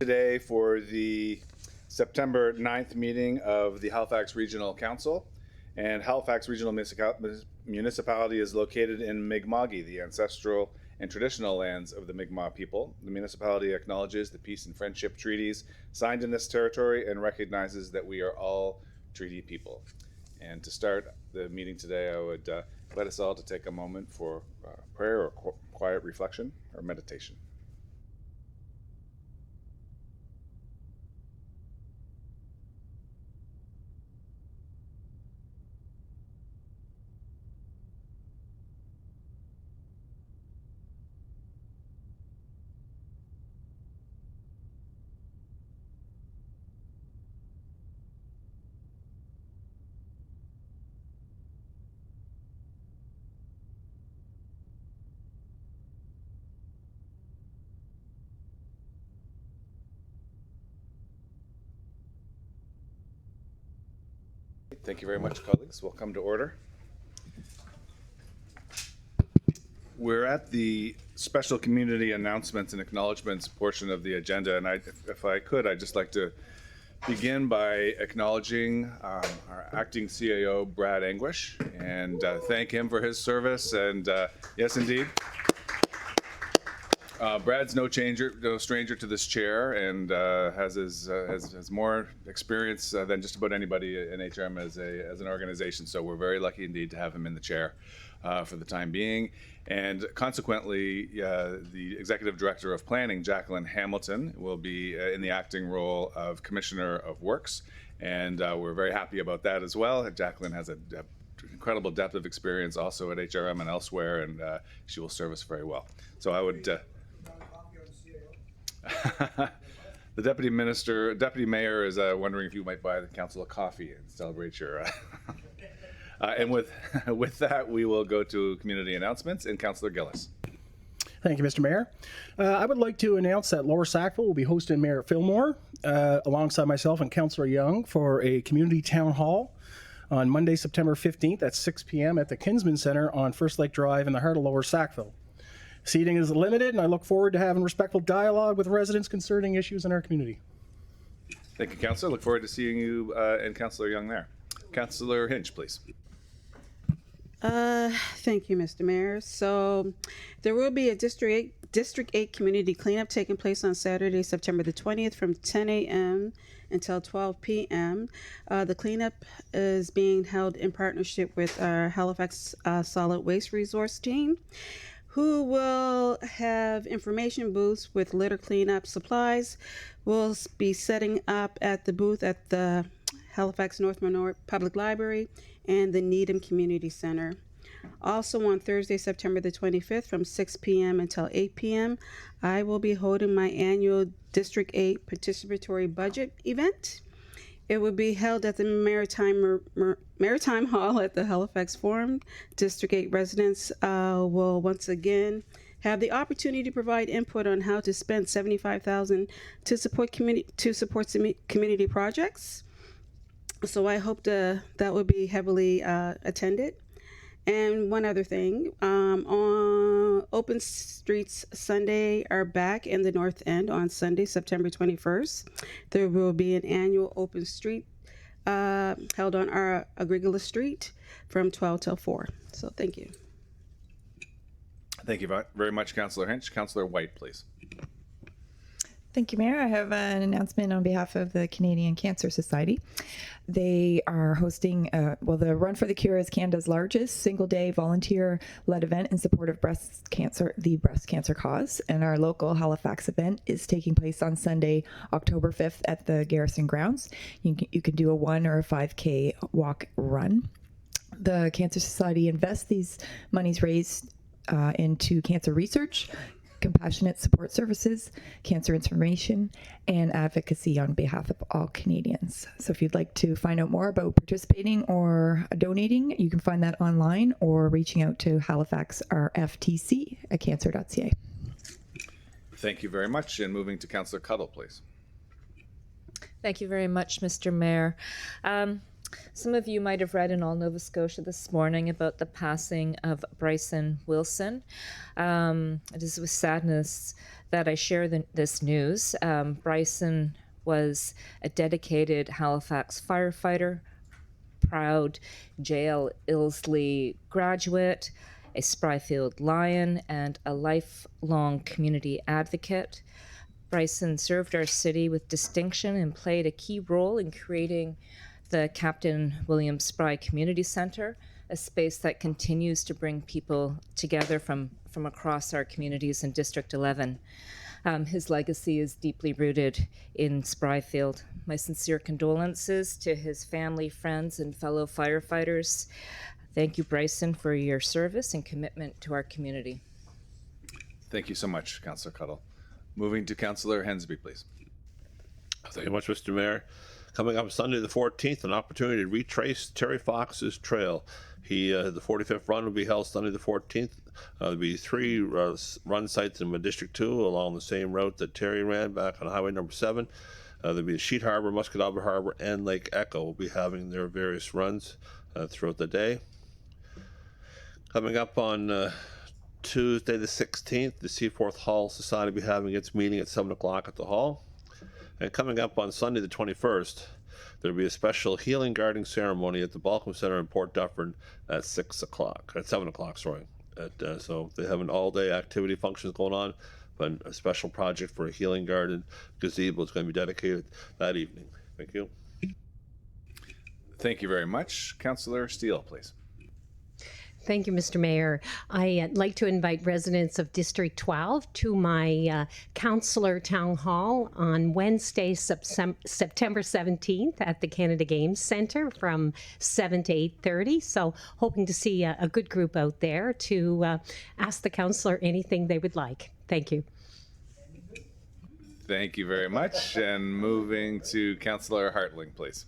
Today for the September 9th meeting of the Halifax Regional Council. And Halifax Regional Municipality is located in Mi'kma'ki, the ancestral and traditional lands of the Mi'kmaq people. The municipality acknowledges the peace and friendship treaties signed in this territory and recognizes that we are all treaty people. And to start the meeting today, I would invite us all to take a moment for prayer or quiet reflection or meditation. Thank you very much, colleagues. We'll come to order. We're at the special community announcements and acknowledgements portion of the agenda, and if I could, I'd just like to begin by acknowledging our acting CAO, Brad Anguish, and thank him for his service. And yes, indeed, Brad's no stranger to this chair, and has more experience than just about anybody in HRM as an organization. So we're very lucky indeed to have him in the chair for the time being. And consequently, the Executive Director of Planning, Jacqueline Hamilton, will be in the acting role of Commissioner of Works. And we're very happy about that as well. Jacqueline has an incredible depth of experience also at HRM and elsewhere, and she will serve us very well. So I would... The Deputy Mayor is wondering if you might buy the council a coffee and celebrate your... and with that, we will go to community announcements, and Councillor Gillis. Thank you, Mr. Mayor. I would like to announce that Lower Sackville will be hosting Mayor Fillmore alongside myself and Councillor Young for a community town hall on Monday, September 15th at 6 p.m. at the Kinsman Centre on First Lake Drive in the heart of Lower Sackville. Seating is limited, and I look forward to having respectful dialogue with residents concerning issues in our community. Thank you, Councillor. Look forward to seeing you and Councillor Young there. Councillor Hinch, please. Thank you, Mr. Mayor. So there will be a District 8 community cleanup taking place on Saturday, September the 20th from 10 a.m. until 12 p.m. The cleanup is being held in partnership with our Halifax Solid Waste Resource Team, who will have information booths with litter cleanup supplies. We'll be setting up at the booth at the Halifax North Menor Public Library and the Needham Community Center. Also on Thursday, September the 25th from 6 p.m. until 8 p.m., I will be holding my annual District 8 participatory budget event. It will be held at the Maritime Hall at the Halifax Forum. District 8 residents will once again have the opportunity to provide input on how to spend $75,000 to support community projects. So I hope that will be heavily attended. And one other thing, on Open Streets Sunday are back in the North End on Sunday, September 21st. There will be an annual Open Street held on our Agricola Street from 12 till 4. So thank you. Thank you very much, Councillor Hinch. Councillor White, please. Thank you, Mayor. I have an announcement on behalf of the Canadian Cancer Society. They are hosting, the Run for the Cure is Canada's largest single-day volunteer-led event in support of the breast cancer cause. And our local Halifax event is taking place on Sunday, October 5th at the Garrison Grounds. You can do a 1 or a 5K walk run. The Cancer Society invests these monies raised into cancer research, compassionate support services, cancer information, and advocacy on behalf of all Canadians. So if you'd like to find out more about participating or donating, you can find that online or reaching out to Halifax RFTC at cancer.ca. Thank you very much. And moving to Councillor Cuddle, please. Thank you very much, Mr. Mayor. Some of you might have read in All Nova Scotia this morning about the passing of Bryson Wilson. It is with sadness that I share this news. Bryson was a dedicated Halifax firefighter, proud Jael Ilsley graduate, a Spryfield Lion, and a lifelong community advocate. Bryson served our city with distinction and played a key role in creating the Captain William Spry Community Centre, a space that continues to bring people together from across our communities in District 11. His legacy is deeply rooted in Spryfield. My sincere condolences to his family, friends, and fellow firefighters. Thank you, Bryson, for your service and commitment to our community. Thank you so much, Councillor Cuddle. Moving to Councillor Hensby, please. Thank you much, Mr. Mayor. Coming up Sunday the 14th, an opportunity to retrace Terry Fox's trail. The 45th run will be held Sunday the 14th. There'll be 3 run sites in District 2 along the same route that Terry ran back on Highway number 7. There'll be Sheet Harbor, Muscataba Harbor, and Lake Echo will be having their various runs throughout the day. Coming up on Tuesday the 16th, the Seaforth Hall Society will be having its meeting at 7 o'clock at the hall. And coming up on Sunday the 21st, there will be a special healing gardening ceremony at the Balcom Center in Port Dufferin at 7 o'clock, sorry. So they have an all-day activity functions going on, but a special project for a healing garden gazebo is going to be dedicated that evening. Thank you. Thank you very much. Councillor Steele, please. Thank you, Mr. Mayor. I'd like to invite residents of District 12 to my Councillor Town Hall on Wednesday, September 17th at the Canada Games Centre from 7 to 8:30. So hoping to see a good group out there to ask the councillor anything they would like. Thank you. Thank you very much. And moving to Councillor Hartling, please.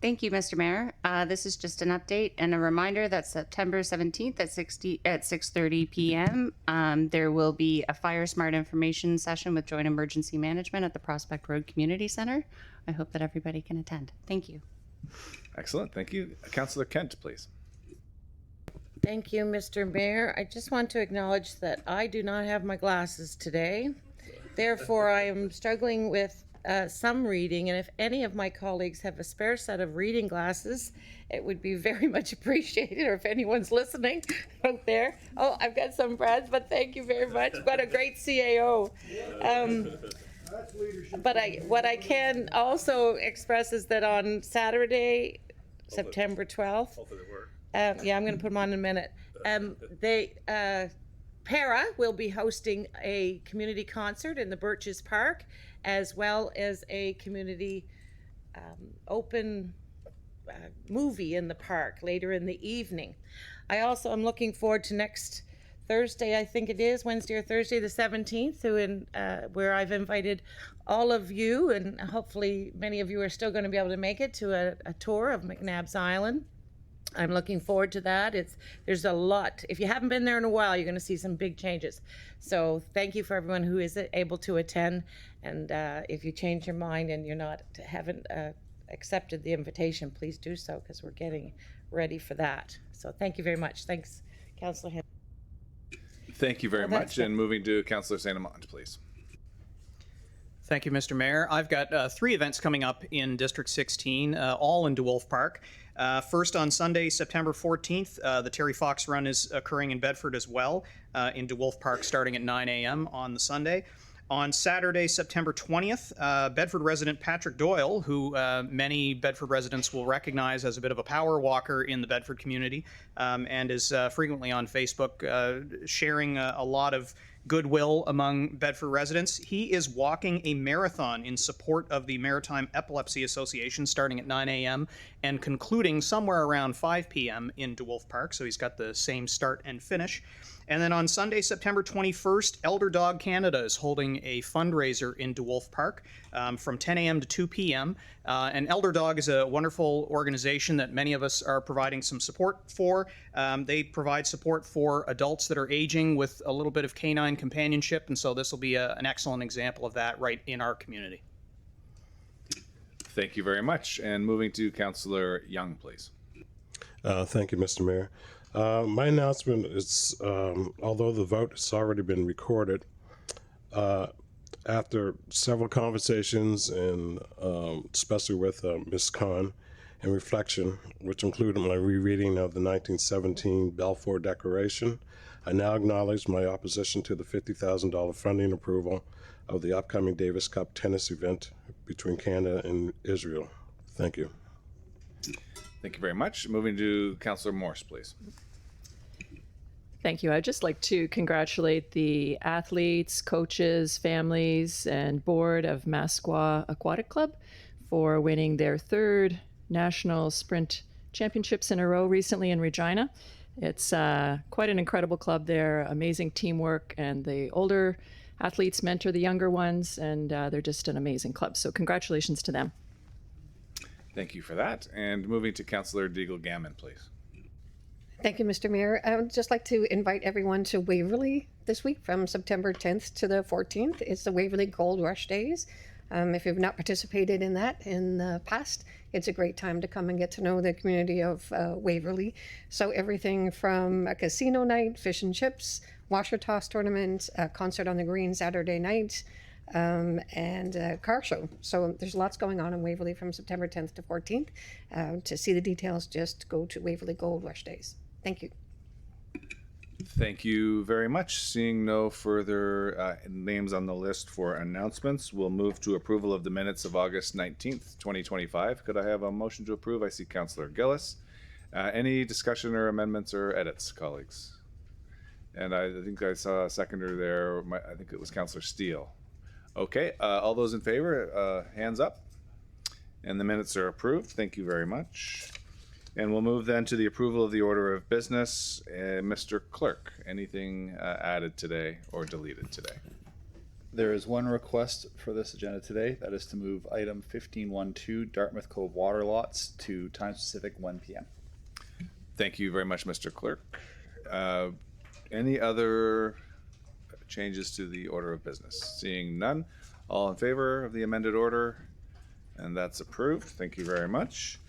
Thank you, Mr. Mayor. This is just an update and a reminder that September 17th at 6:30 p.m. There will be a Fire Smart information session with Joint Emergency Management at the Prospect Road Community Center. I hope that everybody can attend. Thank you. Excellent. Thank you. Councillor Kent, please. Thank you, Mr. Mayor. I just want to acknowledge that I do not have my glasses today. Therefore, I am struggling with some reading, and if any of my colleagues have a spare set of reading glasses, it would be very much appreciated, or if anyone's listening out there. Oh, I've got some, Brad, but thank you very much. What a great CAO. But what I can also express is that on Saturday, September 12th, yeah, I'm going to put them on in a minute. Para will be hosting a community concert in the Birches Park, as well as a community open movie in the park later in the evening. I also am looking forward to next Thursday, I think it is, Wednesday or Thursday the 17th, where I've invited all of you, and hopefully many of you are still going to be able to make it, to a tour of McNabb's Island. I'm looking forward to that. There's a lot. If you haven't been there in a while, you're going to see some big changes. So thank you for everyone who is able to attend. And if you change your mind and haven't accepted the invitation, please do so, because we're getting ready for that. So thank you very much. Thanks, Councillor Henry. Thank you very much. And moving to Councillor St. Amand, please. Thank you, Mr. Mayor. I've got 3 events coming up in District 16, all in DeWolf Park. First, on Sunday, September 14th, the Terry Fox Run is occurring in Bedford as well, in DeWolf Park, starting at 9 a.m. on the Sunday. On Saturday, September 20th, Bedford resident Patrick Doyle, who many Bedford residents will recognize as a bit of a power walker in the Bedford community, and is frequently on Facebook sharing a lot of goodwill among Bedford residents. He is walking a marathon in support of the Maritime Epilepsy Association, starting at 9 a.m. and concluding somewhere around 5 p.m. in DeWolf Park, so he's got the same start and finish. And then on Sunday, September 21st, Elder Dog Canada is holding a fundraiser in DeWolf Park from 10 a.m. to 2 p.m. And Elder Dog is a wonderful organization that many of us are providing some support for. They provide support for adults that are aging with a little bit of canine companionship, and so this will be an excellent example of that right in our community. Thank you very much. And moving to Councillor Young, please. Thank you, Mr. Mayor. My announcement is, although the vote has already been recorded, after several conversations and especially with Ms. Khan and reflection, which included my rereading of the 1917 Balfour Declaration, I now acknowledge my opposition to the $50,000 funding approval of the upcoming Davis Cup tennis event between Canada and Israel. Thank you. Thank you very much. Moving to Councillor Morse, please. Thank you. I'd just like to congratulate the athletes, coaches, families, and board of Masqua Aquatic Club for winning their third national sprint championships in a row recently in Regina. It's quite an incredible club there, amazing teamwork, and the older athletes mentor the younger ones, and they're just an amazing club. So congratulations to them. Thank you for that. And moving to Councillor Deagle Gammon, please. Thank you, Mr. Mayor. I would just like to invite everyone to Waverly this week from September 10th to the 14th. It's the Waverly Gold Rush Days. If you've not participated in that in the past, it's a great time to come and get to know the community of Waverly. So everything from a casino night, fish and chips, washer toss tournament, a concert on the green Saturday night, and a car show. So there's lots going on in Waverly from September 10th to 14th. To see the details, just go to Waverly Gold Rush Days. Thank you. Thank you very much. Seeing no further names on the list for announcements, we'll move to approval of the minutes of August 19th, 2025. Could I have a motion to approve? I see Councillor Gillis. Any discussion or amendments or edits, colleagues? And I think I saw a seconder there. I think it was Councillor Steele. Okay, all those in favor, hands up. And the minutes are approved. Thank you very much. And we'll move then to the approval of the order of business. Mr. Clerk, anything added today or deleted today? There is one request for this agenda today. That is to move item 1512 Dartmouth Cove water lots to time specific 1 p.m. Thank you very much, Mr. Clerk. Any other changes to the order of business? Seeing none, all in favor of the amended order? And that's approved. Thank you very much.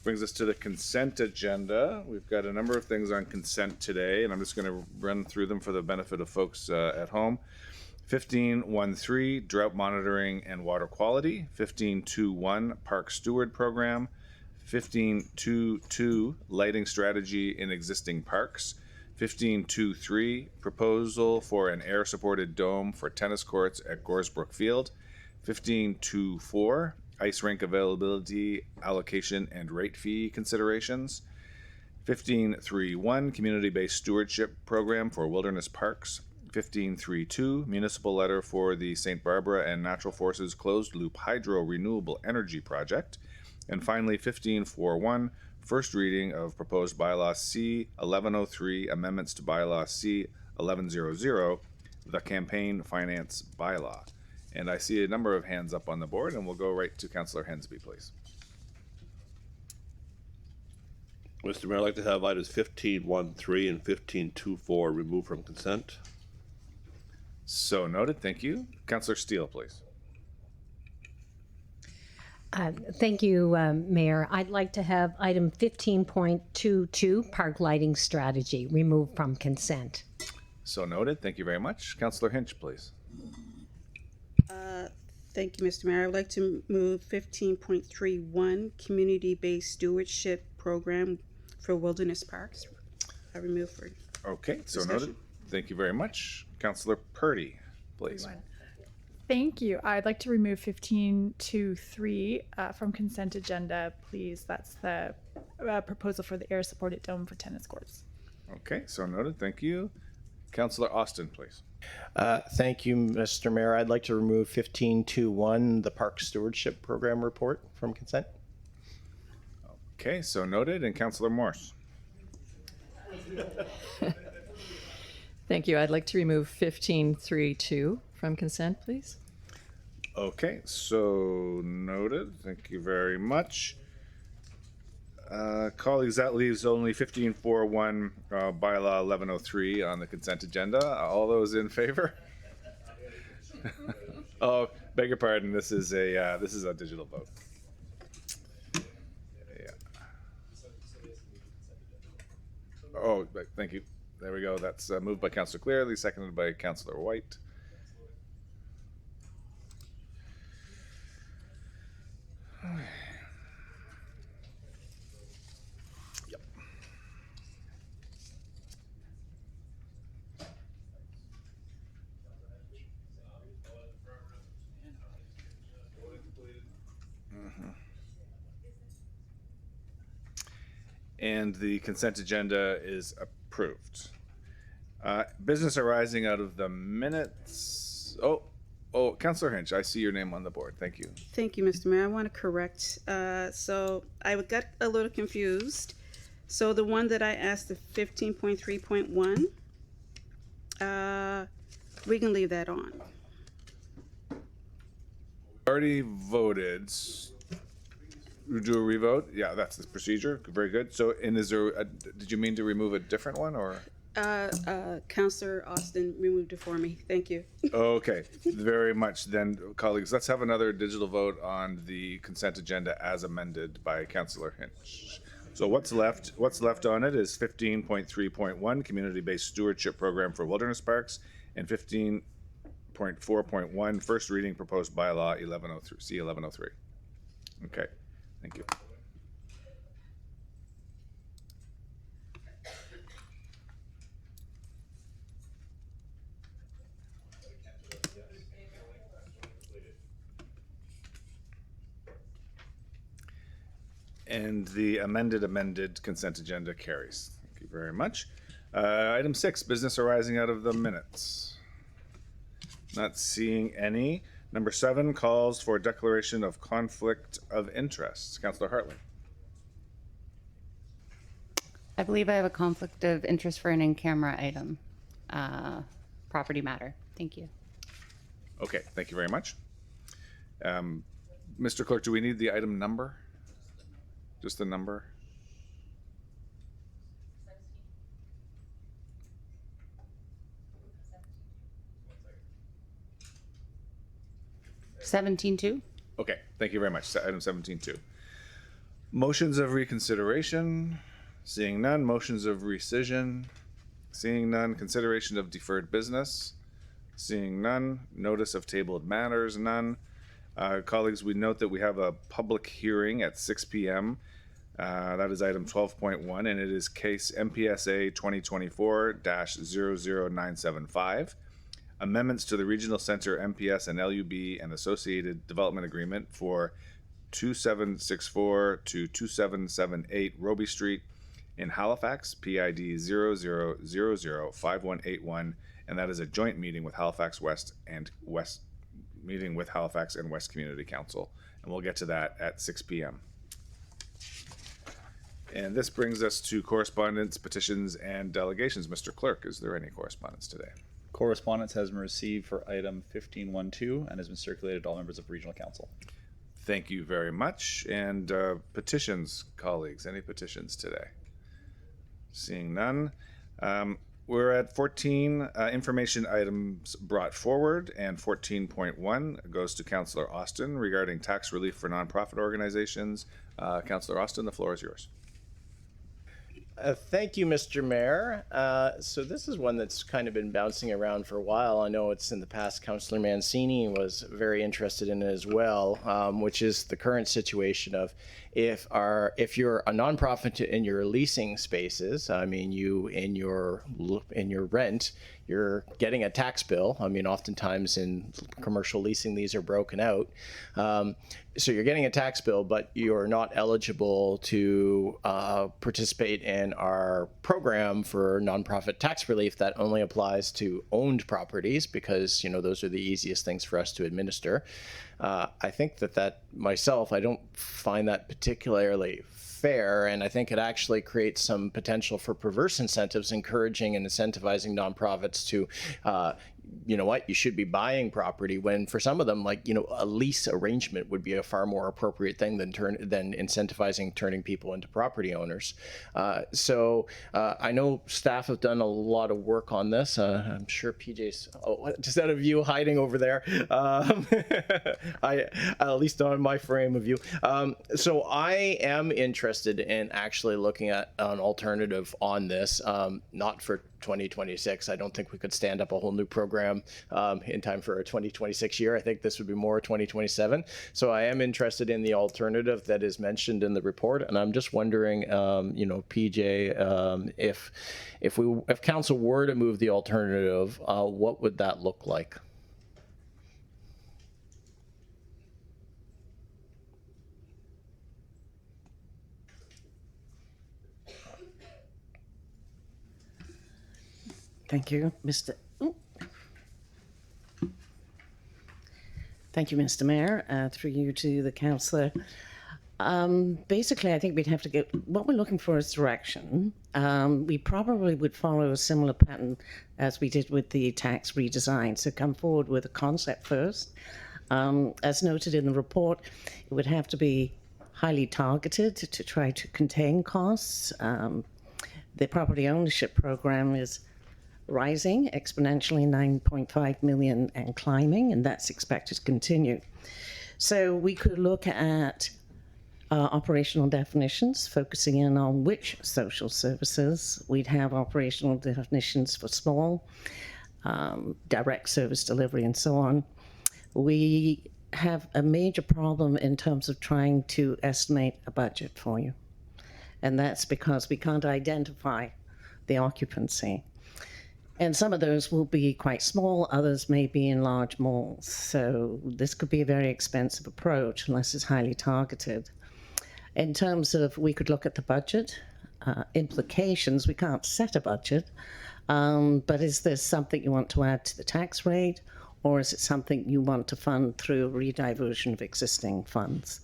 Brings us to the consent agenda. We've got a number of things on consent today, and I'm just going to run through them for the benefit of folks at home. 1513, drought monitoring and water quality. 1521, park steward program. 1522, lighting strategy in existing parks. 1523, proposal for an air-supported dome for tennis courts at Goresbrook Field. 1524, ice rink availability, allocation, and rate fee considerations. 1531, community-based stewardship program for wilderness parks. 1532, municipal letter for the St. Barbara and Natural Forces closed loop hydro renewable energy project. And finally, 1541, first reading of proposed bylaw C 1103, amendments to bylaw C 1100, the campaign finance bylaw. And I see a number of hands up on the board, and we'll go right to Councillor Hensby, please. Mr. Mayor, I'd like to have items 1513 and 1524 removed from consent. So noted. Thank you. Councillor Steele, please. Thank you, Mayor. I'd like to have item 15.22, park lighting strategy, removed from consent. So noted. Thank you very much. Councillor Hinch, please. Thank you, Mr. Mayor. I would like to move 15.31, community-based stewardship program for wilderness parks. I remove for Okay, so discussion. noted. Thank you very much. Councillor Purdy, please. Thank you. I'd like to remove 1523 from consent agenda, please. That's the proposal for the air-supported dome for tennis courts. Okay, so noted. Thank you. Councillor Austin, please. Thank you, Mr. Mayor. I'd like to remove 1521, the Park Stewardship Program report, from consent. Okay, so noted. And Councillor Morse. Thank you. I'd like to remove 1532 from consent, please. Okay, so noted. Thank you very much. Colleagues, that leaves only 1541 bylaw 1103 on the consent agenda. All those in favor? Oh, beg your pardon. This is a digital vote. Oh, thank you. There we go. That's moved by Councillor Clearly, seconded by Councillor White. Yep. And the consent agenda is approved. Business arising out of the minutes. Oh, Councillor Hinch, I see your name on the board. Thank you. Thank you, Mr. Mayor. I want to correct. So I got a little confused. So the one that I asked, the 15.3.1, we can leave that on. Already voted. We do a revote? Yeah, that's the procedure. Very good. So, and is there, did you mean to remove a different one or? Councillor Austin removed it for me. Thank you. Okay, very much then, colleagues. Let's have another digital vote on the consent agenda as amended by Councillor Hinch. So what's left? What's left on it is 15.3.1 Community-Based Stewardship Program for Wilderness Parks, and 15.4.1 First Reading Proposed Bylaw 1103 C1103. Okay, thank you. And the amended consent agenda carries. Thank you very much. Item 6, business arising out of the minutes. Not seeing any. Number 7, calls for declaration of conflict of interest. Councillor Hartley. I believe I have a conflict of interest for an in-camera item, property matter. Thank you. Okay, thank you very much. Mr. Clerk, do we need the item number? Just the number? $17.2. Okay, thank you very much. Item 17.2. Motions of reconsideration. Seeing none. Motions of rescission. Seeing none. Consideration of deferred business. Seeing none. Notice of tabled matters. None. Colleagues, we note that we have a public hearing at 6 p.m. That is item 12.1, and it is case MPSA 2024-00975. Amendments to the Regional Center MPS and LUB and Associated Development Agreement for 2764 to 2778 Roby Street in Halifax, PID 00005181, and that is a joint meeting with Halifax West and West Community Council, and we'll get to that at 6 p.m. And this brings us to correspondence, petitions, and delegations. Mr. Clerk, is there any correspondence today? Correspondence has been received for item 1512 and has been circulated to all members of Regional Council. Thank you very much. And petitions, colleagues, any petitions today? Seeing none. We're at 14 information items brought forward, and 14.1 goes to Councillor Austin regarding tax relief for nonprofit organizations. Councillor Austin, the floor is yours. Thank you, Mr. Mayor. So this is one that's kind of been bouncing around for a while. I know it's in the past. Councillor Mancini was very interested in it as well, which is the current situation of if you're a nonprofit and you're leasing spaces. I mean, you in your rent, you're getting a tax bill. I mean, oftentimes in commercial leasing, these are broken out. So you're getting a tax bill, but you're not eligible to participate in our program for nonprofit tax relief that only applies to owned properties, because, you know, those are the easiest things for us to administer. I think that myself, I don't find that particularly fair, and I think it actually creates some potential for perverse incentives, encouraging and incentivizing nonprofits to you know what, you should be buying property, when for some of them, like, you know, a lease arrangement would be a far more appropriate thing than incentivizing turning people into property owners. So I know staff have done a lot of work on this. I'm sure PJ's just out of view, hiding over there. At least on my frame of view. So I am interested in actually looking at an alternative on this, not for 2026. I don't think we could stand up a whole new program in time for a 2026 year. I think this would be more 2027. So I am interested in the alternative that is mentioned in the report, and I'm just wondering, you know, PJ, if council were to move the alternative, what would that look like? Thank you, Mr. Thank you, Mr. Mayor. Through you to the councillor. Basically, I think we'd have to get, what we're looking for is direction. We probably would follow a similar pattern as we did with the tax redesign. So come forward with a concept first. As noted in the report, it would have to be highly targeted to try to contain costs. The property ownership program is rising exponentially, 9.5 million and climbing, and that's expected to continue. So we could look at operational definitions, focusing in on which social services. We'd have operational definitions for small, direct service delivery, and so on. We have a major problem in terms of trying to estimate a budget for you, and that's because we can't identify the occupancy. And some of those will be quite small, others may be in large malls. So this could be a very expensive approach unless it's highly targeted. In terms of, we could look at the budget implications. We can't set a budget, but is this something you want to add to the tax rate, or is it something you want to fund through rediversion of existing funds?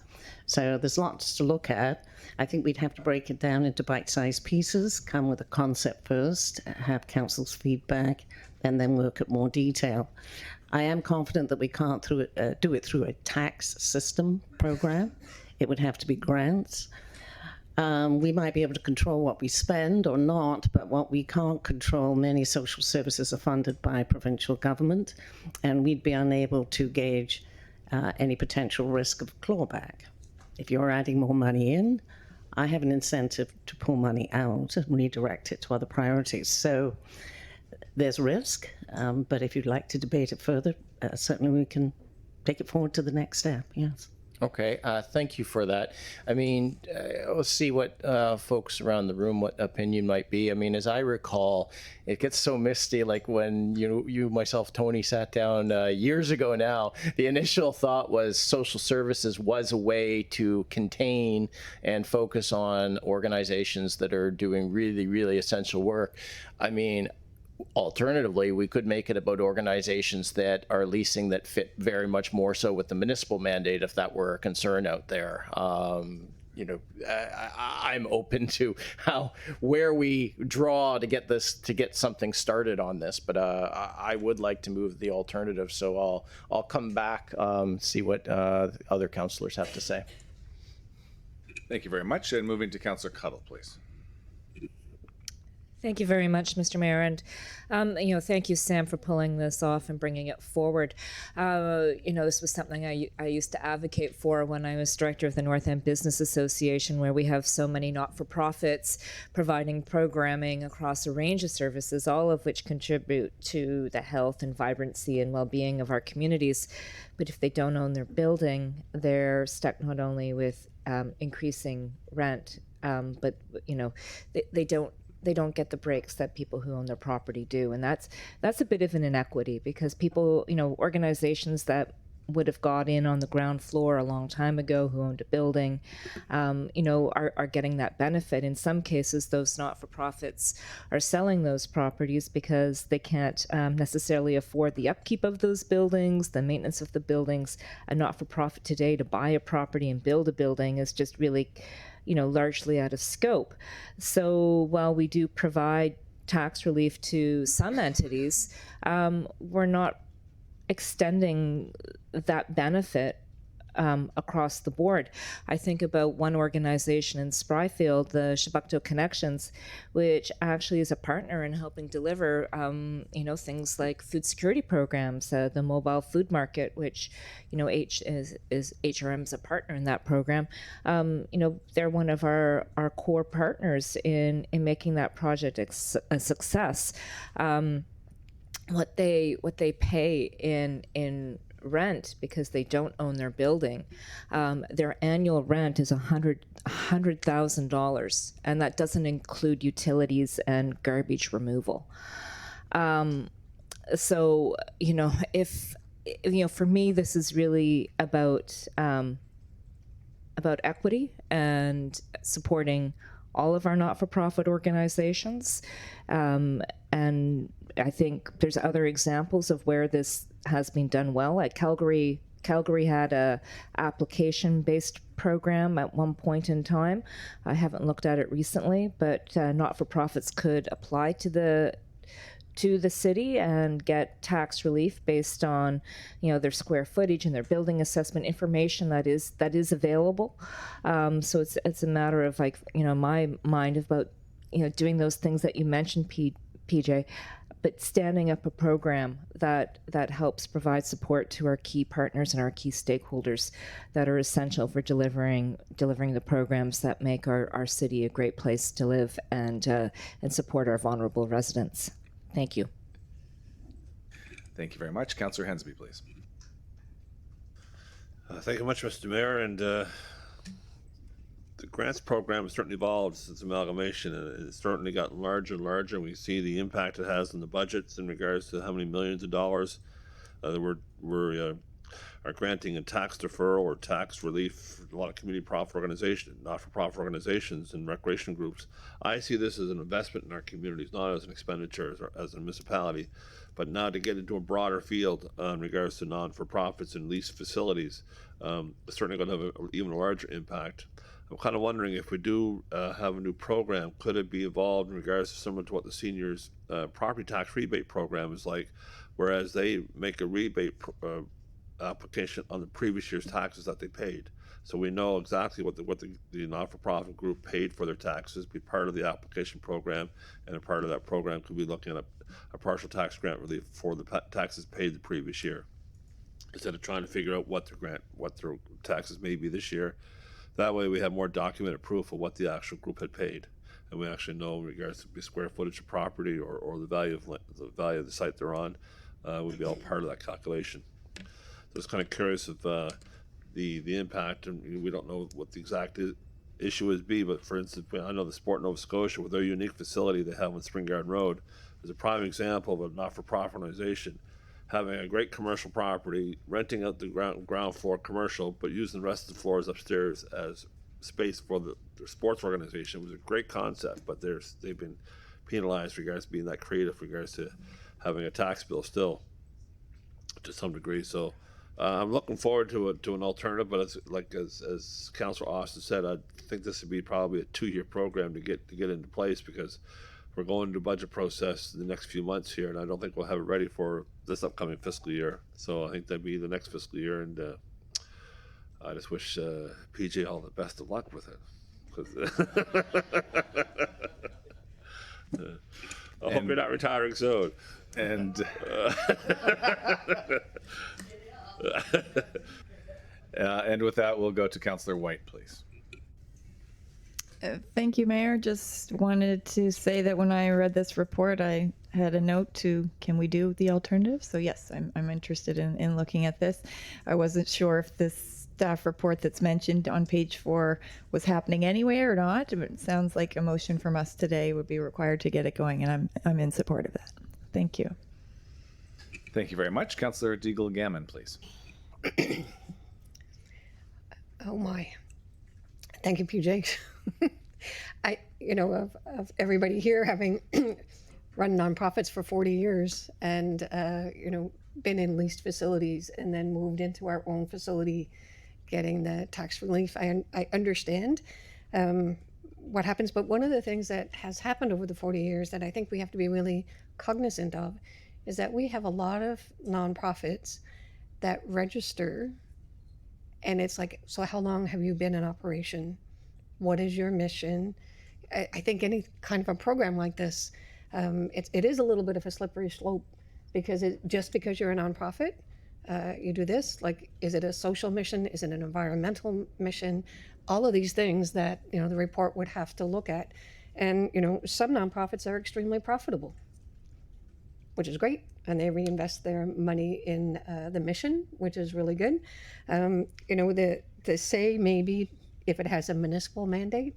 So there's lots to look at. I think we'd have to break it down into bite-sized pieces, come with a concept first, have council's feedback, and then work at more detail. I am confident that we can't do it through a tax system program. It would have to be grants. We might be able to control what we spend or not, but what we can't control, many social services are funded by provincial government, and we'd be unable to gauge any potential risk of clawback. If you're adding more money in, I have an incentive to pull money out and redirect it to other priorities. So there's risk, but if you'd like to debate it further, certainly we can take it forward to the next step, yes. Okay, thank you for that. I mean, let's see what folks around the room, what opinion might be. I mean, as I recall, it gets so misty, like when you myself, Tony, sat down years ago now, the initial thought was social services was a way to contain and focus on organizations that are doing really, really essential work. I mean, alternatively, we could make it about organizations that are leasing that fit very much more so with the municipal mandate, if that were a concern out there. You know, I'm open to where we draw to get something started on this, but I would like to move the alternative. So I'll come back, see what other councillors have to say. Thank you very much. And moving to Councillor Cuttle, please. Thank you very much, Mr. Mayor, and thank you, Sam, for pulling this off and bringing it forward. This was something I used to advocate for when I was director of the North End Business Association, where we have so many not-for-profits providing programming across a range of services, all of which contribute to the health and vibrancy and well-being of our communities. But if they don't own their building, they're stuck not only with increasing rent, but they don't get the breaks that people who own their property do. And that's a bit of an inequity, because people, organizations that would have got in on the ground floor a long time ago, who owned a building, are getting that benefit. In some cases, those not-for-profits are selling those properties because they can't necessarily afford the upkeep of those buildings, the maintenance of the buildings. A not-for-profit today to buy a property and build a building is just really largely out of scope. So while we do provide tax relief to some entities, we're not extending that benefit across the board. I think about one organization in Spryfield, the Chebucto Connections, which actually is a partner in helping deliver, things like food security programs, the mobile food market, which, is HRM's a partner in that program. They're one of our core partners in making that project a success. What they pay in rent, because they don't own their building, their annual rent is $100,000, and that doesn't include utilities and garbage removal. So for me, this is really about equity and supporting all of our not-for-profit organizations, and I think there's other examples of where this has been done well. Like Calgary had a application-based program at one point in time. I haven't looked at it recently, but not-for-profits could apply to the city and get tax relief based on, their square footage and their building assessment information that is available. So it's a matter of my mind about doing those things that you mentioned, PJ. But standing up a program that helps provide support to our key partners and our key stakeholders that are essential for delivering the programs that make our city a great place to live and support our vulnerable residents. Thank you. Thank you very much. Councillor Hensby, please. Thank you much, Mr. Mayor. And the grants program has certainly evolved since amalgamation, and it's certainly gotten larger and larger. We see the impact it has on the budgets in regards to how many millions of dollars that we're are granting a tax deferral or tax relief for a lot of community profit organizations, not-for-profit organizations, and recreation groups. I see this as an investment in our communities, not as an expenditure as a municipality, but now to get into a broader field in regards to non-for-profits and leased facilities, it's certainly going to have an even larger impact. I'm kind of wondering if we do have a new program, could it be evolved in regards to similar to what the seniors property tax rebate program is like, whereas they make a rebate application on the previous year's taxes that they paid. So we know exactly what the not-for-profit group paid for their taxes, be part of the application program, and a part of that program could be looking at a partial tax grant relief for the taxes paid the previous year, instead of trying to figure out what their taxes may be this year. That way we have more documented proof of what the actual group had paid, and we actually know in regards to the square footage of property or the value of the site they're on, would be all part of that calculation. So it's kind of curious of the impact, and we don't know what the exact issue is but for instance, I know the Sport Nova Scotia, with their unique facility they have on Spring Garden Road, is a prime example of a not-for-profit organization having a great commercial property, renting out the ground floor commercial, but using the rest of the floors upstairs as space for their sports organization. It was a great concept, but they've been penalized regards to being that creative regards to having a tax bill still to some degree. So I'm looking forward to an alternative, but as Councillor Austin said, I think this would be probably a 2-year program to get into place, because we're going to budget process in the next few months here, and I don't think we'll have it ready for this upcoming fiscal year. So I think that'd be the next fiscal year, and I just wish PJ all the best of luck with it. I hope you're not retiring soon. And and with that, we'll go to Councillor White, please. Thank you, Mayor. Just wanted to say that when I read this report, I had a note to, can we do the alternative? So yes, I'm interested in looking at this. I wasn't sure if this staff report that's mentioned on page 4 was happening anywhere or not, but it sounds like a motion from us today would be required to get it going, and I'm in support of that. Thank you. Thank you very much. Councillor Deagle Gammon, please. Oh my. Thank you, PJ. Of everybody here having run nonprofits for 40 years and, been in leased facilities and then moved into our own facility, getting the tax relief, I understand what happens. But one of the things that has happened over the 40 years that I think we have to be really cognizant of is that we have a lot of nonprofits that register, and it's like, so how long have you been in operation? What is your mission? I think any kind of a program like this, it is a little bit of a slippery slope, because just because you're a nonprofit, you do this, like, is it a social mission? Is it an environmental mission? All of these things that, the report would have to look at. And, some nonprofits are extremely profitable, which is great. And they reinvest their money in the mission, which is really good. The say maybe if it has a municipal mandate,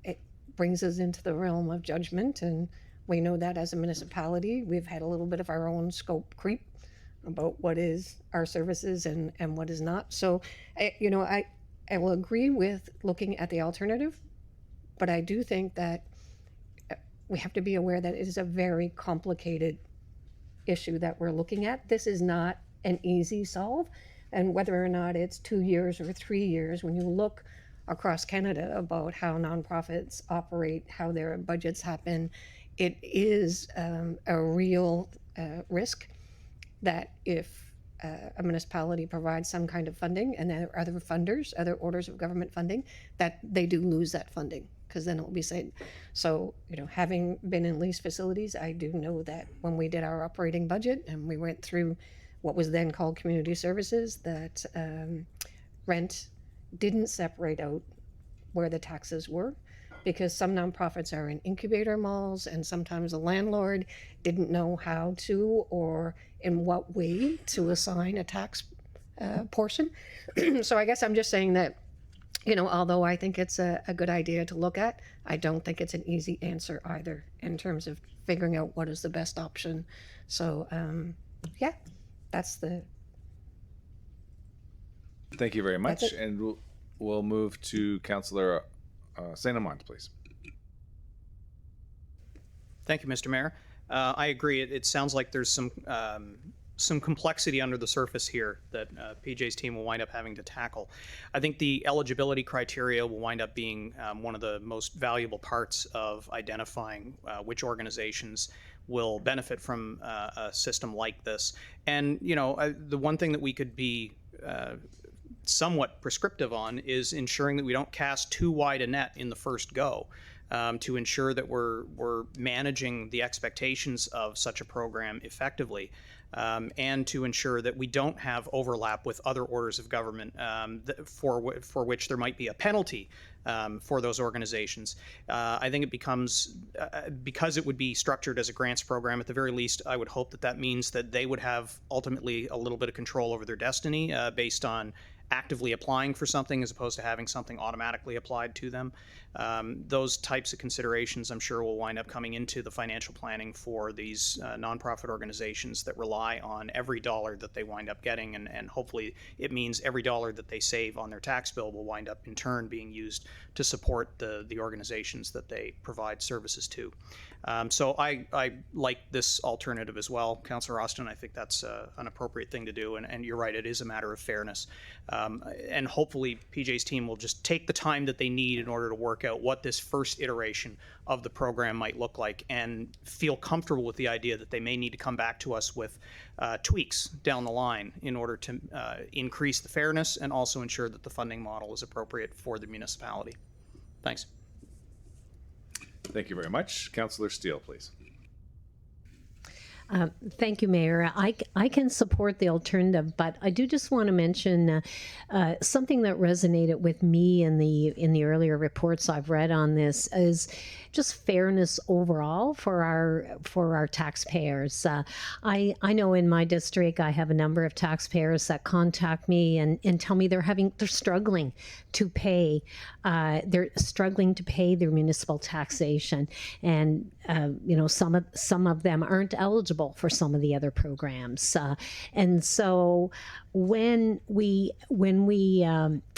it brings us into the realm of judgment. And we know that as a municipality, we've had a little bit of our own scope creep about what is our services and what is not. So, I will agree with looking at the alternative, but I do think that we have to be aware that it is a very complicated issue that we're looking at. This is not an easy solve, and whether or not it's 2 years or 3 years, when you look across Canada about how nonprofits operate, how their budgets happen, it is a real risk that if a municipality provides some kind of funding and there are other funders, other orders of government funding, that they do lose that funding, because then it will be said. So, having been in leased facilities, I do know that when we did our operating budget and we went through what was then called community services, that rent didn't separate out where the taxes were, because some nonprofits are in incubator malls, and sometimes the landlord didn't know how to or in what way to assign a tax portion. So I guess I'm just saying that, although I think it's a good idea to look at, I don't think it's an easy answer either in terms of figuring out what is the best option. So, yeah, that's the... Thank you very much. And we'll move to Councillor St. Amand, please. Thank you, Mr. Mayor. I agree. It sounds like there's some complexity under the surface here that PJ's team will wind up having to tackle. I think the eligibility criteria will wind up being one of the most valuable parts of identifying which organizations will benefit from a system like this. And, the one thing that we could be somewhat prescriptive on is ensuring that we don't cast too wide a net in the first go, to ensure that we're managing the expectations of such a program effectively, and to ensure that we don't have overlap with other orders of government for which there might be a penalty for those organizations. I think it becomes, because it would be structured as a grants program, at the very least, I would hope that means that they would have ultimately a little bit of control over their destiny based on actively applying for something as opposed to having something automatically applied to them. Those types of considerations, I'm sure, will wind up coming into the financial planning for these nonprofit organizations that rely on every dollar that they wind up getting, and hopefully it means every dollar that they save on their tax bill will wind up in turn being used to support the organizations that they provide services to. So I like this alternative as well, Councillor Austin. I think that's an appropriate thing to do, and you're right, it is a matter of fairness. And hopefully PJ's team will just take the time that they need in order to work out what this first iteration of the program might look like, and feel comfortable with the idea that they may need to come back to us with tweaks down the line in order to increase the fairness and also ensure that the funding model is appropriate for the municipality. Thanks. Thank you very much. Councillor Steele, please. Thank you, Mayor. I can support the alternative, but I do just want to mention something that resonated with me in the earlier reports I've read on this is just fairness overall for our taxpayers. I know in my district I have a number of taxpayers that contact me and tell me they're struggling to pay. They're struggling to pay their municipal taxation, and some of them aren't eligible eligible for some of the other programs. And so when we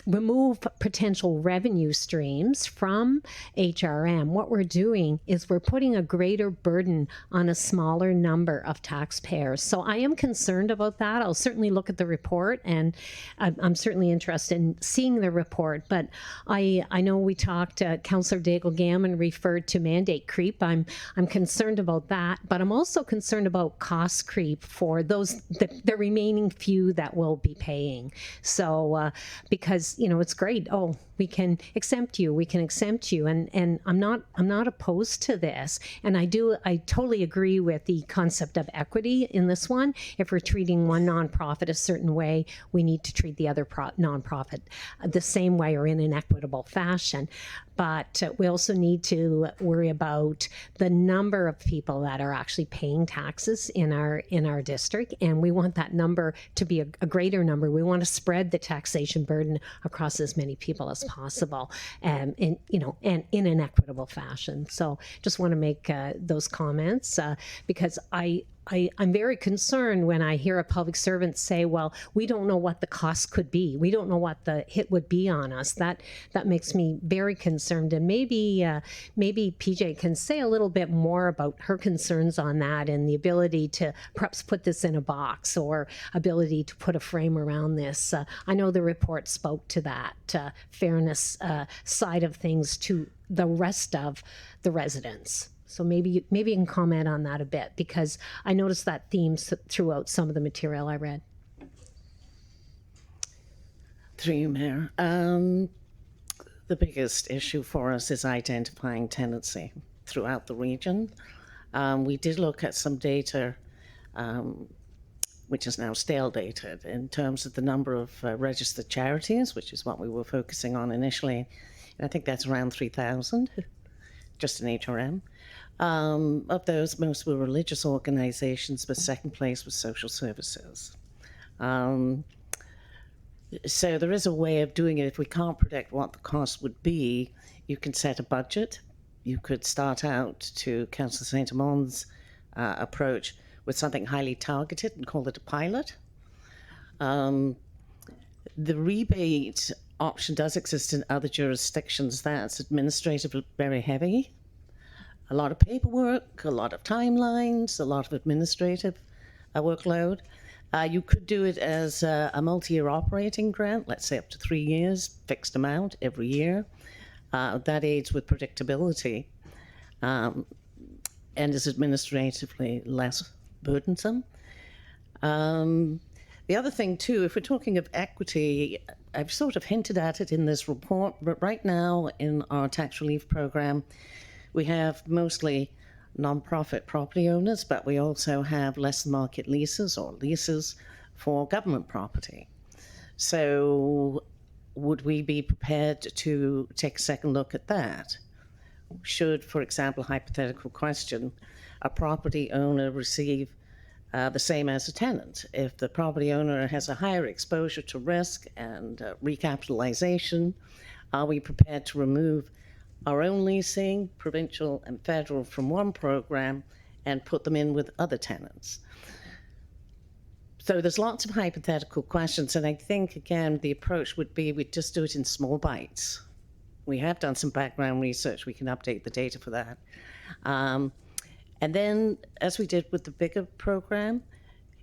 remove potential revenue streams from HRM, what we're doing is we're putting a greater burden on a smaller number of taxpayers. So I am concerned about that. I'll certainly look at the report, and I'm certainly interested in seeing the report. But I know we talked, Councillor Daigle-Gammon referred to mandate creep. I'm concerned about that, but I'm also concerned about cost creep for the remaining few that will be paying. So because it's great. Oh, we can exempt you. And I'm not opposed to this. And I totally agree with the concept of equity in this one. If we're treating one nonprofit a certain way, we need to treat the other nonprofit the same way or in an equitable fashion. But we also need to worry about the number of people that are actually paying taxes in our district, and we want that number to be a greater number. We want to spread the taxation burden across as many people as possible, and in an equitable fashion. So just want to make those comments because I'm very concerned when I hear a public servant say, well, we don't know what the cost could be. We don't know what the hit would be on us. That makes me very concerned. And maybe PJ can say a little bit more about her concerns on that and the ability to perhaps put this in a box or ability to put a frame around this. I know the report spoke to that fairness side of things to the rest of the residents. So maybe you can comment on that a bit, because I noticed that theme throughout some of the material I read. Through you, Mayor. The biggest issue for us is identifying tenancy throughout the region. We did look at some data, which is now stale dated, in terms of the number of registered charities, which is what we were focusing on initially. And I think that's around 3,000, just in HRM. Of those, most were religious organizations, but second place was social services. So there is a way of doing it. If we can't predict what the cost would be, you can set a budget. You could start out to Councillor Saint-Amon's approach with something highly targeted and call it a pilot. The rebate option does exist in other jurisdictions. That's administratively very heavy. A lot of paperwork, a lot of timelines, a lot of administrative workload. You could do it as a multi-year operating grant, let's say up to 3 years, fixed amount every year. That aids with predictability and is administratively less burdensome. The other thing too, if we're talking of equity, I've sort of hinted at it in this report, but right now in our tax relief program, we have mostly nonprofit property owners, but we also have less than market leases or leases for government property. So would we be prepared to take a second look at that? Should, for example, hypothetical question, a property owner receive the same as a tenant? If the property owner has a higher exposure to risk and recapitalization, are we prepared to remove our own leasing, provincial and federal, from one program and put them in with other tenants? So there's lots of hypothetical questions, and I think, again, the approach would be we'd just do it in small bites. We have done some background research. We can update the data for that. And then, as we did with the bigger program,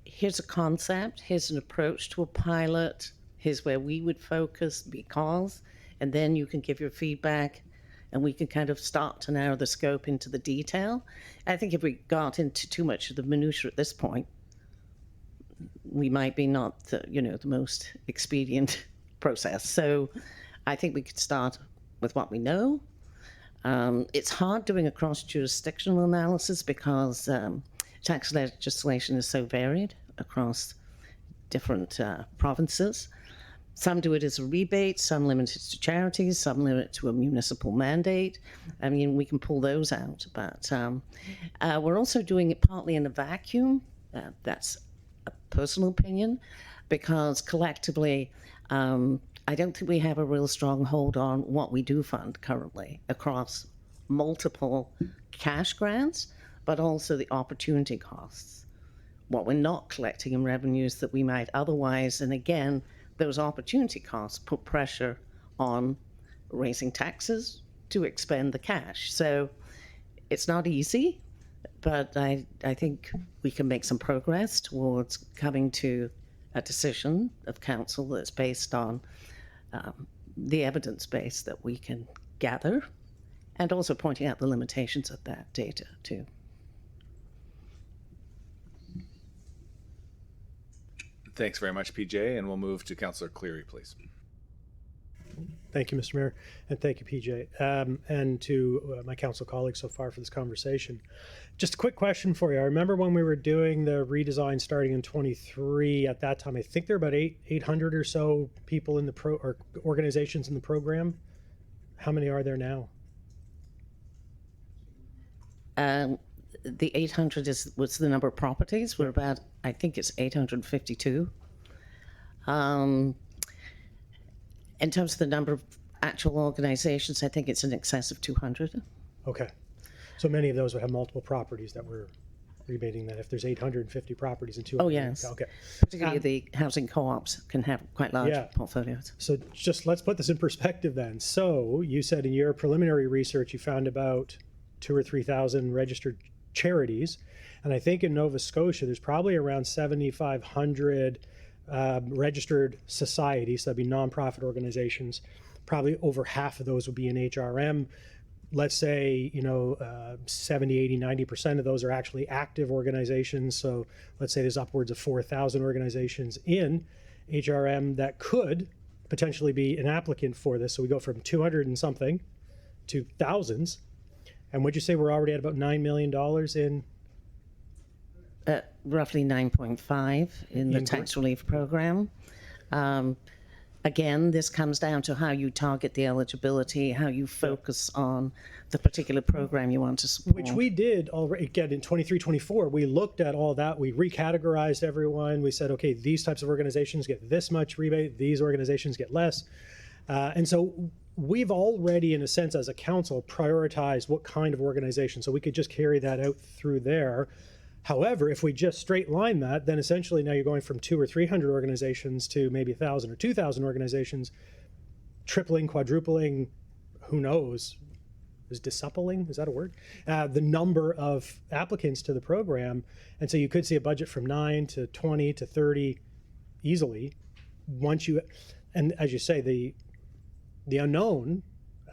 here's a concept, here's an approach to a pilot, here's where we would focus because, and then you can give your feedback, and we can kind of start to narrow the scope into the detail. I think if we got into too much of the minutiae at this point, we might be not the most expedient process. So I think we could start with what we know. It's hard doing a cross-jurisdictional analysis because tax legislation is so varied across different provinces. Some do it as a rebate, some limit it to charities, some limit it to a municipal mandate. I mean, we can pull those out, but we're also doing it partly in a vacuum. That's a personal opinion, because collectively, I don't think we have a real strong hold on what we do fund currently across multiple cash grants, but also the opportunity costs. what we're not collecting in revenues that we might otherwise. And again, those opportunity costs put pressure on raising taxes to expend the cash. So it's not easy, but I think we can make some progress towards coming to a decision of council that's based on the evidence base that we can gather, and also pointing out the limitations of that data too. Thanks very much, PJ, and we'll move to Councillor Cleary, please. Thank you, Mr. Mayor, and thank you, PJ, and to my council colleagues so far for this conversation. Just a quick question for you. I remember when we were doing the redesign starting in 23, at that time, I think there were about 800 or so people in the or organizations in the program. How many are there now? The 800 was the number of properties. We're about, I think it's 852. In terms of the number of actual organizations, I think it's in excess of 200. Okay. So many of those would have multiple properties that we're rebating that if there's 850 properties and 200. Oh, yes. Okay. Particularly the housing co-ops can have quite large portfolios. So just let's put this in perspective then. So you said in your preliminary research you found about 2,000 or 3,000 registered charities. And I think in Nova Scotia there's probably around 7,500 registered societies, that'd be nonprofit organizations. Probably over half of those would be in HRM. Let's say, 70, 80, 90% of those are actually active organizations. So let's say there's upwards of 4,000 organizations in HRM that could potentially be an applicant for this. So we go from 200 and something to thousands. And would you say we're already at about $9 million in? Roughly 9.5 in the tax relief program. Again, this comes down to how you target the eligibility, how you focus on the particular program you want to support. Which we did already, again, in 23, 24, we looked at all that. We recategorized everyone. We said, okay, these types of organizations get this much rebate, these organizations get less. And so we've already, in a sense, as a council, prioritized what kind of organization. So we could just carry that out through there. However, if we just straight line that, then essentially now you're going from 200 or 300 organizations to maybe 1,000 or 2,000 organizations, tripling, quadrupling, who knows, is that a word? The number of applicants to the program. And so you could see a budget from 9 to 20 to 30 easily once you, and as you say, the unknown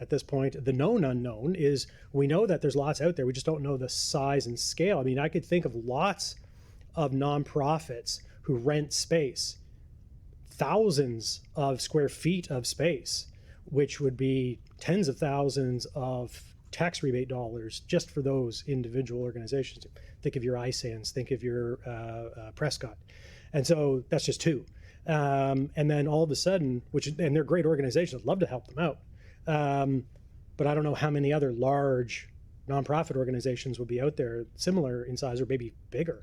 at this point, the known unknown is we know that there's lots out there. We just don't know the size and scale. I mean, I could think of lots of nonprofits who rent space, thousands of square feet of space, which would be tens of thousands of tax rebate dollars just for those individual organizations. Think of your iSands, think of your Prescott. And so that's just two. And then all of a sudden, and they're great organizations, I'd love to help them out. But I don't know how many other large nonprofit organizations would be out there similar in size or maybe bigger.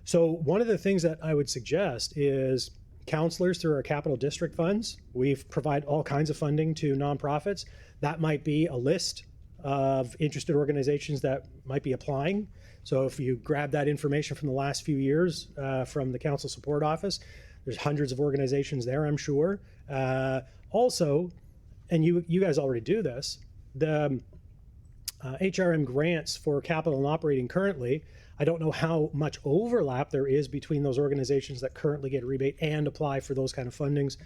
So one of the things that I would suggest is counselors through our capital district funds. We've provided all kinds of funding to nonprofits. That might be a list of interested organizations that might be applying. So if you grab that information from the last few years from the council support office, there's hundreds of organizations there, I'm sure. Also, and you guys already do this, the HRM grants for capital and operating currently, I don't know how much overlap there is between those organizations that currently get a rebate and apply for those kind of fundings.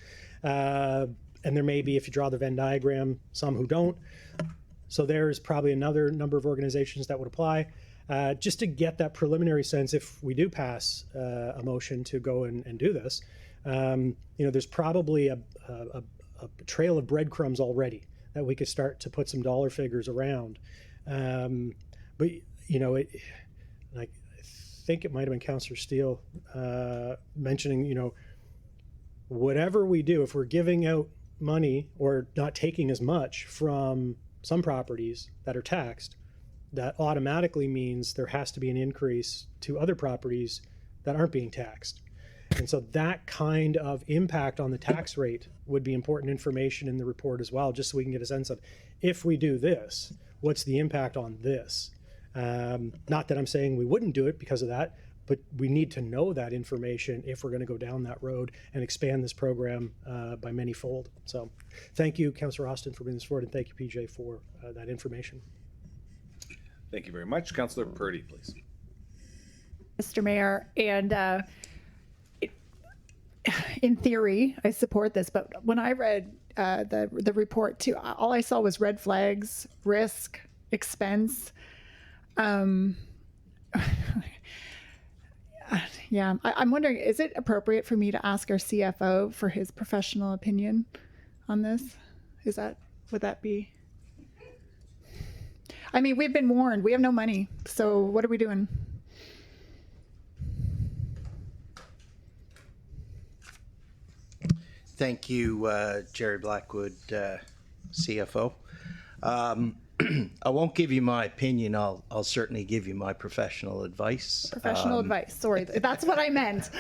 And there may be, if you draw the Venn diagram, some who don't. So there's probably another number of organizations that would apply. Just to get that preliminary sense, if we do pass a motion to go and do this, there's probably a trail of breadcrumbs already that we could start to put some dollar figures around. But I think it might have been Councillor Steele mentioning, whatever we do, if we're giving out money or not taking as much from some properties that are taxed, that automatically means there has to be an increase to other properties that aren't being taxed. And so that kind of impact on the tax rate would be important information in the report as well, just so we can get a sense of, if we do this, what's the impact on this? Not that I'm saying we wouldn't do it because of that, but we need to know that information if we're going to go down that road and expand this program by many-fold. So thank you, Councillor Austin, for bringing this forward, and thank you, PJ, for that information. Thank you very much. Councillor Purdy, please. Mr. Mayor, and in theory, I support this, but when I read the report too, all I saw was red flags, risk, expense. Yeah, I'm wondering, is it appropriate for me to ask our CFO for his professional opinion on this? Would that be? I mean, we've been warned. We have no money, so what are we doing? Thank you, Jerry Blackwood, CFO. I won't give you my opinion. I'll certainly give you my professional advice. Professional advice. Sorry, that's what I meant.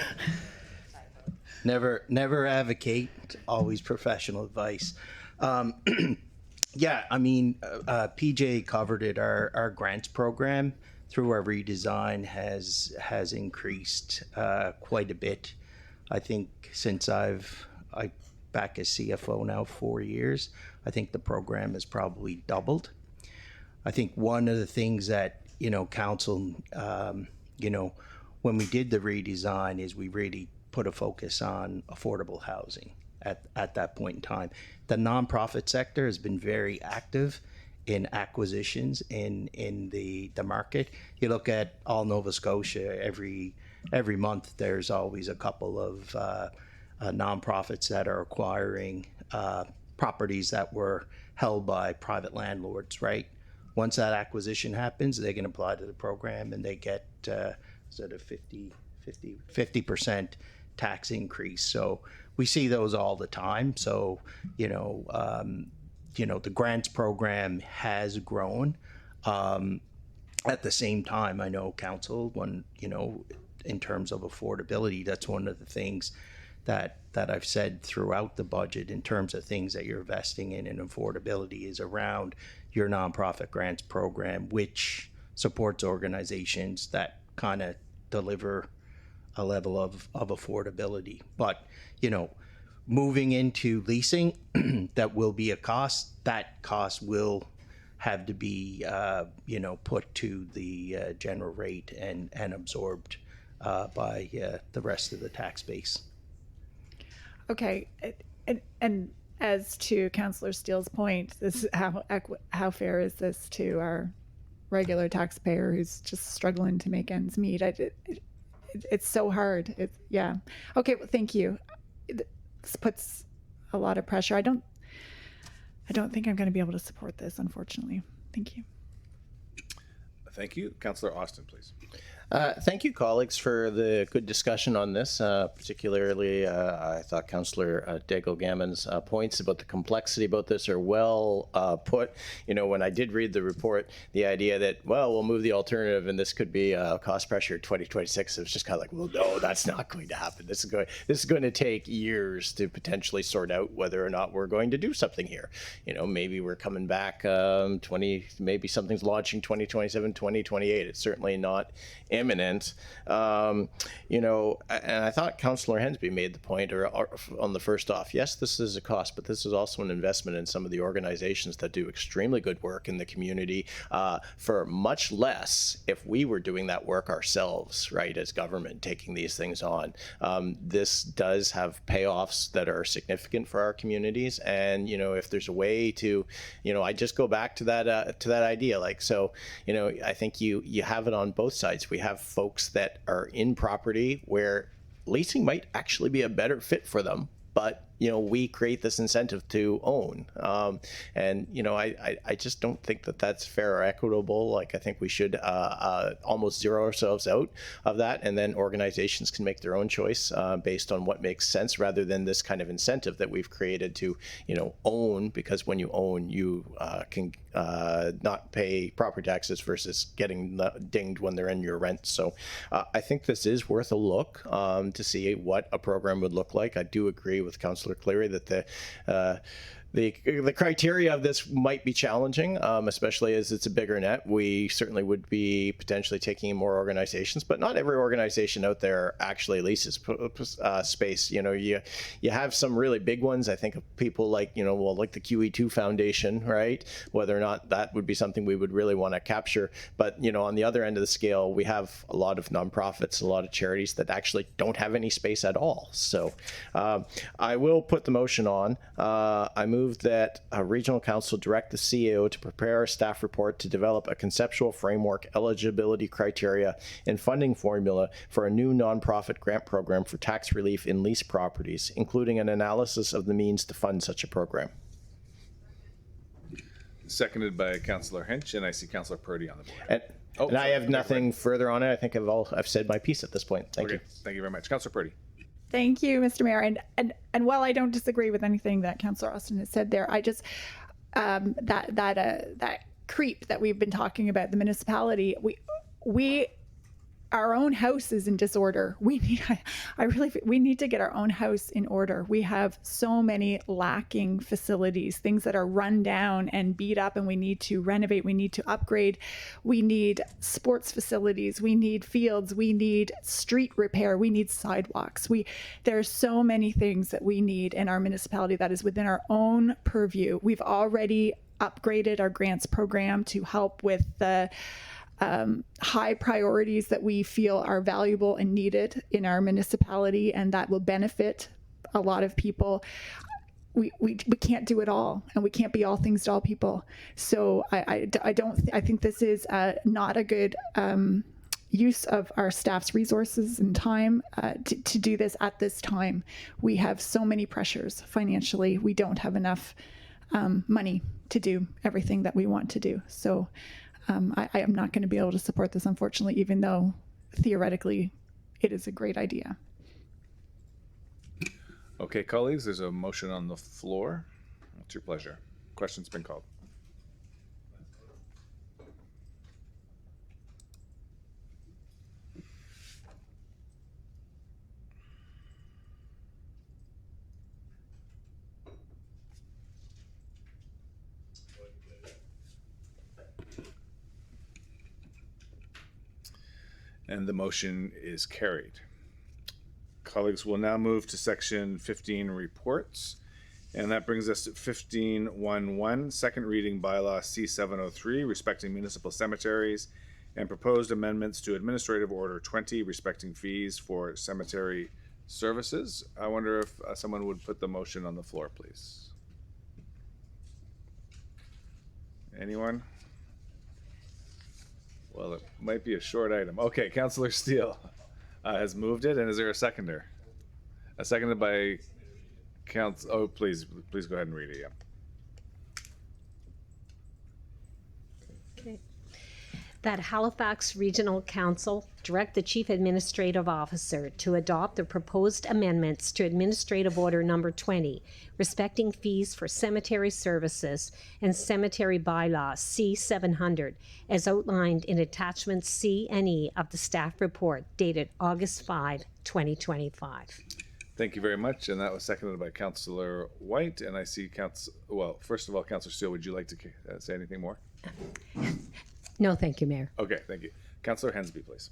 Never advocate. Always professional advice. Yeah, I mean, PJ covered it. Our grants program through our redesign has increased quite a bit. I think since I back as CFO now 4 years, I think the program has probably doubled. I think one of the things that, council, when we did the redesign is we really put a focus on affordable housing at that point in time. The nonprofit sector has been very active in acquisitions in the market. You look at all Nova Scotia, every month there's always a couple of nonprofits that are acquiring properties that were held by private landlords, right? Once that acquisition happens, they can apply to the program and they get sort of 50% tax increase. So we see those all the time. So, the grants program has grown. At the same time, I know council, in terms of affordability, that's one of the things that I've said throughout the budget in terms of things that you're investing in affordability is around your nonprofit grants program, which supports organizations that kind of deliver a level of affordability. But, moving into leasing, that will be a cost. That cost will have to be, put to the general rate and absorbed by the rest of the tax base. Okay, and as to Councillor Steele's point, this is how fair is this to our regular taxpayer who's just struggling to make ends meet? It's so hard. Yeah. Okay. Well, thank you. This puts a lot of pressure. I don't think I'm going to be able to support this, unfortunately. Thank you. Thank you. Councillor Austin, please. Thank you, colleagues, for the good discussion on this. Particularly, I thought Councillor Dago Gammon's points about the complexity about this are well put. When I did read the report, the idea that, we'll move the alternative and this could be a cost pressure 2026, it was just kind of like, well, no, that's not going to happen. This is going to take years to potentially sort out whether or not we're going to do something here. Maybe we're coming back maybe something's launching 2027, 2028. It's certainly not imminent. And I thought Councillor Hensby made the point on the first off. Yes, this is a cost, but this is also an investment in some of the organizations that do extremely good work in the community for much less if we were doing that work ourselves, right, as government, taking these things on. This does have payoffs that are significant for our communities. And, if there's a way to, I just go back to that idea. I think you have it on both sides. We have folks that are in property where leasing might actually be a better fit for them, but we create this incentive to own. I just don't think that that's fair or equitable. I think we should almost zero ourselves out of that, and then organizations can make their own choice based on what makes sense, rather than this kind of incentive that we've created to, own, because when you own, you can not pay property taxes versus getting dinged when they're in your rent. So I think this is worth a look to see what a program would look like. I do agree with Councillor Cleary that The criteria of this might be challenging, especially as it's a bigger net. We certainly would be potentially taking in more organizations, but not every organization out there actually leases space. You know, you have some really big ones. I think of people like, you know, well, like the QE2 Foundation, right? Whether or not that would be something we would really want to capture. But, you know, on the other end of the scale, we have a lot of nonprofits, a lot of charities that actually don't have any space at all. So I will put the motion on. I move that Regional Council direct the CAO to prepare a staff report to develop a conceptual framework, eligibility criteria, and funding formula for a new nonprofit grant program for tax relief in leased properties, including an analysis of the means to fund such a program. Seconded by Councillor Hinch, and I see Councillor Purdy on the board. And I have nothing further on it. I think I've said my piece at this point. Thank you. Thank you very much. Councillor Purdy. Thank you, Mr. Mayor. And while I don't disagree with anything that Councillor Austin has said there, I just that creep that we've been talking about, the municipality, we our own house is in disorder. We need to get our own house in order. We have so many lacking facilities, things that are run down and beat up, and we need to renovate. We need to upgrade. We need sports facilities. We need fields. We need street repair. We need sidewalks. There are so many things that we need in our municipality that is within our own purview. We've already upgraded our grants program to help with the high priorities that we feel are valuable and needed in our municipality, and that will benefit a lot of people. We can't do it all, and we can't be all things to all people. So I think this is not a good use of our staff's resources and time to do this at this time. We have so many pressures financially. We don't have enough money to do everything that we want to do. So I am not going to be able to support this, unfortunately, even though theoretically it is a great idea. Okay, colleagues, there's a motion on the floor. What's your pleasure? Question's been called. And the motion is carried. Colleagues, will now move to section 15 reports. And that brings us to 15.1.1, second reading bylaw C703, respecting municipal cemeteries, and proposed amendments to Administrative Order 20, respecting fees for cemetery services. I wonder if someone would put the motion on the floor, please. Anyone? Well, it might be a short item. Okay, Councillor Steele has moved it, and is there a seconder? Seconded by oh, please go ahead and read it, yeah. Okay. That Halifax Regional Council direct the Chief Administrative Officer to adopt the proposed amendments to Administrative Order Number 20, respecting fees for cemetery services and cemetery bylaw C700, as outlined in attachments C and E of the staff report dated August 5, 2025. Thank you very much, and that was seconded by Councillor White. And I see well, first of all, Councillor Steele, would you like to say anything more? No, thank you, Mayor. Okay, thank you. Councillor Hensby, please.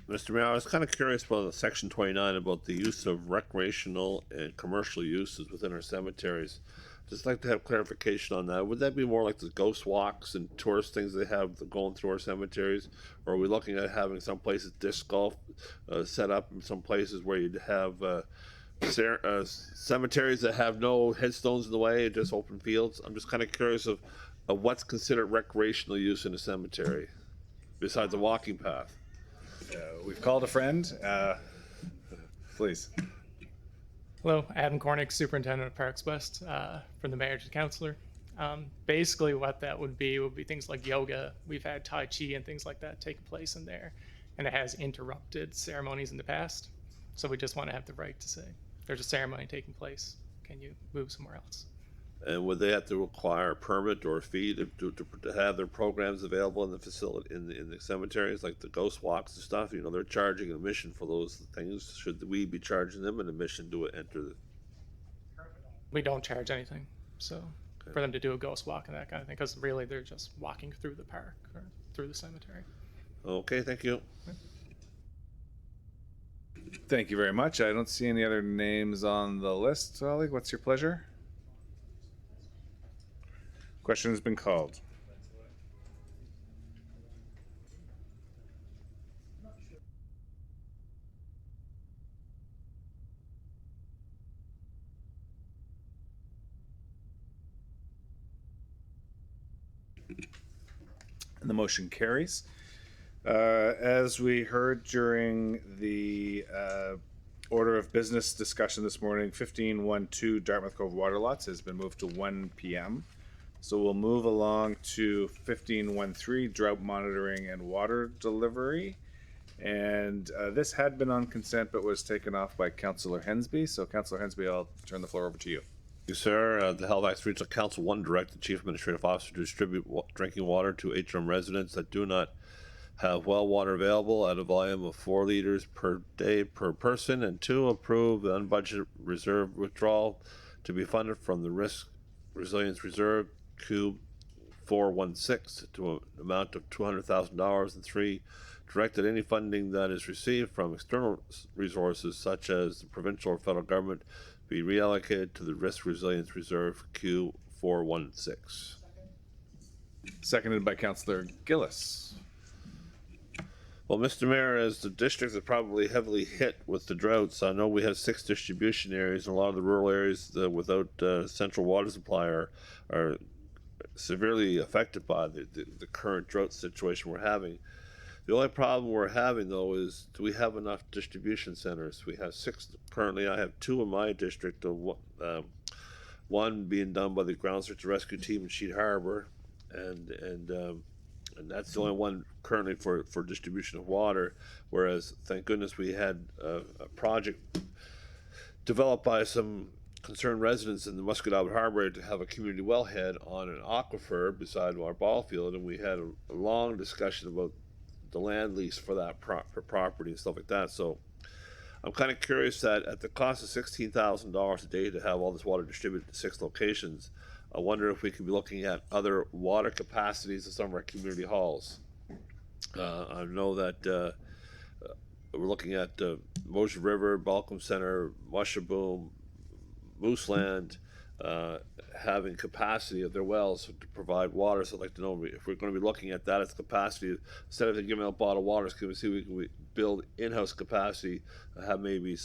Mr. Mayor, I was kind of curious about section 29 about the use of recreational and commercial uses within our cemeteries. Just like to have clarification on that. Would that be more like the ghost walks and tourist things they have going through our cemeteries? Or are we looking at having some places disc golf set up in some places where you'd have cemeteries that have no headstones in the way, just open fields? I'm just kind of curious of what's considered recreational use in a cemetery besides a walking path. We've called a friend. Please. Hello, Adam Cornick, Superintendent of Parks West, from the Mayor to the Councillor. Basically what that would be things like yoga. We've had Tai Chi and things like that take place in there, and it has interrupted ceremonies in the past. So we just want to have the right to say, there's a ceremony taking place, can you move somewhere else? And would they have to require a permit or a fee to have their programs available in the facility, in the cemeteries, like the ghost walks and stuff? You know, they're charging an admission for those things. Should we be charging them an admission to enter the? we don't charge anything. So for them to do a ghost walk and that kind of thing, because really they're just walking through the park or through the cemetery. Okay, thank you. Thank you very much. I don't see any other names on the list. Ollie, what's your pleasure? Question has been called. And the motion carries. As we heard during the order of business discussion this morning, 1512 Dartmouth Cove Water Lots has been moved to 1 p.m. So we'll move along to 1513 Drought Monitoring and Water Delivery. And this had been on consent but was taken off by Councillor Hensby. So Councillor Hensby, I'll turn the floor over to you. Thank you, sir. The Halifax Regional Council 1 direct the Chief Administrative Officer to distribute drinking water to HRM residents that do not have well water available at a volume of 4 liters per day per person, and 2, approve the unbudgeted reserve withdrawal to be funded from the Risk Resilience Reserve Cube 416 to an amount of $200,000, and 3, direct that any funding that is received from external resources such as the provincial or federal government be reallocated to the Risk Resilience Reserve Q416. Seconded by Councillor Gillis. Well, Mr. Mayor, as the district is probably heavily hit with the droughts, I know we have 6 distribution areas, and a lot of the rural areas without central water supply are severely affected by the current drought situation we're having. The only problem we're having, though, is do we have enough distribution centers? We have 6 currently. I have 2 in my district, one being done by the Ground Search and Rescue Team in Sheet Harbor, and that's the only one currently for distribution of water, whereas, thank goodness, we had a project developed by some concerned residents in the Musquodoboit Harbor to have a community wellhead on an aquifer beside our ball field, and we had a long discussion about the land lease for that property and stuff like that. So I'm kind of curious that at the cost of $16,000 a day to have all this water distributed to 6 locations, I wonder if we could be looking at other water capacities in some of our community halls. I know that we're looking at Moser River, Balcombe Center, Mushaboom, Mooseland, having capacity of their wells to provide water. So I'd like to know if we're going to be looking at that as capacity, instead of giving out bottled water, can we see if we can build in-house capacity, have maybe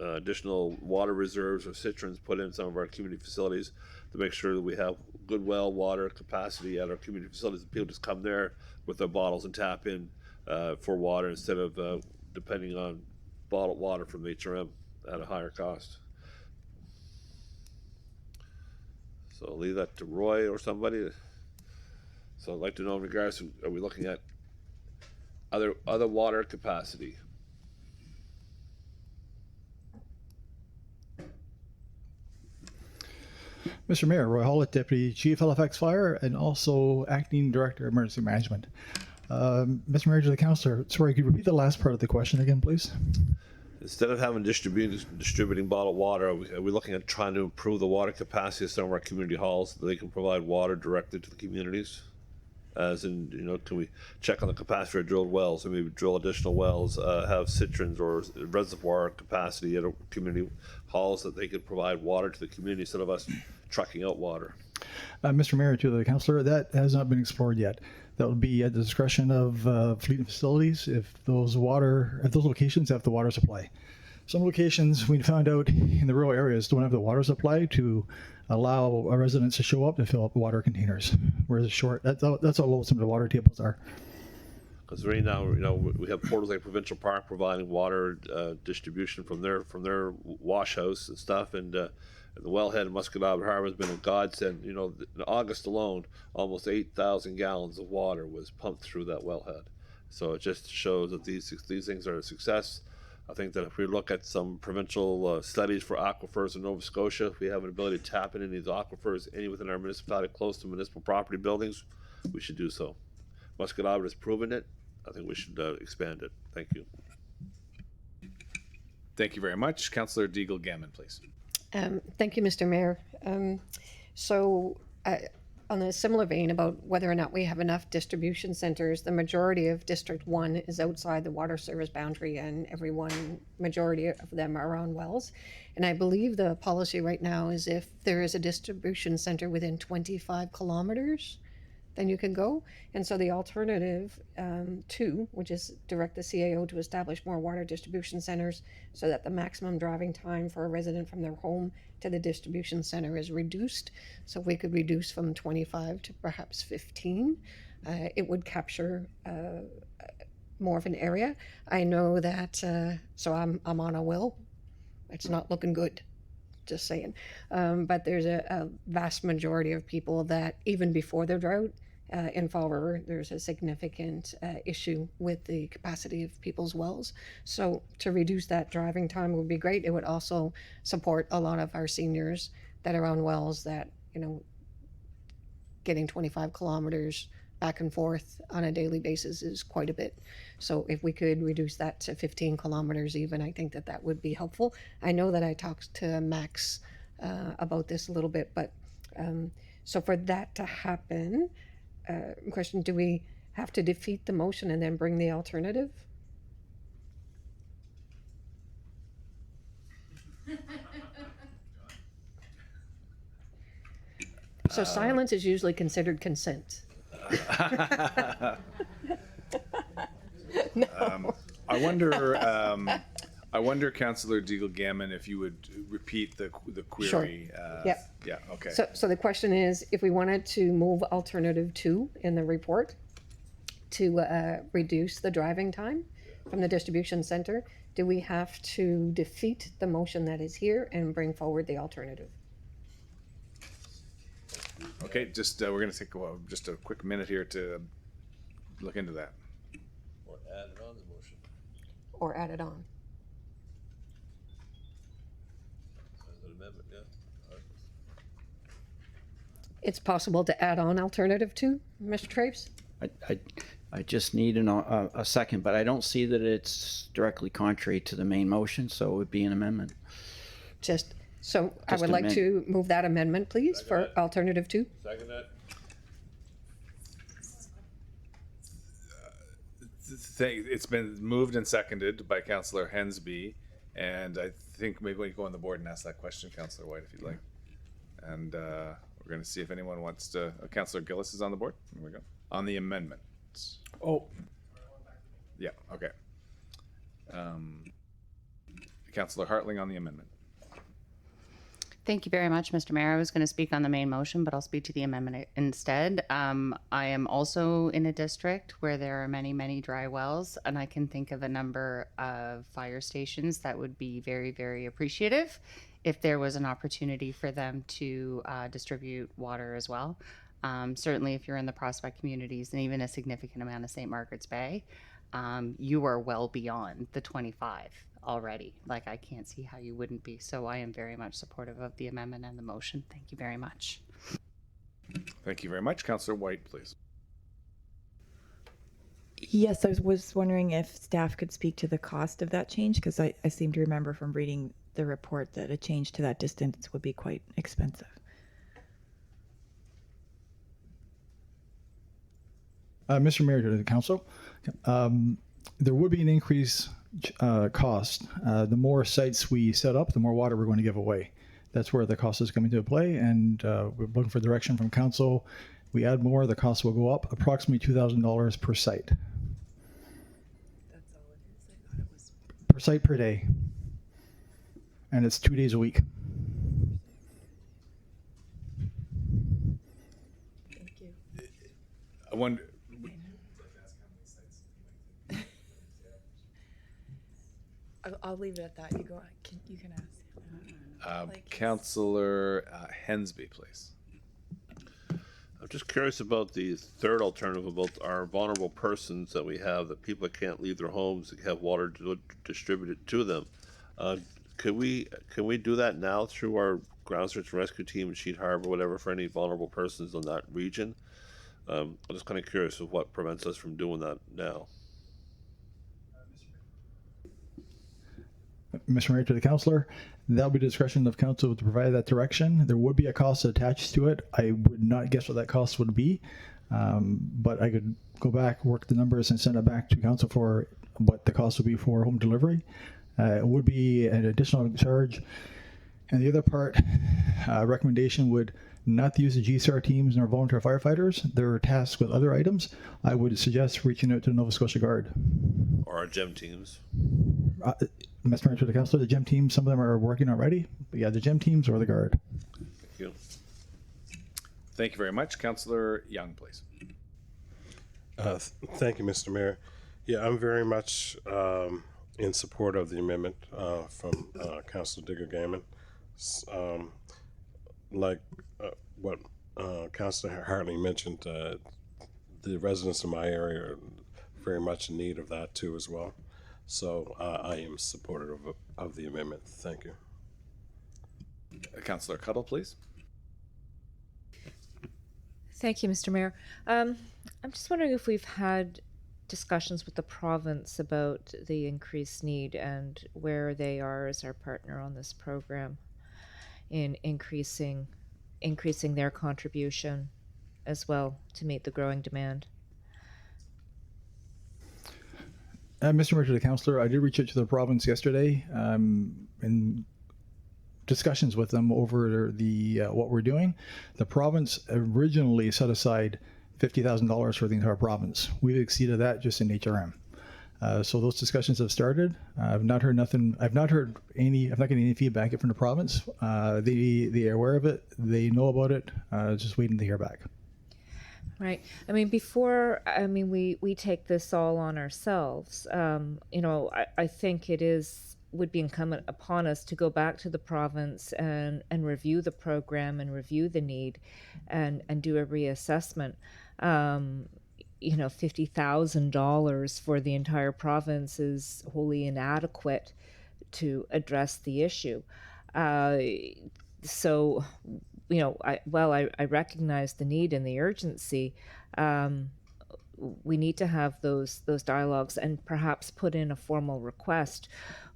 additional water reserves or cisterns put in some of our community facilities to make sure that we have good well water capacity at our community facilities. People just come there with their bottles and tap in for water instead of depending on bottled water from HRM at a higher cost. So I'll leave that to Roy or somebody. So I'd like to know in regards to, are we looking at other water capacity? Mr. Mayor, Roy Hollett, Deputy Chief Halifax Fire and also Acting Director of Emergency Management. Mr. Mayor, to the Councillor, sorry, could you repeat the last part of the question again, please? Instead of having distributing bottled water, are we looking at trying to improve the water capacity of some of our community halls so they can provide water directly to the communities? As in, can we check on the capacity of drilled wells and maybe drill additional wells, have cisterns or reservoir capacity at community halls that they could provide water to the community instead of us trucking out water? Mr. Mayor, to the Councillor, that has not been explored yet. That would be at the discretion of fleet and facilities if those locations have the water supply. Some locations we found out in the rural areas don't have the water supply to allow our residents to show up to fill up water containers. Whereas that's how low some of the water tables are. Because right now, we have Portals Lake Provincial Park providing water distribution from their wash house and stuff, and the wellhead in Musquodoboit Harbor has been a godsend. In August alone, almost 8,000 gallons of water was pumped through that wellhead. So it just shows that these things are a success. I think that if we look at some provincial studies for aquifers in Nova Scotia, if we have an ability to tap into these aquifers any within our municipality close to municipal property buildings, we should do so. Musquodoboit has proven it. I think we should expand it. Thank you. Thank you very much. Councillor Deagle Gammon, please. Thank you, Mr. Mayor. On a similar vein about whether or not we have enough distribution centers, the majority of District 1 is outside the water service boundary, and majority of them are on wells. And I believe the policy right now is if there is a distribution center within 25 kilometers, then you can go. And so the alternative 2, which is direct the CAO to establish more water distribution centers so that the maximum driving time for a resident from their home to the distribution center is reduced. So if we could reduce from 25 to perhaps 15, it would capture more of an area. I know that, so I'm on a will. It's not looking good, just saying. But there's a vast majority of people that even before the drought in Fall River, there's a significant issue with the capacity of people's wells. So to reduce that driving time would be great. It would also support a lot of our seniors that are on wells that, getting 25 kilometers back and forth on a daily basis is quite a bit. So if we could reduce that to 15 kilometers even, I think that would be helpful. I know that I talked to Max about this a little bit, but so for that to happen, question, do we have to defeat the motion and then bring the alternative? So silence is usually considered consent. No. I wonder, Councillor Deagle-Gammon, if you would repeat the query. Sure. Yep. Yeah. Okay. So the question is, if we wanted to move alternative 2 in the report to reduce the driving time from the distribution center, do we have to defeat the motion that is here and bring forward the alternative? Okay. Just we're going to take just a quick minute here to look into that. Or add it on the motion. Or add it on. As an amendment, yeah. It's possible to add on alternative 2, Mr. Traves? I just need a second, but I don't see that it's directly contrary to the main motion, so it would be an amendment. I would like to move that amendment, please, for alternative 2. Second that. It's been moved and seconded by Councillor Hensby, and I think maybe we can go on the board and ask that question, Councillor White, if you'd like. And we're going to see if anyone wants to. Councillor Gillis is on the board. Here we go. On the amendment. Oh. Yeah. Okay. Councillor Hartling on the amendment. Thank you very much, Mr. Mayor. I was going to speak on the main motion, but I'll speak to the amendment instead. I am also in a district where there are many, many dry wells, and I can think of a number of fire stations that would be very, very appreciative if there was an opportunity for them to distribute water as well. Certainly if you're in the Prospect communities and even a significant amount of St. Margaret's Bay, you are well beyond the 25 already. Like, I can't see how you wouldn't be. So I am very much supportive of the amendment and the motion. Thank you very much. Thank you very much. Councillor White, please. Yes, I was wondering if staff could speak to the cost of that change, because I seem to remember from reading the report that a change to that distance would be quite expensive. Mr. Mayor, to the council, there would be an increase cost. The more sites we set up, the more water we're going to give away. That's where the cost is coming into play, and we're looking for direction from council. We add more, the cost will go up approximately $2,000 per site. That's all it is. I thought it was Per site per day. And it's 2 days a week. Thank you. I wonder. I'll leave it at that. You go on. You can ask. Councillor Hensby, please. I'm just curious about the third alternative about our vulnerable persons that we have, that people that can't leave their homes, that have water distributed to them. Can we do that now through our ground search and rescue team in Sheet Harbor, whatever, for any vulnerable persons in that region? I'm just kind of curious of what prevents us from doing that now. Mr. Mayor, to the councillor, That'll be discretion of council to provide that direction. There would be a cost attached to it. I would not guess what that cost would be, but I could go back, work the numbers, and send it back to council for what the cost would be for home delivery. It would be an additional charge. And the other part, recommendation would not use the GCR teams nor volunteer firefighters. They're tasked with other items. I would suggest reaching out to the Nova Scotia Guard. Or our gym teams. Mr. Mayor, to the councilor, the gym teams, some of them are working already. But yeah, the gym teams or the Guard. Thank you. Thank you very much. Councillor Young, please. Thank you, Mr. Mayor. Yeah, I'm very much in support of the amendment from Councilor Digger-Gammon. Like what Councilor Hartley mentioned, the residents in my area are very much in need of that too as well. So I am supportive of the amendment. Thank you. Councillor Cuddle, please. Thank you, Mr. Mayor. I'm just wondering if we've had discussions with the province about the increased need and where they are as our partner on this program in increasing their contribution as well to meet the growing demand. Mr. Mayor, to the councillor, I did reach out to the province yesterday in discussions with them over the what we're doing. The province originally set aside $50,000 for the entire province. We've exceeded that just in HRM. So those discussions have started. I've not heard nothing. I've not getting any feedback from the province. They are aware of it. They know about it. Just waiting to hear back. Right. I mean, we take this all on ourselves. I think would be incumbent upon us to go back to the province and review the program and review the need and do a reassessment. $50,000 for the entire province is wholly inadequate to address the issue. I recognize the need and the urgency. We need to have those dialogues and perhaps put in a formal request,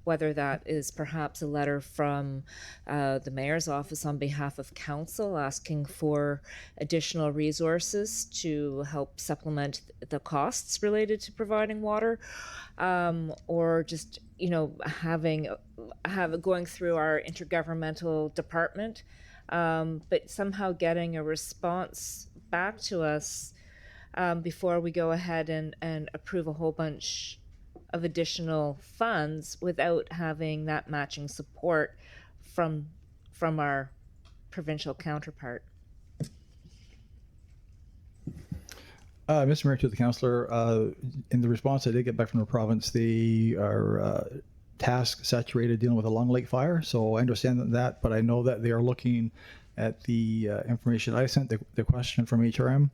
whether that is perhaps a letter from the mayor's office on behalf of council asking for additional resources to help supplement the costs related to providing water, or just going through our intergovernmental department, but somehow getting a response back to us before we go ahead and approve a whole bunch of additional funds without having that matching support from our provincial counterpart. Mr. Mayor, to the councillor, in the response I did get back from the province, they are task saturated dealing with a Long Lake fire, so I understand that, but I know that they are looking at the information I sent, the question from HRM,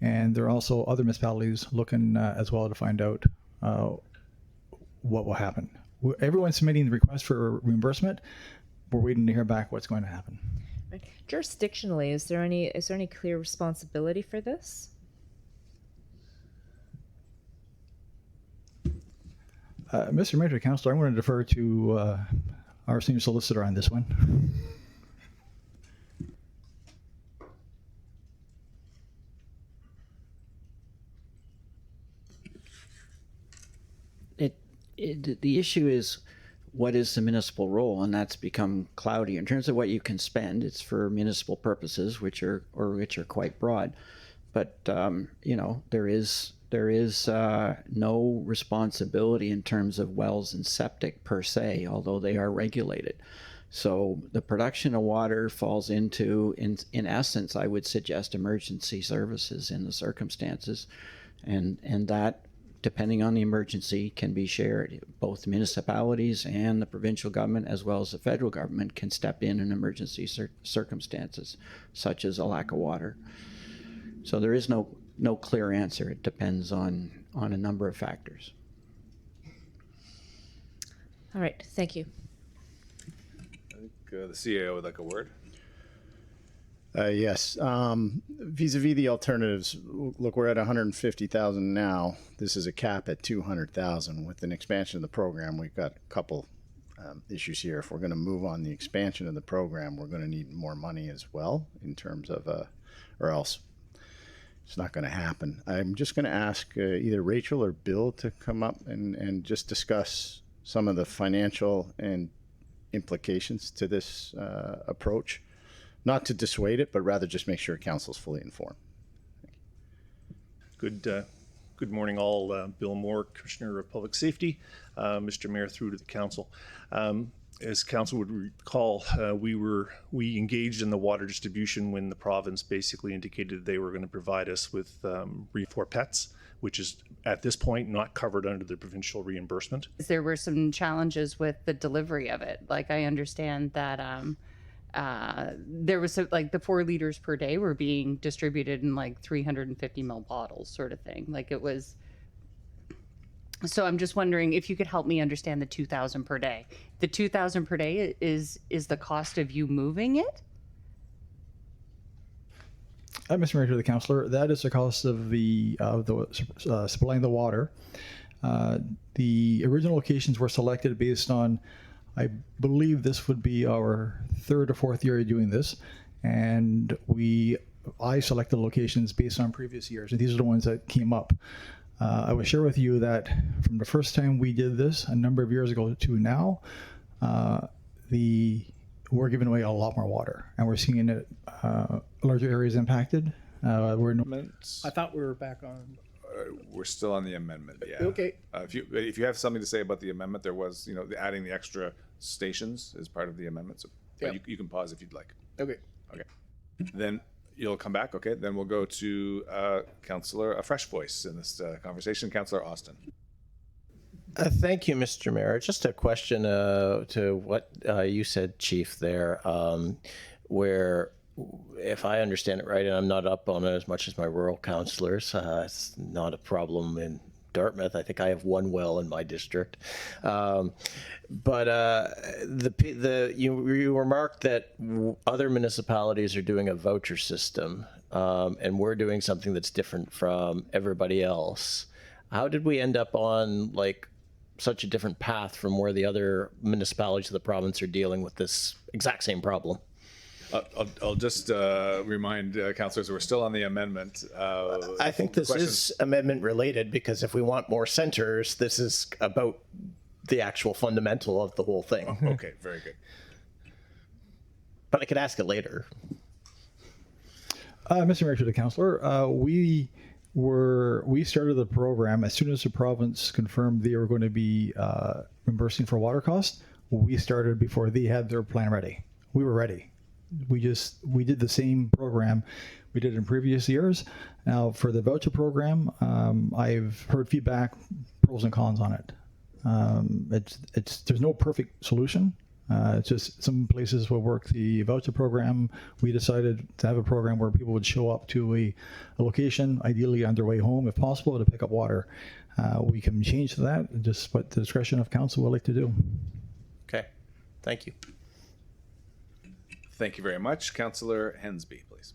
and there are also other municipalities looking as well to find out what will happen. Everyone's submitting the request for reimbursement. We're waiting to hear back what's going to happen. Right. Jurisdictionally, is there any clear responsibility for this? Mr. Mayor, Councillor, I'm going to defer to our senior solicitor on this one. The issue is, what is the municipal role, and that's become cloudy in terms of what you can spend. It's for municipal purposes, which are quite broad, but there is no responsibility in terms of wells and septic per se, although they are regulated. So the production of water falls into, in essence, I would suggest emergency services in the circumstances, and that, depending on the emergency, can be shared. Both municipalities and the provincial government, as well as the federal government, can step in emergency circumstances, such as a lack of water. So there is no clear answer. It depends on a number of factors. All right, thank you. I think the CAO would like a word. Yes. Vis-a-vis the alternatives, look, we're at 150,000 now. This is a cap at 200,000. With an expansion of the program, we've got a couple issues here. If we're going to move on the expansion of the program, we're going to need more money as well in terms of, or else it's not going to happen. I'm just going to ask either Rachel or Bill to come up and just discuss some of the financial and implications to this approach. Not to dissuade it, but rather just make sure council's fully informed. Good morning, all. Bill Moore, Commissioner of Public Safety. Mr. Mayor, through to the council. As council would recall, we engaged in the water distribution when the province basically indicated they were going to provide us with for pets, which is at this point not covered under the provincial reimbursement. There were some challenges with the delivery of it. Like, I understand that there was like the 4 liters per day were being distributed in like 350 ml bottles, sort of thing. Like, it was. So I'm just wondering if you could help me understand the 2,000 per day. The 2,000 per day is the cost of you moving it? Mr. Mayor, to the councillor, that is the cost of supplying the water. The original locations were selected based on, I believe this would be our 3rd or 4th year doing this, and I selected locations based on previous years, and these are the ones that came up. I will share with you that from the first time we did this a number of years ago to now, we're giving away a lot more water, and we're seeing it larger areas impacted. I thought we were back on. We're still on the amendment. Yeah. Okay. If you have something to say about the amendment, there was, adding the extra stations is part of the amendment. So you can pause if you'd like. Okay. Okay. Then you'll come back. Okay. Then we'll go to Councillor, a fresh voice in this conversation, Councillor Austin. Thank you, Mr. Mayor. Just a question to what you said, Chief, there, where, if I understand it right, and I'm not up on it as much as my rural councillors, it's not a problem in Dartmouth. I think I have 1 well in my district. But you remarked that other municipalities are doing a voucher system, and we're doing something that's different from everybody else. How did we end up on such a different path from where the other municipalities of the province are dealing with this exact same problem? I'll just remind councillors we're still on the amendment. I think this is amendment related, because if we want more centers, this is about the actual fundamental of the whole thing. Okay, very good. But I could ask it later. Mr. Mayor, to the councillor, we started the program as soon as the province confirmed they were going to be reimbursing for water costs. We started before they had their plan ready. We were ready. We did the same program we did in previous years. Now, for the voucher program, I've heard feedback, pros and cons on it. There's no perfect solution. It's just some places will work the voucher program. We decided to have a program where people would show up to a location, ideally on their way home, if possible, to pick up water. We can change that, just what the discretion of council would like to do. Okay, thank you. Thank you very much. Councillor Hensby, please.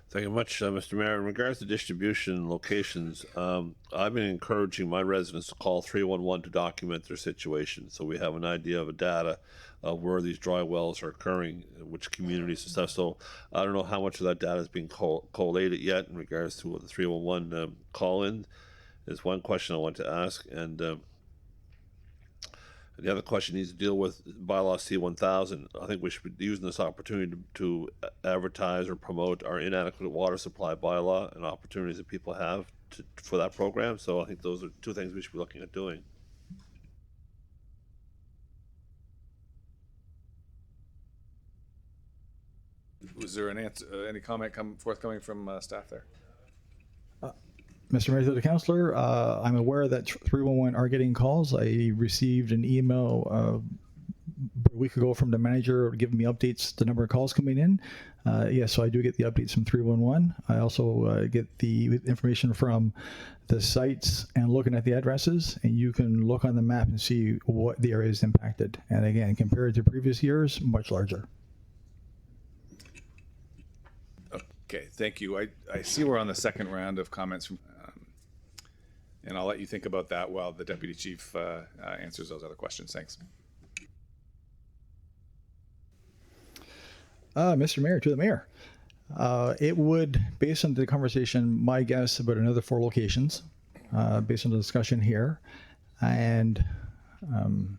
Thank you much, Mr. Mayor. In regards to distribution locations, I've been encouraging my residents to call 311 to document their situation, so we have an idea of a data of where these dry wells are occurring, which communities and stuff. So I don't know how much of that data is being collated yet in regards to the 311 call-in is one question I want to ask. And the other question needs to deal with bylaw C-1000. I think we should be using this opportunity to advertise or promote our inadequate water supply bylaw and opportunities that people have for that program. So I think those are 2 things we should be looking at doing. Was there any comment forthcoming from staff there? Mr. Mayor, to the councillor, I'm aware that 311 are getting calls. I received an email a week ago from the manager giving me updates, the number of calls coming in. Yes, so I do get the updates from 311. I also get the information from the sites and looking at the addresses, and you can look on the map and see what the area is impacted. And again, compared to previous years, much larger. Okay, thank you. I see we're on the second round of comments from, and I'll let you think about that while the deputy chief answers those other questions. Thanks. Mr. Mayor, to the mayor. It would, based on the conversation, my guess about another 4 locations, based on the discussion here. And I'm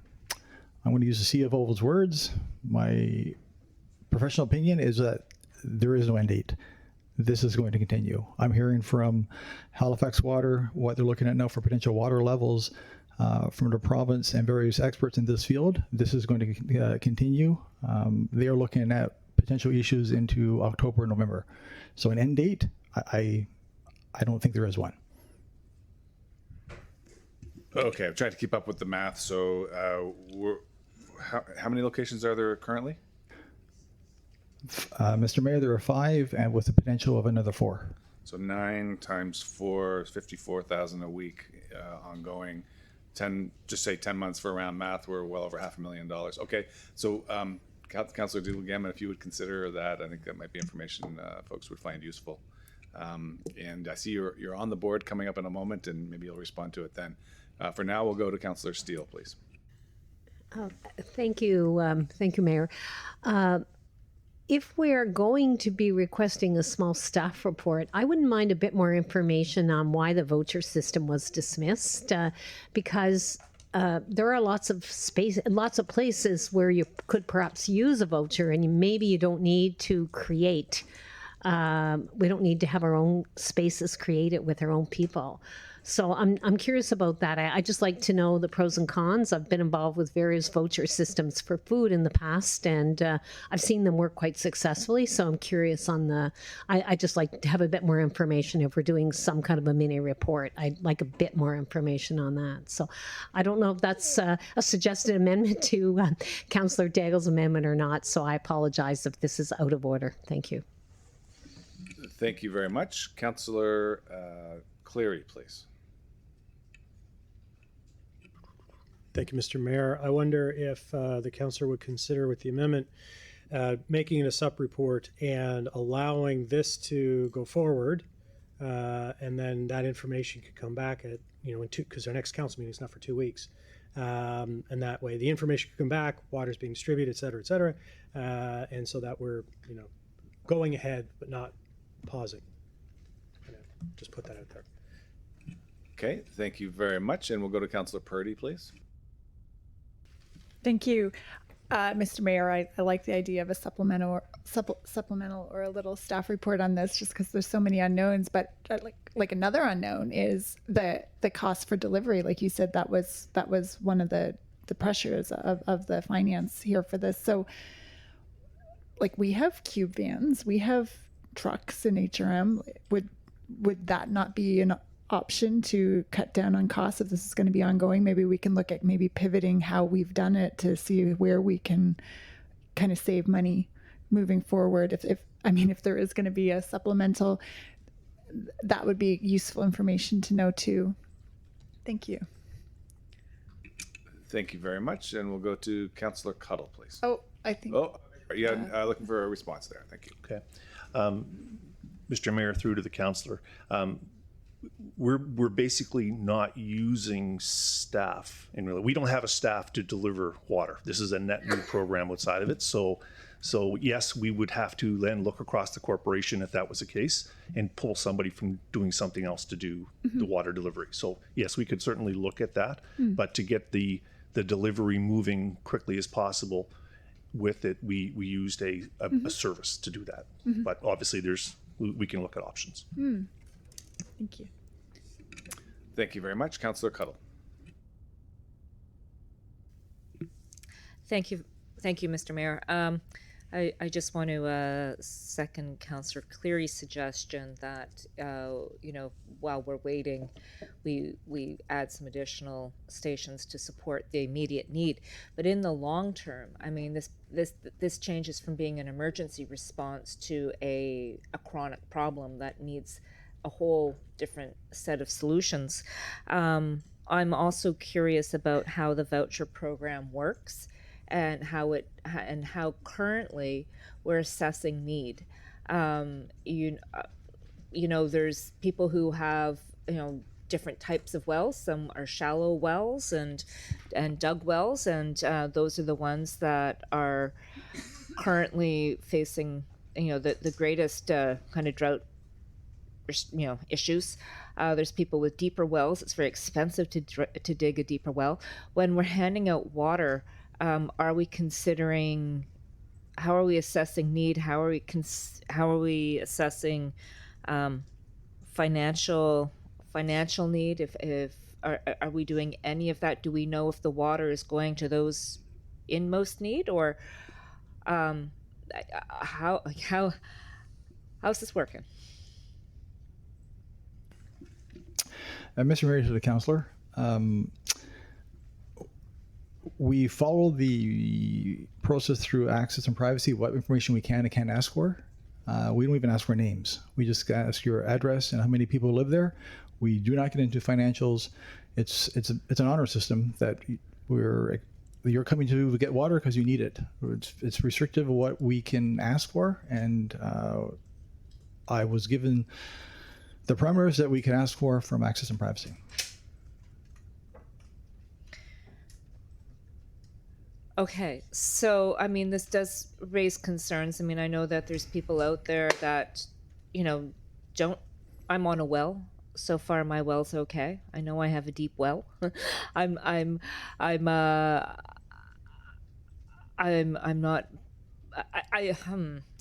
going to use the CFO's words. My professional opinion is that there is no end date. This is going to continue. I'm hearing from Halifax Water what they're looking at now for potential water levels from the province and various experts in this field. This is going to continue. They are looking at potential issues into October and November. So an end date, I don't think there is one. Okay, I'm trying to keep up with the math. So how many locations are there currently? Mr. Mayor, there are 5 and with the potential of another 4. So 9 times 4 is 54,000 a week ongoing. 10, just say 10 months for round math, we're well over $500,000. Okay, so Councillor Dooley-Gammon, if you would consider that, I think that might be information folks would find useful. And I see you're on the board coming up in a moment, and maybe you'll respond to it then. For now, we'll go to Councillor Steele, please. Thank you, Mayor. If we're going to be requesting a small staff report, I wouldn't mind a bit more information on why the voucher system was dismissed, because there are lots of places where you could perhaps use a voucher, and maybe you don't need to create. We don't need to have our own spaces created with our own people. So I'm curious about that. I just like to know the pros and cons. I've been involved with various voucher systems for food in the past, and I've seen them work quite successfully. So I'm curious on I just like to have a bit more information. If we're doing some kind of a mini report, I'd like a bit more information on that. So I don't know if that's a suggested amendment to Councillor Daggle's amendment or not. So I apologize if this is out of order. Thank you. Thank you very much. Councillor Cleary, please. Thank you, Mr. Mayor. I wonder if the councillor would consider with the amendment making it a sup report and allowing this to go forward, and then that information could come back at, in 2, because our next council meeting is not for 2 weeks. And that way the information could come back, water's being distributed, et cetera, and so that we're, going ahead but not pausing. Just put that out there. Okay, thank you very much. And we'll go to Councillor Purdy, please. Thank you, Mr. Mayor. I like the idea of a supplemental or a little staff report on this, just because there's so many unknowns. But like another unknown is the cost for delivery. Like you said, that was one of the pressures of the finance here for this. So, like, we have cube vans, we have trucks in HRM. Would that not be an option to cut down on costs if this is going to be ongoing? Maybe we can look at maybe pivoting how we've done it to see where we can kind of save money moving forward. If there is going to be a supplemental, that would be useful information to know too. Thank you. Thank you very much. And we'll go to Councillor Cuddle, please. Oh, I think. Oh, yeah, looking for a response there. Thank you. Okay. Mr. Mayor, through to the councillor. We're basically not using staff, and really we don't have a staff to deliver water. This is a net new program outside of it. So yes, we would have to then look across the corporation if that was the case and pull somebody from doing something else to do the water delivery. So yes, we could certainly look at that, but to get the delivery moving quickly as possible with it, we used a service to do that. But obviously we can look at options. Thank you. Thank you very much. Councillor Cuddle. Thank you, Mr. Mayor. I just want to second Councillor Cleary's suggestion that while we're waiting, we add some additional stations to support the immediate need. But in the long term, I mean, this changes from being an emergency response to a chronic problem that needs a whole different set of solutions. I'm also curious about how the voucher program works and how currently we're assessing need. There's people who have different types of wells. Some are shallow wells and dug wells, and those are the ones that are currently facing, the greatest kind of drought, issues. There's people with deeper wells. It's very expensive to dig a deeper well. When we're handing out water, are we considering? How are we assessing need? How are we assessing financial need? If are we doing any of that? Do we know if the water is going to those in most need, or how's this working? Mr. Mayor, to the councillor, we follow the process through access and privacy, what information we can and can't ask for. We don't even ask for names. We just ask your address and how many people live there. We do not get into financials. It's an honor system that you're coming to get water because you need it. It's restrictive of what we can ask for, and I was given the parameters that we can ask for from access and privacy. Okay, so I mean, this does raise concerns. I mean, I know that there's people out there that, don't. I'm on a well. So far, my well's okay. I know I have a deep well. I'm not.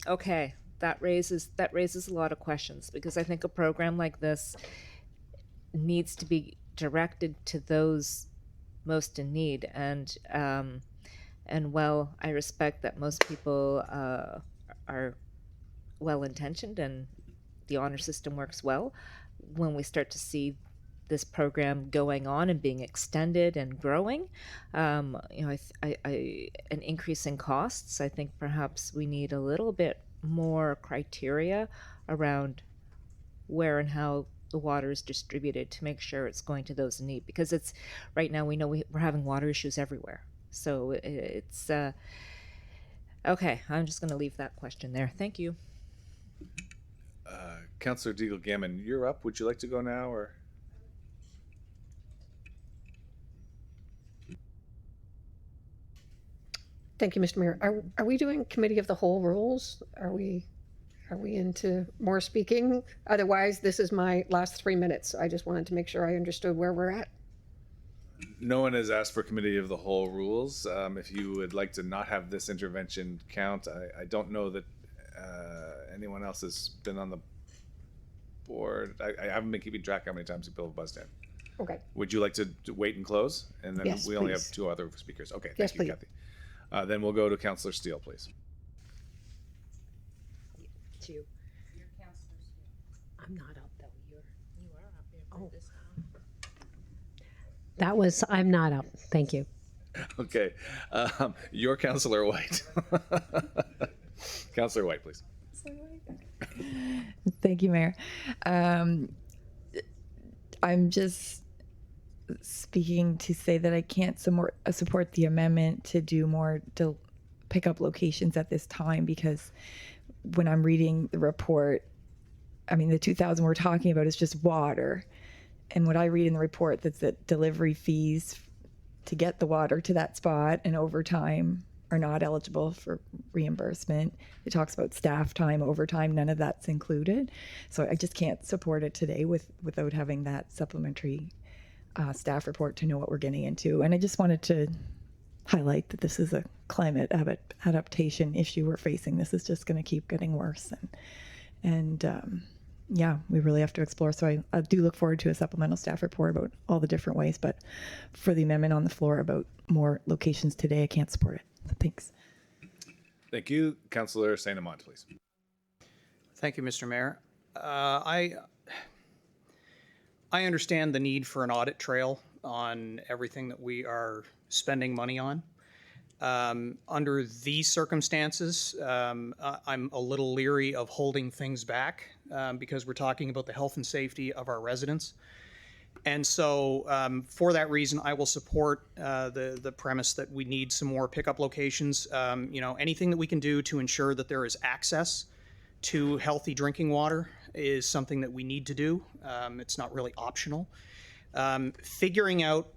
Okay, that raises a lot of questions, because I think a program like this needs to be directed to those most in need, and while I respect that most people are well-intentioned and the honor system works well, when we start to see this program going on and being extended and growing, an increase in costs, I think perhaps we need a little bit more criteria around where and how the water is distributed to make sure it's going to those in need. Because it's right now, we know we're having water issues everywhere. So it's okay. I'm just going to leave that question there. Thank you. Councillor Deagle-Gammon, you're up. Would you like to go now, or? Thank you, Mr. Mayor. Are we doing committee of the whole rules? Are we into more speaking? Otherwise, this is my last 3 minutes. I just wanted to make sure I understood where we're at. No one has asked for committee of the whole rules. If you would like to not have this intervention count, I don't know that anyone else has been on the board. I haven't been keeping track how many times people have buzzed in. Okay. Would you like to wait and close? And then Yes, we only have please. 2 other speakers. Okay, Yes, thank you, please. Kathy. Then we'll go to Councillor Steele, please. To you. I'm not up though. You are up there for this That was, I'm not up. Thank you. Okay, you're Councillor White. Councillor White, please. Thank you, Mayor. I'm just speaking to say that I can't support the amendment to do more to pick up locations at this time, because when I'm reading the report, I mean, the 2,000 we're talking about is just water. And what I read in the report, that's that delivery fees to get the water to that spot and overtime are not eligible for reimbursement. It talks about staff time, overtime, none of that's included. So I just can't support it today without having that supplementary staff report to know what we're getting into. And I just wanted to highlight that this is a climate adaptation issue we're facing. This is just going to keep getting worse. And yeah, we really have to explore. So I do look forward to a supplemental staff report about all the different ways. But for the amendment on the floor about more locations today, I can't support it. Thanks. Thank you. Councillor St. Amant, please. Thank you, Mr. Mayor. I understand the need for an audit trail on everything that we are spending money on. Under these circumstances, I'm a little leery of holding things back because we're talking about the health and safety of our residents. And so for that reason, I will support the premise that we need some more pickup locations. Anything that we can do to ensure that there is access to healthy drinking water is something that we need to do. It's not really optional. Figuring out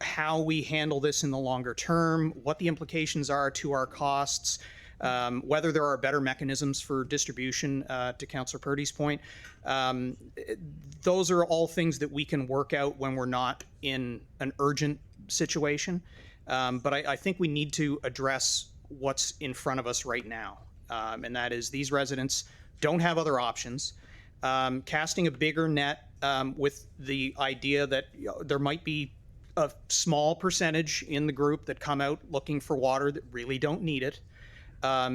how we handle this in the longer term, what the implications are to our costs, Whether there are better mechanisms for distribution, to Councillor Purdy's point, those are all things that we can work out when we're not in an urgent situation. But I think we need to address what's in front of us right now, and that is these residents don't have other options. Casting a bigger net with the idea that there might be a small percentage in the group that come out looking for water that really don't need it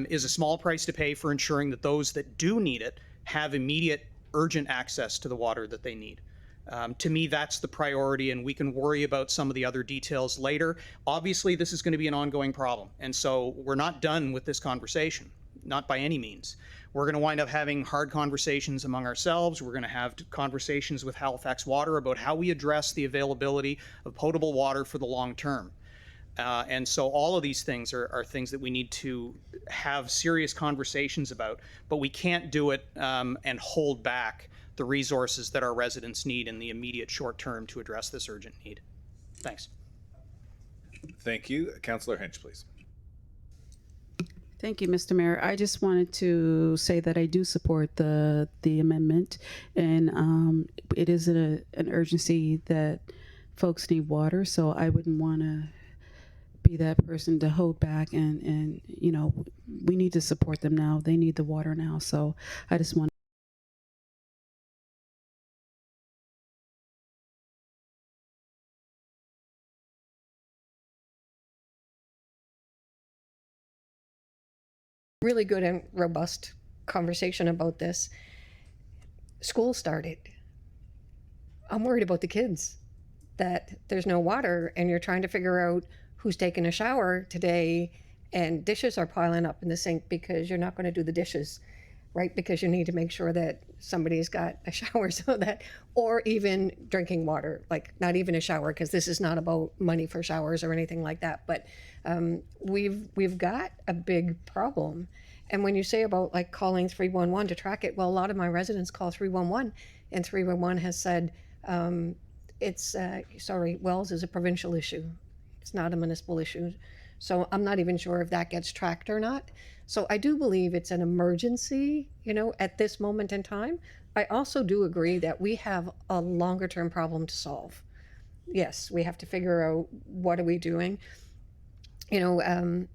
is a small price to pay for ensuring that those that do need it have immediate, urgent access to the water that they need. To me, that's the priority, and we can worry about some of the other details later. Obviously, this is going to be an ongoing problem, and so we're not done with this conversation, not by any means. We're going to wind up having hard conversations among ourselves. We're going to have conversations with Halifax Water about how we address the availability of potable water for the long term. And so all of these things are things that we need to have serious conversations about, but we can't do it and hold back the resources that our residents need in the immediate short term to address this urgent need. Thanks. Thank you. Councillor Hinch, please. Thank you, Mr. Mayor. I just wanted to say that I do support the amendment, and it is an urgency that folks need water, so I wouldn't want to be that person to hold back, and you know, we need to support them now. They need the water now, so I just want really good and robust conversation about this. School started. I'm worried about the kids, that there's no water and you're trying to figure out who's taking a shower today, and dishes are piling up in the sink because you're not going to do the dishes, right? Because you need to make sure that somebody's got a shower, so that, or even drinking water, like not even a shower, because this is not about money for showers or anything like that. But we've got a big problem. And when you say about like calling 311 to track it, well, a lot of my residents call 311, and 311 has said wells is a provincial issue. It's not a municipal issue. So I'm not even sure if that gets tracked or not. So I do believe it's an emergency, you know, at this moment in time. I also do agree that we have a longer term problem to solve. Yes, we have to figure out what are we doing, you know, and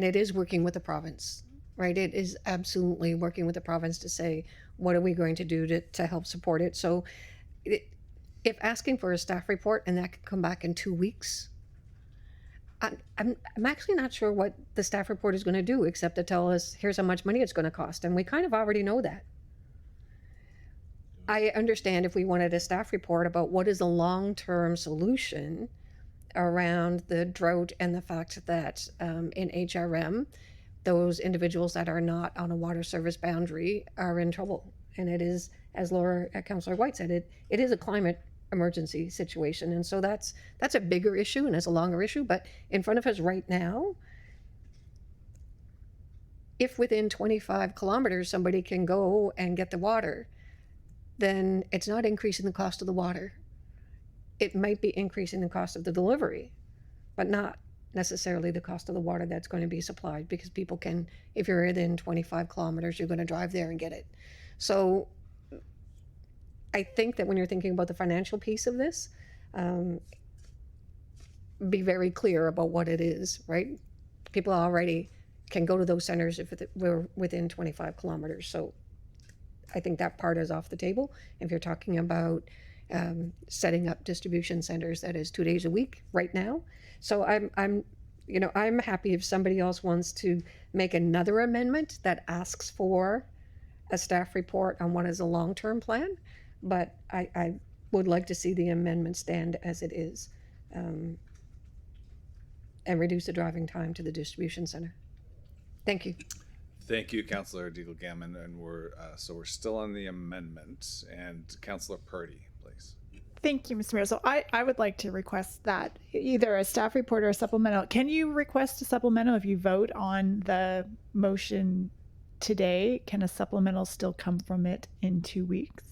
it is working with the province, right? It is absolutely working with the province to say, what are we going to do to help support it? So if asking for a staff report and that could come back in 2 weeks, I'm actually not sure what the staff report is going to do, except to tell us here's how much money it's going to cost, and we kind of already know that. I understand if we wanted a staff report about what is a long-term solution around the drought and the fact that in HRM, those individuals that are not on a water service boundary are in trouble. And it is, as Councillor White said, it is a climate emergency situation. And so that's a bigger issue and it's a longer issue. But in front of us right now, if within 25 kilometers somebody can go and get the water, then it's not increasing the cost of the water. It might be increasing the cost of the delivery, but not necessarily the cost of the water that's going to be supplied, because people can, if you're within 25 kilometers, you're going to drive there and get it. So I think that when you're thinking about the financial piece of this, be very clear about what it is, right? People already can go to those centers if we're within 25 kilometers. So I think that part is off the table. If you're talking about setting up distribution centers, that is 2 days a week right now. So I'm happy if somebody else wants to make another amendment that asks for a staff report on what is a long-term plan, but I would like to see the amendment stand as it is, and reduce the driving time to the distribution center. Thank you. Thank you, Councillor Deagle-Gammon, and we're still on the amendment. And Councillor Purdy, please. Thank you, Mr. Mayor. So I would like to request that either a staff report or a supplemental. Can you request a supplemental if you vote on the motion today? Can a supplemental still come from it in 2 weeks?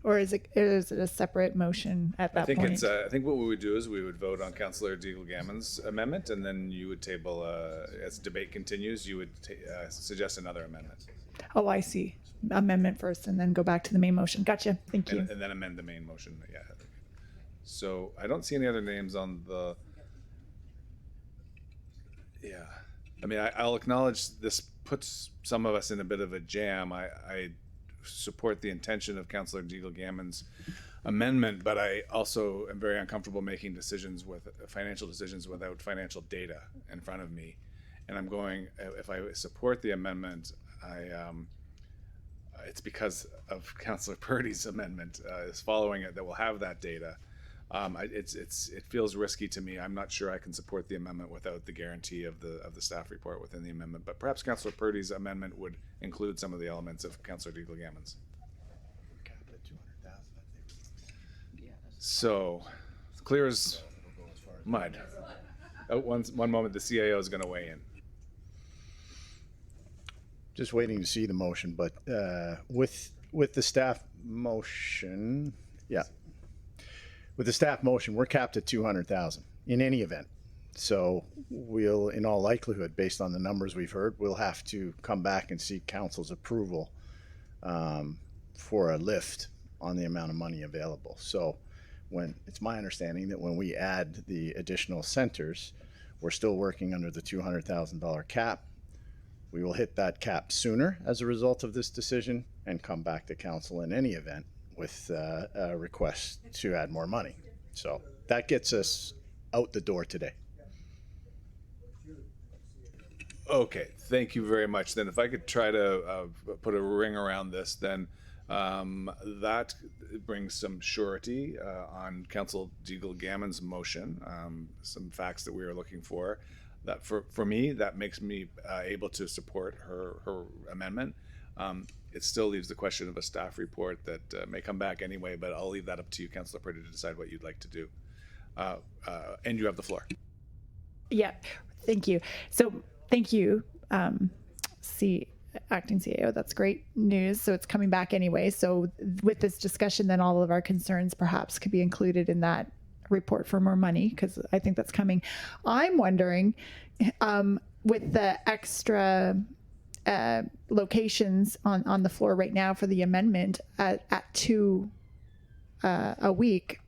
or is it a separate motion at that I think point? it's. I think what we would do is we would vote on Councillor Deagle-Gammon's amendment, and then you would table as debate continues. You would suggest another amendment, Oh, I see. Amendment first, and then go back to the main motion. Gotcha. Thank you. and then amend the main motion. Yeah. So I don't see any other names on the. Yeah, I mean, I'll acknowledge this puts some of us in a bit of a jam. I support the intention of Councillor Deagle-Gammon's amendment, but I also am very uncomfortable making decisions with financial decisions without financial data in front of me. And I'm going, if I support the amendment, it's because of Councillor Purdy's amendment is following it that will have that data. It feels risky to me. I'm not sure I can support the amendment without the guarantee of the staff report within the amendment. But perhaps Councillor Purdy's amendment would include some of the elements of Councillor Deagle-Gammon's. So, clear as mud. One moment, the CAO is going to weigh in. Just waiting to see the motion, but with the staff motion, yeah. With the staff motion, we're capped at 200,000 in any event. So we'll, in all likelihood, based on the numbers we've heard, we'll have to come back and seek council's approval for a lift on the amount of money available. So it's my understanding that when we add the additional centers, we're still working under the $200,000 cap. We will hit that cap sooner as a result of this decision and come back to council in any event with a request to add more money. So that gets us out the door today. Okay, thank you very much. Then if I could try to put a ring around this, then that brings some surety on Council Deagle-Gammon's motion, some facts that we are looking for. That for me, that makes me able to support her amendment. It still leaves the question of a staff report that may come back anyway, but I'll leave that up to you, Councillor Purdy, to decide what you'd like to do. And you have the floor. Yeah, thank you. So thank you, Acting CAO. That's great news. So it's coming back anyway. So with this discussion, then all of our concerns perhaps could be included in that report for more money, because I think that's coming. I'm wondering, with the extra locations on the floor right now for the amendment at 2 a week,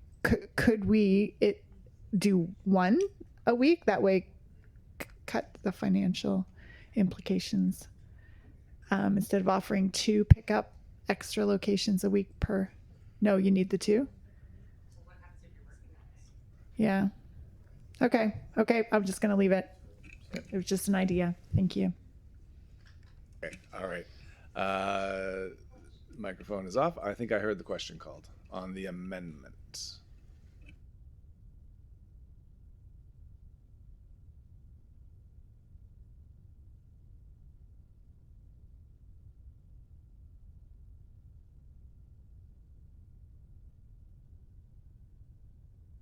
could we do 1 a week? That way cut the financial implications, instead of offering 2 pick up extra locations a week per. No, you need the 2. Yeah. Okay. I'm just gonna leave it. It was just an idea. Thank you. Okay, all right. Microphone is off. I think I heard the question called on the amendment.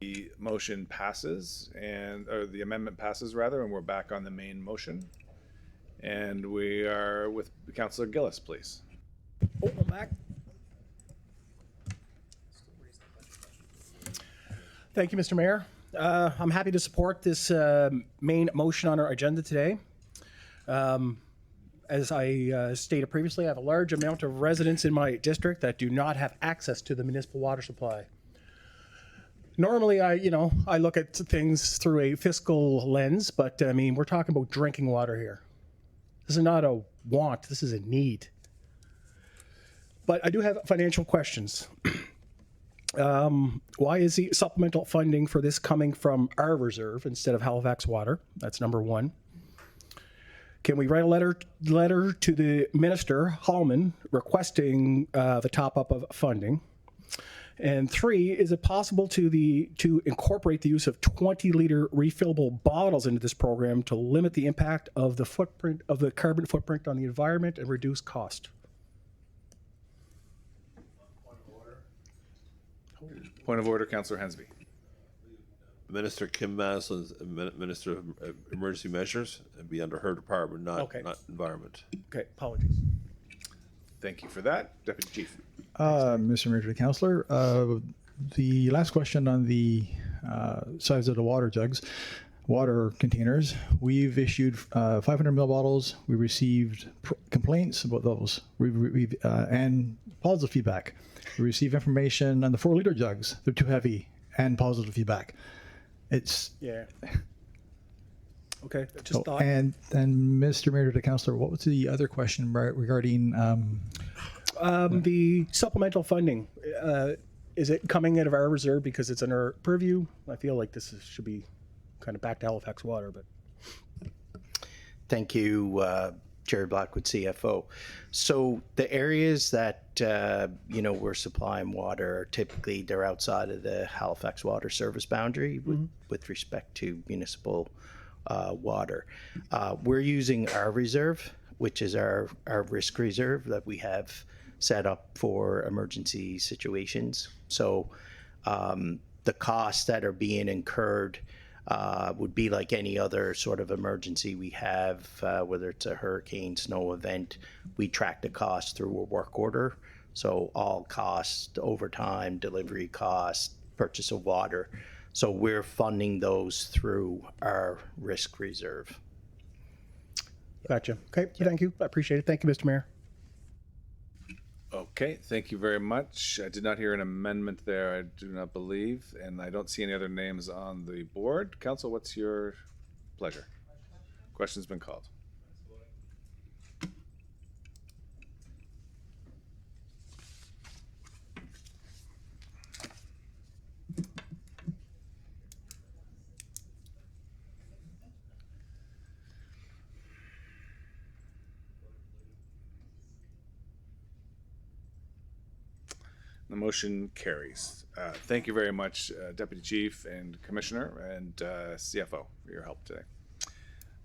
The motion passes, or the amendment passes rather, and we're back on the main motion. And we are with Councillor Gillis, please. Oh, I'm back. Thank you, Mr. Mayor. I'm happy to support this main motion on our agenda today. As I stated previously, I have a large amount of residents in my district that do not have access to the municipal water supply. Normally, I look at things through a fiscal lens, but I mean, we're talking about drinking water here. This is not a want, this is a need. But I do have financial questions. Why is the supplemental funding for this coming from our reserve instead of Halifax Water? That's number 1. Can we write a letter to the Minister, Hallman, requesting the top-up of funding? And 3, is it possible to incorporate the use of 20-liter refillable bottles into this program to limit the impact of the carbon footprint on the environment and reduce cost? Point of order, Councillor Hensby. Minister Kim Maslin's Minister of Emergency Measures and be under her department, not environment. Okay, apologies. Thank you for that. Deputy Chief. Mr. Mayor to the Councillor, the last question on the size of the water containers, we've issued 500 ml bottles. We received complaints about those and positive feedback. We received information on the 4-liter jugs. They're too heavy and positive feedback. It's Yeah. Okay. Just thought. And Mr. Mayor to the Councillor, what was the other question regarding the supplemental funding? Is it coming out of our reserve because it's in our purview? I feel like should be kind of back to Halifax Water, but. Thank you, Jerry Blackwood, CFO. So the areas that we're supplying water, typically they're outside of the Halifax Water Service boundary with respect to municipal water. We're using our reserve, which is our risk reserve that we have set up for emergency situations. So the costs that are being incurred would be like any other sort of emergency we have, whether it's a hurricane, snow event. We track the cost through a work order. So all costs, overtime, delivery costs, purchase of water. So we're funding those through our risk reserve. Gotcha. Okay. Thank you. I appreciate it. Thank you, Mr. Mayor. Okay, thank you very much. I did not hear an amendment there, I do not believe, and I don't see any other names on the board. Council, what's your pleasure? Question's been called. The motion carries. Thank you very much, Deputy Chief and Commissioner and CFO for your help today.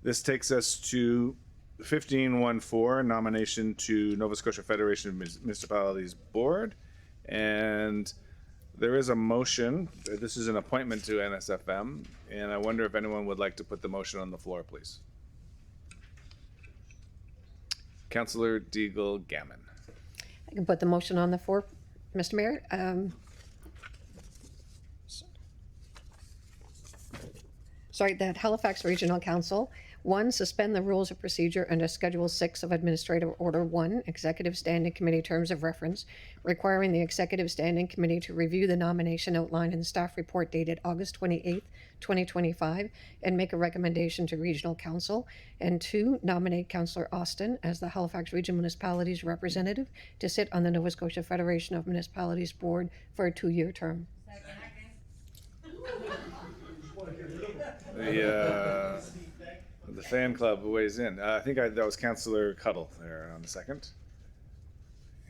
This takes us to 1514, nomination to Nova Scotia Federation of Municipalities Board. And there is a motion. This is an appointment to NSFM. And I wonder if anyone would like to put the motion on the floor, please. Councillor Deagle Gammon. I can put the motion on the floor, Mr. Mayor. Sorry, that Halifax Regional Council, 1, suspend the rules of procedure under Schedule 6 of Administrative Order 1, Executive Standing Committee Terms of Reference, requiring the Executive Standing Committee to review the nomination outlined in the staff report dated August 28th, 2025, and make a recommendation to Regional Council. And 2, nominate Councillor Austin as the Halifax Region Municipalities representative to sit on the Nova Scotia Federation of Municipalities Board for a 2-year term. The fan club weighs in. I think that was Councillor Cuddle there on the second.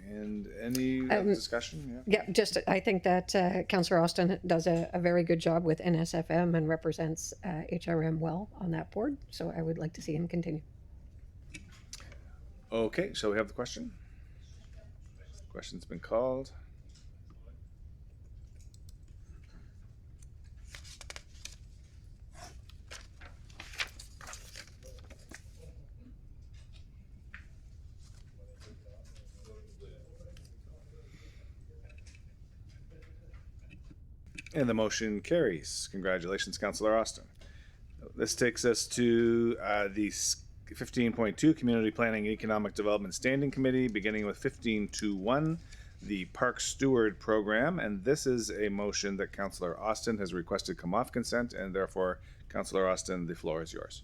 And any discussion? Yeah, just I think that Councillor Austin does a very good job with NSFM and represents HRM well on that board. So I would like to see him continue. Okay, shall we have the question? Question's been called. And the motion carries. Congratulations, Councillor Austin. This takes us to the 15.2 Community Planning and Economic Development Standing Committee, beginning with 15.2.1, the Park Steward Program. And this is a motion that Councillor Austin has requested come off consent, and therefore, Councillor Austin, the floor is yours.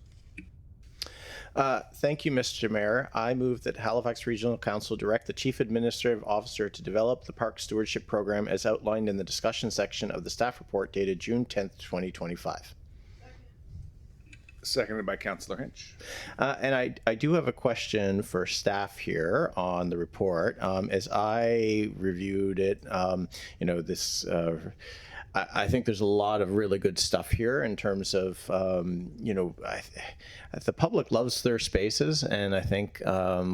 Thank you, Mr. Mayor. I move that Halifax Regional Council direct the Chief Administrative Officer to develop the Park Stewardship Program as outlined in the discussion section of the staff report dated June 10th, 2025. Seconded by Councillor Hinch. And I do have a question for staff here on the report. As I reviewed it, I think there's a lot of really good stuff here in terms of, the public loves their spaces, and I think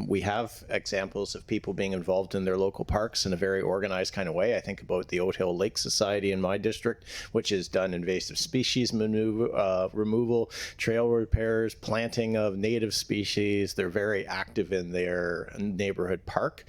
we have examples of people being involved in their local parks in a very organized kind of way. I think about the Oat Hill Lake Society in my district, which has done invasive species removal, trail repairs, planting of native species. They're very active in their neighborhood park.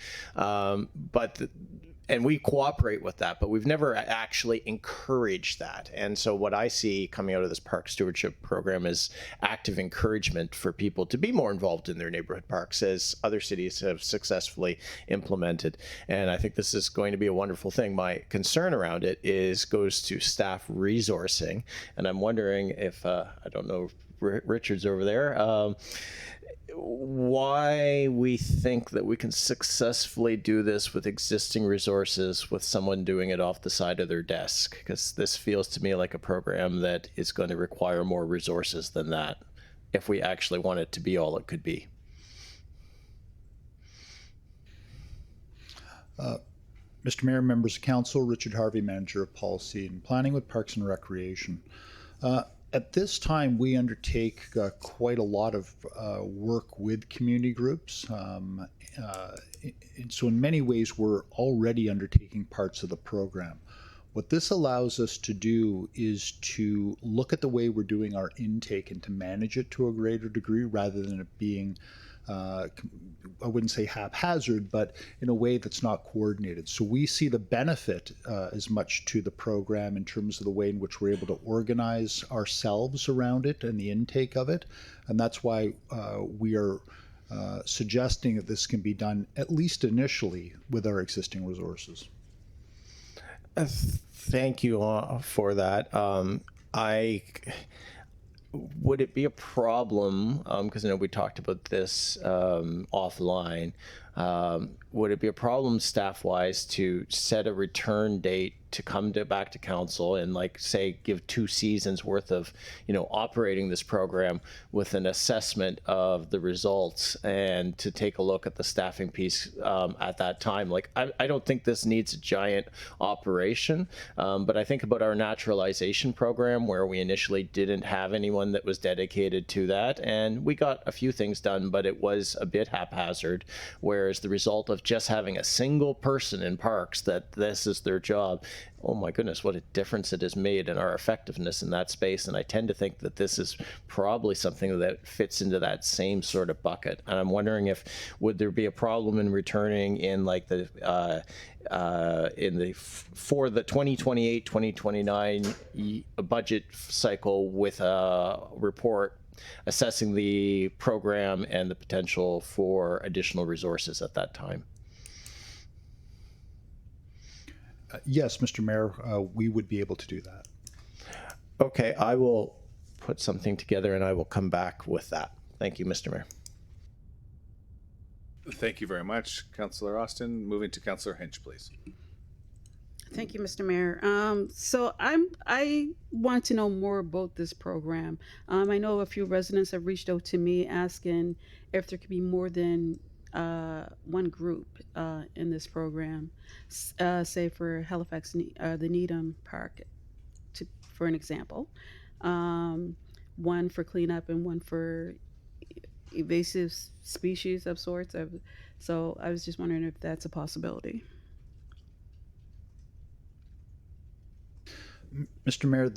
And we cooperate with that, but we've never actually encouraged that. And so what I see coming out of this park stewardship program is active encouragement for people to be more involved in their neighborhood parks, as other cities have successfully implemented. And I think this is going to be a wonderful thing. My concern around it goes to staff resourcing. And I'm wondering if, I don't know if Richard's over there, why we think that we can successfully do this with existing resources with someone doing it off the side of their desk, because this feels to me like a program that is going to require more resources than that if we actually want it to be all it could be. Mr. Mayor, members of council, Richard Harvey, Manager of Policy and Planning with Parks and Recreation. At this time, we undertake quite a lot of work with community groups. So in many ways, we're already undertaking parts of the program. What this allows us to do is to look at the way we're doing our intake and to manage it to a greater degree rather than it being I wouldn't say haphazard, but in a way that's not coordinated. So we see the benefit as much to the program in terms of the way in which we're able to organize ourselves around it and the intake of it. And that's why we are suggesting that this can be done, at least initially, with our existing resources. Thank you for that. Would it be a problem, because I know we talked about this offline, would it be a problem staff-wise to set a return date to come back to council and, like, say, give 2 seasons worth of, operating this program with an assessment of the results and to take a look at the staffing piece at that time? Like, I don't think this needs a giant operation, but I think about our naturalization program where we initially didn't have anyone that was dedicated to that, and we got a few things done, but it was a bit haphazard, whereas the result of just having a single person in parks that this is their job, oh my goodness, what a difference it has made in our effectiveness in that space. And I tend to think that this is probably something that fits into that same sort of bucket. And I'm wondering would there be a problem in returning in like the for the 2028-2029 budget cycle with a report assessing the program and the potential for additional resources at that time? Yes, Mr. Mayor, we would be able to do that. Okay, I will put something together and I will come back with that. Thank you, Mr. Mayor. Thank you very much, Councillor Austin. Moving to Councillor Hinch, please. Thank you, Mr. Mayor. So I want to know more about this program. I know a few residents have reached out to me asking if there could be more than one group in this program, say for Halifax, the Needham Park, for an example, one for cleanup and one for invasive species of sorts. So I was just wondering if that's a possibility. Mr. Mayor,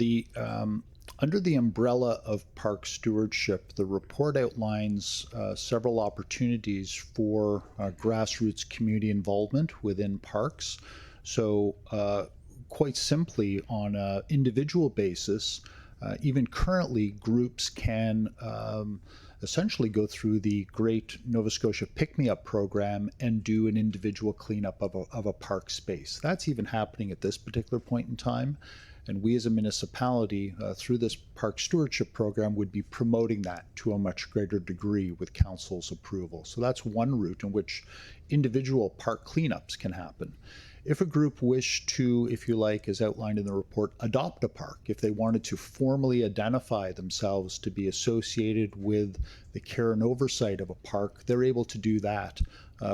under the umbrella of park stewardship, the report outlines several opportunities for grassroots community involvement within parks. So quite simply, on an individual basis, even currently, groups can essentially go through the great Nova Scotia Pick Me Up program and do an individual cleanup of a park space. That's even happening at this particular point in time. And we as a municipality, through this park stewardship program, would be promoting that to a much greater degree with council's approval. So that's one route in which individual park cleanups can happen. If a group wished to, if you like, as outlined in the report, adopt a park, if they wanted to formally identify themselves to be associated with the care and oversight of a park, they're able to do that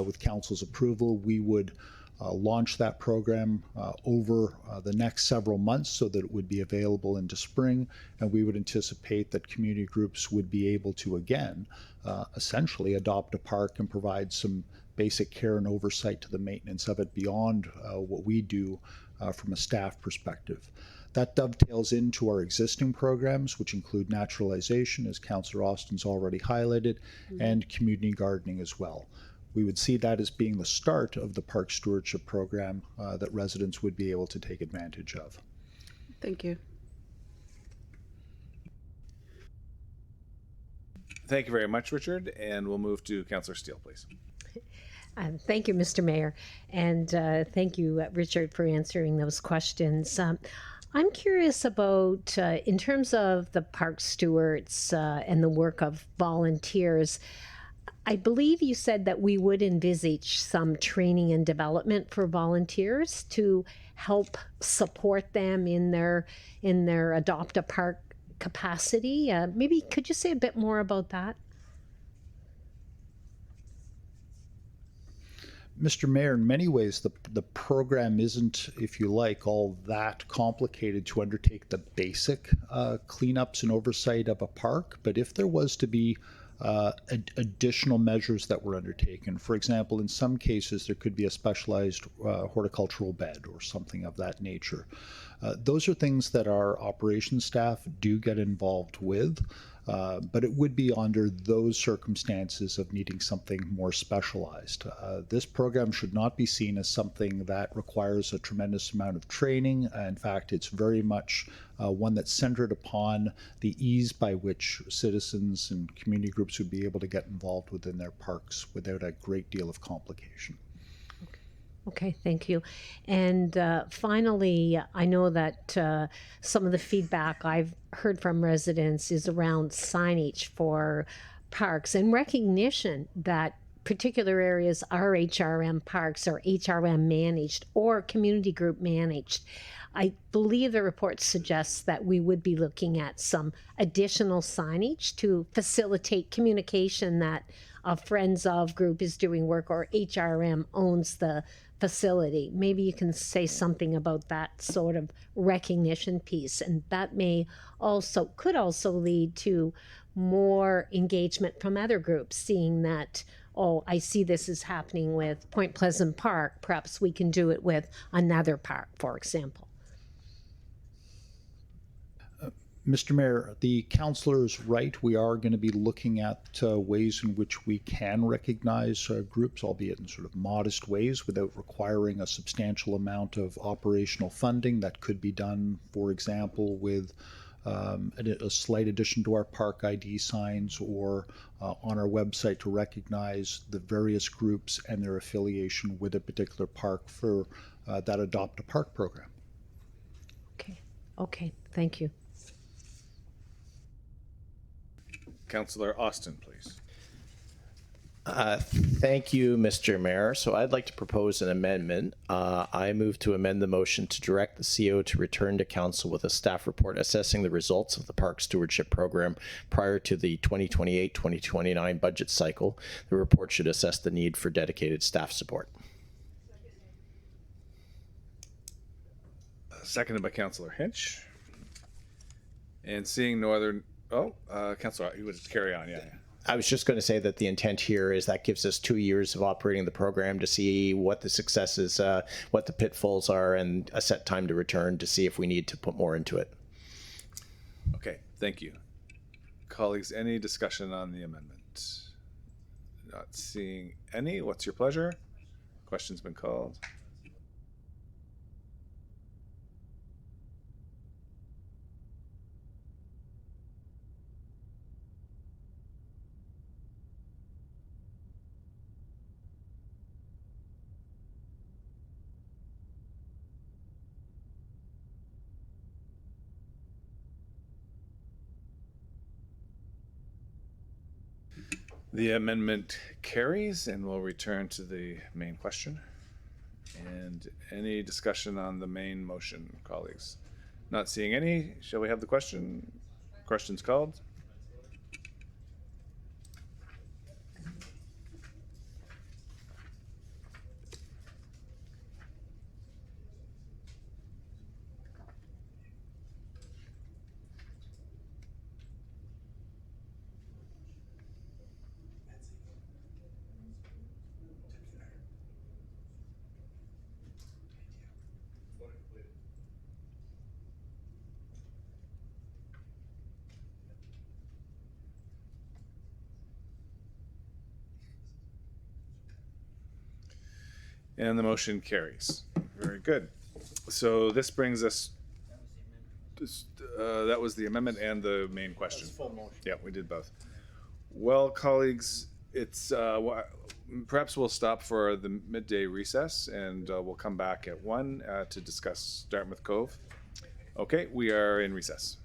with council's approval. We would launch that program over the next several months so that it would be available into spring, and we would anticipate that community groups would be able to again essentially adopt a park and provide some basic care and oversight to the maintenance of it beyond what we do from a staff perspective. That dovetails into our existing programs, which include naturalization, as Councillor Austin's already highlighted, and community gardening as well. We would see that as being the start of the park stewardship program that residents would be able to take advantage of. Thank you. Thank you very much, Richard. And we'll move to Councillor Steele, please. Thank you, Mr. Mayor, and thank you, Richard, for answering those questions. I'm curious about, in terms of the park stewards and the work of volunteers, I believe you said that we would envisage some training and development for volunteers to help support them in their Adopt a Park capacity. Maybe could you say a bit more about that? Mr. Mayor, in many ways, the program isn't, if you like, all that complicated to undertake the basic cleanups and oversight of a park. But if there was to be additional measures that were undertaken, for example, in some cases, there could be a specialized horticultural bed or something of that nature. Those are things that our operations staff do get involved with. But it would be under those circumstances of needing something more specialized. This program should not be seen as something that requires a tremendous amount of training. In fact, it's very much one that's centered upon the ease by which citizens and community groups would be able to get involved within their parks without a great deal of complication. Okay, thank you. And finally, I know that some of the feedback I've heard from residents is around signage for parks and recognition that particular areas are HRM parks or HRM managed or community group managed. I believe the report suggests that we would be looking at some additional signage to facilitate communication that a Friends of group is doing work or HRM owns the facility. Maybe you can say something about that sort of recognition piece, and that could also lead to more engagement from other groups, seeing that, oh, I see this is happening with Point Pleasant Park, perhaps we can do it with another park, for example. Mr. Mayor, the councillor is right. We are going to be looking at ways in which we can recognize groups, albeit in sort of modest ways, without requiring a substantial amount of operational funding. That could be done, for example, with a slight addition to our park ID signs or on our website to recognize the various groups and their affiliation with a particular park for that Adopt a Park program. Okay, thank you. Councillor Austin, please. Thank you, Mr. Mayor. So I'd like to propose an amendment. I move to amend the motion to direct the CO to return to council with a staff report assessing the results of the park stewardship program prior to the 2028-2029 budget cycle. The report should assess the need for dedicated staff support. Seconded by Councillor Hinch. And seeing no other... Councillor, you would carry on, yeah. I was just going to say that the intent here is that gives us 2 years of operating the program to see what the successes, what the pitfalls are, and a set time to return to see if we need to put more into it. Okay, thank you. Colleagues, any discussion on the amendment? Not seeing any. What's your pleasure? Question's been called. The amendment carries, and we'll return to the main question. And any discussion on the main motion, colleagues? Not seeing any. Shall we have the question? Questions called. And the motion carries. Very good. So this brings us, that was the amendment and the main question. Full motion. Yeah, we did both. Well, colleagues, it's perhaps we'll stop for the midday recess, and we'll come back at 1 to discuss Dartmouth Cove. Okay, we are in recess.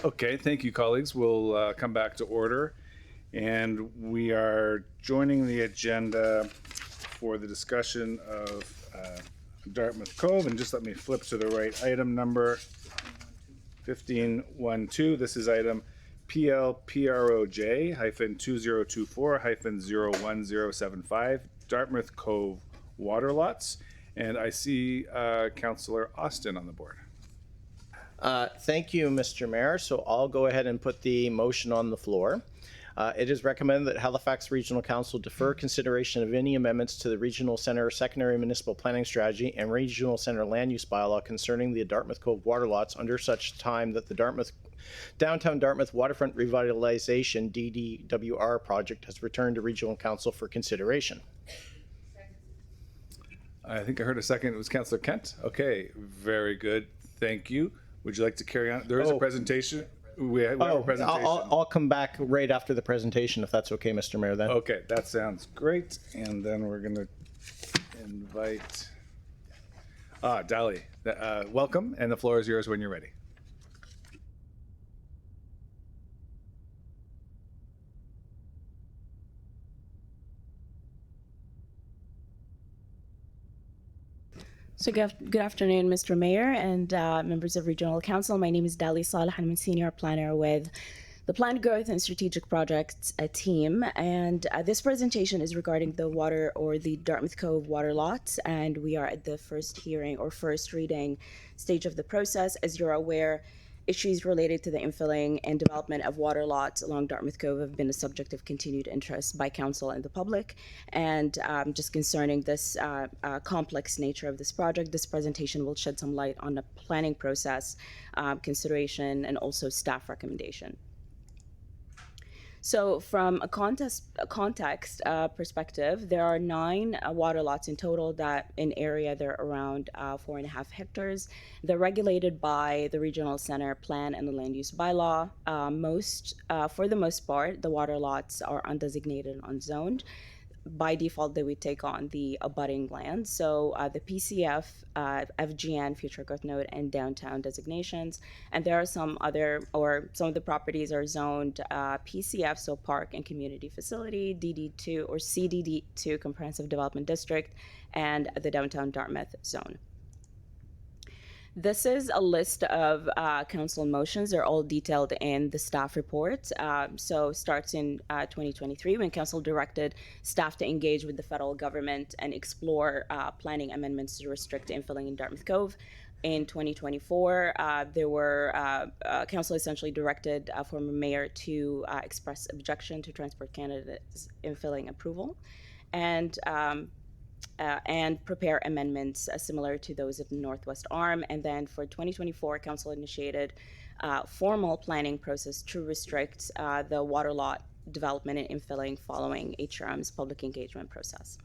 Okay, thank you, colleagues. We'll come back to order. And we are joining the agenda for the discussion of Dartmouth Cove. And just let me flip to the right item number, 1512. This is item PLPROJ-2024-01075, Dartmouth Cove water lots. And I see Councillor Austin on the board. Thank you, Mr. Mayor. So I'll go ahead and put the motion on the floor. It is recommended that Halifax Regional Council defer consideration of any amendments to the Regional Centre Secondary Municipal Planning Strategy and Regional Centre Land Use Bylaw concerning the Dartmouth Cove water lots under such time that the Downtown Dartmouth Waterfront Revitalization DDWR project has returned to Regional Council for consideration. I think I heard a second. It was Councillor Kent. Okay, very good. Thank you. Would you like to carry on? There is a presentation. We have a presentation. I'll come back right after the presentation if that's okay, Mr. Mayor, then. Okay, that sounds great. And then we're going to invite Dali. Welcome, and the floor is yours when you're ready. So good afternoon, Mr. Mayor and members of Regional Council. My name is Dali Saleh. I'm a senior planner with the Planned Growth and Strategic Projects team. And this presentation is regarding the water or the Dartmouth Cove water lots. And we are at the first hearing or first reading stage of the process. As you're aware, issues related to the infilling and development of water lots along Dartmouth Cove have been a subject of continued interest by council and the public. And just concerning this complex nature of this project, this presentation will shed some light on the planning process, consideration, and also staff recommendation. So from a context perspective, there are 9 water lots in total that in area they're around 4.5 hectares. They're regulated by the Regional Center Plan and the Land Use Bylaw. For the most part, the water lots are undesignated and unzoned. By default, they would take on the abutting land. So the PCF, FGN, Future Growth Node, and downtown designations. And there are some of the properties are zoned PCF, so Park and Community Facility, DD2 or CDD2, Comprehensive Development District, and the Downtown Dartmouth Zone. This is a list of council motions. They're all detailed in the staff report. So starts in 2023 when council directed staff to engage with the federal government and explore planning amendments to restrict infilling in Dartmouth Cove. In 2024, council essentially directed former mayor to express objection to Transport Canada's infilling approval. And prepare amendments similar to those of the Northwest Arm. And then for 2024, council initiated formal planning process to restrict the water lot development and infilling following HRM's public engagement process.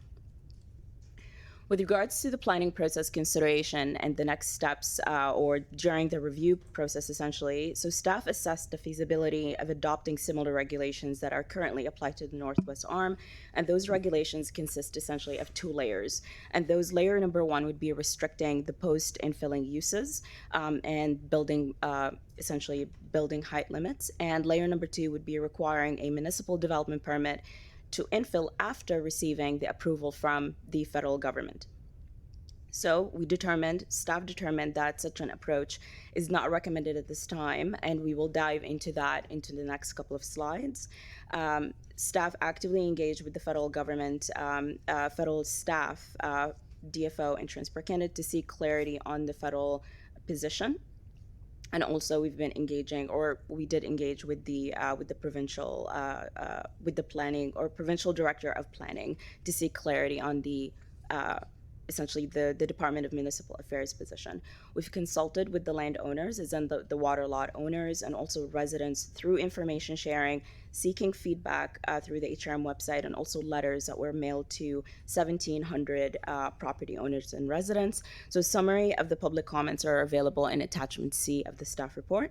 With regards to the planning process consideration and the next steps or during the review process, essentially, so staff assessed the feasibility of adopting similar regulations that are currently applied to the Northwest Arm. And those regulations consist essentially of 2 layers. And those layer number 1 would be restricting the post-infilling uses and building, essentially building height limits. And layer number 2 would be requiring a municipal development permit to infill after receiving the approval from the federal government. So staff determined that such an approach is not recommended at this time, and we will dive into that into the next couple of slides. Staff actively engaged with the federal government, federal staff, DFO, and Transport Canada to seek clarity on the federal position. And also, we did engage with the provincial, with the planning or provincial director of planning to seek clarity on the, essentially the Department of Municipal Affairs position. We've consulted with the landowners, as in the water lot owners, and also residents through information sharing, seeking feedback through the HRM website, and also letters that were mailed to 1,700 property owners and residents. So a summary of the public comments are available in attachment C of the staff report.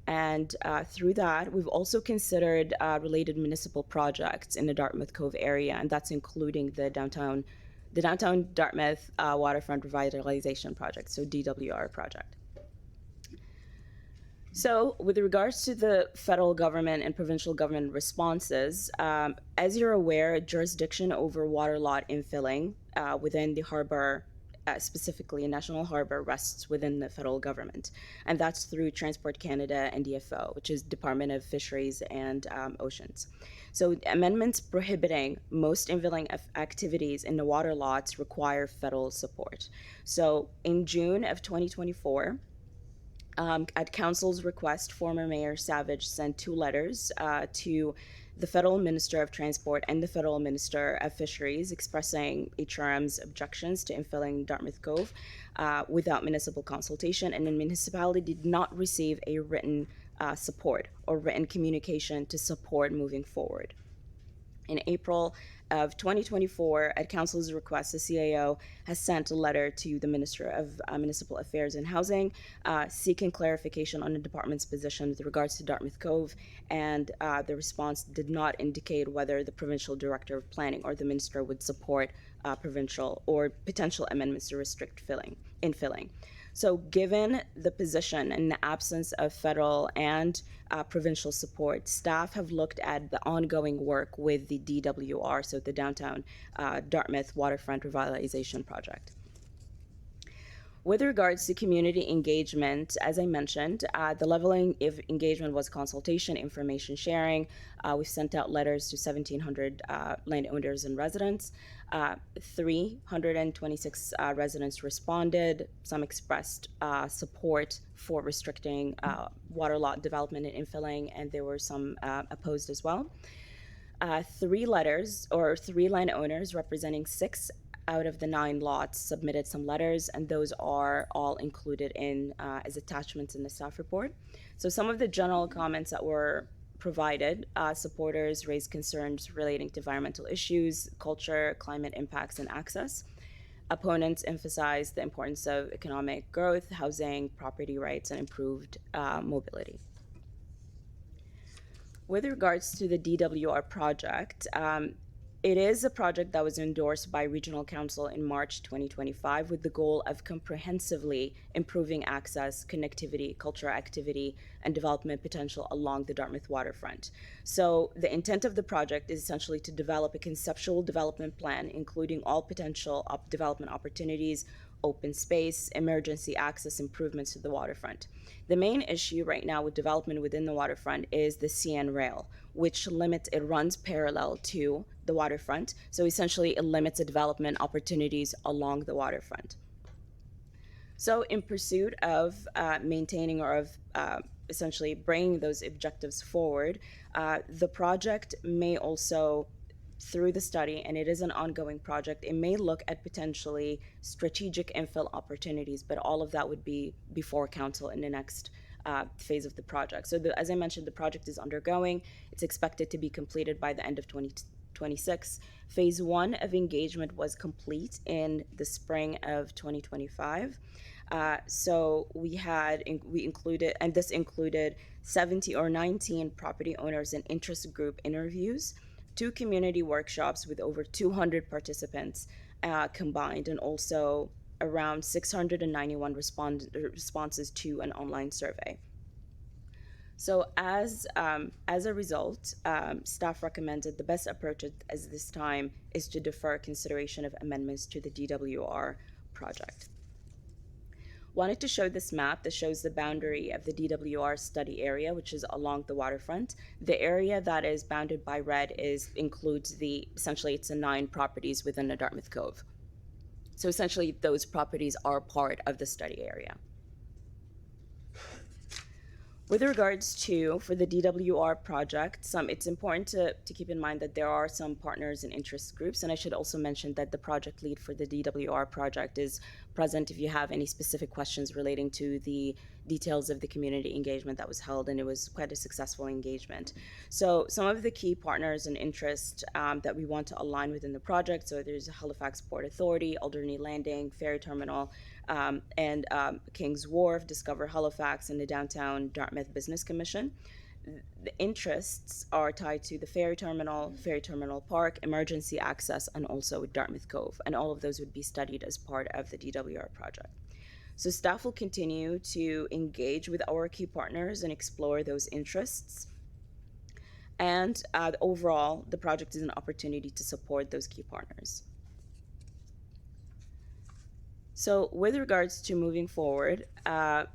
And through that, we've also considered related municipal projects in the Dartmouth Cove area, and that's including the Downtown Dartmouth Waterfront Revitalization Project, so DWR project. So, with regards to the federal government and provincial government responses, as you're aware, jurisdiction over water lot infilling within the harbor, specifically National Harbor, rests within the federal government. And that's through Transport Canada and DFO, which is Department of Fisheries and Oceans. So, amendments prohibiting most infilling activities in the water lots require federal support. So, in June of 2024, at Council's request, former Mayor Savage sent 2 letters to the Federal Minister of Transport and the Federal Minister of Fisheries expressing HRM's objections to infilling Dartmouth Cove without municipal consultation, and the municipality did not receive a written support or written communication to support moving forward. In April of 2024, at Council's request, the CAO has sent a letter to the Minister of Municipal Affairs and Housing seeking clarification on the department's position with regards to Dartmouth Cove, and the response did not indicate whether the Provincial Director of Planning or the Minister would support provincial or potential amendments to restrict infilling. So given the position and the absence of federal and provincial support, staff have looked at the ongoing work with the DWR, so the Downtown Dartmouth Waterfront Revitalization Project. With regards to community engagement, as I mentioned, the leveling of engagement was consultation, information sharing. We've sent out letters to 1,700 landowners and residents. 326 residents responded. Some expressed support for restricting water lot development and infilling, and there were some opposed as well. 3 landowners representing 6 out of the 9 lots submitted some letters, and those are all included in as attachments in the staff report. So some of the general comments that were provided, supporters raised concerns relating to environmental issues, culture, climate impacts, and access. Opponents emphasized the importance of economic growth, housing, property rights, and improved mobility. With regards to the DWR project, it is a project that was endorsed by Regional Council in March 2025 with the goal of comprehensively improving access, connectivity, cultural activity, and development potential along the Dartmouth waterfront. So the intent of the project is essentially to develop a conceptual development plan, including all potential development opportunities, open space, emergency access improvements to the waterfront. The main issue right now with development within the waterfront is the CN rail, which runs parallel to the waterfront. So essentially it limits the development opportunities along the waterfront. So in pursuit of maintaining or of essentially bringing those objectives forward, the project may also, through the study, and it is an ongoing project, it may look at potentially strategic infill opportunities, but all of that would be before council in the next phase of the project. So as I mentioned, the project is undergoing. It's expected to be completed by the end of 2026. Phase 1 of engagement was complete in the spring of 2025. So we included, and this included 70 or 19 property owners and interest group interviews, 2 community workshops with over 200 participants combined, and also around 691 responses to an online survey. So as a result, staff recommended the best approach at this time is to defer consideration of amendments to the DWR project. Wanted to show this map that shows the boundary of the DWR study area, which is along the waterfront. The area that is bounded by red includes essentially it's the 9 properties within the Dartmouth Cove. So essentially those properties are part of the study area. With regards to, for the DWR project, it's important to keep in mind that there are some partners and interest groups, and I should also mention that the project lead for the DWR project is present if you have any specific questions relating to the details of the community engagement that was held, and it was quite a successful engagement. So some of the key partners and interest that we want to align within the project, so there's Halifax Port Authority, Alderney Landing, Ferry Terminal, and Kings Wharf, Discover Halifax, and the Downtown Dartmouth Business Commission. The interests are tied to the Ferry Terminal Park, emergency access, and also Dartmouth Cove, and all of those would be studied as part of the DWR project. So staff will continue to engage with our key partners and explore those interests. And overall, the project is an opportunity to support those key partners. So with regards to moving forward, and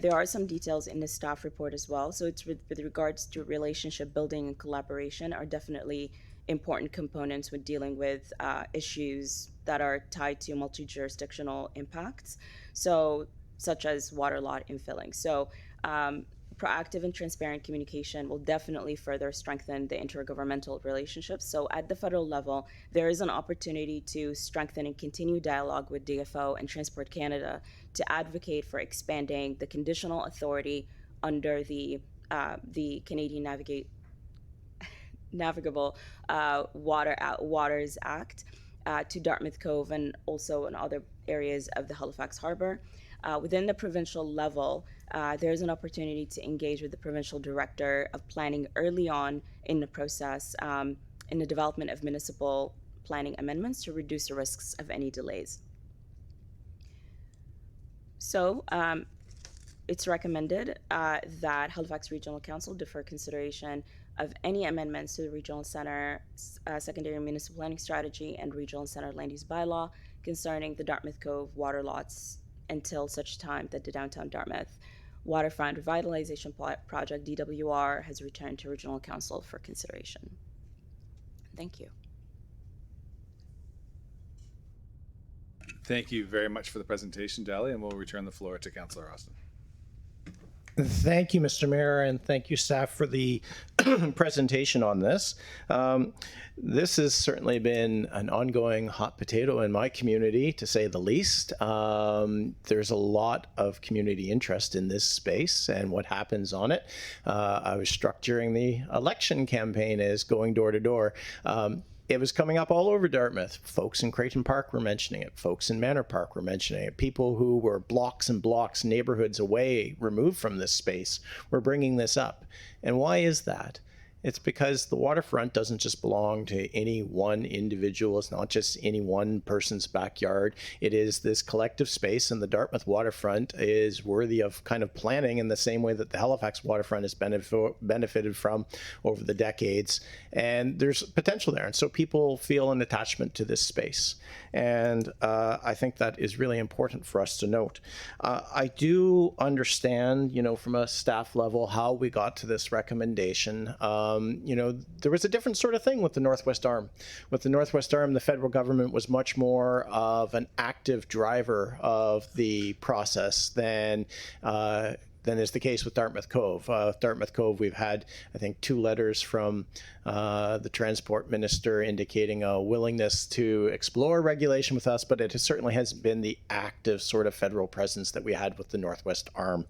there are some details in the staff report as well. So it's with regards to relationship building and collaboration are definitely important components when dealing with issues that are tied to multi-jurisdictional impacts, so such as water lot infilling. So proactive and transparent communication will definitely further strengthen the intergovernmental relationships. So at the federal level, there is an opportunity to strengthen and continue dialogue with DFO and Transport Canada to advocate for expanding the conditional authority under the Canadian Navigable Waters Act to Dartmouth Cove and also in other areas of the Halifax Harbor. Within the provincial level, there's an opportunity to engage with the provincial director of planning early on in the process in the development of municipal planning amendments to reduce the risks of any delays. So it's recommended that Halifax Regional Council defer consideration of any amendments to the Regional Center Secondary Municipal Planning Strategy and Regional Center Land Use Bylaw concerning the Dartmouth Cove water lots until such time that the Downtown Dartmouth Waterfront Revitalization Project, DWR, has returned to Regional Council for consideration. Thank you. Thank you very much for the presentation, Dali, and we'll return the floor to Councillor Austin. Thank you, Mr. Mayor, and thank you, staff, for the presentation on this. This has certainly been an ongoing hot potato in my community, to say the least. There's a lot of community interest in this space and what happens on it. I was struck during the election campaign as going door to door. It was coming up all over Dartmouth. Folks in Creighton Park were mentioning it. Folks in Manor Park were mentioning it. People who were blocks and blocks, neighborhoods away, removed from this space, were bringing this up. And why is that? It's because the waterfront doesn't just belong to any one individual. It's not just any one person's backyard. It is this collective space, and the Dartmouth waterfront is worthy of kind of planning in the same way that the Halifax waterfront has benefited from over the decades. And there's potential there. And so people feel an attachment to this space. And I think that is really important for us to note. I do understand, from a staff level, how we got to this recommendation. There was a different sort of thing with the Northwest Arm. With the Northwest Arm, the federal government was much more of an active driver of the process than is the case with Dartmouth Cove. Dartmouth Cove, we've had, I think, 2 letters from the transport minister indicating a willingness to explore regulation with us, but it certainly hasn't been the active sort of federal presence that we had with the Northwest Arm.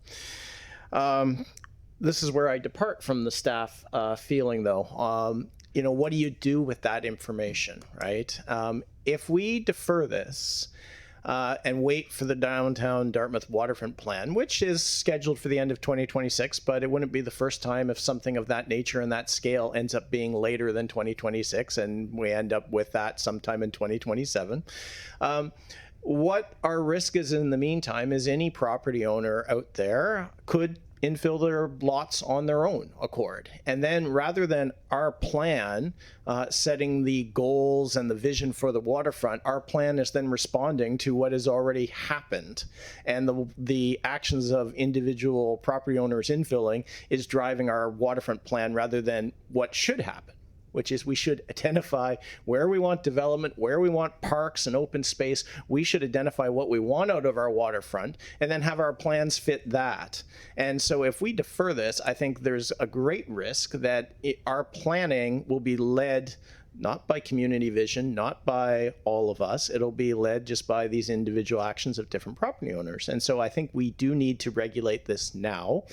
This is where I depart from the staff feeling, though. What do you do with that information, right? If we defer this and wait for the Downtown Dartmouth Waterfront Plan, which is scheduled for the end of 2026, but it wouldn't be the first time if something of that nature and that scale ends up being later than 2026, and we end up with that sometime in 2027. What our risk is in the meantime is any property owner out there could infill their lots on their own accord. And then rather than our plan setting the goals and the vision for the waterfront, our plan is then responding to what has already happened. And the actions of individual property owners infilling is driving our waterfront plan rather than what should happen, which is we should identify where we want development, where we want parks and open space. We should identify what we want out of our waterfront and then have our plans fit that. And so if we defer this, I think there's a great risk that our planning will be led not by community vision, not by all of us. It'll be led just by these individual actions of different property owners. And so I think we do need to regulate this now.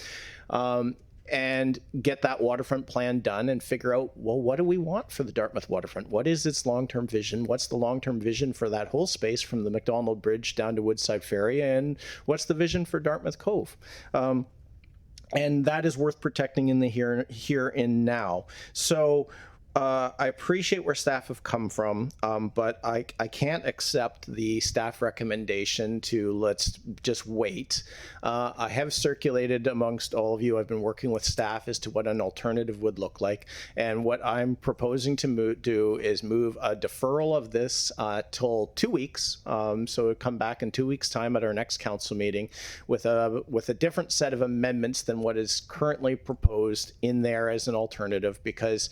And get that waterfront plan done and figure out, well, what do we want for the Dartmouth waterfront? What is its long-term vision? What's the long-term vision for that whole space from the McDonald Bridge down to Woodside Ferry? And what's the vision for Dartmouth Cove? And that is worth protecting in the here and now. So I appreciate where staff have come from, but I can't accept the staff recommendation to let's just wait. I have circulated amongst all of you. I've been working with staff as to what an alternative would look like. And what I'm proposing to do is move a deferral of this till 2 weeks. So it'll come back in 2 weeks' time at our next council meeting with a different set of amendments than what is currently proposed in there as an alternative, because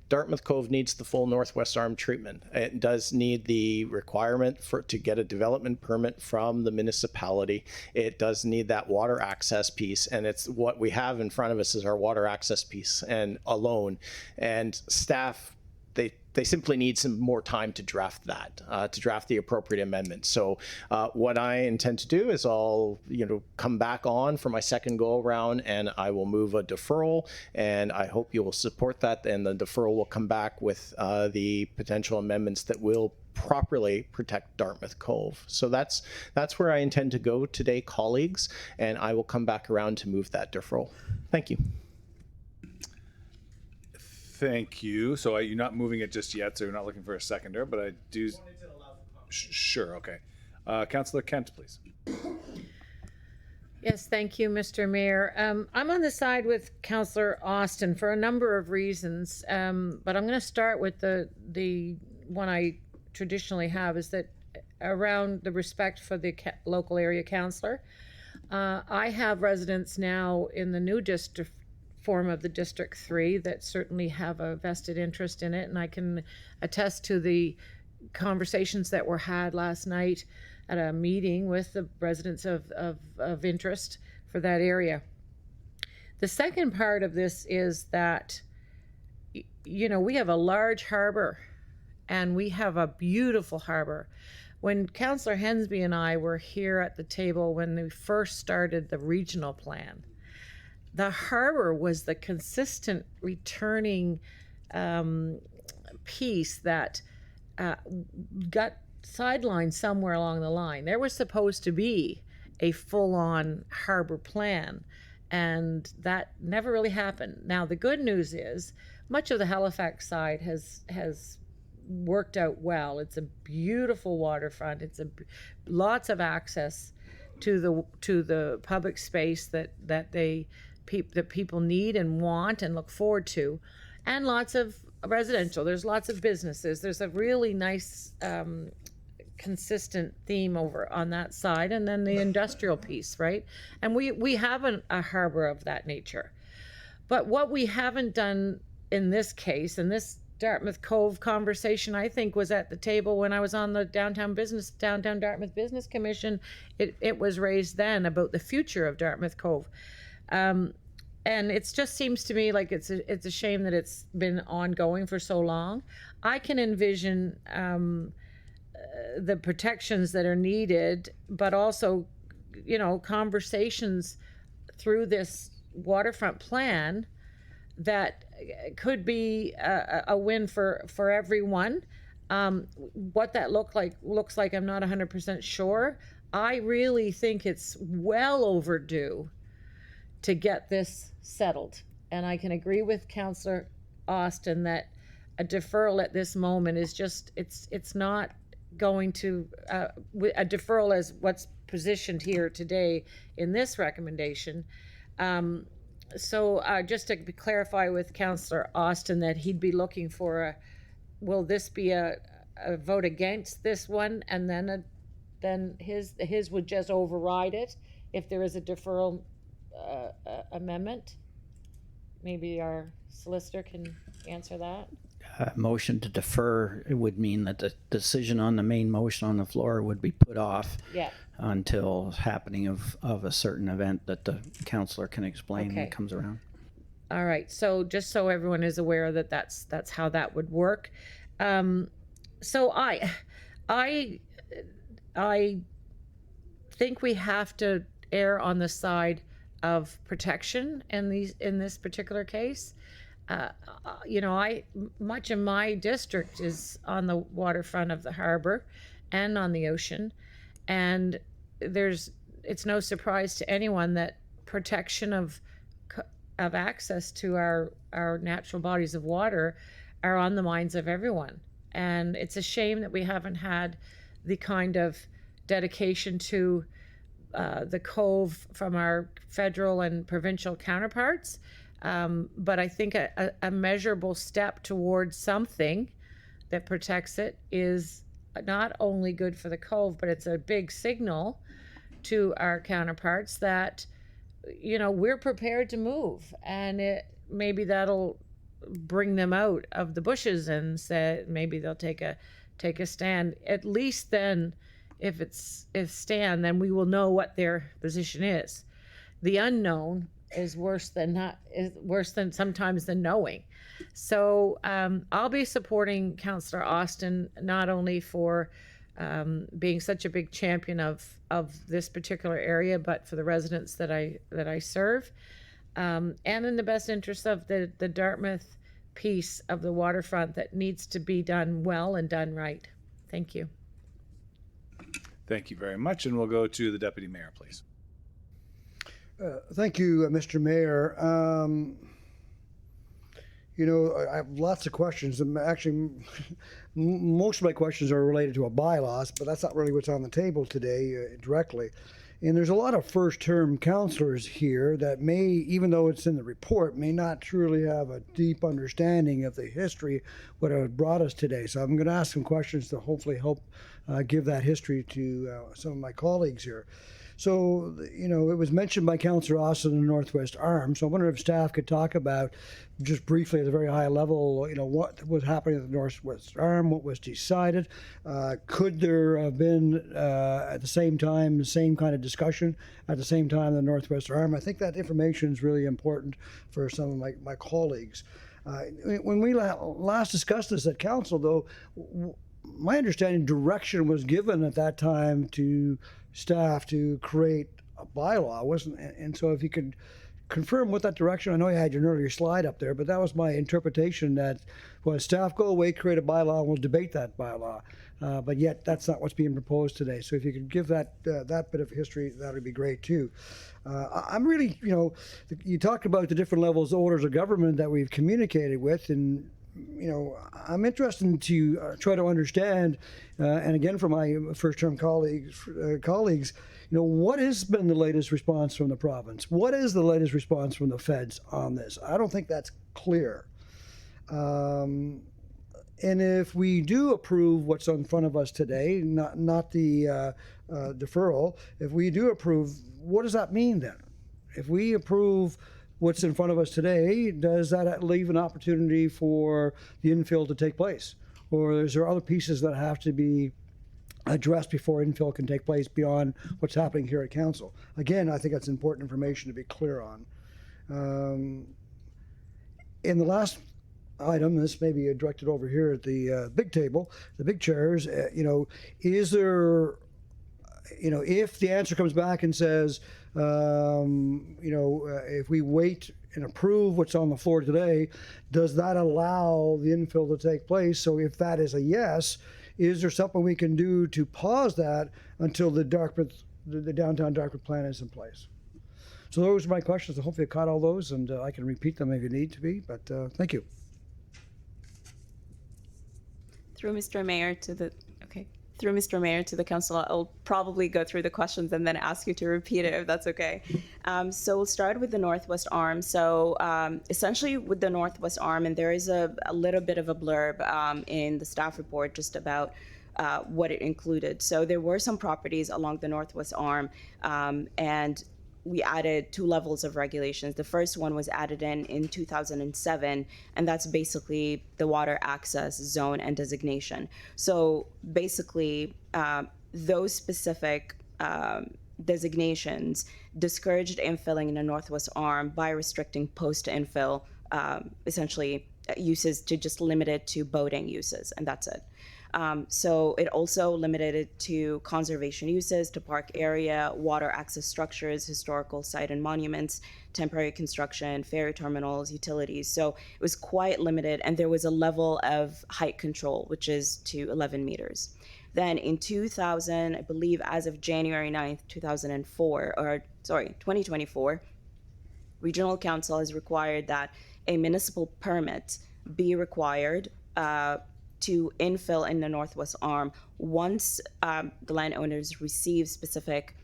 Dartmouth Cove needs the full Northwest Arm treatment. It does need the requirement to get a development permit from the municipality. It does need that water access piece, and it's what we have in front of us is our water access piece and alone. And staff, they simply need some more time to draft that, to draft the appropriate amendments. So what I intend to do is I'll come back on for my second go around, and I will move a deferral, and I hope you will support that. And the deferral will come back with the potential amendments that will properly protect Dartmouth Cove. So that's where I intend to go today, colleagues, and I will come back around to move that deferral. Thank you. Thank you. So you're not moving it just yet, so you're not looking for a seconder, but I do. Sure, okay. Councillor Kent, please. Yes, thank you, Mr. Mayor. I'm on the side with Councillor Austin for a number of reasons, but I'm going to start with the one I traditionally have, is that around the respect for the local area councillor. I have residents now in the new district form of the District 3 that certainly have a vested interest in it, and I can attest to the conversations that were had last night at a meeting with the residents of interest for that area. The second part of this is that, we have a large harbor, and we have a beautiful harbor. When Councillor Hensby and I were here at the table when we first started the regional plan, the harbor was the consistent returning piece that got sidelined somewhere along the line. There was supposed to be a full-on harbor plan, and that never really happened. Now, the good news is much of the Halifax side has worked out well. It's a beautiful waterfront. It's lots of access to the public space that people need and want and look forward to, and lots of residential. There's lots of businesses. There's a really nice consistent theme over on that side, and then the industrial piece, right? And we have a harbor of that nature. But what we haven't done in this case, in this Dartmouth Cove conversation, I think, was at the table when I was on the Downtown Dartmouth Business Commission. It was raised then about the future of Dartmouth Cove. And it just seems to me like it's a shame that it's been ongoing for so long. I can envision the protections that are needed, but also, conversations through this waterfront plan that could be a win for everyone. What that looks like, I'm not 100% sure. I really think it's well overdue to get this settled. And I can agree with Councillor Austin that a deferral at this moment is just, it's not going to, a deferral as what's positioned here today in this recommendation. So just to clarify with Councillor Austin that he'd be looking for will this be a vote against this one, and then his would just override it if there is a deferral amendment? Maybe our solicitor can answer that. Motion to defer, it would mean that the decision on the main motion on the floor would be put off until happening of a certain event that the councillor can explain when it comes around. All right, so just so everyone is aware that that's how that would work. So I think we have to err on the side of protection in this particular case. Much of my district is on the waterfront of the harbor and on the ocean, and it's no surprise to anyone that protection of access to our natural bodies of water are on the minds of everyone. And it's a shame that we haven't had the kind of dedication to the Cove from our federal and provincial counterparts. But I think a measurable step towards something that protects it is not only good for the Cove, but it's a big signal to our counterparts that, you know, we're prepared to move, and maybe that'll bring them out of the bushes and say maybe they'll take a stand. At least then, if stand, then we will know what their position is. The unknown is worse than sometimes than knowing. So I'll be supporting Councillor Austin, not only for being such a big champion of this particular area, but for the residents that I serve, and in the best interest of the Dartmouth piece of the waterfront that needs to be done well and done right. Thank you. Thank you very much, and we'll go to the Deputy Mayor, please. Thank you, Mr. Mayor. You know, I have lots of questions. Actually, most of my questions are related to a bylaws, but that's not really what's on the table today directly. And there's a lot of first-term councillors here that may, even though it's in the report, may not truly have a deep understanding of the history, what has brought us today. So I'm going to ask some questions to hopefully help give that history to some of my colleagues here. So, you know, it was mentioned by Councillor Austin in the Northwest Arm. So I wonder if staff could talk about, just briefly at a very high level, you know, what was happening at the Northwest Arm, what was decided. Could there have been, at the same time, the same kind of discussion at the same time the Northwest Arm? I think that information is really important for some of my colleagues. When we last discussed this at council, though, my understanding, direction was given at that time to staff to create a bylaw, wasn't it? And so if you could confirm what that direction, I know you had your earlier slide up there, but that was my interpretation, that when staff go away, create a bylaw, and we'll debate that bylaw. But yet that's not what's being proposed today. So if you could give that that bit of history, that would be great too. I'm really, you know, you talked about the different levels, orders of government that we've communicated with, and you know, I'm interested to try to understand, and again, for my first-term colleagues, you know, what has been the latest response from the province? What is the latest response from the feds on this? I don't think that's clear. And if we do approve what's in front of us today, not the deferral, if we do approve, what does that mean then? If we approve what's in front of us today, does that leave an opportunity for the infill to take place? Or is there other pieces that have to be addressed before infill can take place beyond what's happening here at council? Again, I think that's important information to be clear on. In the last item, this may be directed over here at the big table, the big chairs, you know, is there, you know, if the answer comes back and says, you know, if we wait and approve what's on the floor today, does that allow the infill to take place? So if that is a yes, is there something we can do to pause that until the downtown Dartmouth plan is in place? So those are my questions. Hopefully I caught all those, and I can repeat them if you need to be, but thank you. Through Mr. Mayor to the council, I'll probably go through the questions and then ask you to repeat it if that's okay. So we'll start with the Northwest Arm. So essentially with the Northwest Arm, and there is a little bit of a blurb in the staff report just about what it included. So there were some properties along the Northwest Arm, and we added 2 levels of regulations. The first one was added in 2007, and that's basically the water access zone and designation. So basically, those specific designations discouraged infilling in the Northwest Arm by restricting post-infill, essentially uses, to just limit it to boating uses, and that's it. So it also limited it to conservation uses, to park area, water access structures, historical site and monuments, temporary construction, ferry terminals, utilities. So it was quite limited, and there was a level of height control, which is to 11 meters. Then in 2000, I believe as of January 9th, 2024, Regional Council has required that a municipal permit be required to infill in the Northwest Arm once the landowners receive specific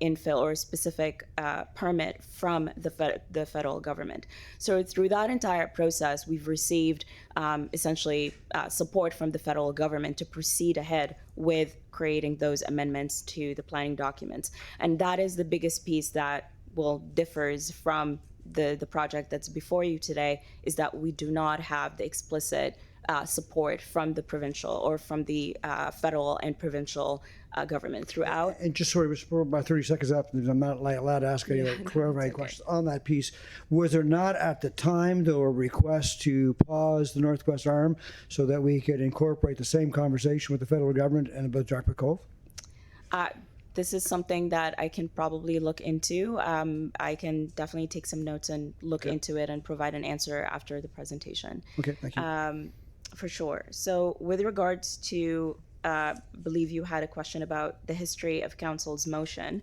infill or specific permit from the federal government. So through that entire process, we've received essentially support from the federal government to proceed ahead with creating those amendments to the planning documents. And that is the biggest piece that differs from the project that's before you today, is that we do not have the explicit support from the provincial or from the federal and provincial government throughout. And just sorry, about 30 seconds up, I'm not allowed to ask any clarifying questions on that piece. Was there not at the time, though, a request to pause the Northwest Arm so that we could incorporate the same conversation with the federal government and about Dartmouth Cove? This is something that I can probably look into. I can definitely take some notes and look into it and provide an answer after the presentation. Okay, thank you. For sure. So with regards to, believe you had a question about the history of council's motion,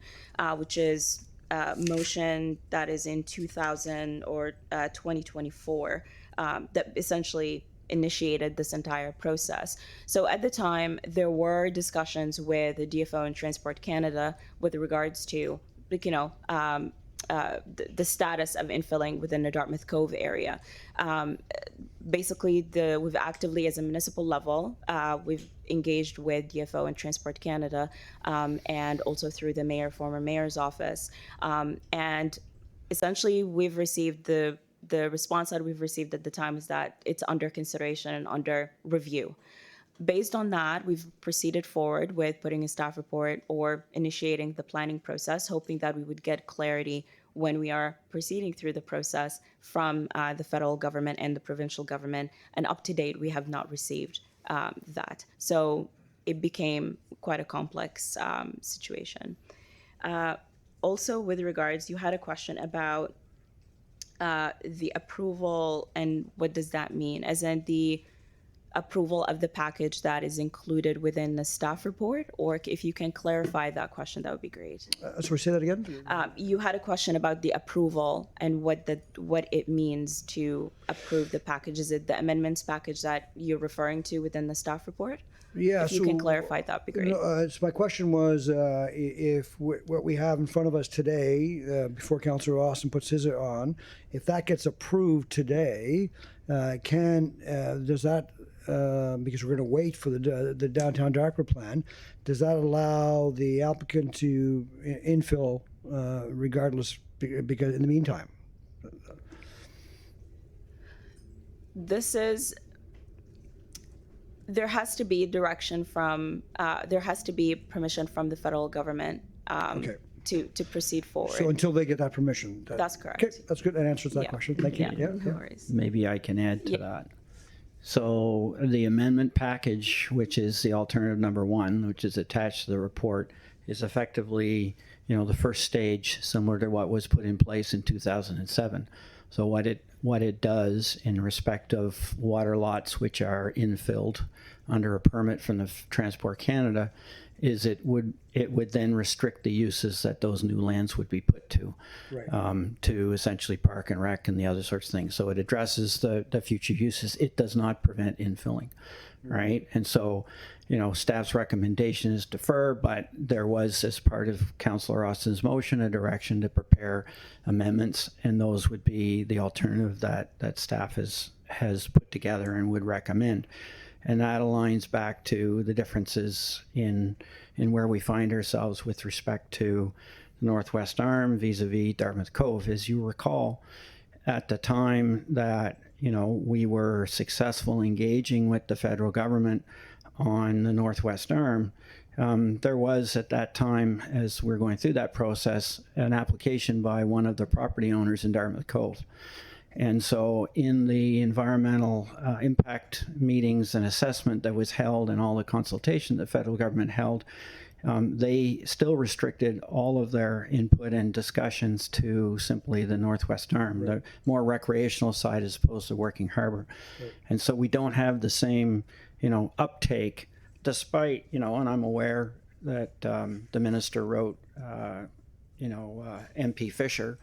which is a motion that is in 2000 or 2024 that essentially initiated this entire process. So at the time, there were discussions with the DFO and Transport Canada with regards to, the status of infilling within the Dartmouth Cove area. Basically, we've actively, as a municipal level, we've engaged with DFO and Transport Canada, and also through the former mayor's office. And essentially, we've received the response that we've received at the time is that it's under consideration and under review. Based on that, we've proceeded forward with putting a staff report or initiating the planning process, hoping that we would get clarity when we are proceeding through the process from the federal government and the provincial government. And up to date, we have not received that. So it became quite a complex situation. Also, with regards, you had a question about the approval and what does that mean, as in the approval of the package that is included within the staff report, or if you can clarify that question, that would be great. Sorry, say that again? You had a question about the approval and what it means to approve the package. Is it the amendments package that you're referring to within the staff report? Yeah, if you can clarify, that would be great. So my question was, if what we have in front of us today, before Councillor Austin puts his on, if that gets approved today, does that, because we're going to wait for the downtown Dartmouth plan, does that allow the applicant to infill regardless, because in the meantime? There has to be direction from, there has to be permission from the federal government to proceed forward. So until they get that permission? That's correct. Okay, that's good. That answers that question. Thank you. No worries. Maybe I can add to that. So the amendment package, which is the alternative number 1, which is attached to the report, is effectively, the first stage, similar to what was put in place in 2007. So what it does in respect of water lots which are infilled under a permit from the Transport Canada is it would then restrict the uses that those new lands would be put to, to essentially park and rec and the other sorts of things. So it addresses the future uses. It does not prevent infilling, right? And so, staff's recommendation is defer, but there was, as part of Councillor Austin's motion, a direction to prepare amendments, and those would be the alternative that staff has put together and would recommend. And that aligns back to the differences in where we find ourselves with respect to the Northwest Arm vis-a-vis Dartmouth Cove. As you recall, at the time that we were successful engaging with the federal government on the Northwest Arm, there was at that time, as we're going through that process, an application by one of the property owners in Dartmouth Cove. And so in the environmental impact meetings and assessment that was held and all the consultation the federal government held, they still restricted all of their input and discussions to simply the Northwest Arm, the more recreational side as opposed to working harbor. And so we don't have the same, uptake, despite, and I'm aware that the minister wrote, MP Fisher,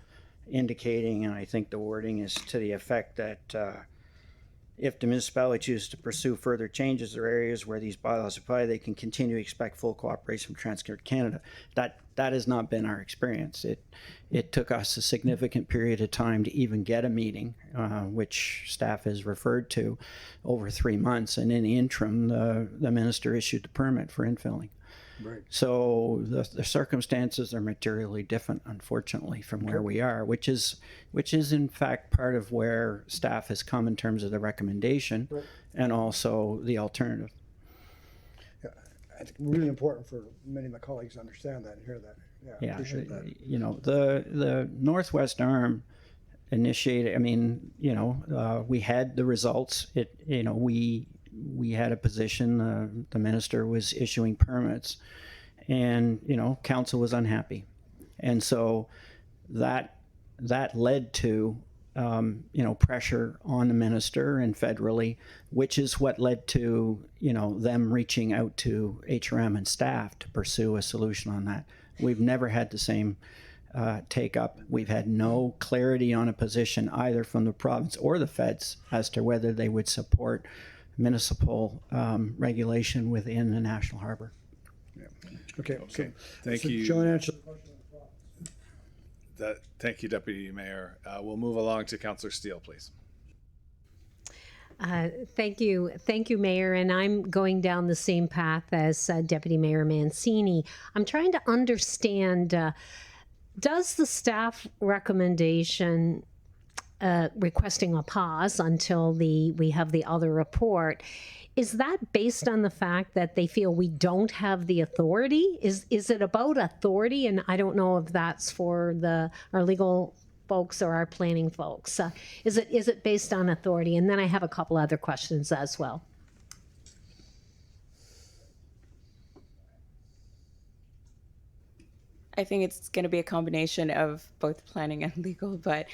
indicating, and I think the wording is to the effect that if the municipality chooses to pursue further changes or areas where these bylaws apply, they can continue to expect full cooperation from Transport Canada. That has not been our experience. It took us a significant period of time to even get a meeting, which staff has referred to, over 3 months. And in the interim, the minister issued the permit for infilling. Right. So the circumstances are materially different, unfortunately, from where we are, which is in fact part of where staff has come in terms of the recommendation and also the alternative. Yeah, it's really important for many of my colleagues to understand that and hear that. Yeah, appreciate that. You know, the Northwest Arm initiated. I mean, you know, we had the results. We had a position, the minister was issuing permits, and, you know, council was unhappy. And so that led to, you know, pressure on the minister and federally, which is what led to, you know, them reaching out to HRM and staff to pursue a solution on that. We've never had the same take up. We've had no clarity on a position either from the province or the feds as to whether they would support municipal regulation within the National Harbor. Yeah. Okay. So, Thank so you. John answered. Thank you, Deputy Mayor. We'll move along to Councillor Steele, please. Thank you, Mayor. And I'm going down the same path as Deputy Mayor Mancini. I'm trying to understand, does the staff recommendation requesting a pause until we have the other report, is that based on the fact that they feel we don't have the authority? Is it about authority? And I don't know if that's for our legal folks or our planning folks. Is it based on authority? And then I have a couple other questions as well. I think it's going to be a combination of both planning and legal, but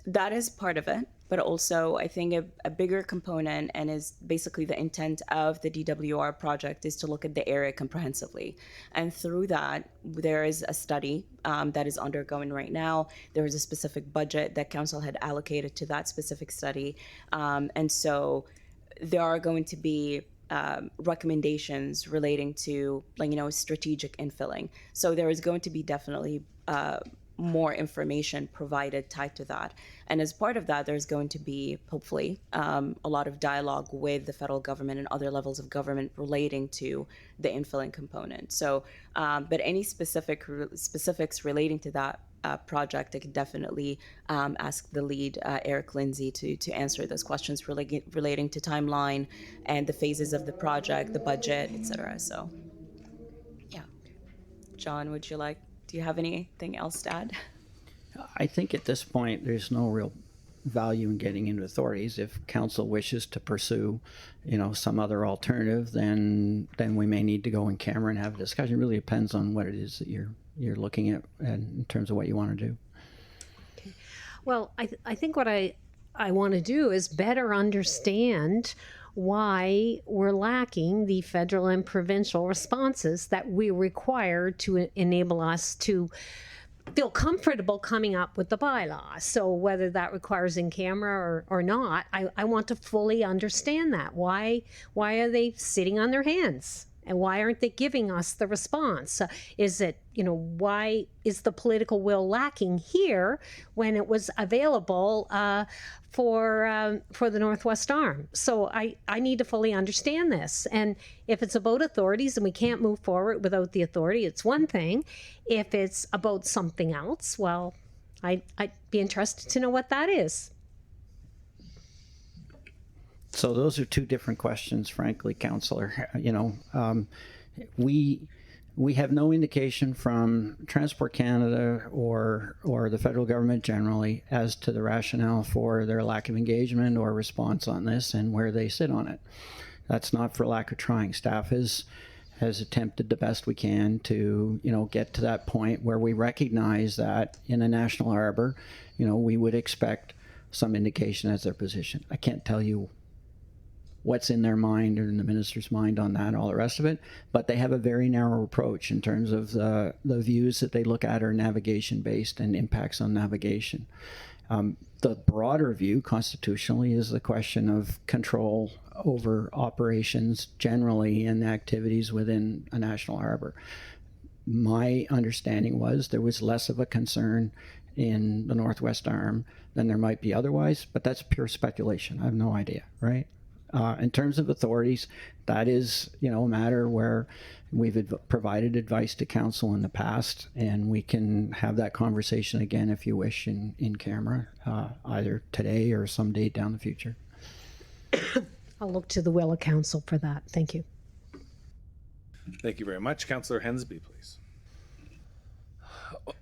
that is part of it. But also, I think a bigger component, and is basically the intent of the DWR project, is to look at the area comprehensively. And through that, there is a study that is undergoing right now. There is a specific budget that council had allocated to that specific study. And so there are going to be recommendations relating to, like, you know, strategic infilling. So there is going to be definitely more information provided tied to that. And as part of that, there's going to be, hopefully, a lot of dialogue with the federal government and other levels of government relating to the infilling component. So, but any specifics relating to that project, I could definitely ask the lead, Eric Lindsay, to answer those questions relating to timeline and the phases of the project, the budget, etc. So, yeah. John, do you have anything else to add? I think at this point, there's no real value in getting into authorities. If council wishes to pursue, you know, some other alternative, then we may need to go in camera and have a discussion. It really depends on what it is that you're looking at in terms of what you want to do. Okay. Well, I think what I want to do is better understand why we're lacking the federal and provincial responses that we require to enable us to feel comfortable coming up with the bylaw. So whether that requires in camera or not, I want to fully understand that. Why are they sitting on their hands? And why aren't they giving us the response? Is it, you know, why is the political will lacking here when it was available for the Northwest Arm? So I need to fully understand this. And if it's about authorities and we can't move forward without the authority, it's one thing. If it's about something else, well, I'd be interested to know what that is. So those are two different questions, frankly, Councillor. You know, we have no indication from Transport Canada or the federal government generally as to the rationale for their lack of engagement or response on this and where they sit on it. That's not for lack of trying. Staff has attempted the best we can to, you know, get to that point where we recognize that in a national harbor, you know, we would expect some indication as their position. I can't tell you what's in their mind or in the minister's mind on that and all the rest of it, but they have a very narrow approach in terms of the views that they look at are navigation based and impacts on navigation. The broader view constitutionally is the question of control over operations generally and activities within a national harbor. My understanding was there was less of a concern in the Northwest Arm than there might be otherwise, but that's pure speculation. I have no idea, right? In terms of authorities, that is, a matter where we've provided advice to council in the past, and we can have that conversation again if you wish in camera, either today or some date down the future. I'll look to the will of council for that. Thank you. Thank you very much. Councillor Hensby, please.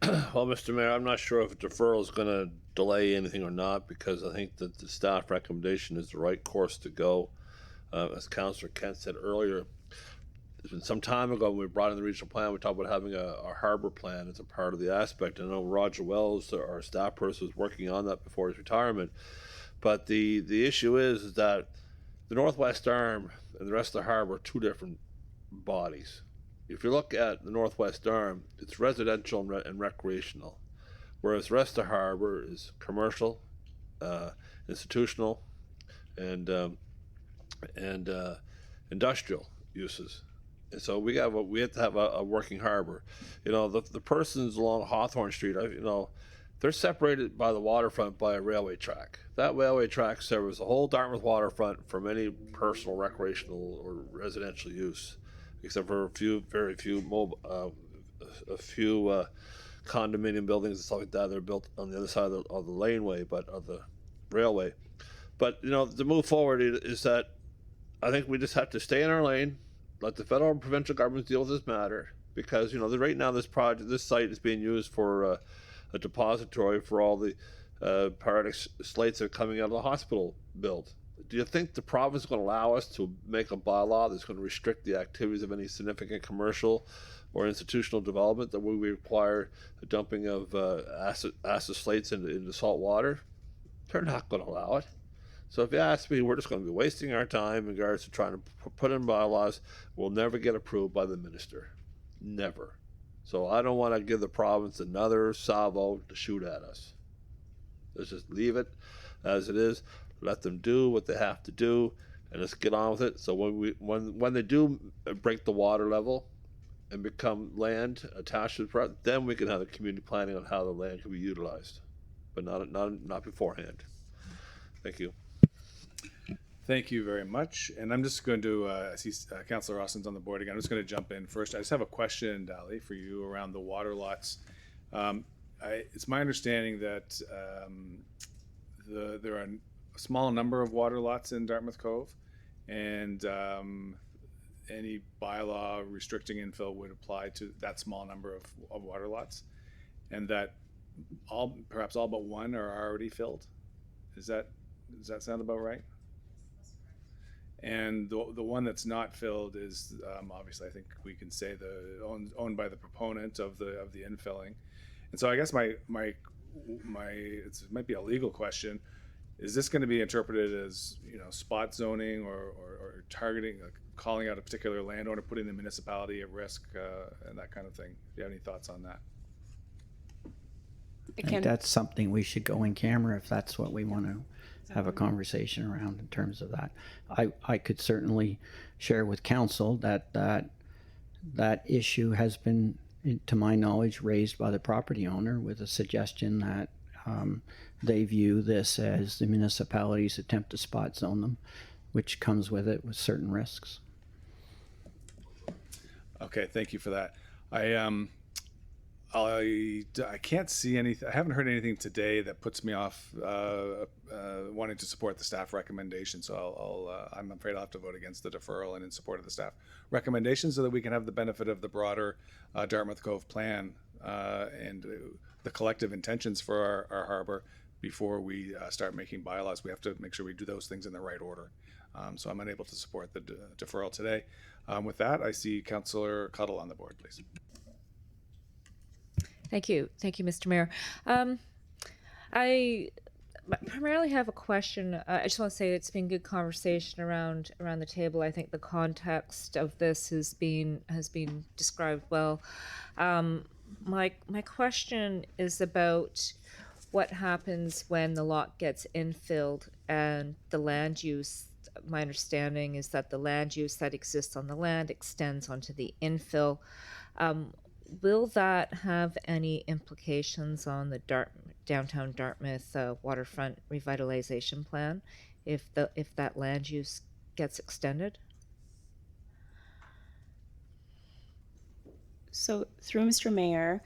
Well, Mr. Mayor, I'm not sure if a deferral is going to delay anything or not, because I think that the staff recommendation is the right course to go. As Councillor Kent said earlier, it's been some time ago when we brought in the regional plan, we talked about having a harbor plan as a part of the aspect. I know Roger Wells, our staff person, was working on that before his retirement. But the issue is that the Northwest Arm and the rest of the harbor are two different bodies. If you look at the Northwest Arm, it's residential and recreational, whereas the rest of the harbor is commercial, institutional, and industrial uses. And so we have to have a working harbor. The persons along Hawthorne Street, they're separated by the waterfront by a railway track. That railway track serves the whole Dartmouth waterfront from any personal, recreational, or residential use, except for very few condominium buildings and stuff like that. They're built on the other side of the laneway, but of the railway. But the move forward is that I think we just have to stay in our lane, let the federal and provincial governments deal with this matter, because right now this site is being used for a depository for all the periodic slates that are coming out of the hospital build. Do you think the province is going to allow us to make a bylaw that's going to restrict the activities of any significant commercial or institutional development that will require the dumping of acid slates into salt water? They're not going to allow it. So if you ask me, we're just going to be wasting our time in regards to trying to put in bylaws. We'll never get approved by the minister. Never. So I don't want to give the province another salvo to shoot at us. Let's just leave it as it is. Let them do what they have to do, and let's get on with it. So when they do break the water level and become land attached to the project, then we can have the community planning on how the land can be utilized, but not beforehand. Thank you. Thank you very much. And I'm just going to, I see Councillor Rosson's on the board again. I'm just going to jump in first. I just have a question, Dali, for you around the water lots. It's my understanding that there are a small number of water lots in Dartmouth Cove, and any bylaw restricting infill would apply to that small number of water lots, and that perhaps all but one are already filled. Does that sound about right? And the one that's not filled is obviously, I think we can say owned by the proponent of the infilling. And so I guess it might be a legal question. Is this going to be interpreted as spot zoning or targeting, calling out a particular landowner, putting the municipality at risk, and that kind of thing? Do you have any thoughts on that? I think that's something we should go in camera if that's what we want to have a conversation around in terms of that. I could certainly share with council that issue has been, to my knowledge, raised by the property owner with a suggestion that they view this as the municipality's attempt to spot zone them, which comes with it with certain risks. Okay, thank you for that. I can't see anything. I haven't heard anything today that puts me off wanting to support the staff recommendation. So I'm afraid I'll have to vote against the deferral and in support of the staff recommendation, so that we can have the benefit of the broader Dartmouth Cove plan and the collective intentions for our harbor before we start making bylaws. We have to make sure we do those things in the right order. So I'm unable to support the deferral today. With that, I see Councillor Cuddle on the board, please. Thank you, Mr. Mayor. I primarily have a question. I just want to say it's been good conversation around the table. I think the context of this has been described well. My question is about what happens when the lot gets infilled and the land use, my understanding is that the land use that exists on the land extends onto the infill. Will that have any implications on the downtown Dartmouth waterfront revitalization plan if that land use gets extended? So through Mr. Mayor,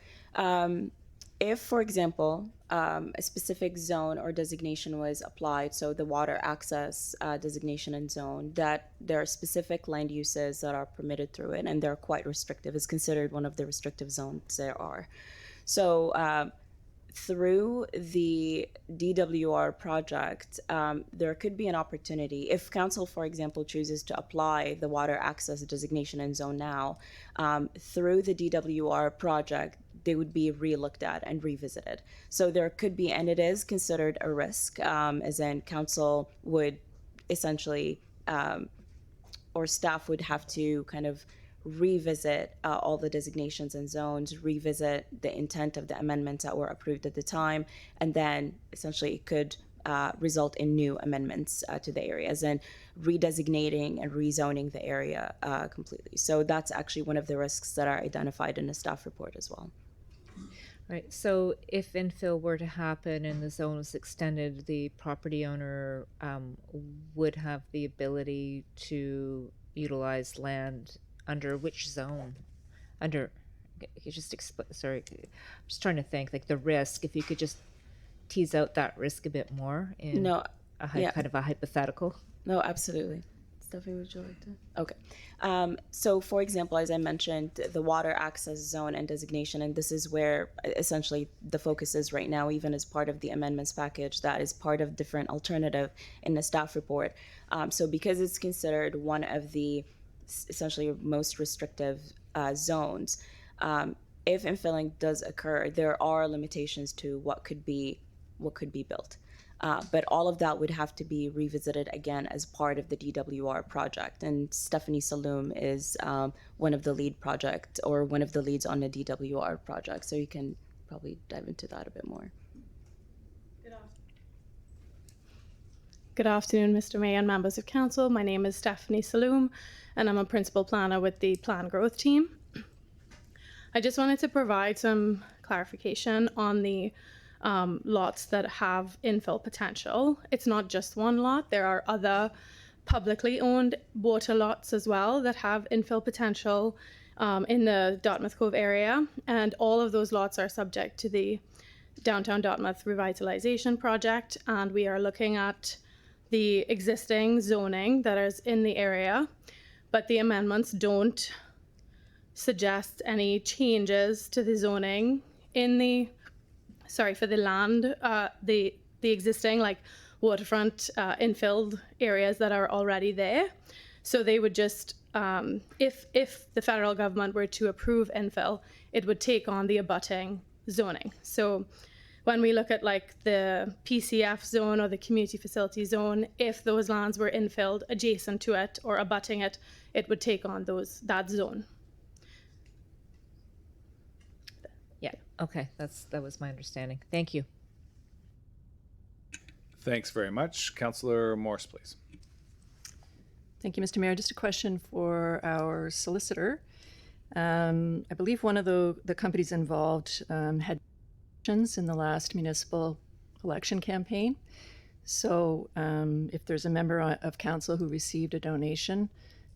if, for example, a specific zone or designation was applied, so the water access designation and zone, that there are specific land uses that are permitted through it, and they're quite restrictive. It's considered one of the restrictive zones there are. So through the DWR project, there could be an opportunity if council, for example, chooses to apply the water access designation and zone now, through the DWR project, they would be re-looked at and revisited. So there could be, and it is considered a risk, as in council would essentially, or staff would have to kind of revisit all the designations and zones, revisit the intent of the amendments that were approved at the time, and then essentially it could result in new amendments to the areas and redesignating and rezoning the area completely. So that's actually one of the risks that are identified in the staff report as well. Right. So if infill were to happen and the zone was extended, the property owner would have the ability to utilize land under which zone? Under, you just sorry, I'm just trying to think, like the risk, if you could just tease out that risk a bit more in kind of a hypothetical. No, absolutely. Stephanie, would you like to? Okay. So for example, as I mentioned, the water access zone and designation, and this is where essentially the focus is right now, even as part of the amendments package, that is part of different alternative in the staff report. So because it's considered one of the essentially most restrictive zones, if infilling does occur, there are limitations to what could be built. But all of that would have to be revisited again as part of the DWR project. And Stephanie Saloom is one of the leads on the DWR project. So you can probably dive into that a bit more. Good afternoon, Mr. Mayor and members of council. My name is Stephanie Saloom, and I'm a principal planner with the Plan Growth team. I just wanted to provide some clarification on the lots that have infill potential. It's not just one lot. There are other publicly owned water lots as well that have infill potential in the Dartmouth Cove area, and all of those lots are subject to the Downtown Dartmouth Revitalization Project, and we are looking at the existing zoning that is in the area, but the amendments don't suggest any changes to the zoning in the for the land, the existing like waterfront infilled areas that are already there. So they would just, if the federal government were to approve infill, it would take on the abutting zoning. So when we look at like the PCF zone or the community facility zone, if those lands were infilled adjacent to it or abutting it, it would take on that zone. Yeah, okay, that was my understanding. Thank you. Thanks very much. Councillor Morse, please. Thank you, Mr. Mayor. Just a question for our solicitor. I believe one of the companies involved had in the last municipal election campaign. So if there's a member of council who received a donation,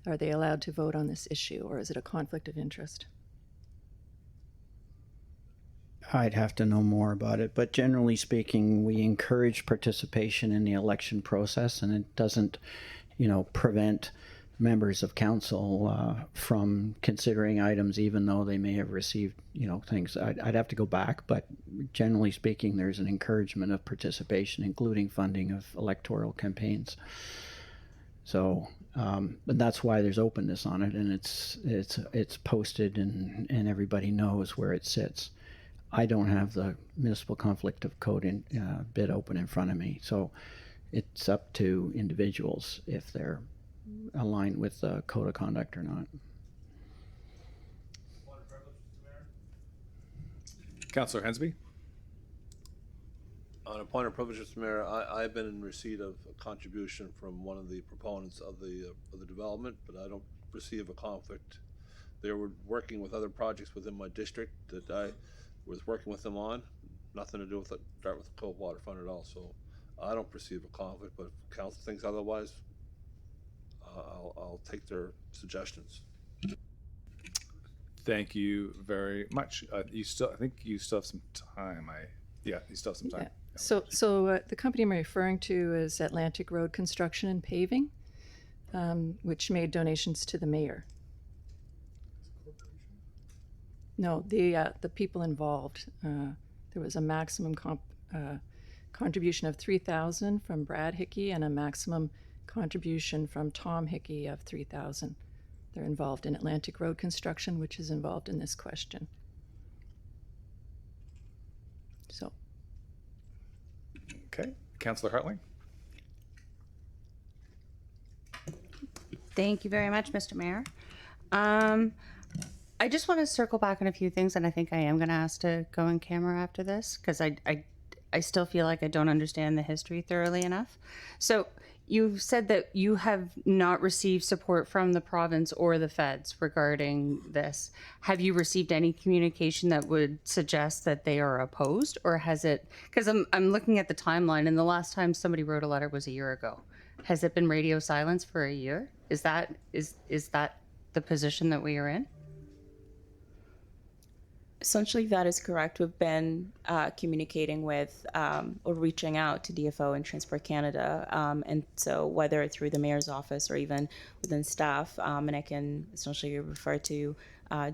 are they allowed to vote on this issue, or is it a conflict of interest? I'd have to know more about it, but generally speaking, we encourage participation in the election process, and it doesn't, prevent members of council from considering items, even though they may have received, things. I'd have to go back, but generally speaking, there's an encouragement of participation, including funding of electoral campaigns. So, but that's why there's openness on it, and it's posted, and everybody knows where it sits. I don't have the municipal conflict of code bit open in front of me, so it's up to individuals if they're aligned with the code of conduct or not. Councillor Hensby. On a point of privilege, Mr. Mayor, I've been in receipt of a contribution from one of the proponents of the development, but I don't perceive a conflict. They were working with other projects within my district that I was working with them on. Nothing to do with the Dartmouth Cove waterfront at all. So I don't perceive a conflict, but if council thinks otherwise, I'll take their suggestions. Thank you very much. I think you still have some time. You still have some time. Yeah. So the company I'm referring to is Atlantic Road Construction and Paving, which made donations to the mayor. No, the people involved. There was a maximum contribution of $3,000 from Brad Hickey and a maximum contribution from Tom Hickey of $3,000. They're involved in Atlantic Road construction, which is involved in this question. So. Okay, Councillor Hartling. Thank you very much, Mr. Mayor. I just want to circle back on a few things, and I think I am going to ask to go in camera after this because I still feel like I don't understand the history thoroughly enough. So you've said that you have not received support from the province or the feds regarding this. Have you received any communication that would suggest that they are opposed, or has it, because I'm looking at the timeline, and the last time somebody wrote a letter was a year ago. Has it been radio silence for a year? Is that the position that we are in? Essentially, that is correct. We've been communicating with or reaching out to DFO and Transport Canada, and so whether through the mayor's office or even within staff, and I can essentially refer to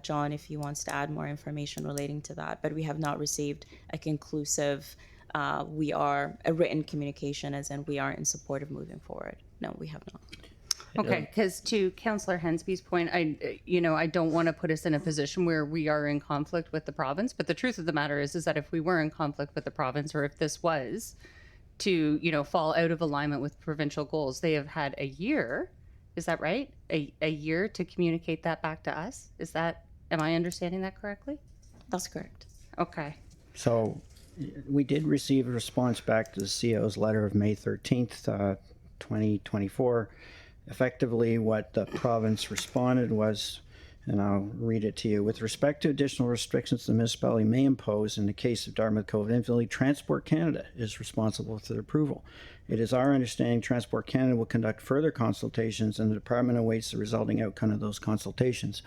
John if he wants to add more information relating to that. But we have not received a conclusive, a written communication as in we are in support of moving forward. No, we have not. Okay, because to Councillor Hensby's point, I don't want to put us in a position where we are in conflict with the province. But the truth of the matter is that if we were in conflict with the province, or if this was to, fall out of alignment with provincial goals, they have had a year. Is that right? A year to communicate that back to us. Am I understanding that correctly? That's correct. Okay. So we did receive a response back to the CO's letter of May 13th, 2024. Effectively, what the province responded was, and I'll read it to you, with respect to additional restrictions the municipality may impose in the case of Dartmouth Cove infill, Transport Canada is responsible for the approval. It is our understanding Transport Canada will conduct further consultations, and the department awaits the resulting outcome of those consultations.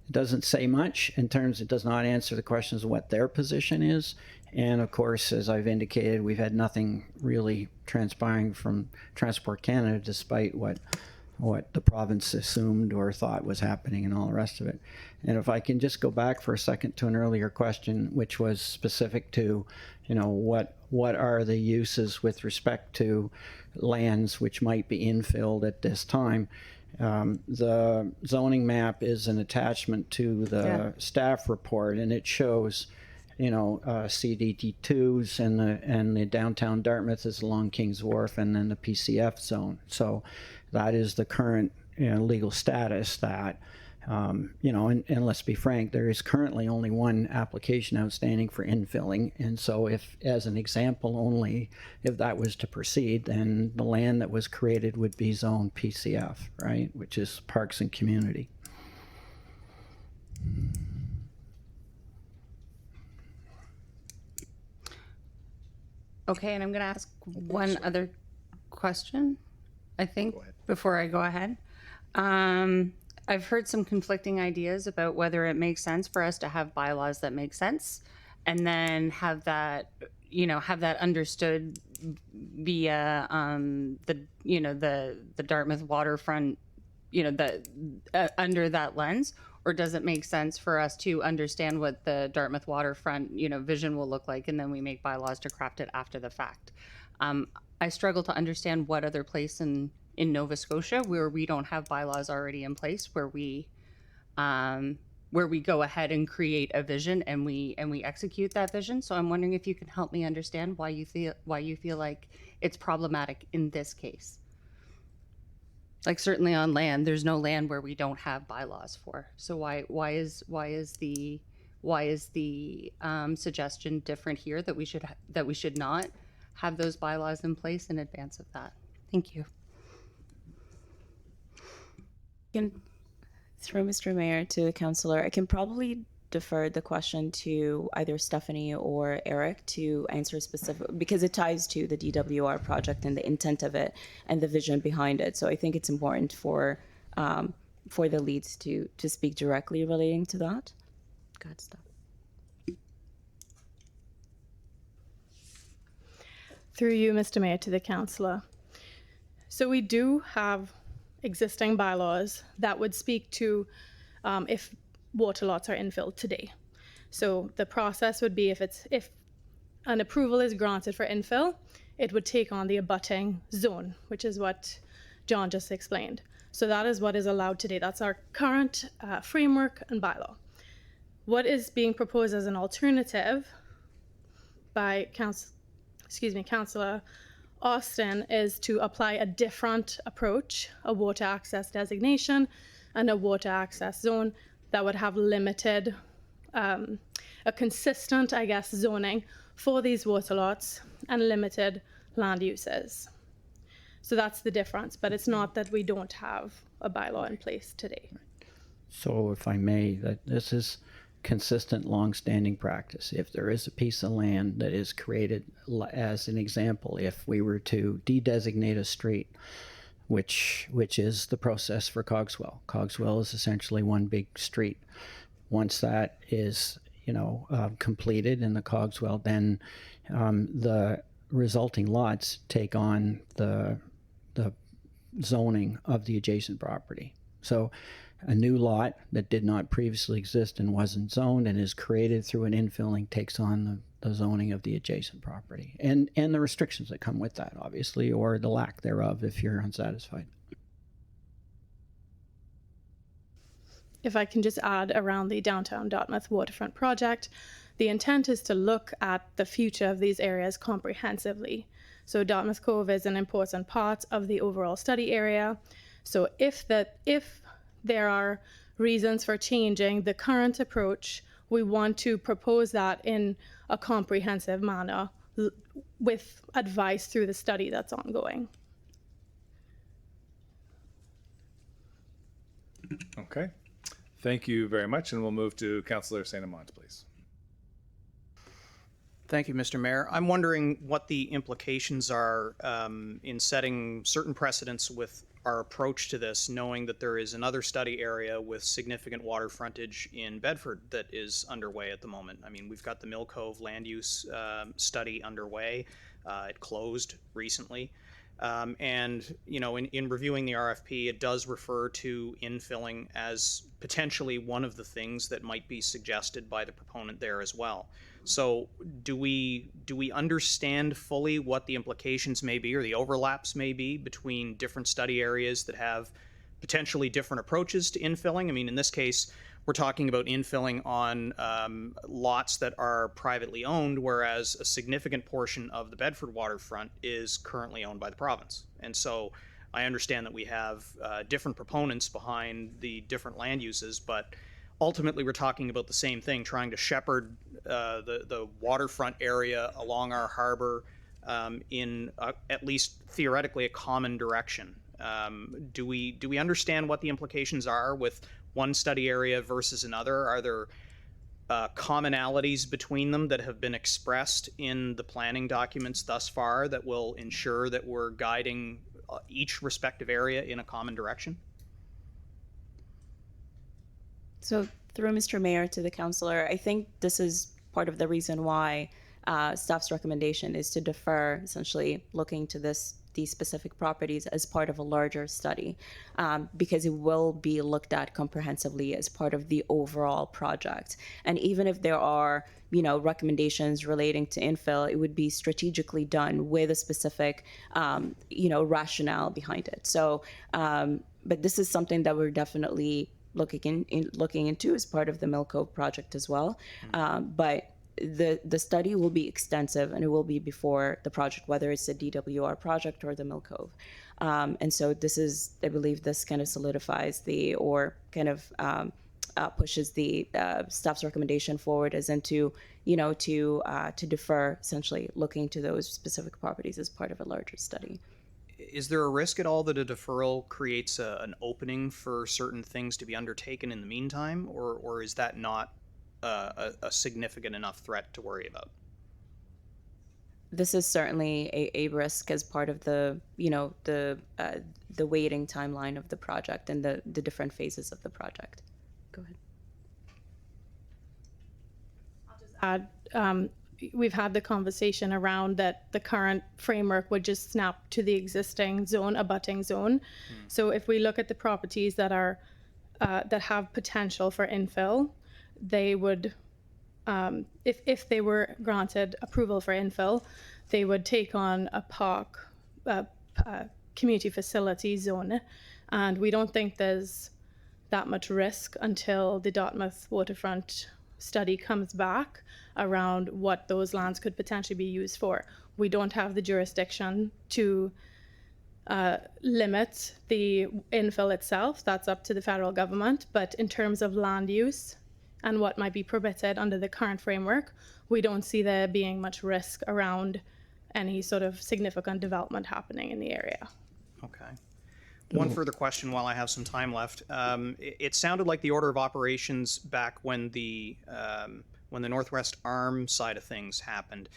It doesn't say much in terms, it does not answer the questions of what their position is. And of course, as I've indicated, we've had nothing really transpiring from Transport Canada, despite what the province assumed or thought was happening and all the rest of it. And if I can just go back for a second to an earlier question, which was specific to, what are the uses with respect to lands which might be infilled at this time. The zoning map is an attachment to the staff report, and it shows CDT2s and the downtown Dartmouth is along Kings Wharf, and then the PCF zone. So that is the current legal status that, and let's be frank, there is currently only one application outstanding for infilling. And so if, as an example only, if that was to proceed, then the land that was created would be zone PCF, right, which is Parks and Community. Okay, and I'm going to ask one other question, I think, before I go ahead. I've heard some conflicting ideas about whether it makes sense for us to have bylaws that make sense, and then have that understood via the Dartmouth waterfront, under that lens. Or does it make sense for us to understand what the Dartmouth waterfront, vision will look like, and then we make bylaws to craft it after the fact? I struggle to understand what other place in Nova Scotia where we don't have bylaws already in place, where we go ahead and create a vision and we execute that vision. So I'm wondering if you can help me understand why you feel like it's problematic in this case. Like, certainly on land, there's no land where we don't have bylaws for. So why is the suggestion different here, that we should not have those bylaws in place in advance of that. Thank you. Through Mr. Mayor to the councillor, I can probably defer the question to either Stephanie or Eric to answer specific, because it ties to the DWR project and the intent of it and the vision behind it. So I think it's important for the leads to speak directly relating to that. Good stuff. Through you, Mr. Mayor, to the councillor. So we do have existing bylaws that would speak to if water lots are infilled today. So the process would be if an approval is granted for infill, it would take on the abutting zone, which is what John just explained. So that is what is allowed today. That's our current framework and bylaw. What is being proposed as an alternative by Councillor Austin is to apply a different approach, a water access designation and a water access zone that would have limited, a consistent, I guess, zoning for these water lots and limited land uses. So that's the difference, but it's not that we don't have a bylaw in place today. So if I may, that this is consistent, long-standing practice. If there is a piece of land that is created, as an example, if we were to de-designate a street, which is the process for Cogswell. Cogswell is essentially one big street. Once that is, completed in the Cogswell, then the resulting lots take on the zoning of the adjacent property. So a new lot that did not previously exist and wasn't zoned and is created through an infilling takes on the zoning of the adjacent property and the restrictions that come with that, obviously, or the lack thereof if you're unsatisfied. If I can just add around the downtown Dartmouth waterfront project, the intent is to look at the future of these areas comprehensively. So Dartmouth Cove is an important part of the overall study area. So if there are reasons for changing the current approach, we want to propose that in a comprehensive manner with advice through the study that's ongoing. Okay. Thank you very much, and we'll move to Councillor St. Amant, please. Thank you, Mr. Mayor. I'm wondering what the implications are in setting certain precedents with our approach to this, knowing that there is another study area with significant water frontage in Bedford that is underway at the moment. I mean, we've got the Mill Cove land use study underway. It closed recently. And, in reviewing the RFP, it does refer to infilling as potentially one of the things that might be suggested by the proponent there as well. So do we understand fully what the implications may be or the overlaps may be between different study areas that have potentially different approaches to infilling? I mean, in this case, we're talking about infilling on lots that are privately owned, whereas a significant portion of the Bedford waterfront is currently owned by the province. And so I understand that we have different proponents behind the different land uses, but ultimately we're talking about the same thing, trying to shepherd the waterfront area along our harbor in at least theoretically a common direction. Do we understand what the implications are with one study area versus another? Are there commonalities between them that have been expressed in the planning documents thus far that will ensure that we're guiding each respective area in a common direction? So through Mr. Mayor to the councillor, I think this is part of the reason why staff's recommendation is to defer, essentially looking to these specific properties as part of a larger study, because it will be looked at comprehensively as part of the overall project. And even if there are, recommendations relating to infill, it would be strategically done with a specific, rationale behind it. So, but this is something that we're definitely looking into as part of the Mill Cove project as well. But the study will be extensive, and it will be before the project, whether it's the DWR project or the Mill Cove. And so I believe this kind of solidifies pushes the staff's recommendation forward as into, to defer, essentially looking to those specific properties as part of a larger study. Is there a risk at all that a deferral creates an opening for certain things to be undertaken in the meantime, or is that not a significant enough threat to worry about? This is certainly a risk as part of the waiting timeline of the project and the different phases of the project. Go ahead. I'll just add, we've had the conversation around that the current framework would just snap to the existing zone, abutting zone. So if we look at the properties that are that have potential for infill, they would, if they were granted approval for infill, they would take on a park, community facility zone, and we don't think there's that much risk until the Dartmouth waterfront study comes back around what those lands could potentially be used for. We don't have the jurisdiction to limit the infill itself. That's up to the federal government. But in terms of land use and what might be permitted under the current framework, we don't see there being much risk around any sort of significant development happening in the area. Okay. One further question while I have some time left. It sounded like the order of operations back when the Northwest Arm side of things happened.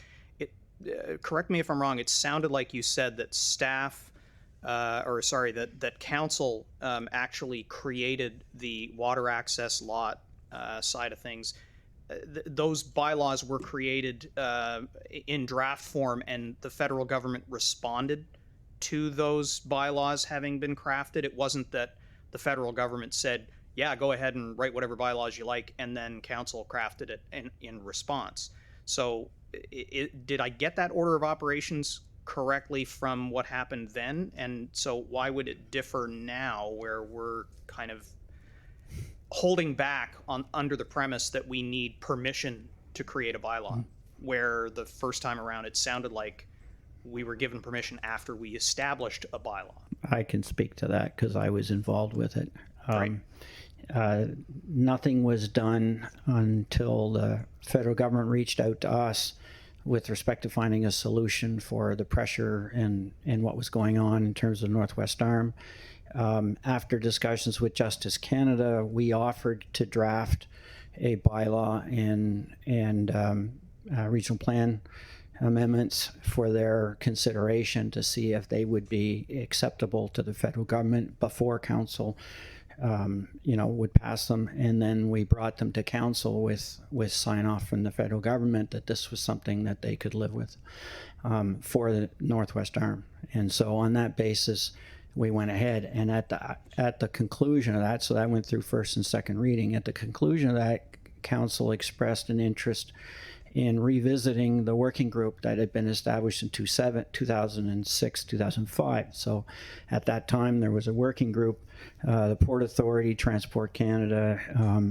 Correct me if I'm wrong. It sounded like you said that staff, that council actually created the water access lot side of things. Those bylaws were created in draft form, and the federal government responded to those bylaws having been crafted. It wasn't that the federal government said, yeah, go ahead and write whatever bylaws you like, and then council crafted it in response. So did I get that order of operations correctly from what happened then? And so why would it differ now, where we're kind of holding back under the premise that we need permission to create a bylaw, where the first time around it sounded like we were given permission after we established a bylaw? I can speak to that because I was involved with it. Nothing was done until the federal government reached out to us with respect to finding a solution for the pressure and what was going on in terms of Northwest Arm. After discussions with Justice Canada, we offered to draft a bylaw and regional plan amendments for their consideration to see if they would be acceptable to the federal government before council would pass them, and then we brought them to council with sign off from the federal government that this was something that they could live with for the Northwest Arm. And so on that basis we went ahead, and at the conclusion of that, so that went through first and second reading, at the conclusion of that, council expressed an interest in revisiting the working group that had been established in 2006, 2005. So at that time, there was a working group, the Port Authority, Transport Canada,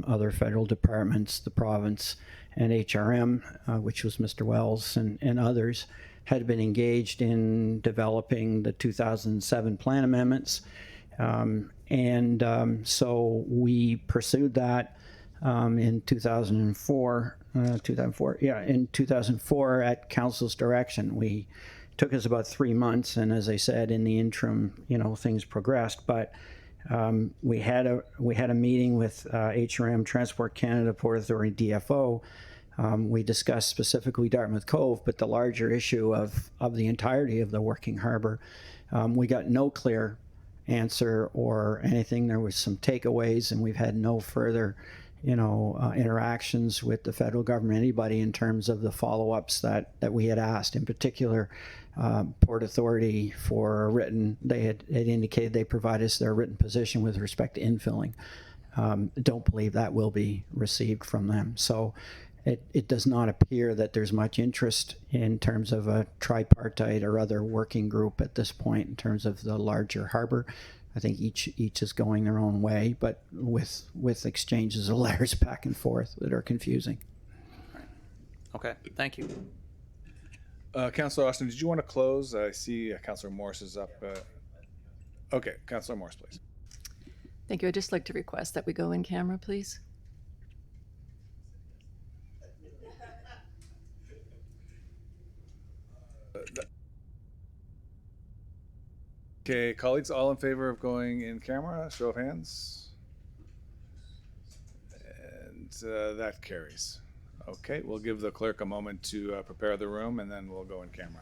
other federal departments, the province, and HRM, which was Mr. Wells and others, had been engaged in developing the 2007 plan amendments. So we pursued that in 2004. In 2004 at council's direction. We took us about 3 months, and as I said, in the interim, things progressed. But we had a meeting with HRM, Transport Canada, Port Authority, DFO. We discussed specifically Dartmouth Cove, but the larger issue of the entirety of the working harbor. We got no clear answer or anything. There was some takeaways, and we've had no further interactions with the federal government, anybody, in terms of the follow-ups that we had asked. In particular, Port Authority for a written, they had indicated they provide us their written position with respect to infilling. Don't believe that will be received from them. So it does not appear that there's much interest in terms of a tripartite or other working group at this point in terms of the larger harbor. I think each is going their own way, but with exchanges of letters back and forth that are confusing. Okay, thank you. Councillor Austin, did you want to close? I see Councillor Morse is up. Okay, Councillor Morse, please. Thank you. I'd just like to request that we go in camera, please. Okay, colleagues, all in favor of going in camera? Show of hands. And that carries. Okay, we'll give the clerk a moment to prepare the room, and then we'll go in camera.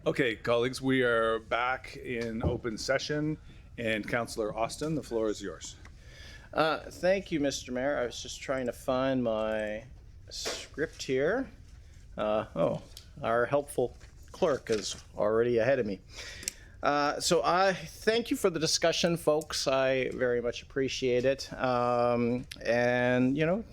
Okay, colleagues, we are back in open session, and Councillor Austin, the floor is yours. Thank you, Mr. Mayor. I was just trying to find my script here. Our helpful clerk is already ahead of me. So I thank you for the discussion, folks. I very much appreciate it. And, you know,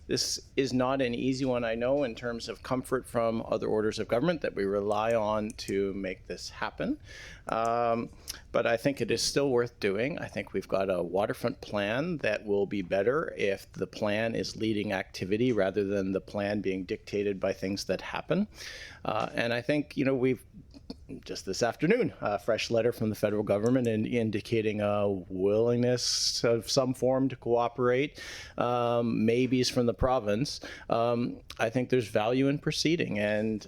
this is not an easy one, I know, in terms of comfort from other orders of government that we rely on to make this happen. But I think it is still worth doing. I think we've got a waterfront plan that will be better if the plan is leading activity rather than the plan being dictated by things that happen. And I think, you know, we've just this afternoon, a fresh letter from the federal government indicating a willingness of some form to cooperate, maybes from the province. I think there's value in proceeding and,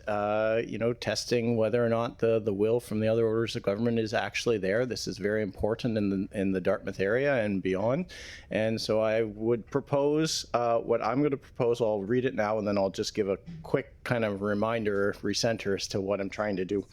you know, testing whether or not the will from the other orders of government is actually there. This is very important in the Dartmouth area and beyond. And so I would propose what I'm going to propose. I'll read it now and then I'll just give a quick kind of reminder, recenter as to what I'm trying to do.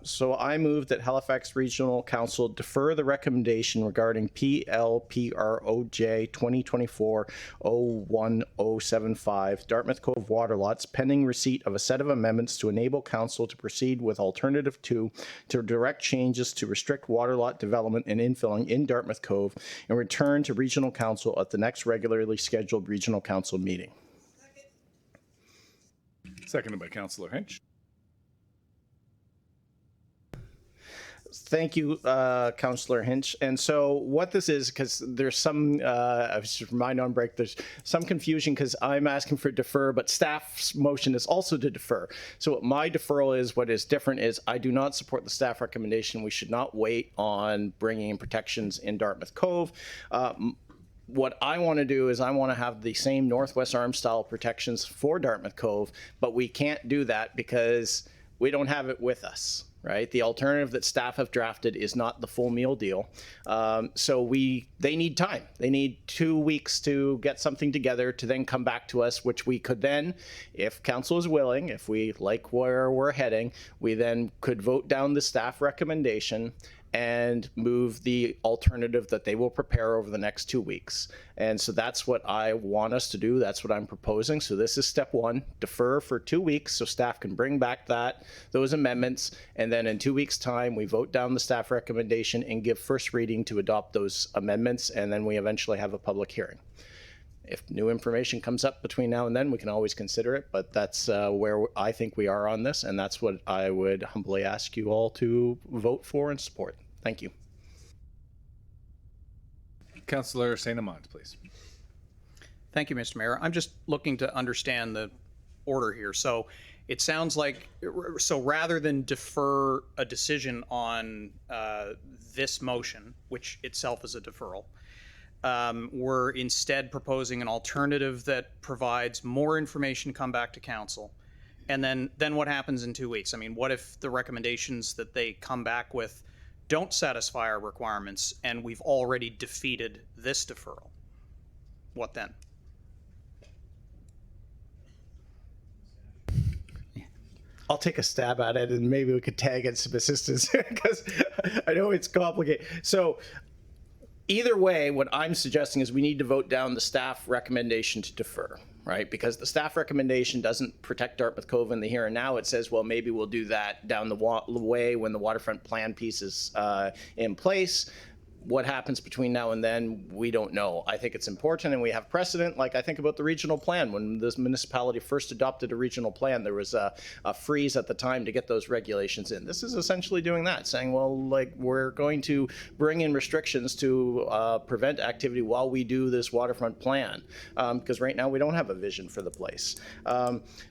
So I move that Halifax Regional Council defer the recommendation regarding PLPROJ 2024-01075 Dartmouth Cove water lots pending receipt of a set of amendments to enable council to proceed with alternative 2 to direct changes to restrict water lot development and infilling in Dartmouth Cove and return to Regional Council at the next regularly scheduled Regional Council meeting. Seconded by Councillor Hinch. Thank you, Councillor Hinch. And so what this is, because there's some, I was just reminded on break, there's some confusion because I'm asking for defer, but staff's motion is also to defer. So what my deferral is, what is different is I do not support the staff recommendation. We should not wait on bringing in protections in Dartmouth Cove. What I want to do is I want to have the same Northwest Arm style protections for Dartmouth Cove, but we can't do that because we don't have it with us. Right, the alternative that staff have drafted is not the full meal deal. So they need time. They need 2 weeks to get something together to then come back to us, which we could then, if council is willing, if we like where we're heading, we then could vote down the staff recommendation and move the alternative that they will prepare over the next 2 weeks. And so that's what I want us to do. That's what I'm proposing. So this is step 1, defer for 2 weeks so staff can bring back those amendments. And then in 2 weeks' time, we vote down the staff recommendation and give first reading to adopt those amendments. And then we eventually have a public hearing. If new information comes up between now and then, we can always consider it, but that's where I think we are on this, and that's what I would humbly ask you all to vote for and support. Thank you. Councillor St. Amand, please. Thank you, Mr. Mayor. I'm just looking to understand the order here. So it sounds like, so rather than defer a decision on this motion, which itself is a deferral, we're instead proposing an alternative that provides more information to come back to council. And then what happens in 2 weeks? I mean, what if the recommendations that they come back with don't satisfy our requirements and we've already defeated this deferral? What then? I'll take a stab at it and maybe we could tag in some assistance because I know it's complicated. So either way, what I'm suggesting is we need to vote down the staff recommendation to defer, right? Because the staff recommendation doesn't protect Dartmouth Cove in the here and now. It says, well, maybe we'll do that down the way when the waterfront plan piece is in place. What happens between now and then, we don't know. I think it's important, and we have precedent. Like I think about the regional plan. When this municipality first adopted a regional plan, there was a freeze at the time to get those regulations in. This is essentially doing that, saying, well, like we're going to bring in restrictions to prevent activity while we do this waterfront plan, because right now we don't have a vision for the place.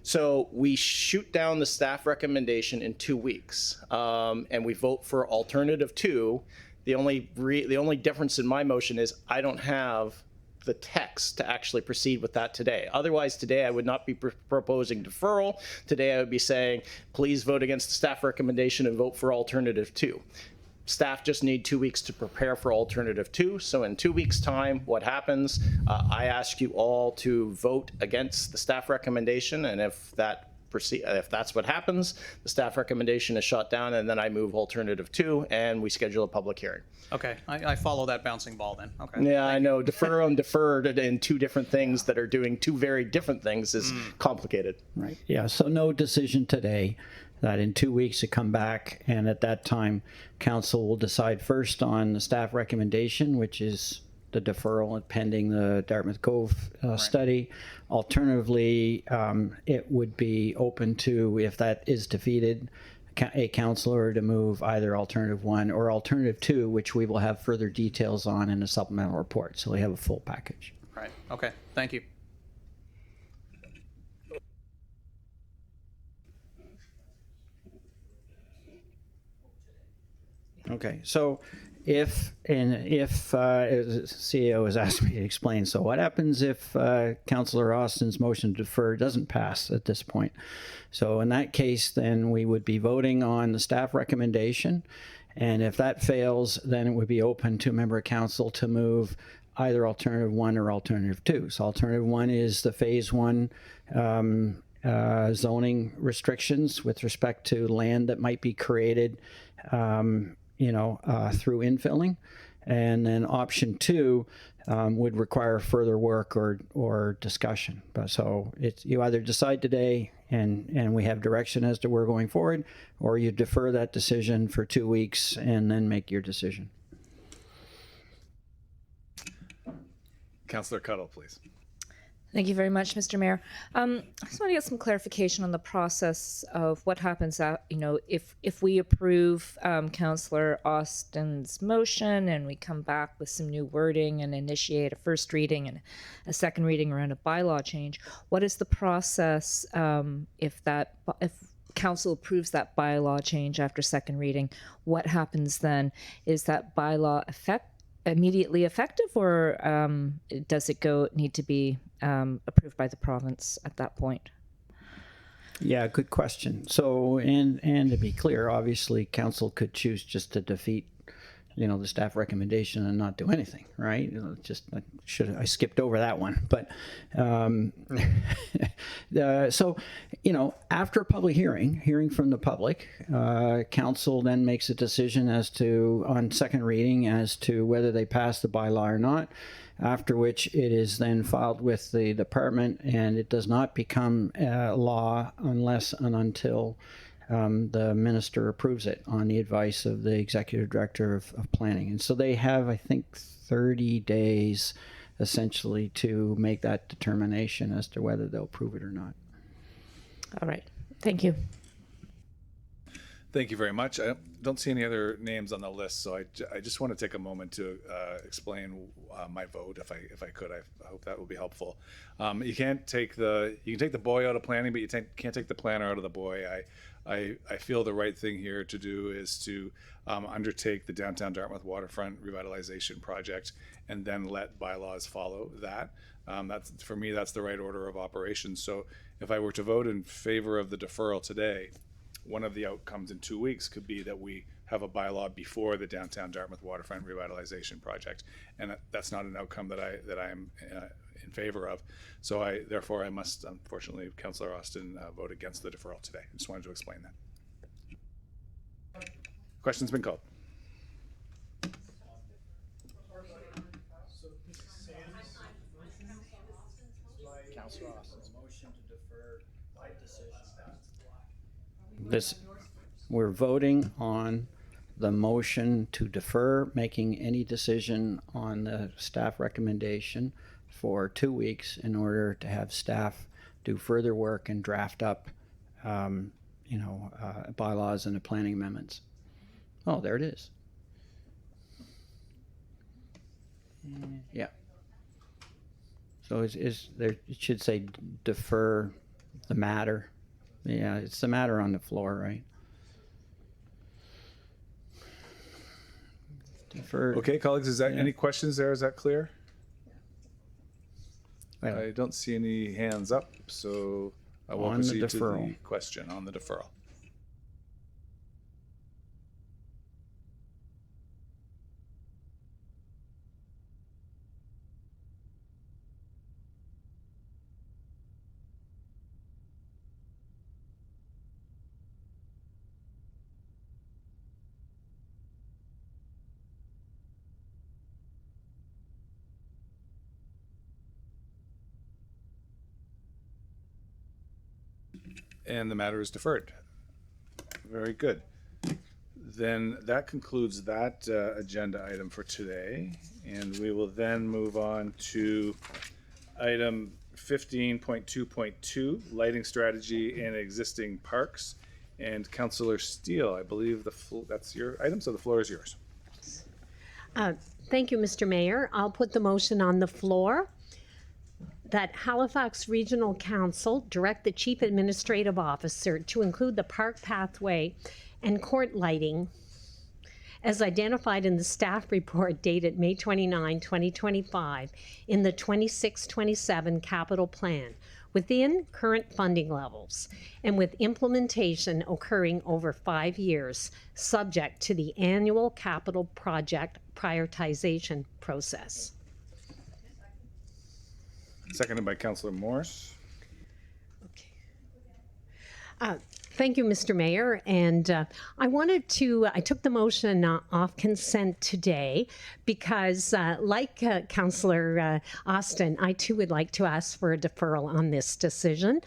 So we shoot down the staff recommendation in 2 weeks, and we vote for alternative 2. The only difference in my motion is I don't have the text to actually proceed with that today. Otherwise, today I would not be proposing deferral. Today I would be saying, please vote against the staff recommendation and vote for alternative 2. Staff just need 2 weeks to prepare for alternative 2. So in 2 weeks' time, what happens? I ask you all to vote against the staff recommendation, and if that proceed. If that's what happens, the staff recommendation is shot down, and then I move alternative 2, and we schedule a public hearing. Okay, I follow that bouncing ball then. Okay. Yeah, I know. Defer and deferred in two different things that are doing two very different things is complicated. Right. Yeah. So no decision today. That in 2 weeks to come back, and at that time, council will decide first on the staff recommendation, which is the deferral pending the Dartmouth Cove study. Alternatively, it would be open to, if that is defeated, a councillor to move either alternative 1 or alternative 2, which we will have further details on in a supplemental report. So we have a full package. Right. Okay. Thank you. Okay, so if CEO has asked me to explain, so what happens if Councillor Austin's motion to defer doesn't pass at this point? So in that case, then we would be voting on the staff recommendation, and if that fails, then it would be open to a member of council to move either alternative 1 or alternative 2. So alternative 1 is the phase 1 zoning restrictions with respect to land that might be created through infilling, and then option 2 would require further work or discussion. But so it's, you either decide today and we have direction as to where we're going forward, or you defer that decision for 2 weeks and then make your decision. Councillor Cuddle, please. Thank you very much, Mr. Mayor. I just want to get some clarification on the process of what happens if we approve Councillor Austin's motion and we come back with some new wording and initiate a first reading and a second reading around a bylaw change. What is the process if council approves that bylaw change after second reading? What happens then? Is that bylaw immediately effective, or does it need to be approved by the province at that point? Yeah, good question. So, and to be clear, obviously, council could choose just to defeat, the staff recommendation and not do anything, right? I skipped over that one, but so, after a public hearing from the public, council then makes a decision on second reading as to whether they pass the bylaw or not. After which it is then filed with the department, and it does not become law unless and until the minister approves it on the advice of the executive director of planning. And so they have, I think, 30 days essentially to make that determination as to whether they'll approve it or not. All right. Thank you. Thank you very much. I don't see any other names on the list, so I just want to take a moment to explain my vote, if I could. I hope that will be helpful. You can take the boy out of planning, but you can't take the planner out of the boy. I feel the right thing here to do is to undertake the downtown Dartmouth waterfront revitalization project, and then let bylaws follow that. For me, that's the right order of operations. So if I were to vote in favor of the deferral today, one of the outcomes in 2 weeks could be that we have a bylaw before the downtown Dartmouth waterfront revitalization project, and that's not an outcome that I am in favor of. So therefore I must, unfortunately, Councillor Austin, vote against the deferral today. I just wanted to explain that. Question's been called. Councillor Austin's motion to defer my decision. We're voting on the motion to defer making any decision on the staff recommendation for 2 weeks in order to have staff do further work and draft up, bylaws and the planning amendments. Oh, there it is. Yeah. So is there? It should say defer the matter. Yeah, it's the matter on the floor, right? Defer. Okay, colleagues, is that any questions there? Is that clear? Well, I don't see any hands up, so I will proceed to the question on the deferral. And the matter is deferred. Very good. Then that concludes that agenda item for today. And we will then move on to item 15.2.2, lighting strategy in existing parks. And Councillor Steele, I believe that's your item, so the floor is yours. Thank you, Mr. Mayor. I'll put the motion on the floor that Halifax Regional Council direct the Chief Administrative Officer to include the park pathway and court lighting as identified in the staff report dated May 29, 2025 in the 26-27 capital plan within current funding levels and with implementation occurring over 5 years, subject to the annual capital project prioritization process. Seconded by Councillor Morris. Thank you, Mr. Mayor. And I took the motion off consent today because like Councillor Austin, I too would like to ask for a deferral on this decision.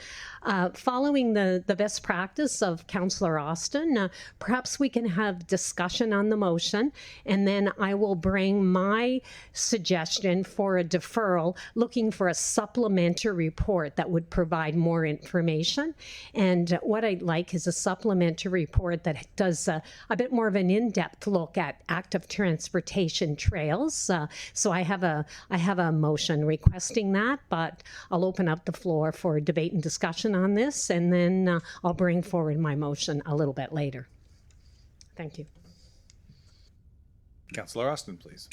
Following the best practice of Councillor Austin, perhaps we can have discussion on the motion, and then I will bring my suggestion for a deferral, looking for a supplementary report that would provide more information. And what I'd like is a supplementary report that does a bit more of an in-depth look at active transportation trails. So I have a motion requesting that, but I'll open up the floor for debate and discussion on this, and then I'll bring forward my motion a little bit later. Thank you. Councillor Austin, please.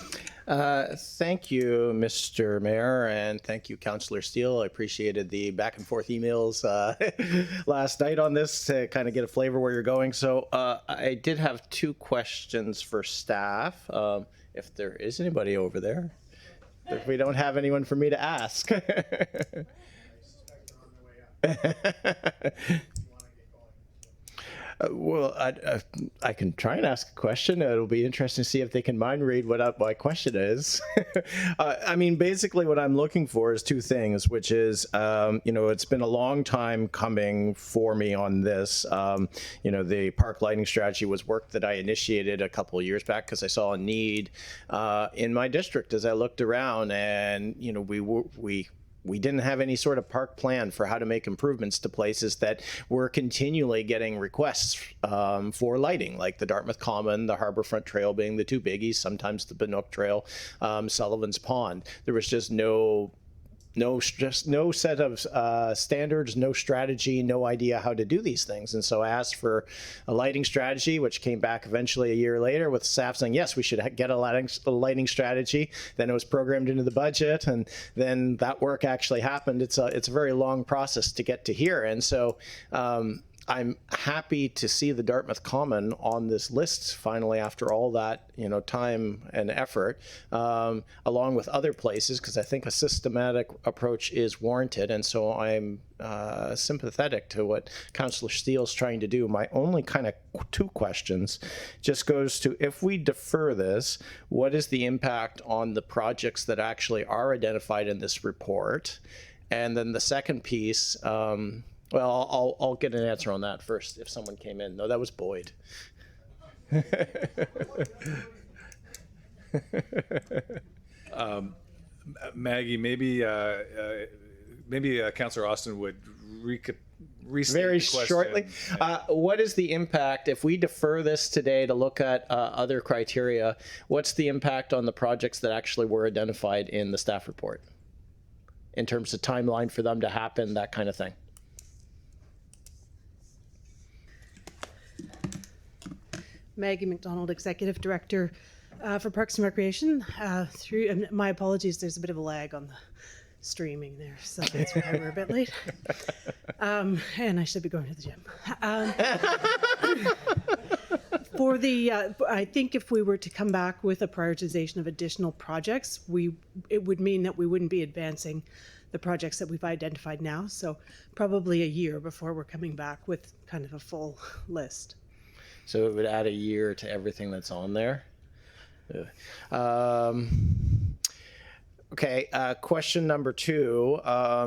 Thank you, Mr. Mayor, and thank you, Councillor Steele. I appreciated the back and forth emails last night on this to kind of get a flavor where you're going. So I did have 2 questions for staff, if there is anybody over there. If we don't have anyone for me to ask. Well, I can try and ask a question. It'll be interesting to see if they can mind read what my question is. I mean, basically what I'm looking for is 2 things, which is, it's been a long time coming for me on this. The park lighting strategy was work that I initiated a couple of years back because I saw a need in my district as I looked around, and, we didn't have any sort of park plan for how to make improvements to places that were continually getting requests for lighting, like the Dartmouth Common, the Harbourfront Trail being the 2 biggies, sometimes the Binook Trail, Sullivan's Pond. There was just no set of standards, no strategy, no idea how to do these things. And so I asked for a lighting strategy, which came back eventually a year later with staff saying, yes, we should get a lighting strategy. Then it was programmed into the budget, and then that work actually happened. It's a very long process to get to here. And so I'm happy to see the Dartmouth Common on this list finally after all that time and effort, along with other places, because I think a systematic approach is warranted. And so I'm sympathetic to what Councillor Steele's trying to do. My only kind of 2 questions just goes to, if we defer this, what is the impact on the projects that actually are identified in this report? And then the second piece, well, I'll get an answer on that first if someone came in. No, that was Boyd. Maggie, maybe Councillor Austin would restate very the question. shortly. What is the impact if we defer this today to look at other criteria? What's the impact on the projects that actually were identified in the staff report in terms of timeline for them to happen, that kind of thing? Maggie McDonald, Executive Director for Parks and Recreation. And my apologies, there's a bit of a lag on the streaming there, so that's why we're a bit late. And I should be going to the gym. I think if we were to come back with a prioritization of additional projects, it would mean that we wouldn't be advancing the projects that we've identified now. So probably a year before we're coming back with kind of a full list. So it would add a year to everything that's on there. Okay, question number 2,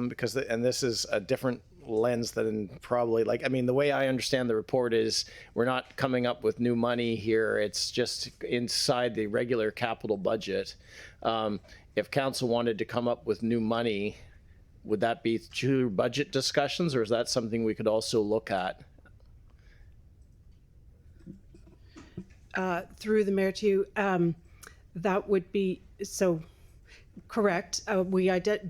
because this is a different lens than probably, like, I mean, the way I understand the report is we're not coming up with new money here. It's just inside the regular capital budget. If council wanted to come up with new money, would that be through budget discussions, or is that something we could also look at? Through the mayor to you, that would be so correct.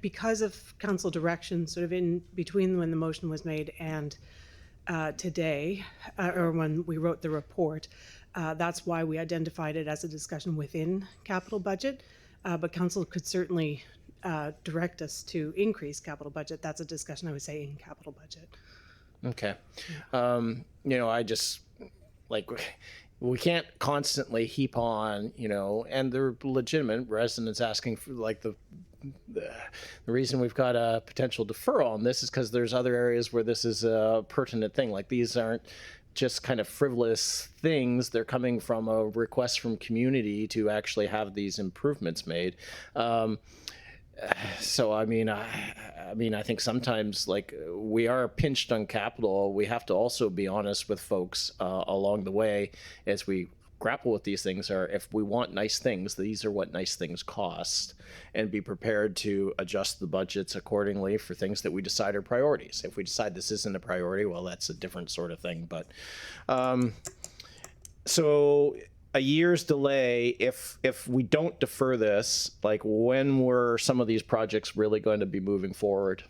Because of council direction, sort of in between when the motion was made and today, or when we wrote the report, that's why we identified it as a discussion within capital budget. But council could certainly direct us to increase capital budget. That's a discussion I would say in capital budget. Okay. I just, like, we can't constantly heap on, and they're legitimate residents asking for, like, the reason we've got a potential deferral on this is because there's other areas where this is a pertinent thing. Like, these aren't just kind of frivolous things. They're coming from a request from community to actually have these improvements made. So I mean, I think sometimes, like, we are pinched on capital. We have to also be honest with folks along the way as we grapple with these things. Or if we want nice things, these are what nice things cost, and be prepared to adjust the budgets accordingly for things that we decide are priorities. If we decide this isn't a priority, well, that's a different sort of thing. But so a year's delay, if we don't defer this, like, when were some of these projects really going to be moving forward?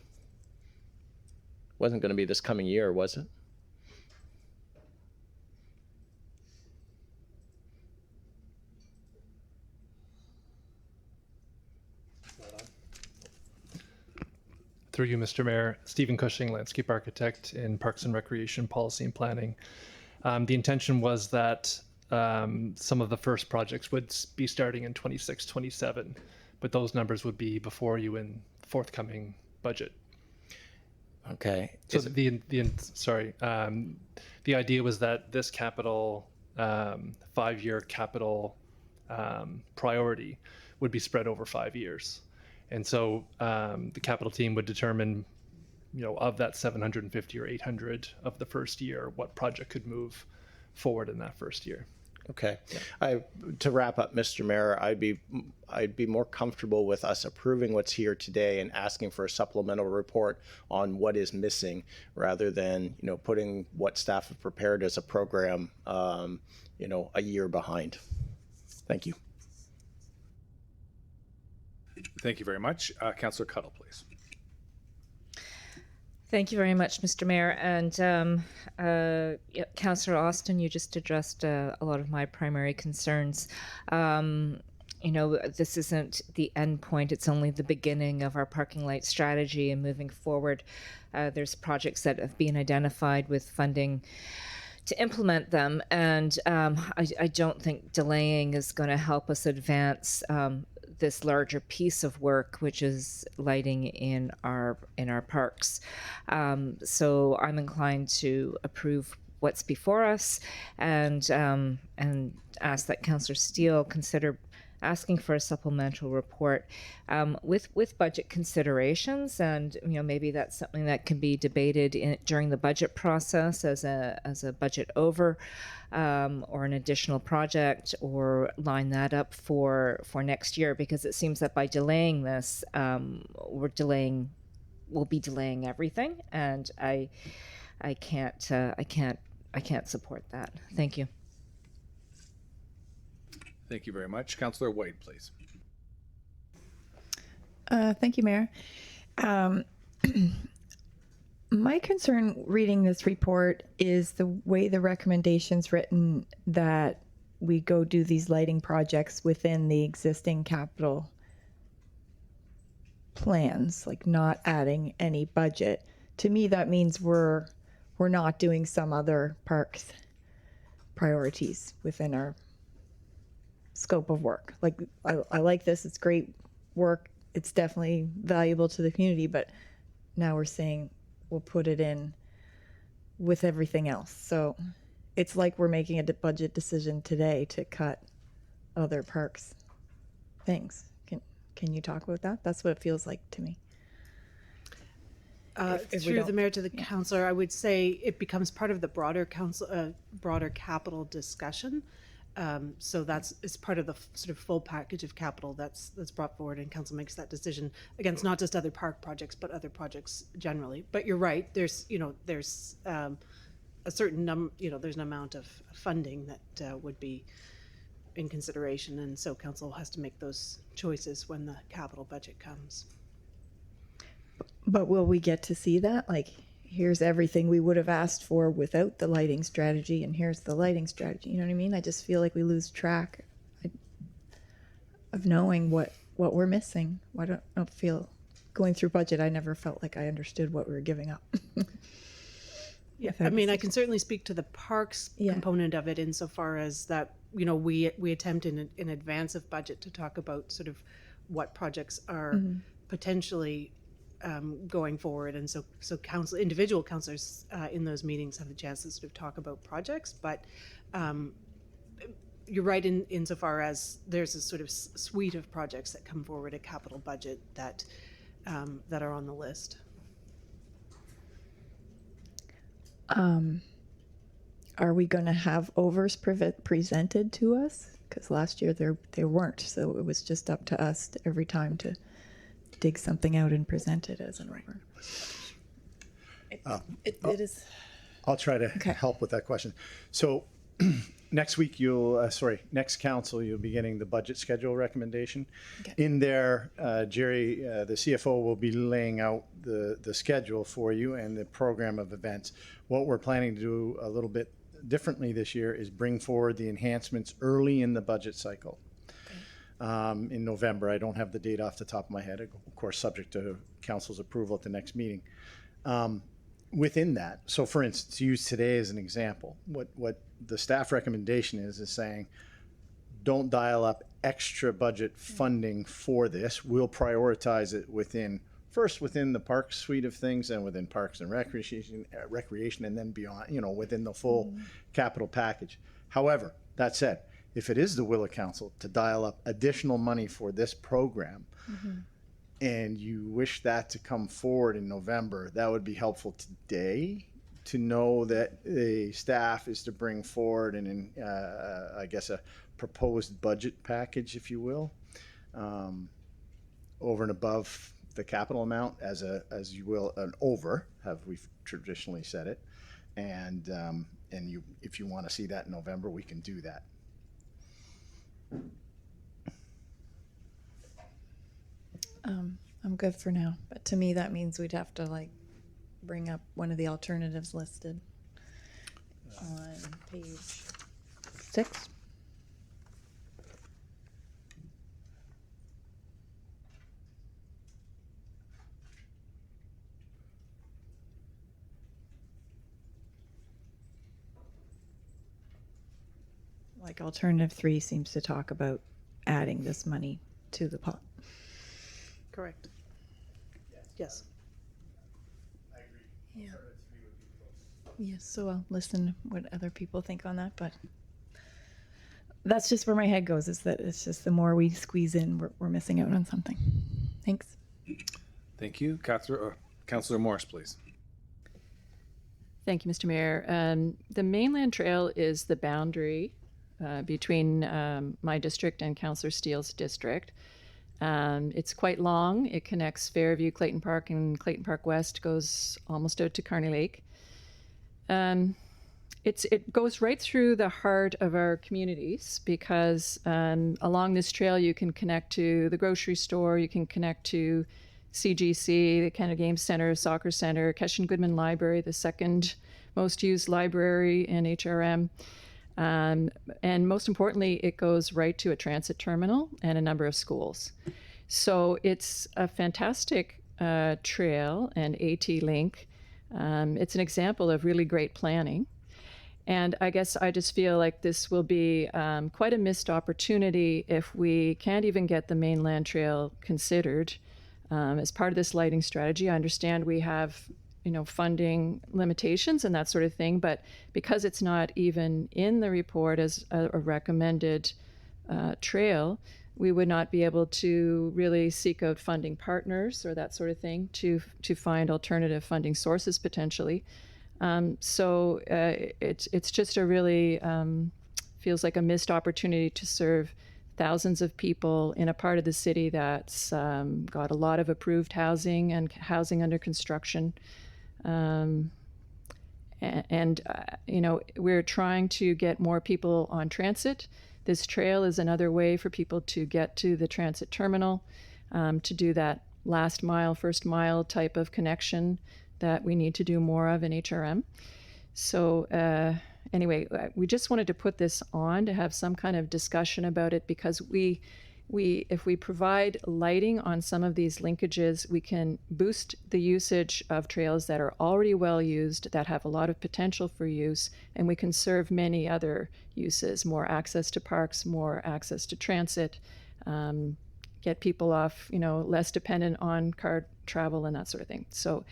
Wasn't going to be this coming year, was it? Through you, Mr. Mayor, Stephen Cushing, landscape architect in Parks and Recreation Policy and Planning. The intention was that some of the first projects would be starting in 26, 27, but those numbers would be before you in forthcoming budget. Okay. So the idea was that this capital 5-year capital priority would be spread over 5 years, and so the capital team would determine, of that 750 or 800 of the first year, what project could move forward in that first year. Okay. Yeah. To wrap up, Mr. Mayor, I'd be more comfortable with us approving what's here today and asking for a supplemental report on what is missing, rather than putting what staff have prepared as a program a year behind. Thank you. Thank you very much. Councillor Cuttle, please. Thank you very much, Mr. Mayor. And Councillor Austin, you just addressed a lot of my primary concerns. This isn't the end point. It's only the beginning of our parking light strategy, and moving forward, there's projects that have been identified with funding to implement them. And I don't think delaying is going to help us advance this larger piece of work, which is lighting in our parks. So I'm inclined to approve what's before us, and ask that Councillor Steele consider asking for a supplemental report with budget considerations, and maybe that's something that can be debated during the budget process as a budget over, or an additional project, or line that up for next year, because it seems that by delaying this, we'll be delaying everything, and I can't support that. Thank you. Thank you very much. Councillor White, please. Thank you, Mayor. My concern reading this report is the way the recommendation's written, that we go do these lighting projects within the existing capital plans, like not adding any budget. To me, that means we're not doing some other parks priorities within our scope of work. Like, I like this, it's great work, it's definitely valuable to the community, but now we're saying we'll put it in with everything else. So it's like we're making a budget decision today to cut other parks things. Can you talk about that? That's what it feels like to me. if we Through the don't- mayor to the councillor, I would say it becomes part of the broader broader capital discussion. So it's part of the sort of full package of capital that's brought forward, and council makes that decision against not just other park projects, but other projects generally. But you're right. There's a certain there's an amount of funding that would be in consideration, and so council has to make those choices when the capital budget comes. But will we get to see that? Like, here's everything we would have asked for without the lighting strategy, and here's the lighting strategy. You know what I mean? I just feel like we lose track of knowing what we're missing. I don't feel, going through budget, I never felt like I understood what we were giving up. Yeah, I mean, I can certainly speak to the parks component of it insofar as that, we attempt in advance of budget to talk about sort of what projects are potentially going forward, and so individual councillors in those meetings have the chance to sort of talk about projects. But you're right insofar as there's a sort of suite of projects that come forward a capital budget that are on the list. Are we going to have overs presented to us? Because last year there weren't, so it was just up to us every time to dig something out and present it as an over. It is. I'll try to help with that question. So next week next council, you'll be getting the budget schedule recommendation. In there, Jerry, the CFO, will be laying out the schedule for you and the program of events. What we're planning to do a little bit differently this year is bring forward the enhancements early in the budget cycle. In November. I don't have the date off the top of my head, of course, subject to council's approval at the next meeting. Within that, so for instance, use today as an example, what the staff recommendation is saying, don't dial up extra budget funding for this. We'll prioritize it within the park suite of things and within parks and recreation, and then beyond, within the full capital package. However, that said, if it is the will of council to dial up additional money for this program, and you wish that to come forward in November, that would be helpful today to know that the staff is to bring forward I guess a proposed budget package, if you will, over and above the capital amount as you will an over, have we traditionally said it, and if you want to see that in November, we can do that. I'm good for now, but to me that means we'd have to bring up one of the alternatives listed on page 6. Alternative 3 seems to talk about adding this money to the pot. Correct. Yes. I agree. Yeah. Yes, so I'll listen what other people think on that, but that's just where my head goes, is that it's just the more we squeeze in, we're missing out on something. Thanks. Thank you. Councillor Morris, please. Thank you, Mr. Mayor. The Mainland Trail is the boundary between my district and Councillor Steele's district. It's quite long. It connects Fairview, Clayton Park, and Clayton Park West, goes almost out to Carney Lake. It goes right through the heart of our communities because along this trail you can connect to the grocery store, you can connect to CGC, the Canada Games Centre, Soccer Centre, Keshen Goodman Library, the second most used library in HRM. And most importantly, it goes right to a transit terminal and a number of schools. So it's a fantastic trail and AT link. It's an example of really great planning. And I guess I just feel like this will be quite a missed opportunity if we can't even get the Mainland Trail considered as part of this lighting strategy. I understand we have funding limitations and that sort of thing, but because it's not even in the report as a recommended trail, we would not be able to really seek out funding partners or that sort of thing to find alternative funding sources potentially. So it's just a really feels like a missed opportunity to serve thousands of people in a part of the city that's got a lot of approved housing and housing under construction. You know, we're trying to get more people on transit. This trail is another way for people to get to the transit terminal, to do that last mile, first mile type of connection that we need to do more of in HRM. So anyway, we just wanted to put this on to have some kind of discussion about it, because if we provide lighting on some of these linkages, we can boost the usage of trails that are already well used, that have a lot of potential for use, and we can serve many other uses, more access to parks, more access to transit, get people off, you know, less dependent on car travel and that sort of thing. So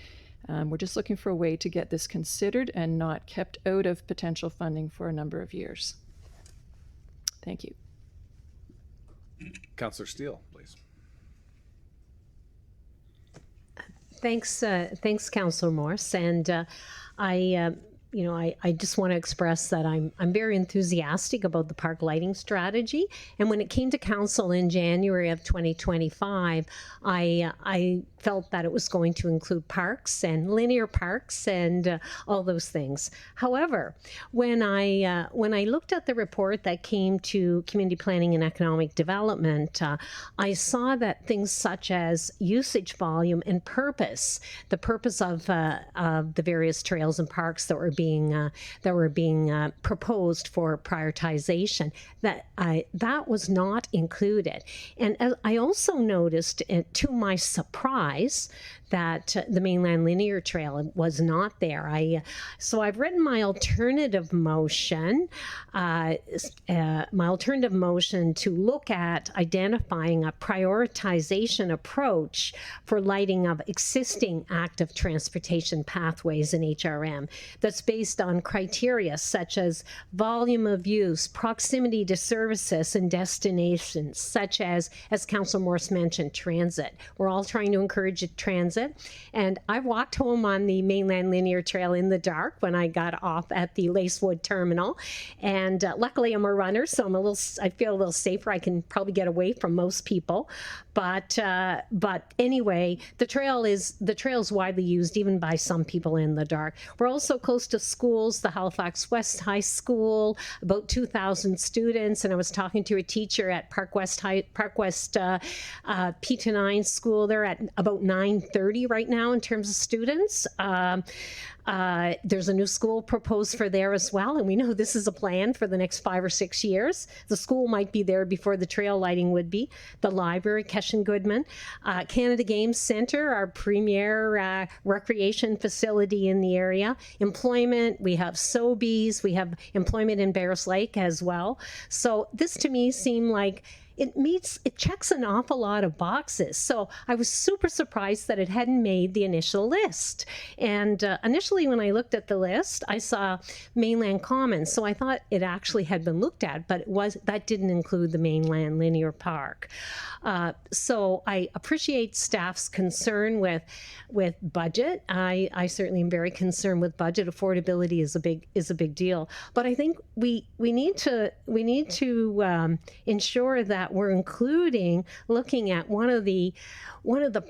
we're just looking for a way to get this considered and not kept out of potential funding for a number of years. Thank you. Councillor Steele, please. Thanks, Councillor Morse. And I just want to express that I'm very enthusiastic about the park lighting strategy. And when it came to council in January of 2025, I felt that it was going to include parks and linear parks and all those things. However, when I looked at the report that came to Community Planning and Economic Development, I saw that things such as usage volume and purpose, the purpose of the various trails and parks that were being proposed for prioritization, that was not included. And I also noticed, to my surprise, that the mainland linear trail was not there. So I've written my alternative motion, to look at identifying a prioritization approach for lighting of existing active transportation pathways in HRM that's based on criteria such as volume of use, proximity to services and destinations, such as Councillor Morse mentioned, transit. We're all trying to encourage transit. And I walked home on the mainland linear trail in the dark when I got off at the Lacewood terminal. And luckily I'm a runner, so I feel a little safer. I can probably get away from most people. But anyway, the trail is widely used even by some people in the dark. We're also close to schools, the Halifax West High School, about 2,000 students. And I was talking to a teacher at Park West P-9 school. They're at about 930 right now in terms of students. There's a new school proposed for there as well, and we know this is a plan for the next 5 or 6 years. The school might be there before the trail lighting would be. The library, Keshen Goodman, Canada Games Centre, our premier recreation facility in the area. Employment, we have Sobeys, we have employment in Barris Lake as well. So this to me seemed like it checks an awful lot of boxes. So I was super surprised that it hadn't made the initial list. And initially when I looked at the list, I saw Mainland Commons. So I thought it actually had been looked at, but that didn't include the Mainland Linear Park. So I appreciate staff's concern with budget. I certainly am very concerned with budget. Affordability is a big deal. But I think we need to ensure that we're looking at one of the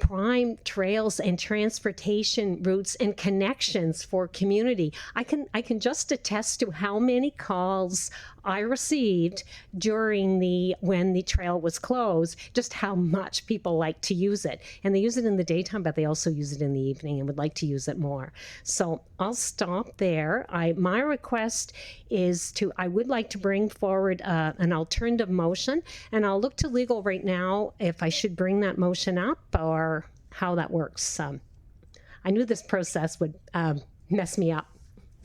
prime trails and transportation routes and connections for community. I can just attest to how many calls I received when the trail was closed, just how much people like to use it. And they use it in the daytime, but they also use it in the evening and would like to use it more. So I'll stop there. My request is I would like to bring forward an alternative motion, and I'll look to legal right now if I should bring that motion up or how that works. I knew this process would mess me up.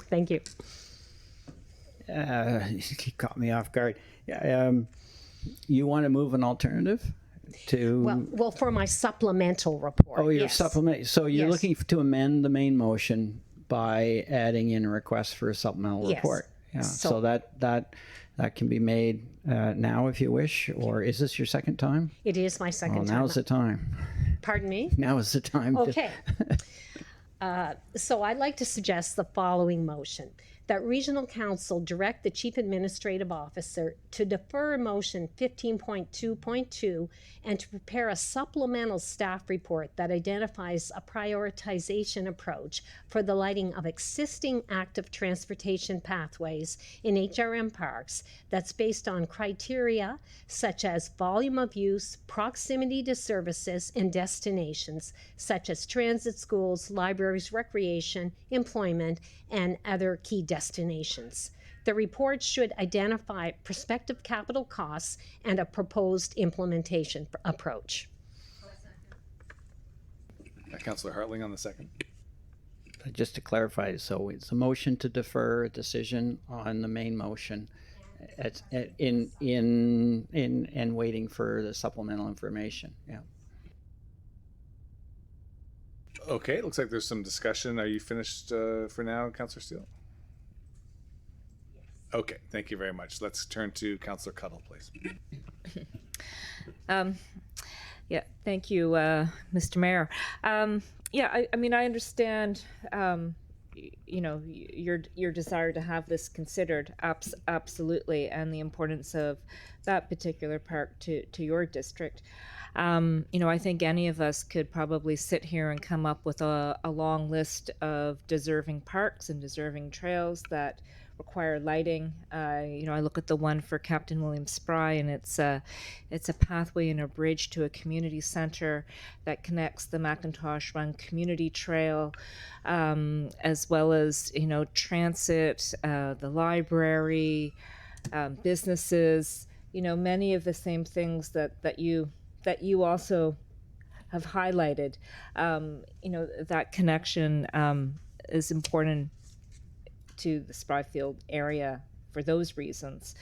Thank you. You caught me off guard. You want to move an alternative to? Well, for my supplemental report. Oh, your yes. supplement. So you're Yes. looking to amend the main motion by adding in a request for a supplemental Yes. report. Yeah. So- So that can be made now if you wish, or is this your second time? It is my second Well, time. now's the time. Pardon me? Now is the time. Okay. So I'd like to suggest the following motion. That Regional Council direct the Chief Administrative Officer to defer motion 15.2.2 and to prepare a supplemental staff report that identifies a prioritization approach for the lighting of existing active transportation pathways in HRM parks that's based on criteria such as volume of use, proximity to services and destinations such as transit, schools, libraries, recreation, employment, and other key destinations. The report should identify prospective capital costs and a proposed implementation approach. Councillor Hartling on the second. Just to clarify, so it's a motion to defer a decision on the main motion in waiting for the supplemental information. Yeah. Okay, looks like there's some discussion. Are you finished for now, Councillor Steele? Okay, thank you very much. Let's turn to Councillor Cuttle, please. Yeah, thank you, Mr. Mayor. Yeah, I mean, I understand, you know, your desire to have this considered, absolutely, and the importance of that particular park to your district. You know, I think any of us could probably sit here and come up with a long list of deserving parks and deserving trails that require lighting. You know, I look at the one for Captain William Spry, and it's a pathway and a bridge to a community center that connects the McIntosh Run Community Trail, as well as, you know, transit, the library, businesses. You know, many of the same things that you also have highlighted. You know, that connection is important to the Spryfield area for those reasons.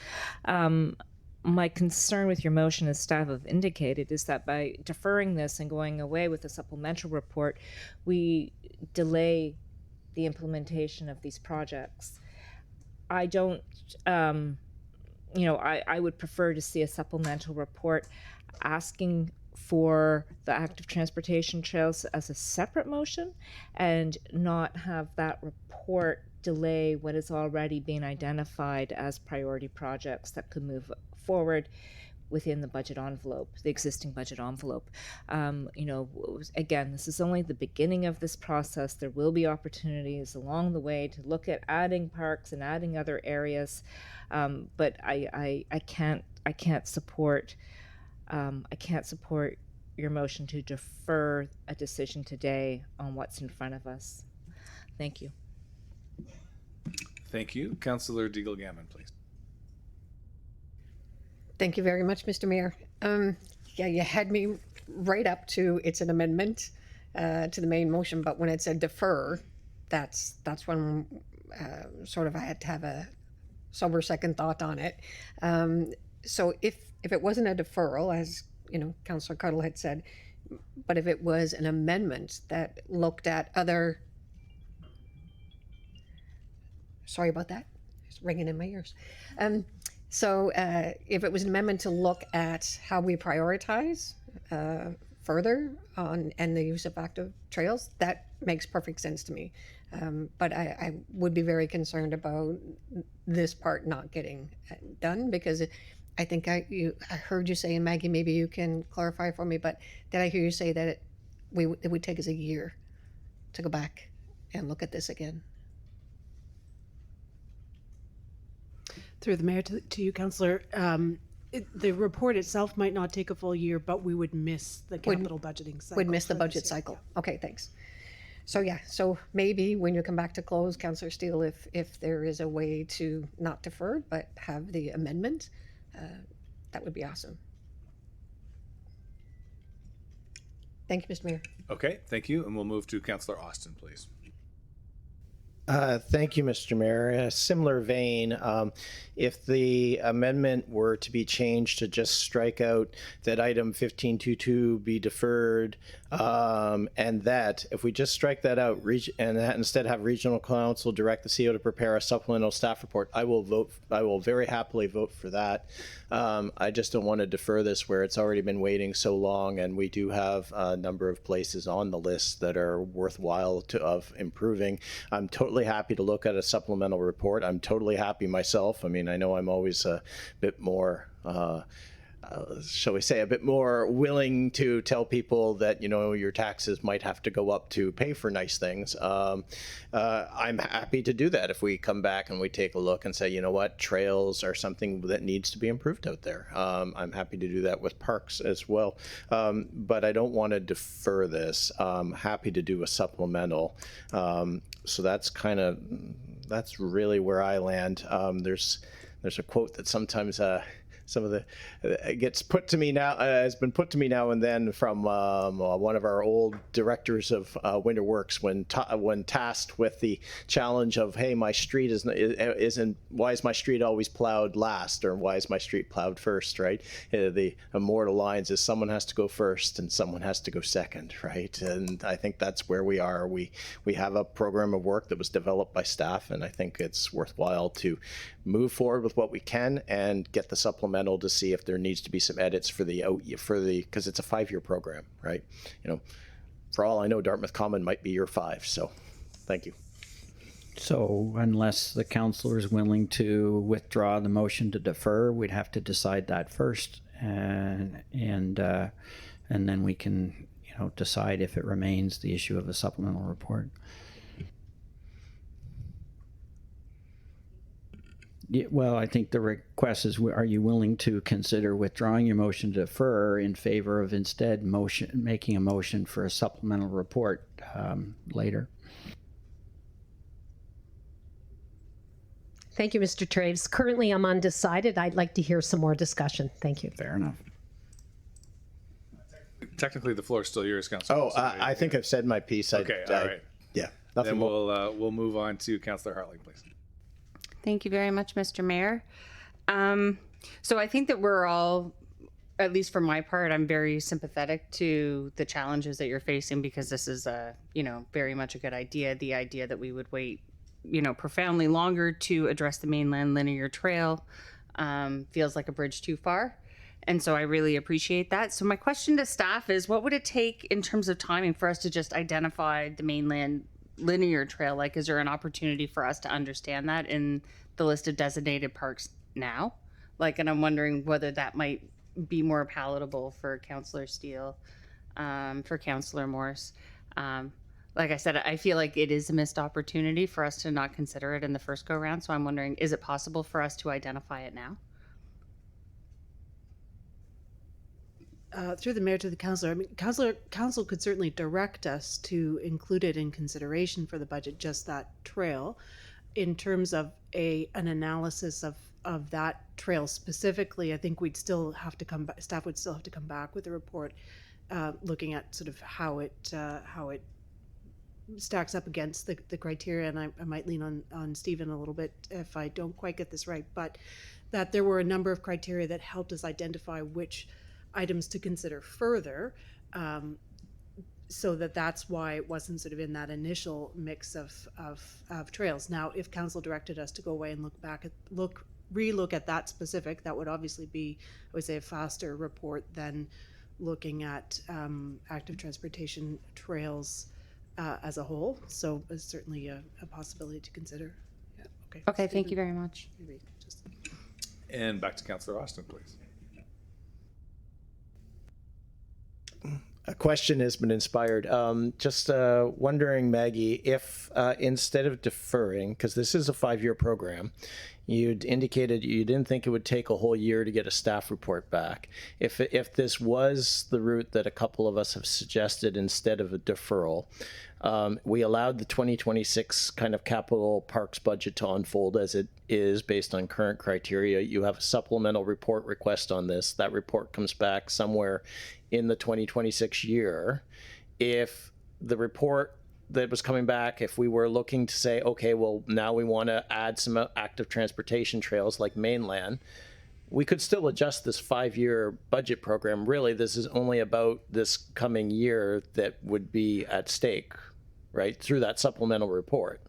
My concern with your motion, as staff have indicated, is that by deferring this and going away with a supplemental report, we delay the implementation of these projects. I don't, you know, I would prefer to see a supplemental report asking for the active transportation trails as a separate motion and not have that report delay what has already been identified as priority projects that could move forward within the budget envelope, the existing budget envelope. You know, again, this is only the beginning of this process. There will be opportunities along the way to look at adding parks and adding other areas, but I can't support your motion to defer a decision today on what's in front of us. Thank you. Thank you. Councillor Deagle Gammon, please. Thank you very much, Mr. Mayor. Yeah, you had me right up to it's an amendment to the main motion, but when it said defer, that's when sort of I had to have a sober second thought on it. So if it wasn't a deferral, as you know, Councillor Cuttle had said, but if it was an amendment that looked at other, sorry about that, it's ringing in my ears. So if it was an amendment to look at how we prioritize further on and the use of active trails, that makes perfect sense to me. But I would be very concerned about this part not getting done, because I think I heard you say, and Maggie, maybe you can clarify for me, but did I hear you say that it would take us a year to go back and look at this again? Through the mayor to you, Councillor, the report itself might not take a full year, but we would miss the capital budgeting cycle. Would miss the for budget this year. cycle. Okay, thanks. So yeah, so maybe when you come back to close, Councillor Steele, if there is a way to not defer but have the amendment, that would be awesome. Thank you, Mr. Mayor. Okay, thank you. And we'll move to Councillor Austin, please. Thank you, Mr. Mayor. In a similar vein, if the amendment were to be changed to just strike out that item 1522 be deferred, and that if we just strike that out and that instead have regional council direct the CO to prepare a supplemental staff report, I will very happily vote for that. I just don't want to defer this where it's already been waiting so long, and we do have a number of places on the list that are worthwhile of improving. I'm totally happy to look at a supplemental report. I'm totally happy myself. I mean, I know I'm always a bit more shall we say, a bit more willing to tell people that, you know, your taxes might have to go up to pay for nice things. I'm happy to do that if we come back and we take a look and say, you know what, trails are something that needs to be improved out there. I'm happy to do that with parks as well. But I don't want to defer this. I'm happy to do a supplemental. So that's that's really where I land. There's a quote that sometimes some of the gets put to me now, has been put to me now and then from one of our old directors of Winter Works when tasked with the challenge of, hey, my street isn't, why is my street always plowed last, or why is my street plowed first, right? The immortal lines is someone has to go first and someone has to go second, right? And I think that's where we are. We have a program of work that was developed by staff, and I think it's worthwhile to move forward with what we can and get the supplemental to see if there needs to be some edits for the because it's a 5-year program, right? You know, for all I know, Dartmouth Common might be year 5. So, thank you. So, unless the councillor is willing to withdraw the motion to defer, we'd have to decide that first, and then we can, you know, decide if it remains the issue of a supplemental report. Yeah, well, I think the request is, are you willing to consider withdrawing your motion to defer in favor of instead making a motion for a supplemental report later? Thank you, Mr. Traves. Currently, I'm undecided. I'd like to hear some more discussion. Thank you. Fair enough. Technically, the floor is still yours, Councillor. Oh, I think I've said my piece. Okay, all right. Yeah. Then we'll move on to Councillor Hartling, please. Thank you very much, Mr. Mayor. So I think that we're all, at least for my part, I'm very sympathetic to the challenges that you're facing, because this is very much a good idea. The idea that we would wait, profoundly longer to address the mainland linear trail feels like a bridge too far. And so I really appreciate that. So my question to staff is, what would it take in terms of timing for us to just identify the mainland linear trail? Like, is there an opportunity for us to understand that in the list of designated parks now? Like, and I'm wondering whether that might be more palatable for Councillor Steele, for Councillor Morse. Like I said, I feel like it is a missed opportunity for us to not consider it in the first go round. So I'm wondering, is it possible for us to identify it now? Through the mayor to the councillor, I mean, council could certainly direct us to include it in consideration for the budget, just that trail. In terms of an analysis of that trail specifically, I think we'd still have to staff would still have to come back with a report looking at sort of how it stacks up against the criteria. And I might lean on Stephen a little bit if I don't quite get this right, but that there were a number of criteria that helped us identify which items to consider further, so that's why it wasn't sort of in that initial mix of trails. Now, if council directed us to go away and relook at that specific, that would obviously be, I would say, a faster report than looking at active transportation trails as a whole. So it's certainly a possibility to consider. Yeah. Okay. Okay. Thank you very much. And back to Councillor Austin, please. A question has been inspired. Just wondering, Maggie, if instead of deferring, because this is a 5-year program, you'd indicated you didn't think it would take a whole year to get a staff report back. If this was the route that a couple of us have suggested instead of a deferral, we allowed the 2026 kind of capital parks budget to unfold as it is based on current criteria. You have a supplemental report request on this. That report comes back somewhere in the 2026 year. If the report that was coming back, if we were looking to say, okay, well, now we want to add some active transportation trails like mainland, we could still adjust this 5-year budget program. Really, this is only about this coming year that would be at stake, right, through that supplemental report.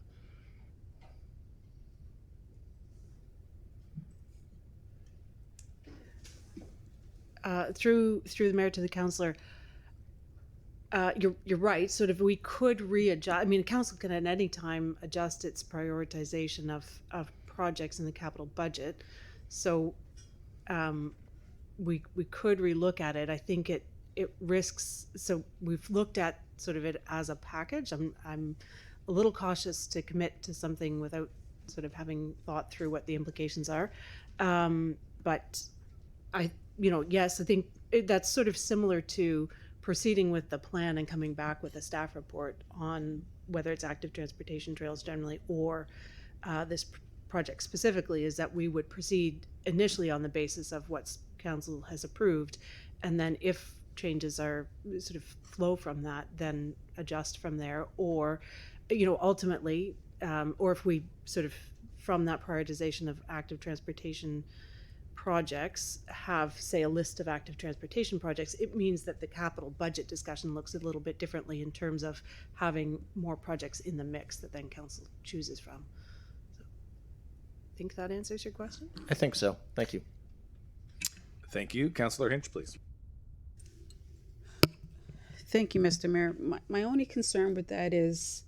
Through the mayor to the councillor, you're right. Sort of, we could readjust. I mean, the council can at any time adjust its prioritization of projects in the capital budget. So we could relook at it. I think it risks. So we've looked at sort of it as a package. I'm a little cautious to commit to something without sort of having thought through what the implications are. But yes, I think that's sort of similar to proceeding with the plan and coming back with a staff report on whether it's active transportation trails generally or this project specifically, is that we would proceed initially on the basis of what council has approved, and then if changes are sort of flow from that, then adjust from there, or ultimately, or if we sort of from that prioritization of active transportation projects have, say, a list of active transportation projects, it means that the capital budget discussion looks a little bit differently in terms of having more projects in the mix that then council chooses from. So, I think that answers your question. I think so. Thank you. Thank you. Councillor Hinch, please. Thank you, Mr. Mayor. My only concern with that is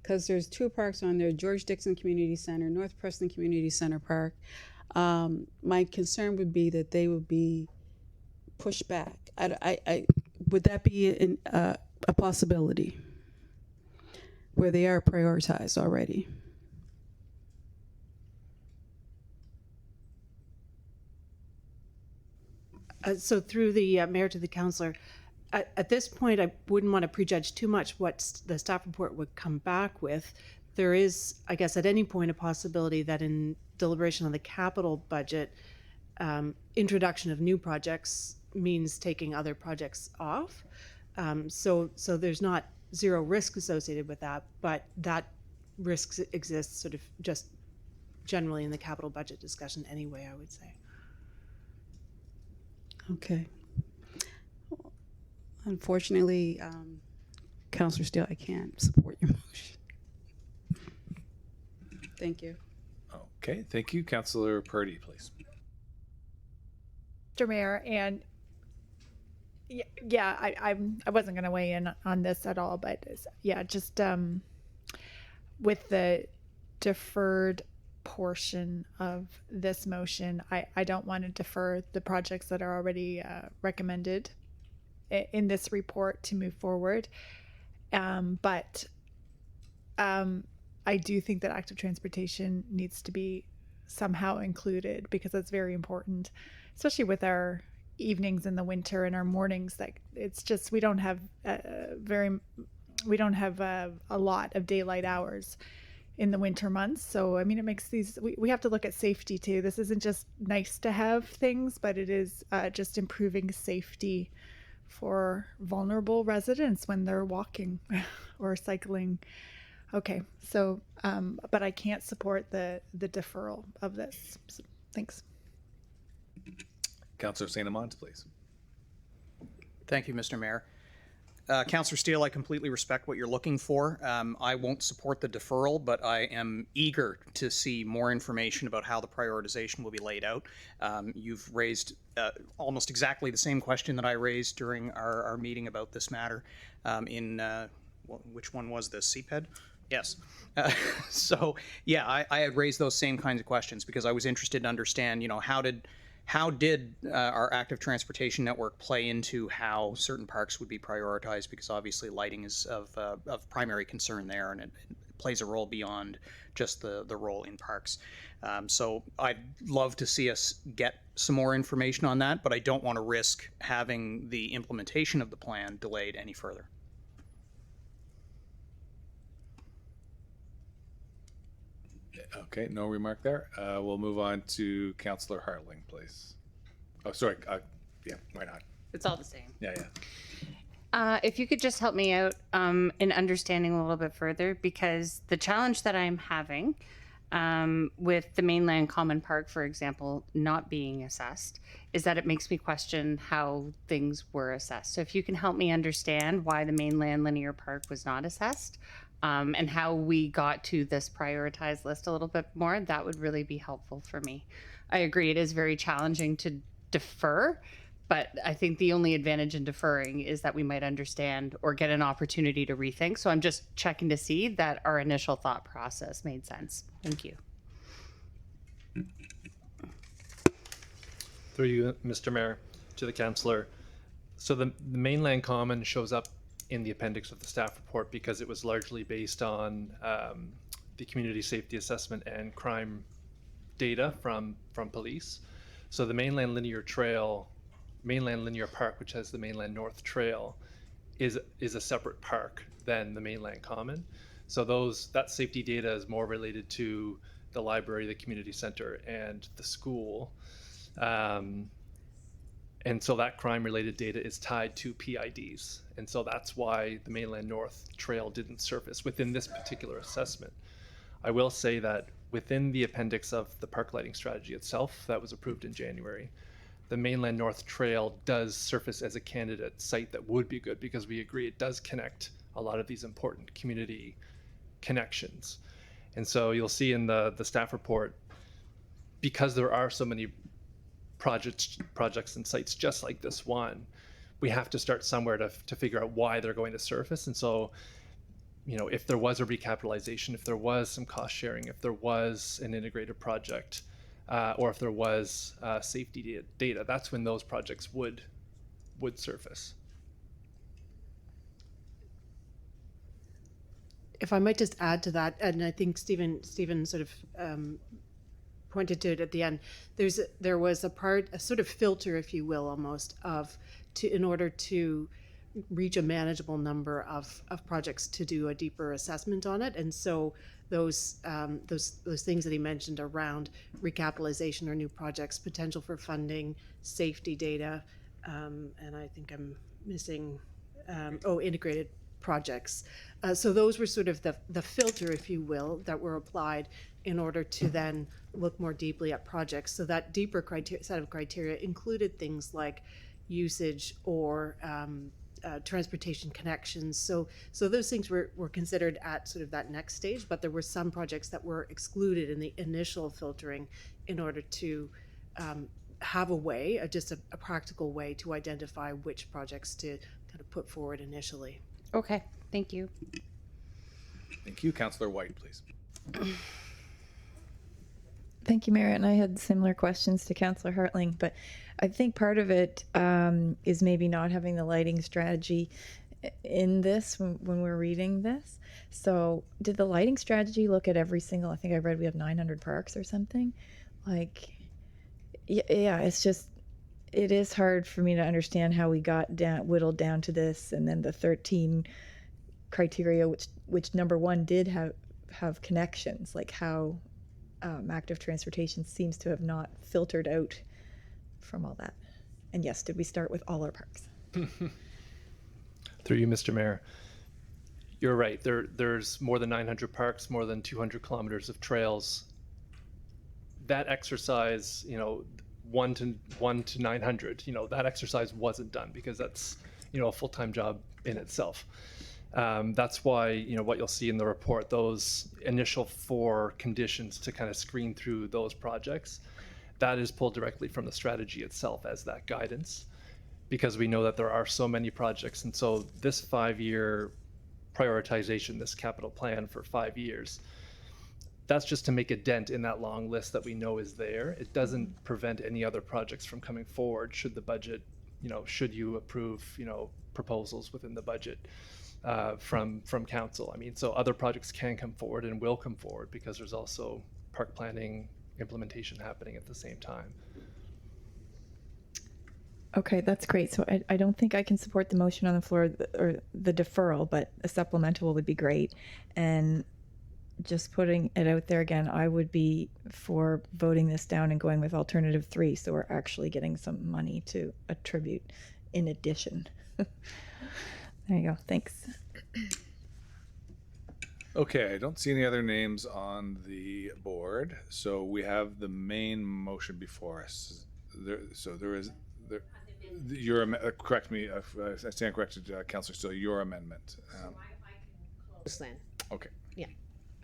because there's 2 parks on there, George Dixon Community Center, North Preston Community Center Park. My concern would be that they would be pushed back. Would that be a possibility where they are prioritized already? So through the mayor to the councillor, at this point, I wouldn't want to prejudge too much what the staff report would come back with. There is, I guess, at any point a possibility that in deliberation on the capital budget, introduction of new projects means taking other projects off. So there's not zero risk associated with that, but that risk exists sort of just generally in the capital budget discussion anyway, I would say. Okay. Unfortunately, Councillor Steele, I can't support your motion. Thank you. Okay, thank you. Councillor Purdy, please. Mr. Mayor, and I wasn't going to weigh in on this at all, but yeah, just with the deferred portion of this motion, I don't want to defer the projects that are already recommended in this report to move forward. But I do think that active transportation needs to be somehow included because it's very important, especially with our evenings in the winter and our mornings. Like it's just, we don't have a lot of daylight hours in the winter months. So, I mean, it makes these, we have to look at safety too. This isn't just nice to have things, but it is just improving safety for vulnerable residents when they're walking or cycling. Okay, so, but I can't support the deferral of this. So, thanks. Councillor St. Amant, please. Thank you, Mr. Mayor. Councillor Steele, I completely respect what you're looking for. I won't support the deferral, but I am eager to see more information about how the prioritization will be laid out. You've raised almost exactly the same question that I raised during our meeting about this matter which one was this, CPED? Yes. So, yeah, I had raised those same kinds of questions because I was interested to understand, how did our active transportation network play into how certain parks would be prioritized? Because obviously lighting is of primary concern there, and it plays a role beyond just the role in parks. So I'd love to see us get some more information on that, but I don't want to risk having the implementation of the plan delayed any further. Okay, no remark there. We'll move on to Councillor Hartling, please. Oh, sorry. Yeah, why not? It's all the same. Yeah. If you could just help me out in understanding a little bit further, because the challenge that I'm having with the Mainland Common Park, for example, not being assessed, is that it makes me question how things were assessed. So if you can help me understand why the Mainland Linear Park was not assessed and how we got to this prioritized list a little bit more, that would really be helpful for me. I agree, it is very challenging to defer, but I think the only advantage in deferring is that we might understand or get an opportunity to rethink. So I'm just checking to see that our initial thought process made sense. Thank you. Through you, Mr. Mayor, to the councillor. So the Mainland Common shows up in the appendix of the staff report because it was largely based on the community safety assessment and crime data from police. So the Mainland Linear Park, which has the Mainland North Trail, is a separate park than the Mainland Common. So that safety data is more related to the library, the community center, and the school. And so that crime-related data is tied to PIDs. And so that's why the Mainland North Trail didn't surface within this particular assessment. I will say that within the appendix of the park lighting strategy itself that was approved in January, the Mainland North Trail does surface as a candidate site that would be good because we agree it does connect a lot of these important community connections. And so you'll see in the staff report, because there are so many projects and sites just like this one, we have to start somewhere to figure out why they're going to surface. And so, if there was a recapitalization, if there was some cost sharing, if there was an integrated project, or if there was safety data, that's when those projects would surface. If I might just add to that, and I think Stephen sort of pointed to it at the end, there was a sort of filter, if you will, almost in order to reach a manageable number of projects to do a deeper assessment on it. And so those things that he mentioned around recapitalization or new projects, potential for funding, safety data, and I think I'm missing integrated projects. So those were sort of the filter, if you will, that were applied in order to then look more deeply at projects. So that deeper set of criteria included things like usage or transportation connections. So those things were considered at sort of that next stage, but there were some projects that were excluded in the initial filtering in order to have a way, just a practical way to identify which projects to kind of put forward initially. Okay, thank you. Thank you. Councillor White, please. Thank you, Mayor. And I had similar questions to Councillor Hartling, but I think part of it is maybe not having the lighting strategy in this when we're reading this. So did the lighting strategy look at every single, I think I read we have 900 parks or something? Like, yeah, it's just, it is hard for me to understand how we got whittled down to this, and then the 13 criteria, which number one did have connections, like how active transportation seems to have not filtered out from all that. And yes, did we start with all our parks? Through you, Mr. Mayor. You're right. There's more than 900 parks, more than 200 kilometers of trails. That exercise, 1 to 900, that exercise wasn't done because that's, a full-time job in itself. That's why, what you'll see in the report, those initial 4 conditions to kind of screen through those projects, that is pulled directly from the strategy itself as that guidance, because we know that there are so many projects. And so this 5-year prioritization, this capital plan for 5 years, that's just to make a dent in that long list that we know is there. It doesn't prevent any other projects from coming forward should the budget, should you approve, proposals within the budget from council. I mean, so other projects can come forward and will come forward because there's also park planning implementation happening at the same time. Okay, that's great. So I don't think I can support the motion on the floor or the deferral, but a supplemental would be great. And just putting it out there again, I would be for voting this down and going with alternative 3, so we're actually getting some money to attribute in addition. There you go. Thanks. Okay, I don't see any other names on the board, so we have the main motion before us. Correct me if I stand corrected, Councillor Steele, your amendment. Then. Okay. Yeah.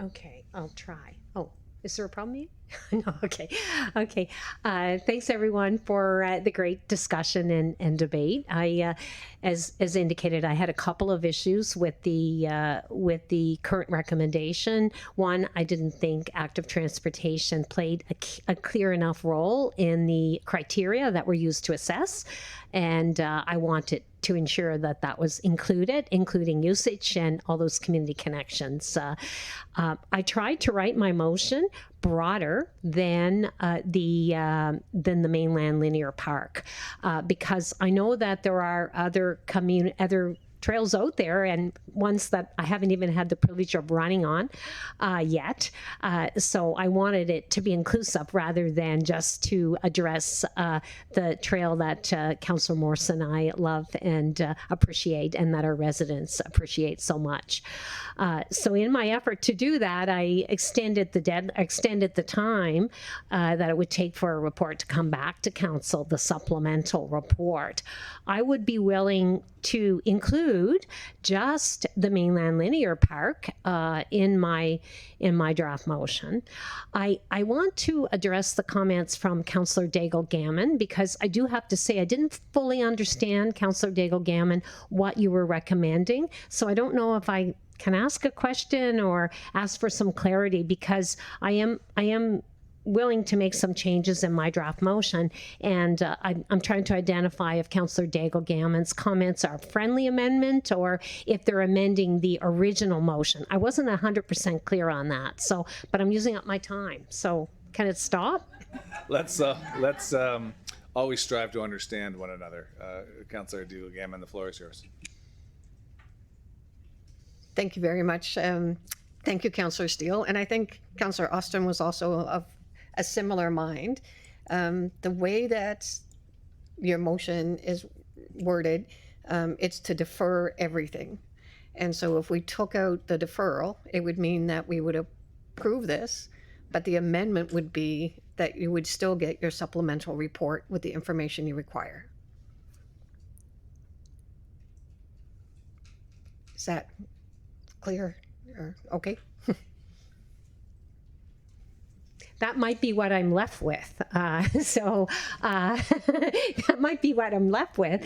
Okay, I'll try. Oh, is there a problem here? No, okay. Okay. Thanks everyone for the great discussion and debate. As indicated, I had a couple of issues with the current recommendation. One, I didn't think active transportation played a clear enough role in the criteria that were used to assess, and I wanted to ensure that that was included, including usage and all those community connections. I tried to write my motion broader than the mainland linear park, because I know that there are other trails out there, and ones that I haven't even had the privilege of running on yet. So I wanted it to be inclusive rather than just to address the trail that Councillor Morse and I love and appreciate, and that our residents appreciate so much. So in my effort to do that, I extended the time that it would take for a report to come back to council, the supplemental report. I would be willing to include just the mainland linear park in my draft motion. I want to address the comments from Councillor Daigle-Gammon, because I do have to say I didn't fully understand, Councillor Daigle-Gammon, what you were recommending. So I don't know if I can ask a question or ask for some clarity, because I am willing to make some changes in my draft motion, and I'm trying to identify if Councillor Daigle-Gammon's comments are a friendly amendment or if they're amending the original motion. I wasn't 100% clear on that, so, but I'm using up my time, so can it stop? Let's always strive to understand one another. Councillor Daigle-Gammon, the floor is yours. Thank you very much. Thank you, Councillor Steele. And I think Councillor Austin was also of a similar mind. The way that your motion is worded, it's to defer everything. And so if we took out the deferral, it would mean that we would approve this, but the amendment would be that you would still get your supplemental report with the information you require. Is that clear? Or, okay. That might be what I'm left with. That might be what I'm left with.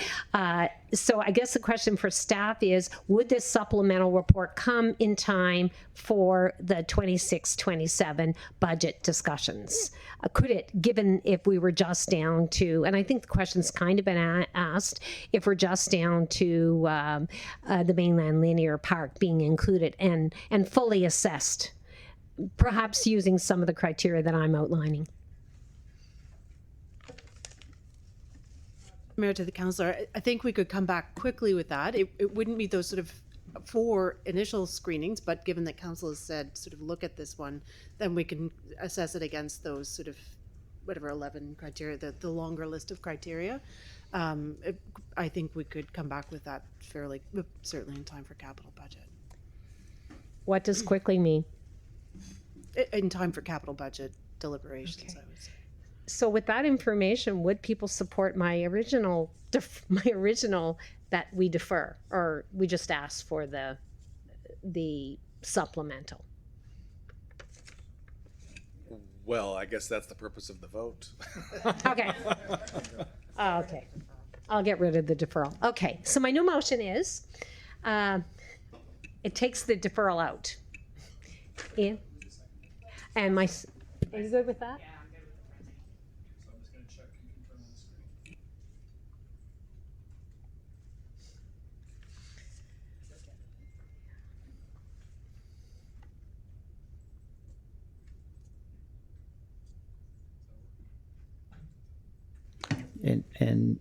So I guess the question for staff is, would this supplemental report come in time for the 26-27 budget discussions? Could it, given if we were just down to, and I think the question's kind of been asked, if we're just down to the mainland linear park being included and fully assessed, perhaps using some of the criteria that I'm outlining. Mayor, to the councillor, I think we could come back quickly with that. It wouldn't be those sort of 4 initial screenings, but given that council has said sort of look at this one, then we can assess it against those sort of whatever 11 criteria, the longer list of criteria. I think we could come back with that fairly, certainly in time for capital budget. What does quickly mean? In time for capital budget deliberations, okay. I would say. So with that information, would people support my original that we defer, or we just ask for the supplemental? Well, I guess that's the purpose of the vote. Okay. Okay. I'll get rid of the deferral. Okay. So my new motion is, it takes the deferral out. Ian? And are you good with that? And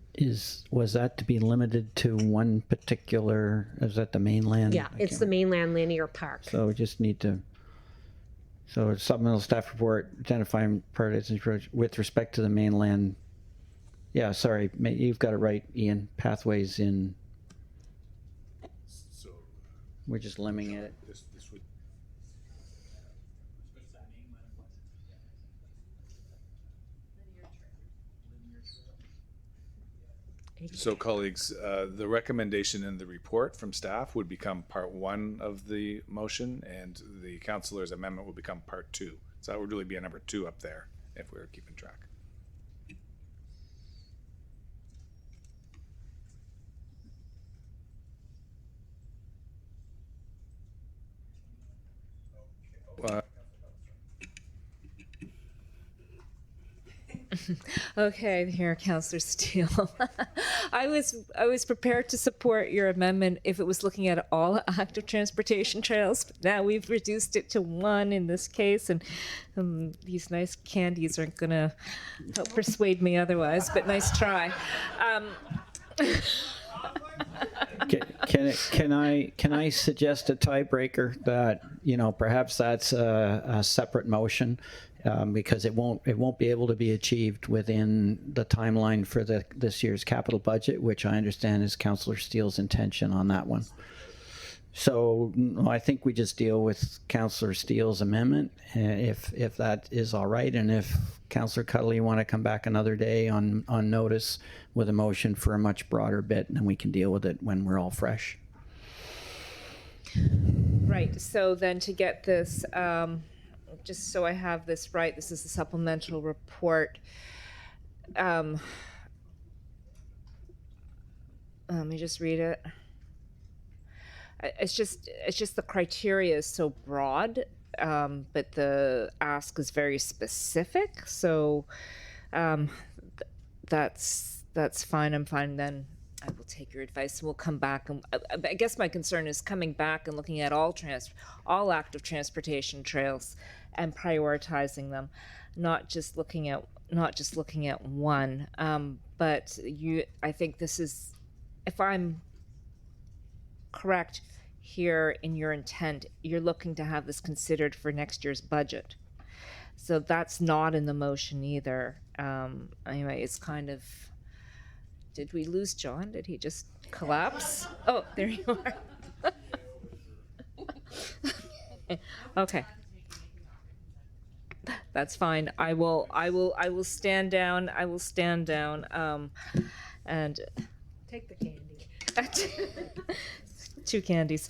was that to be limited to one particular, is that the mainland? Yeah, it's the mainland linear park. So we just need to, so supplemental staff report identifying priorities with respect to the mainland. Yeah, sorry, you've got it right, Ian. Pathways in We're just limiting it. So colleagues, the recommendation in the report from staff would become part 1 of the motion, and the councillor's amendment would become part 2. So that would really be a number 2 up there if we were keeping track. Okay, here, Councillor Steele. I was prepared to support your amendment if it was looking at all active transportation trails. But now we've reduced it to 1 in this case, and these nice candies aren't gonna help persuade me otherwise. But nice try. Can I suggest a tiebreaker that, you know, perhaps that's a separate motion, because it won't be able to be achieved within the timeline for this year's capital budget, which I understand is Councillor Steele's intention on that one. So I think we just deal with Councillor Steele's amendment, if that is all right, and if Councillor Cuddly, you want to come back another day on notice with a motion for a much broader bit, then we can deal with it when we're all fresh. Right. So then to get this, just so I have this right, this is the supplemental report. Let me just read it. It's just the criteria is so broad, but the ask is very specific. So that's fine. I'm fine. Then I will take your advice and we'll come back. And I guess my concern is coming back and looking at all active transportation trails and prioritizing them, not just looking at one. But I think this is, if I'm correct here in your intent, you're looking to have this considered for next year's budget. So that's not in the motion either. Anyway, it's kind of, did we lose John? Did he just collapse? Oh, there you are. Okay. That's fine. I will stand down. I will stand down. And Take the candy. 2 candies.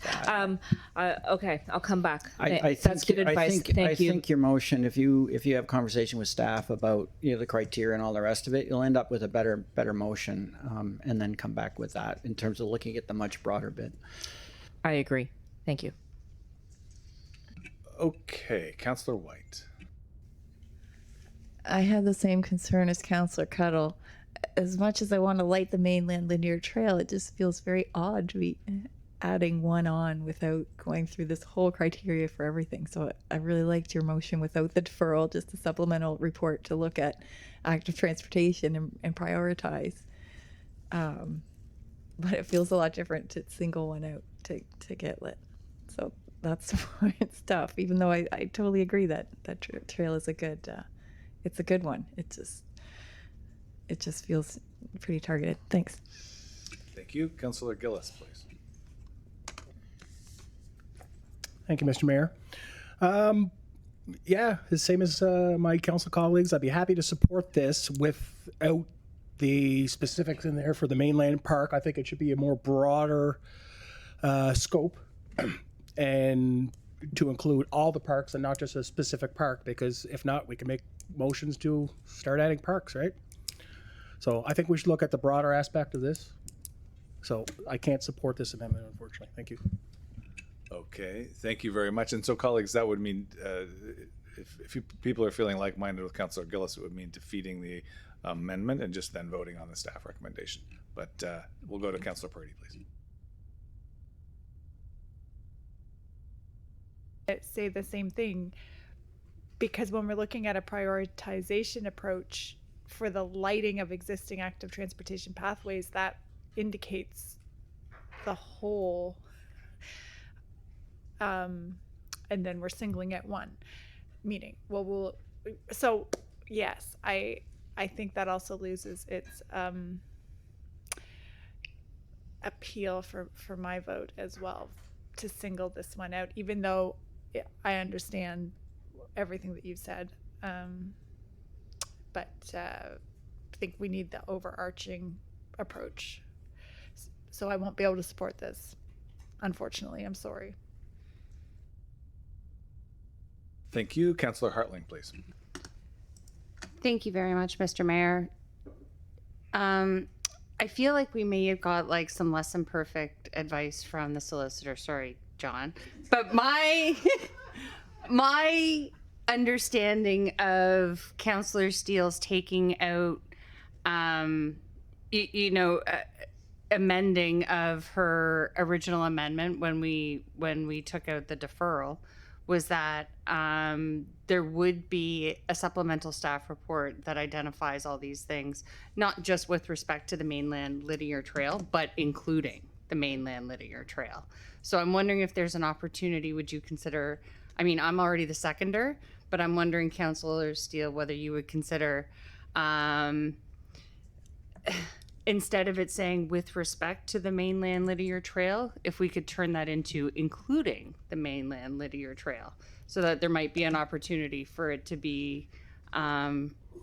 Okay, I'll come back. I That's good advice. Thank you. think your motion, if you have conversation with staff about, you know, the criteria and all the rest of it, you'll end up with a better motion, and then come back with that in terms of looking at the much broader bit. I agree. Thank you. Okay, Councillor White. I have the same concern as Councillor Cuddle. As much as I want to light the mainland linear trail, it just feels very odd to be adding one on without going through this whole criteria for everything. So I really liked your motion without the deferral, just a supplemental report to look at active transportation and prioritize. But it feels a lot different to single one out to get lit. So that's why it's tough, even though I totally agree that trail is a good, it's a good one. It just feels pretty targeted. Thanks. Thank you. Councillor Gillis, please. Thank you, Mr. Mayor. Yeah, the same as my council colleagues. I'd be happy to support this without the specifics in there for the mainland park. I think it should be a more broader scope and to include all the parks and not just a specific park, because if not, we can make motions to start adding parks, right? So I think we should look at the broader aspect of this. So I can't support this amendment, unfortunately. Thank you. Okay, thank you very much. And so, colleagues, that would mean, if people are feeling like-minded with Councillor Gillis, it would mean defeating the amendment and just then voting on the staff recommendation. But we'll go to Councillor Purdy, please. Say the same thing, because when we're looking at a prioritization approach for the lighting of existing active transportation pathways, that indicates the whole, and then we're singling out one, meaning, well, so yes, I think that also loses its appeal for my vote as well, to single this one out, even though I understand everything that you've said. But I think we need the overarching approach. So I won't be able to support this, unfortunately. I'm sorry. Thank you. Councillor Hartling, please. Thank you very much, Mr. Mayor. I feel like we may have got like some less than perfect advice from the solicitor. Sorry, John. But my understanding of Councillor Steele's taking out, amending of her original amendment when we took out the deferral was that there would be a supplemental staff report that identifies all these things, not just with respect to the mainland linear trail, but including the mainland linear trail. So I'm wondering if there's an opportunity, would you consider, I mean, I'm already the seconder, but I'm wondering, Councillor Steele, whether you would consider, instead of it saying with respect to the mainland linear trail, if we could turn that into including the mainland linear trail, so that there might be an opportunity for it to be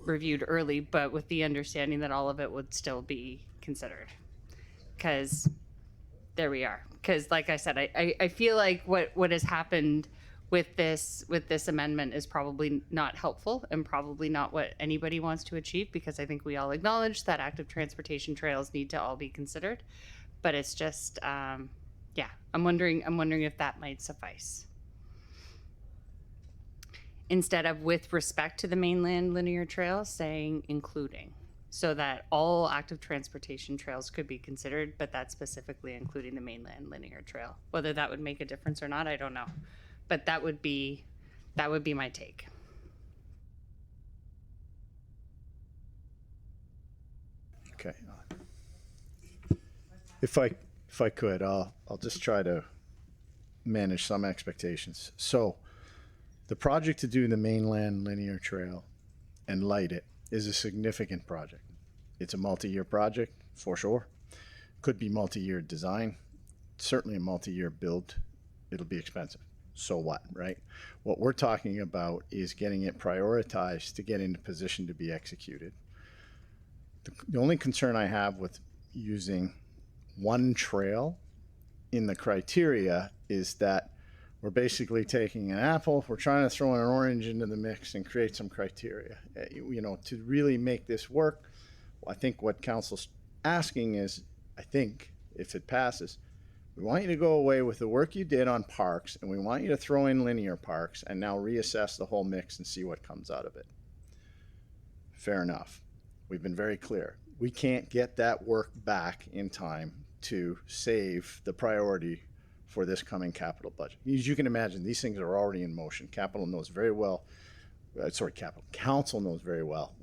reviewed early, but with the understanding that all of it would still be considered. Because there we are. Because like I said, I feel like what has happened with this amendment is probably not helpful and probably not what anybody wants to achieve, because I think we all acknowledge that active transportation trails need to all be considered, but it's just I'm wondering if that might suffice instead of with respect to the mainland linear trail, saying including, so that all active transportation trails could be considered, but that's specifically including the mainland linear trail. Whether that would make a difference or not, I don't know. But that would be my take. Okay. If I could, I'll just try to manage some expectations. So the project to do the mainland linear trail and light it is a significant project. It's a multi-year project for sure. Could be multi-year design, certainly a multi-year build. It'll be expensive. So what, right? What we're talking about is getting it prioritized to get into position to be executed. The only concern I have with using one trail in the criteria is that we're basically taking an apple, we're trying to throw an orange into the mix and create some criteria. To really make this work, I think what council's asking is, I think, if it passes, we want you to go away with the work you did on parks, and we want you to throw in linear parks and now reassess the whole mix and see what comes out of it. Fair enough. We've been very clear. We can't get that work back in time to save the priority for this coming capital budget. As you can imagine, these things are already in motion. Council knows very well what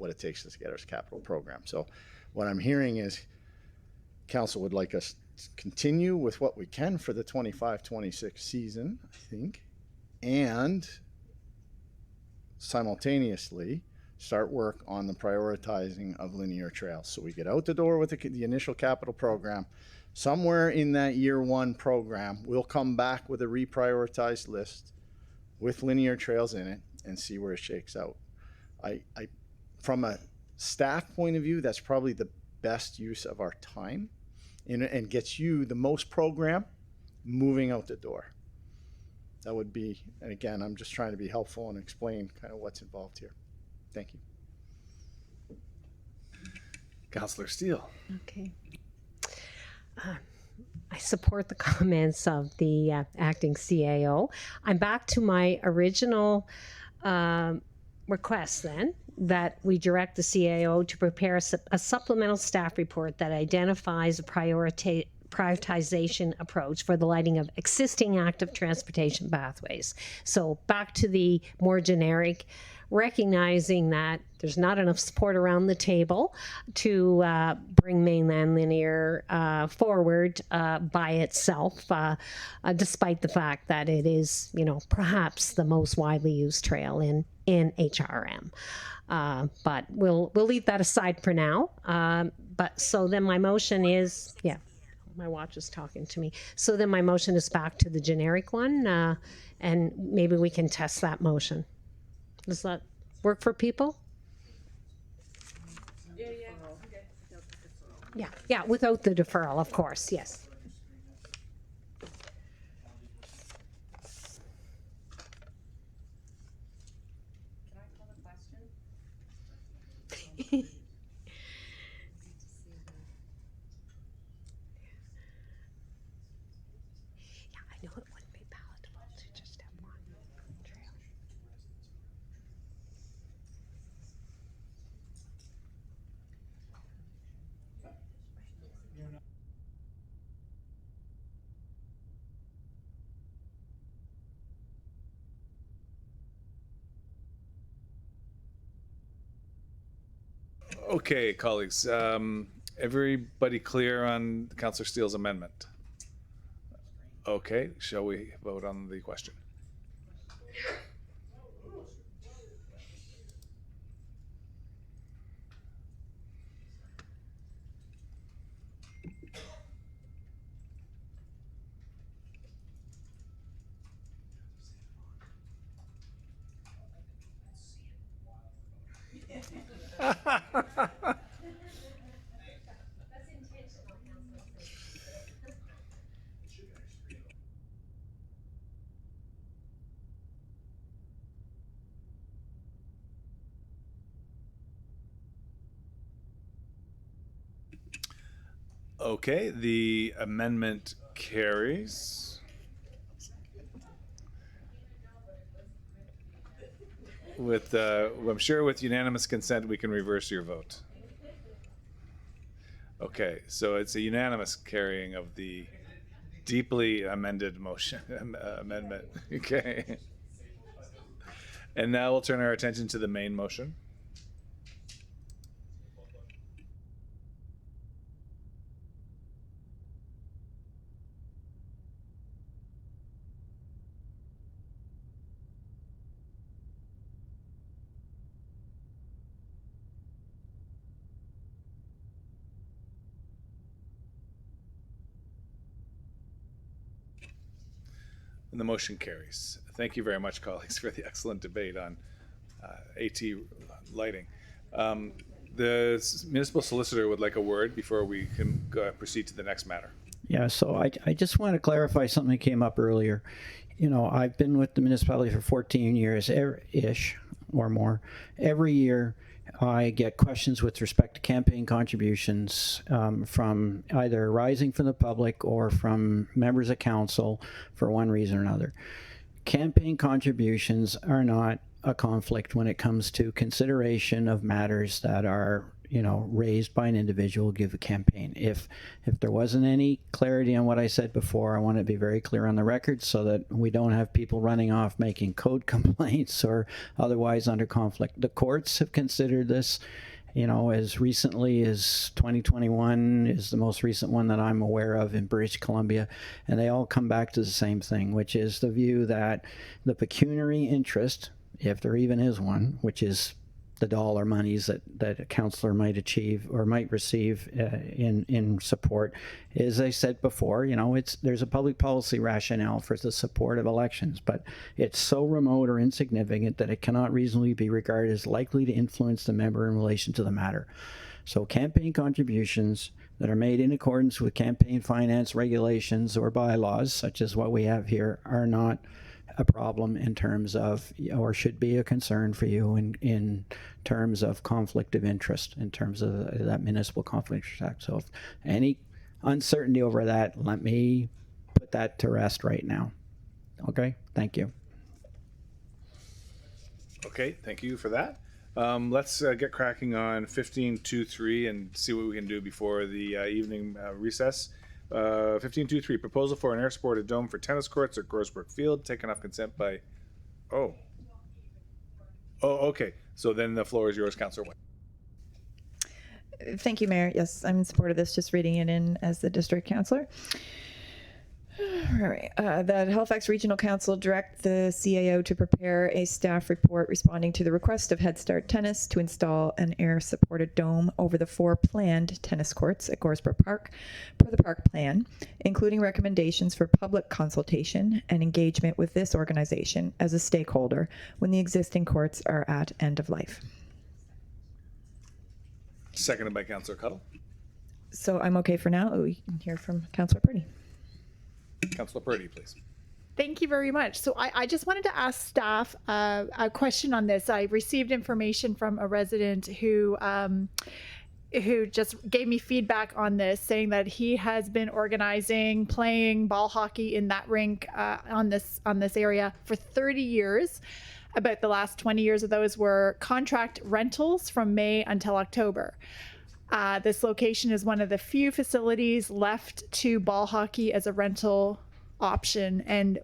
it takes to get our capital program. So what I'm hearing is council would like us continue with what we can for the 25-26 season, I think, and simultaneously start work on the prioritizing of linear trails. So we get out the door with the initial capital program. Somewhere in that year one program, we'll come back with a reprioritized list with linear trails in it and see where it shakes out. From a staff point of view, that's probably the best use of our time and gets you the most program moving out the door. That would be, and again, I'm just trying to be helpful and explain kind of what's involved here. Thank you. Councillor Steele. Okay. I support the comments of the acting CAO. I'm back to my original request then, that we direct the CAO to prepare a supplemental staff report that identifies a prioritization approach for the lighting of existing active transportation pathways. So back to the more generic, recognizing that there's not enough support around the table to bring mainland linear forward by itself, despite the fact that it is, perhaps the most widely used trail in HRM. But we'll leave that aside for now. But so then my motion is, my watch is talking to me. So then my motion is back to the generic one, and maybe we can test that motion. Does that work for people? Yeah, without the deferral, of course, yes. I know it wouldn't be palatable to just have one trail. Okay, colleagues, everybody clear on Councillor Steele's amendment? Okay, shall we vote on the question? Okay, the amendment carries. With, I'm sure with unanimous consent, we can reverse your vote. Okay, so it's a unanimous carrying of the deeply amended motion, amendment. Okay. And now we'll turn our attention to the main motion. And the motion carries. Thank you very much, colleagues, for the excellent debate on AT lighting. The municipal solicitor would like a word before we can proceed to the next matter. Yeah, so I just want to clarify something that came up earlier. You know, I've been with the municipality for 14 years, ish, or more. Every year, I get questions with respect to campaign contributions from either arising from the public or from members of council for one reason or another. Campaign contributions are not a conflict when it comes to consideration of matters that are, you know, raised by an individual give a campaign. If there wasn't any clarity on what I said before, I want to be very clear on the record so that we don't have people running off making code complaints or otherwise under conflict. The courts have considered this, you know, as recently as 2021 is the most recent one that I'm aware of in British Columbia, and they all come back to the same thing, which is the view that the pecuniary interest, if there even is one, which is the dollar monies that a councillor might achieve or might receive in support, as I said before, you know, there's a public policy rationale for the support of elections, but it's so remote or insignificant that it cannot reasonably be regarded as likely to influence the member in relation to the matter. So campaign contributions that are made in accordance with campaign finance regulations or bylaws, such as what we have here, are not a problem in terms of, or should be a concern for you in terms of conflict of interest, in terms of that municipal conflict of interest act. So if any uncertainty over that, let me put that to rest right now. Okay, thank you. Okay, thank you for that. Let's get cracking on 15.2.3 and see what we can do before the evening recess. 15.2.3, proposal for an air-supported dome for tennis courts at Grorsbrook Field, taken off consent by, oh, okay. So then the floor is yours, Councillor White. Thank you, Mayor. Yes, I'm in support of this, just reading it in as the district councillor. All right. That Halifax Regional Council direct the CAO to prepare a staff report responding to the request of Head Start Tennis to install an air-supported dome over the 4 planned tennis courts at Goresborough Park per the park plan, including recommendations for public consultation and engagement with this organization as a stakeholder when the existing courts are at end of life. Seconded by Councillor Cuddle. So I'm okay for now. We can hear from Councillor Purdy. Councillor Purdy, please. Thank you very much. So I just wanted to ask staff a question on this. I received information from a resident who just gave me feedback on this, saying that he has been organizing playing ball hockey in that rink on this area for 30 years. About the last 20 years of those were contract rentals from May until October. This location is one of the few facilities left to ball hockey as a rental option, and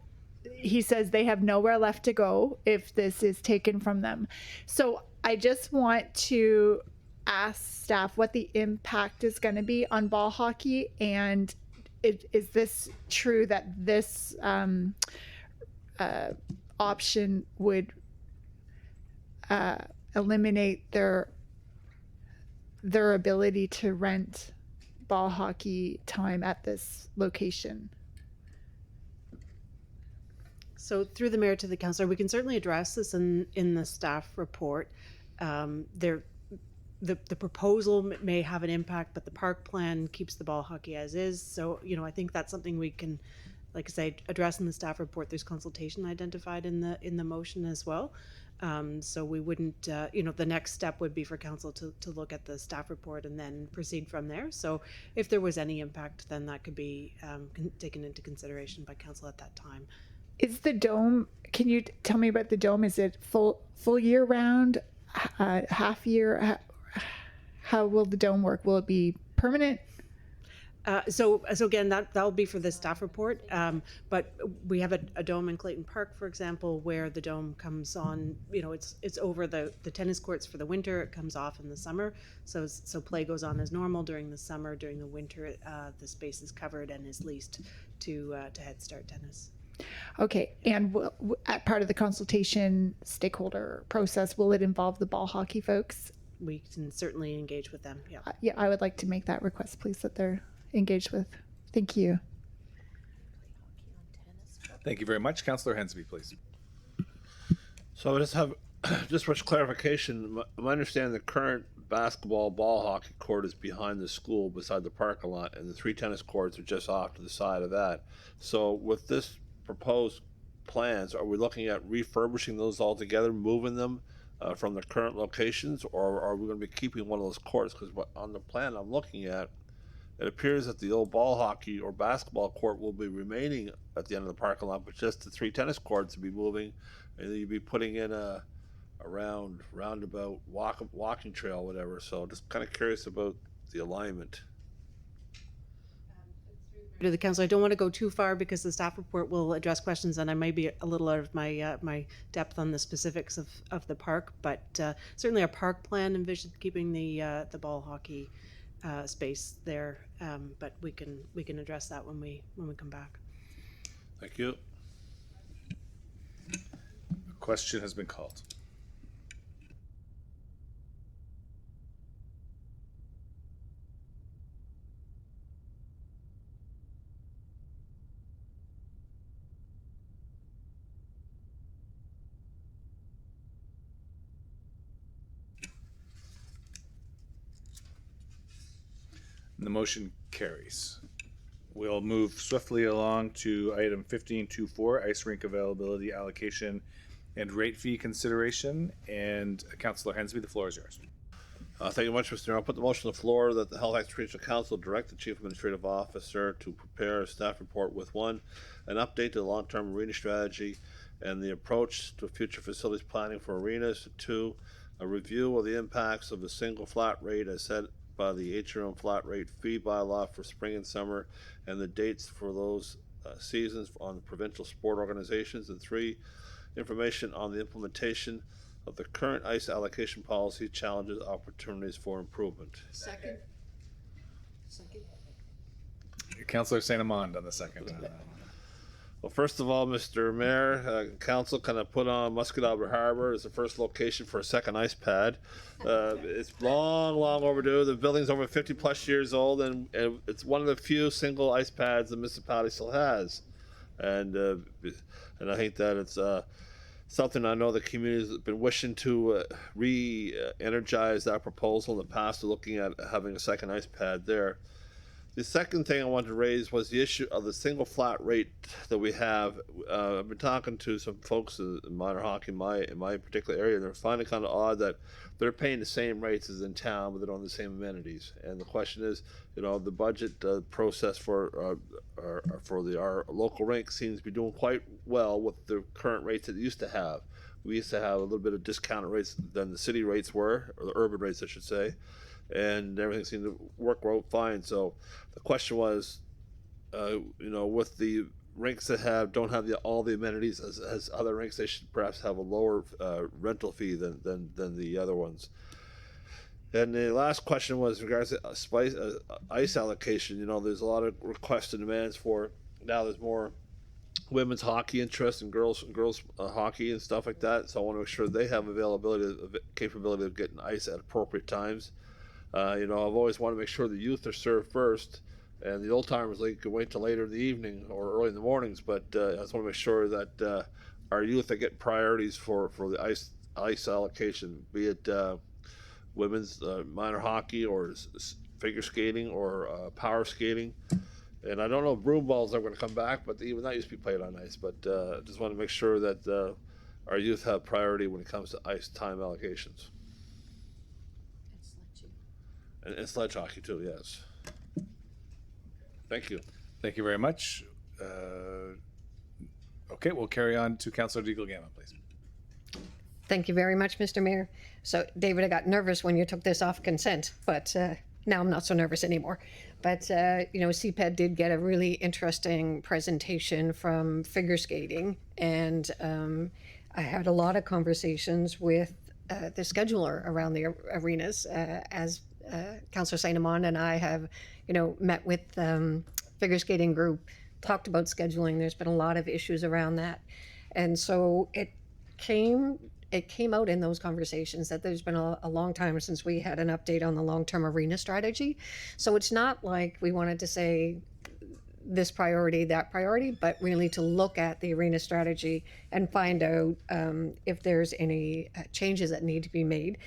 he says they have nowhere left to go if this is taken from them. So I just want to ask staff what the impact is going to be on ball hockey, and is this true that this option would eliminate their ability to rent ball hockey time at this location? So through the mayor to the councillor, we can certainly address this in the staff report. The proposal may have an impact, but the park plan keeps the ball hockey as is. So, I think that's something we can, like I say, address in the staff report. There's consultation identified in the motion as well. So we wouldn't, the next step would be for council to look at the staff report and then proceed from there. So if there was any impact, then that could be taken into consideration by council at that time. Is the dome, can you tell me about the dome? Is it full year round, half year? How will the dome work? Will it be permanent? So again, that will be for the staff report. But we have a dome in Clayton Park, for example, where the dome comes on. It's over the tennis courts for the winter. It comes off in the summer. So play goes on as normal during the summer. During the winter, the space is covered and is leased to Head Start Tennis. Okay, and at part of the consultation stakeholder process, will it involve the ball hockey folks? We can certainly engage with them. Yeah. Yeah, I would like to make that request, please, that they're engaged with. Thank you. Thank you very much. Councillor Hensby, please. So I just have just for clarification. My understanding, the current basketball ball hockey court is behind the school beside the parking lot, and the 3 tennis courts are just off to the side of that. So with this proposed plans, are we looking at refurbishing those altogether, moving them from the current locations, or are we going to be keeping one of those courts? Because on the plan I'm looking at, it appears that the old ball hockey or basketball court will be remaining at the end of the parking lot, but just the 3 tennis courts will be moving, and you'd be putting in a roundabout walking trail, whatever. So just kind of curious about the alignment. To the council, I don't want to go too far because the staff report will address questions, and I may be a little out of my depth on the specifics of the park. But certainly, our park plan envisioned keeping the ball hockey space there. But we can address that when we come back. Thank you. The question has been called. The motion carries. We'll move swiftly along to item 15.24, ice rink availability, allocation, and rate fee consideration. And Councillor Hensby, the floor is yours. Thank you very much, Mr. Mayor. I'll put the motion on the floor that the Halifax Regional Council direct the Chief Administrative Officer to prepare a staff report with 1, an update to the long-term arena strategy and the approach to future facilities planning for arenas, 2, a review of the impacts of a single flat rate as set by the HRM flat rate fee bylaw for spring and summer, and the dates for those seasons on the provincial sport organizations, and 3, information on the implementation of the current ice allocation policy, challenges, opportunities for improvement. Second. Councillor Saint Amand on the second. Well, first of all, Mr. Mayor, Council kind of put on Muscat Albert Harbor as the first location for a second ice pad. It's long overdue. The building's over 50 plus years old, and it's one of the few single ice pads the municipality still has. And I think that it's something I know the community's been wishing to re-energize that proposal in the past, looking at having a second ice pad there. The second thing I wanted to raise was the issue of the single flat rate that we have. I've been talking to some folks in minor hockey in my particular area, and they're finding it kind of odd that they're paying the same rates as in town, but they don't have the same amenities. And the question is, the budget process for our local rink seems to be doing quite well with the current rates that it used to have. We used to have a little bit of discounted rates than the city rates were, or the urban rates, I should say. And everything seemed to work out fine. So the question was, with the rinks that don't have all the amenities as other rinks, they should perhaps have a lower rental fee than the other ones. And the last question was in regards to ice allocation. There's a lot of requests and demands for, now there's more women's hockey interest and girls hockey and stuff like that. So I want to make sure they have capability of getting ice at appropriate times. I've always wanted to make sure the youth are served first, and the old timers can wait till later in the evening or early in the mornings. But I just want to make sure that our youth are getting priorities for the ice allocation, be it women's minor hockey or figure skating or power skating. And I don't know if broom balls are going to come back, but even that used to be played on ice. But just want to make sure that our youth have priority when it comes to ice time allocations. And sledge hockey too, yes. Thank you. Thank you very much. Okay, we'll carry on to Councilor DeGilgama, please. Thank you very much, Mr. Mayor. So, David, I got nervous when you took this off consent, but now I'm not so nervous anymore. But, CPED did get a really interesting presentation from figure skating, and I had a lot of conversations with the scheduler around the arenas as Councillor St. Amand and I have, met with figure skating group, talked about scheduling. There's been a lot of issues around that. And so it came out in those conversations that there's been a long time since we had an update on the long-term arena strategy. So it's not like we wanted to say this priority, that priority, but really to look at the arena strategy and find out if there's any changes that need to be made.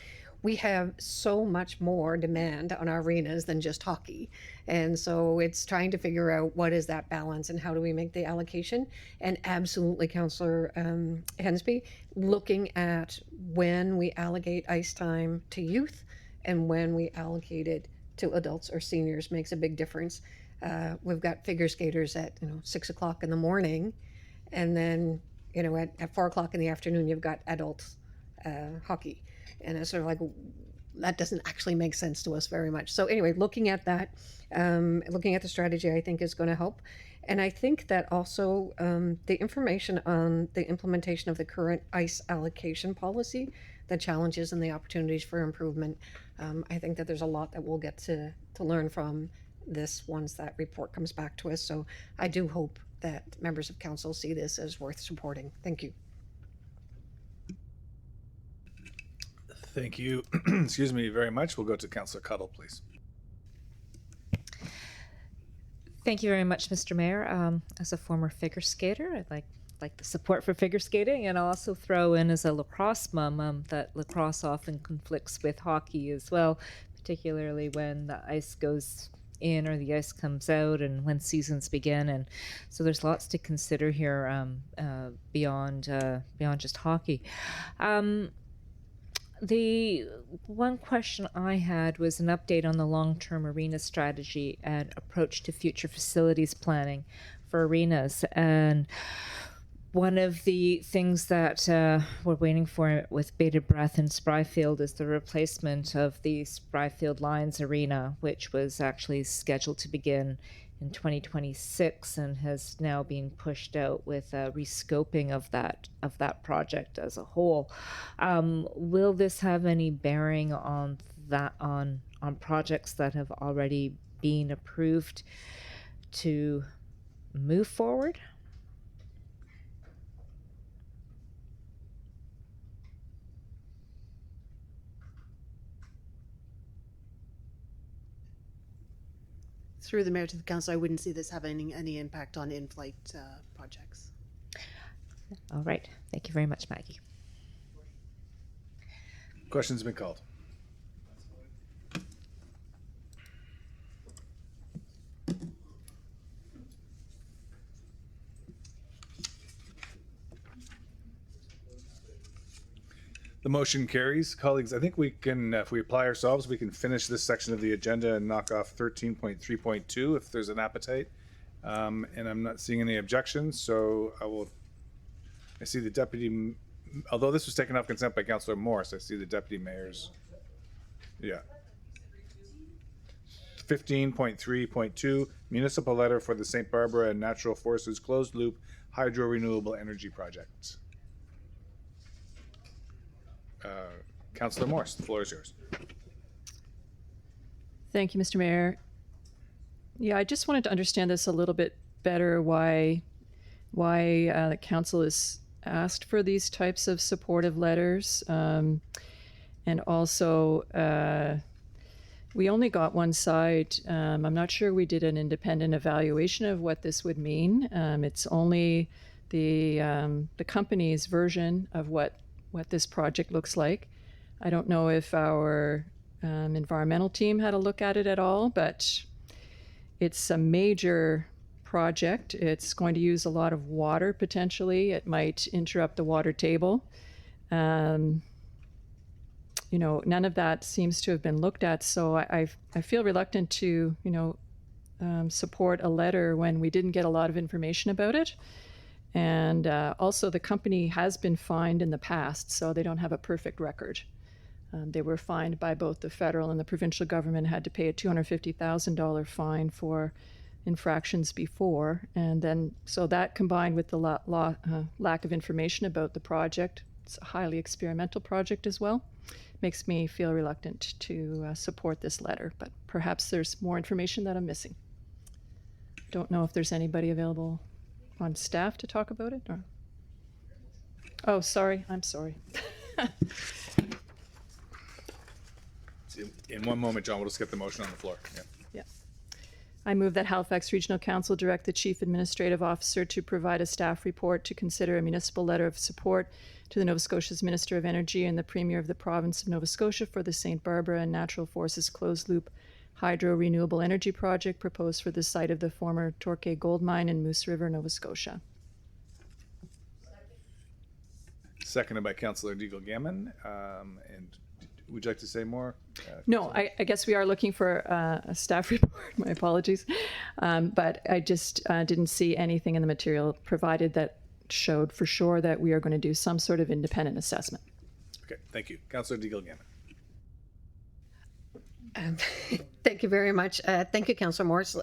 We have so much more demand on our arenas than just hockey. And so it's trying to figure out what is that balance and how do we make the allocation. And absolutely, Councillor Hensby, looking at when we allocate ice time to youth and when we allocate it to adults or seniors makes a big difference. We've got figure skaters at 6 o'clock in the morning, and then at 4 o'clock in the afternoon you've got adult hockey. And it's sort of like, that doesn't actually make sense to us very much. So anyway, looking at that, looking at the strategy, I think is going to help. And I think that also the information on the implementation of the current ice allocation policy, the challenges and the opportunities for improvement, I think that there's a lot that we'll get to learn from this once that report comes back to us. So I do hope that members of council see this as worth supporting. Thank you. Thank you. Excuse me very much. We'll go to Councillor Cuddle, please. Thank you very much, Mr. Mayor. As a former figure skater, I'd like the support for figure skating, and I'll also throw in as a lacrosse mom that lacrosse often conflicts with hockey as well, particularly when the ice goes in or the ice comes out and when seasons begin. And so there's lots to consider here beyond just hockey. The one question I had was an update on the long-term arena strategy and approach to future facilities planning for arenas. And one of the things that we're waiting for with bated breath in Spryfield is the replacement of the Spryfield Lions Arena, which was actually scheduled to begin in 2026 and has now been pushed out with a rescoping of that project as a whole. Will this have any bearing on that on projects that have already been approved to move forward? through the mayor to the council, I wouldn't see this having any impact on in-flight projects. All right. Thank you very much, Maggie. Question's been called. The motion carries. Colleagues, I think we can, if we apply ourselves, we can finish this section of the agenda and knock off 13.3.2 if there's an appetite. And I'm not seeing any objections, so I see the deputy, although this was taken off consent by Councillor Morris, I see the deputy mayor's. Yeah. 15.3.2, municipal letter for the St. Barbara and Natural Forces closed loop hydro renewable energy project. Councillor Morris, the floor is yours. Thank you, Mr. Mayor. Yeah, I just wanted to understand this a little bit better, why the council has asked for these types of supportive letters. And also, we only got one side. I'm not sure we did an independent evaluation of what this would mean. It's only the company's version of what this project looks like. I don't know if our environmental team had a look at it at all, but it's a major project. It's going to use a lot of water potentially. It might interrupt the water table. You know, none of that seems to have been looked at, so I feel reluctant to, support a letter when we didn't get a lot of information about it. And also the company has been fined in the past, so they don't have a perfect record. They were fined by both the federal and the provincial government, had to pay a $250,000 fine for infractions before. And then, so that combined with the lack of information about the project, it's a highly experimental project as well, makes me feel reluctant to support this letter. But perhaps there's more information that I'm missing. Don't know if there's anybody available on staff to talk about it, or? Oh, sorry, I'm sorry. In one moment, John, we'll just get the motion on the floor. Yeah. Yeah. I move that Halifax Regional Council direct the Chief Administrative Officer to provide a staff report to consider a municipal letter of support to the Nova Scotia's Minister of Energy and the Premier of the Province of Nova Scotia for the St. Barbara and Natural Forces closed loop hydro renewable energy project proposed for the site of the former Torquay gold mine in Moose River, Nova Scotia. Seconded by Councillor Deagle-Gammon. And would you like to say more? No, I guess we are looking for a staff report. My apologies. But I just didn't see anything in the material provided that showed for sure that we are going to do some sort of independent assessment. Okay, thank you. Councillor Deagle-Gammon. Thank you very much. Thank you, Councillor Morris.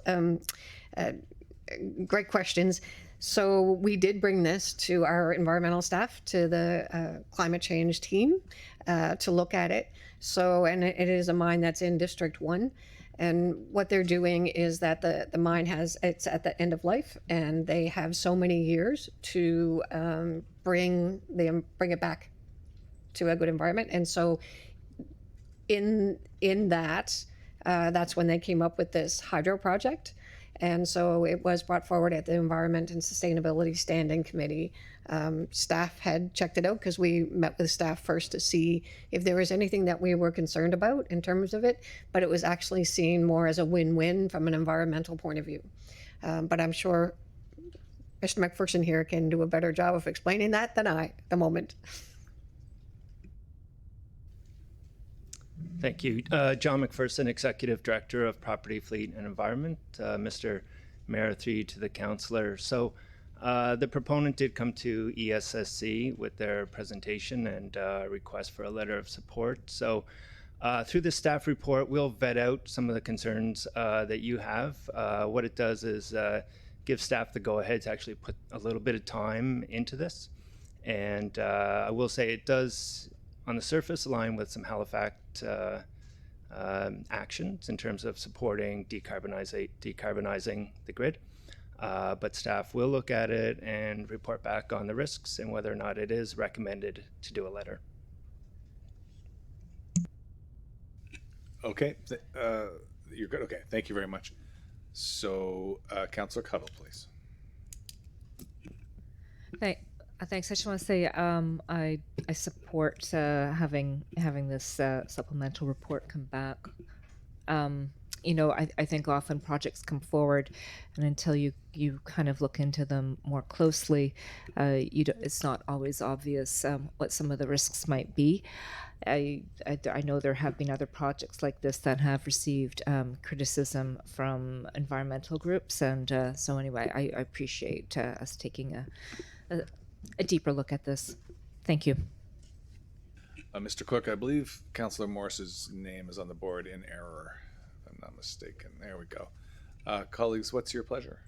Great questions. So we did bring this to our environmental staff, to the climate change team, to look at it. So, and it is a mine that's in District 1. And what they're doing is that the mine it's at the end of life, and they have so many years to bring it back to a good environment. And so in that, that's when they came up with this hydro project. And so it was brought forward at the Environment and Sustainability Standing Committee. Staff had checked it out because we met with staff first to see if there was anything that we were concerned about in terms of it, but it was actually seen more as a win-win from an environmental point of view. But I'm sure Mr. McPherson here can do a better job of explaining that than I at the moment. Thank you. John McPherson, Executive Director of Property, Fleet and Environment. Mr. Mayor, through you to the councillor. So the proponent did come to ESSC with their presentation and request for a letter of support. So through the staff report, we'll vet out some of the concerns that you have. What it does is give staff the go-ahead to actually put a little bit of time into this. And I will say it does, on the surface, align with some Halifax actions in terms of supporting decarbonizing the grid. But staff will look at it and report back on the risks and whether or not it is recommended to do a letter. Okay, you're good. Okay, thank you very much. So, Councillor Cuttle, please. Thanks. I just want to say I support having this supplemental report come back. I think often projects come forward, and until you kind of look into them more closely, it's not always obvious what some of the risks might be. I know there have been other projects like this that have received criticism from environmental groups, and so anyway, I appreciate us taking a deeper look at this. Thank you. Mr. Cook, I believe Councillor Morris's name is on the board in error, if I'm not mistaken. There we go. Colleagues, what's your pleasure?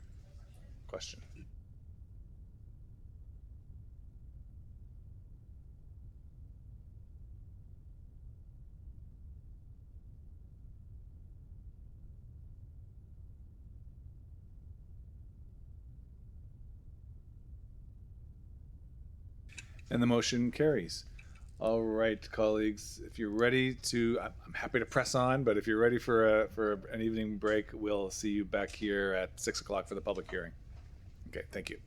Question. And the motion carries. All right, colleagues, if you're ready to, I'm happy to press on, but if you're ready for an evening break, we'll see you back here at 6 o'clock for the public hearing. Okay, thank you.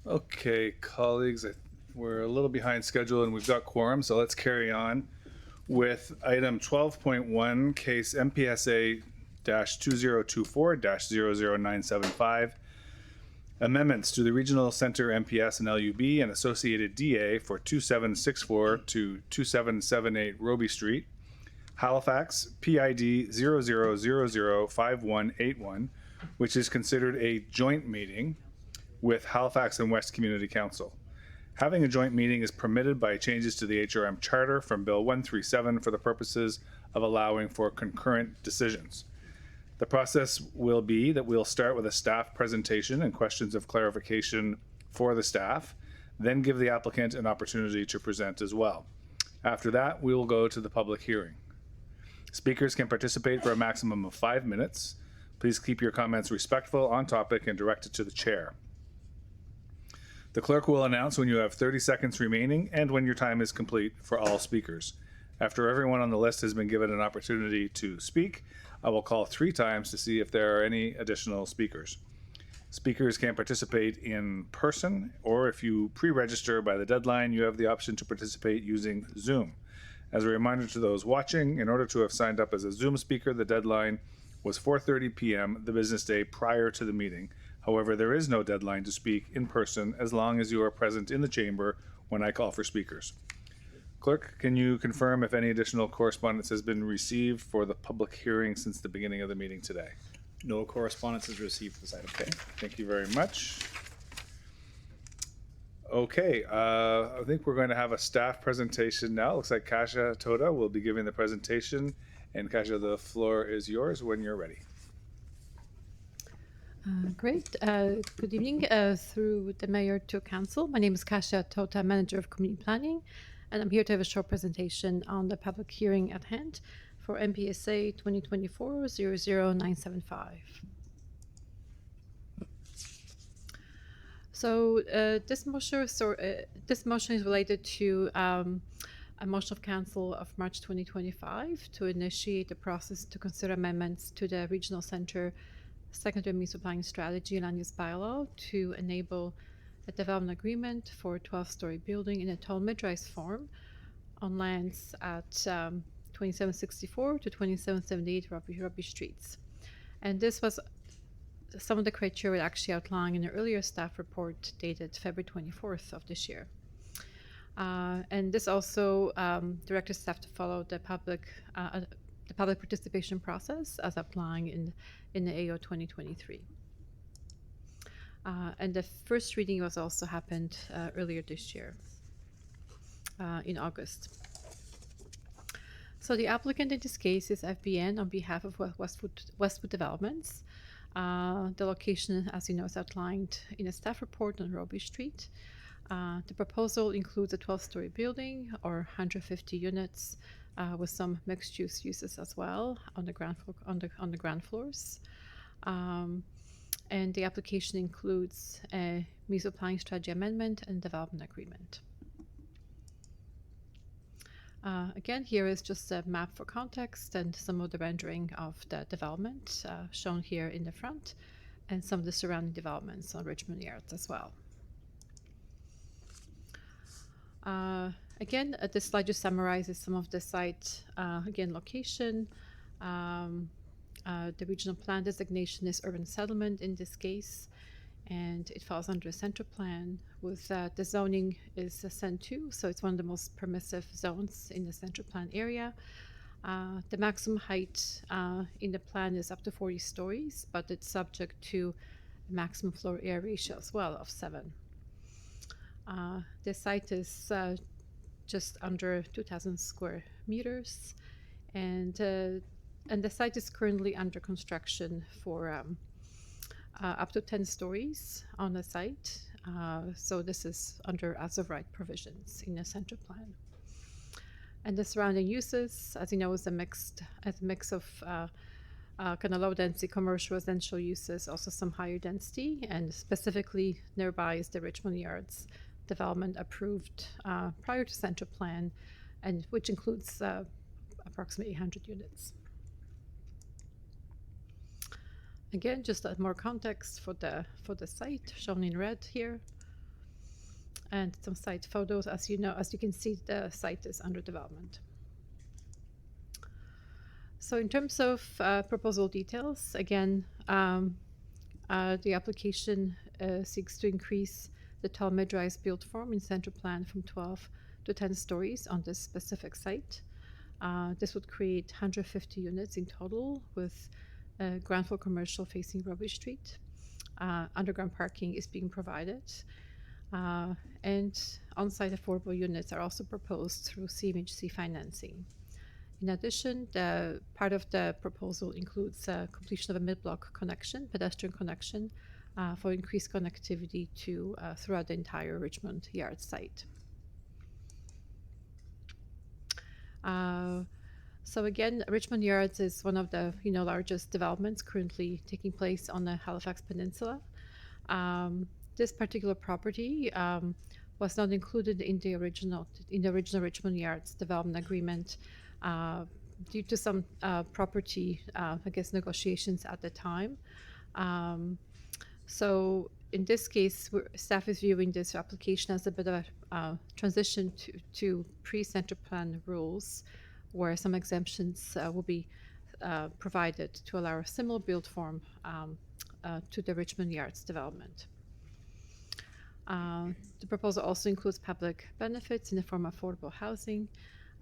Okay, colleagues, we're a little behind schedule and we've got quorum, so let's carry on with item 12.1, case MPSA-2024-00975, amendments to the Regional Center MPS and LUB and associated DA for 2764 to 2778 Roby Street, Halifax, PID 00005181, which is considered a joint meeting with Halifax and West Community Council. Having a joint meeting is permitted by changes to the HRM Charter from Bill 137 for the purposes of allowing for concurrent decisions. The process will be that we'll start with a staff presentation and questions of clarification for the staff, then give the applicant an opportunity to present as well. After that, we will go to the public hearing. Speakers can participate for a maximum of 5 minutes. Please keep your comments respectful, on topic, and directed to the chair. The clerk will announce when you have 30 seconds remaining and when your time is complete for all speakers. After everyone on the list has been given an opportunity to speak, I will call 3 times to see if there are any additional speakers. Speakers can participate in person, or if you pre-register by the deadline, you have the option to participate using Zoom. As a reminder to those watching, in order to have signed up as a Zoom speaker, the deadline was 4:30 p.m. the business day prior to the meeting. However, there is no deadline to speak in person as long as you are present in the chamber when I call for speakers. Clerk, can you confirm if any additional correspondence has been received for the public hearing since the beginning of the meeting today? No correspondence is received for this item. Okay, thank you very much. Okay, I think we're going to have a staff presentation now. Looks like Kasia Toda will be giving the presentation. And Kasia, the floor is yours when you're ready. Great. Good evening. Through the Mayor to Council. My name is Kasia Tota, Manager of Community Planning, and I'm here to have a short presentation on the public hearing at hand for MPSA 2024-00975. So this motion is related to a motion of Council of March 2025 to initiate the process to consider amendments to the Regional Center Secondary Municipal Planning Strategy and Land Use Bylaw to enable a development agreement for a 12-story building in a toll mid-rise form on lands at 2764 to 2778 Roby Streets. And this was some of the criteria actually outlined in an earlier staff report dated February 24th of this year. And this also directed staff to follow the public participation process as outlined in the AO 2023. And the first reading was also happened earlier this year in August. So the applicant in this case is FBN on behalf of Westwood Developments. The location, as you know, is outlined in a staff report on Roby Street. The proposal includes a 12-story building or 150 units with some mixed-use uses as well on the ground floors. And the application includes a municipal planning strategy amendment and development agreement. Again, here is just a map for context and some of the rendering of the development shown here in the front, and some of the surrounding developments on Richmond Yards as well. Again, this slide just summarizes some of the site, again, location. The regional plan designation is urban settlement in this case, and it falls under a central plan with the zoning is a CEN2, so it's one of the most permissive zones in the central plan area. The maximum height in the plan is up to 40 stories, but it's subject to a maximum floor area ratio as well of 7. The site is just under 2,000 square meters, and the site is currently under construction for up to 10 stories on the site. So this is under as of right provisions in the central plan. And the surrounding uses, as you know, is a mix of kind of low density commercial residential uses, also some higher density, and specifically nearby is the Richmond Yards development approved prior to central plan, and which includes approximately 800 units. Again, just more context for the site shown in red here. and some site photos. As you know, as you can see, the site is under development. So in terms of proposal details, again, the application seeks to increase the tall mid-rise build form in center plan from 12 to 10 stories on this specific site. This would create 150 units in total, with ground floor commercial facing Rubbish Street. Underground parking is being provided, and on-site affordable units are also proposed through CMHC financing. In addition, the part of the proposal includes completion of a mid-block connection, pedestrian connection, for increased connectivity to throughout the entire Richmond Yards site. So again, Richmond Yards is one of the largest developments currently taking place on the Halifax Peninsula. This particular property was not included in the original Richmond Yards development agreement due to some property, negotiations at the time. So in this case, staff is viewing this application as a bit of a transition to pre-center plan rules, where some exemptions will be provided to allow a similar build form to the Richmond Yards development. The proposal also includes public benefits in the form of affordable housing,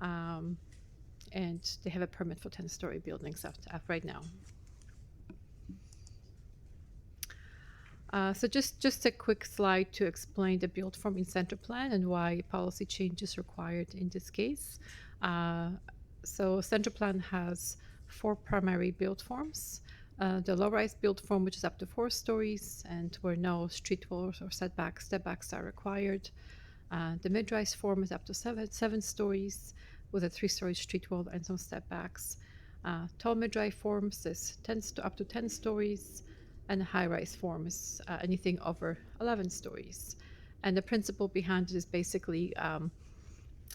and they have a permit for 10-story buildings right now. So just a quick slide to explain the build form in center plan and why policy change is required in this case. So center plan has 4 primary build forms. The low-rise build form, which is up to 4 stories and where no street walls or step-backs are required. The mid-rise form is up to 7 stories with a 3-story street wall and some step-backs. Tall mid-rise forms is up to 10 stories, and the high-rise form is anything over 11 stories. And the principle behind it is basically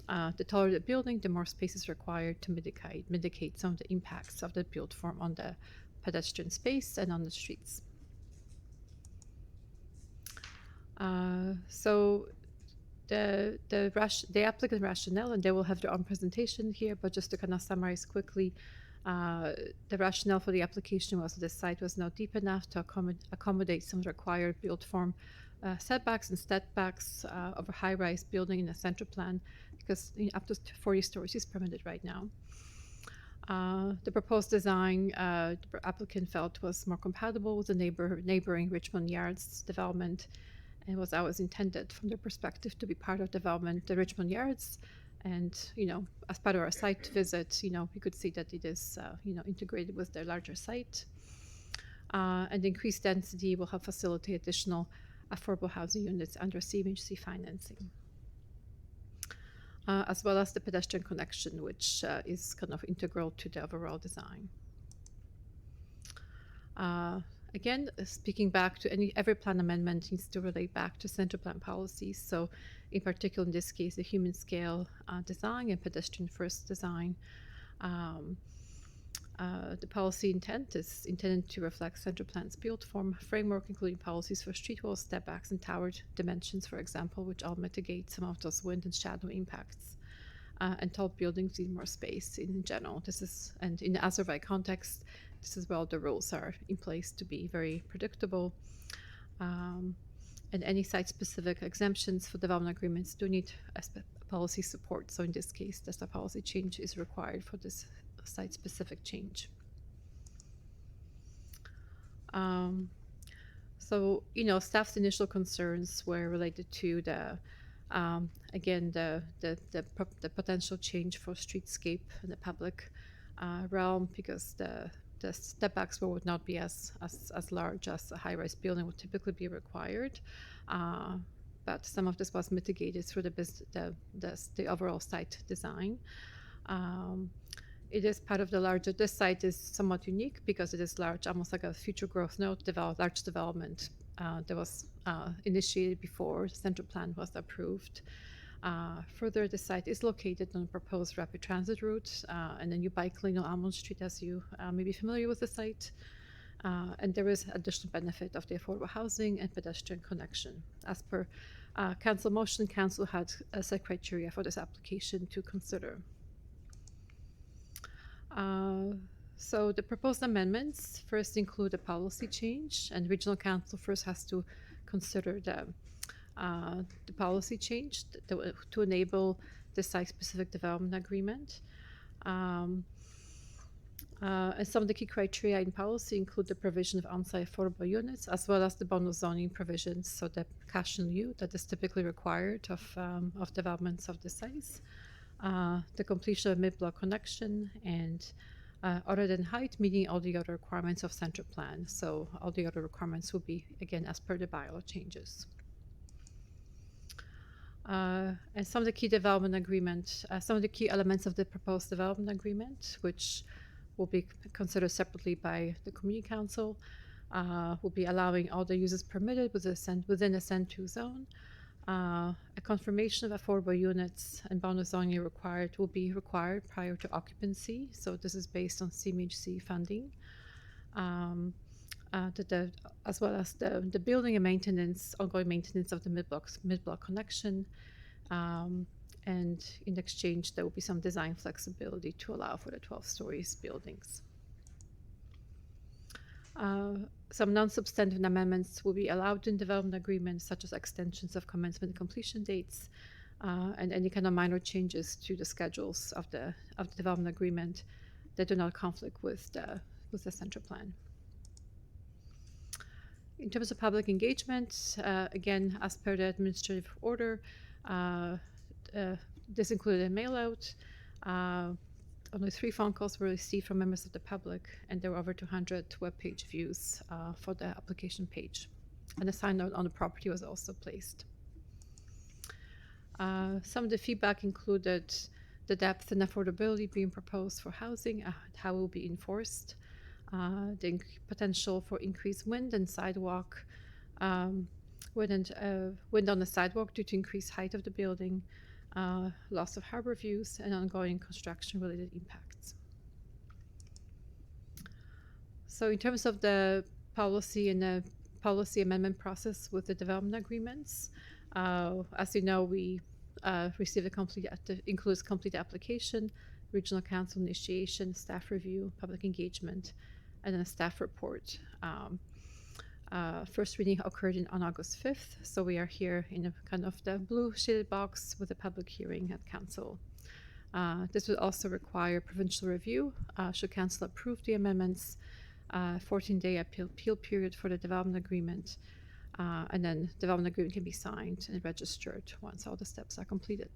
the taller the building, the more space is required to mitigate some of the impacts of the build form on the pedestrian space and on the streets. So the applicant rationale, and they will have their own presentation here, but just to kind of summarize quickly, the rationale for the application was that the site was not deep enough to accommodate some required build form setbacks and step-backs of a high-rise building in the center plan, because up to 40 stories is permitted right now. The proposed design, the applicant felt was more compatible with the neighboring Richmond Yards development, and was always intended from their perspective to be part of development, the Richmond Yards. And, as part of our site visit, we could see that it is, integrated with their larger site. And increased density will help facilitate additional affordable housing units under CMHC financing, as well as the pedestrian connection, which is kind of integral to the overall design. Again, speaking back to every plan amendment needs to relate back to center plan policies. So in particular, in this case, the human scale design and pedestrian first design. The policy intent is intended to reflect center plan's build form framework, including policies for street walls, step-backs, and tower dimensions, for example, which all mitigate some of those wind and shadow impacts. And tall buildings need more space in general. And in the Azervai context, this is where all the rules are in place to be very predictable. And any site-specific exemptions for development agreements do need policy support. So in this case, the policy change is required for this site-specific change. So, staff's initial concerns were related to the potential change for streetscape in the public realm, because the step-backs would not be as large as a high-rise building would typically be required. But some of this was mitigated through the overall site design. It is part of the larger. This site is somewhat unique because it is large, almost like a future growth node, large development that was initiated before the central plan was approved. Further, the site is located on a proposed rapid transit route and a new bike lane on Almond Street, as you may be familiar with the site. And there is additional benefit of the affordable housing and pedestrian connection. As per council motion, council had a set criteria for this application to consider. So the proposed amendments first include a policy change, and regional council first has to consider the policy change to enable the site-specific development agreement. And some of the key criteria in policy include the provision of on-site affordable units, as well as the bonus zoning provisions, so the cash in lieu that is typically required of developments of the size, the completion of mid-block connection, and other than height, meeting all the other requirements of center plan. So all the other requirements will be, again, as per the bylaw changes. And some of the key development agreement, some of the key elements of the proposed development agreement, which will be considered separately by the community council, will be allowing all the uses permitted within a CEN2 zone. A confirmation of affordable units and bonus zoning will be required prior to occupancy. So this is based on CMHC funding, as well as the building and maintenance, ongoing maintenance of the mid-block connection. And in exchange, there will be some design flexibility to allow for the 12-story buildings. Some non-substantive amendments will be allowed in development agreements, such as extensions of commencement and completion dates, and any kind of minor changes to the schedules of the development agreement that do not conflict with the central plan. In terms of public engagement, again, as per the administrative order, this included a mail out. Only 3 phone calls were received from members of the public, and there were over 200 webpage views for the application page. And a sign note on the property was also placed. Some of the feedback included the depth and affordability being proposed for housing, how it will be enforced, the potential for increased wind and sidewalk, wind on the sidewalk due to increased height of the building, loss of harbor views, and ongoing construction-related impacts. So in terms of the policy and the policy amendment process with the development agreements, as you know, we received includes complete application, regional council initiation, staff review, public engagement, and then a staff report. First reading occurred on August 5th, so we are here in a kind of the blue shaded box with a public hearing at council. This would also require provincial review. Should council approve the amendments, 14-day appeal period for the development agreement, and then development agreement can be signed and registered once all the steps are completed.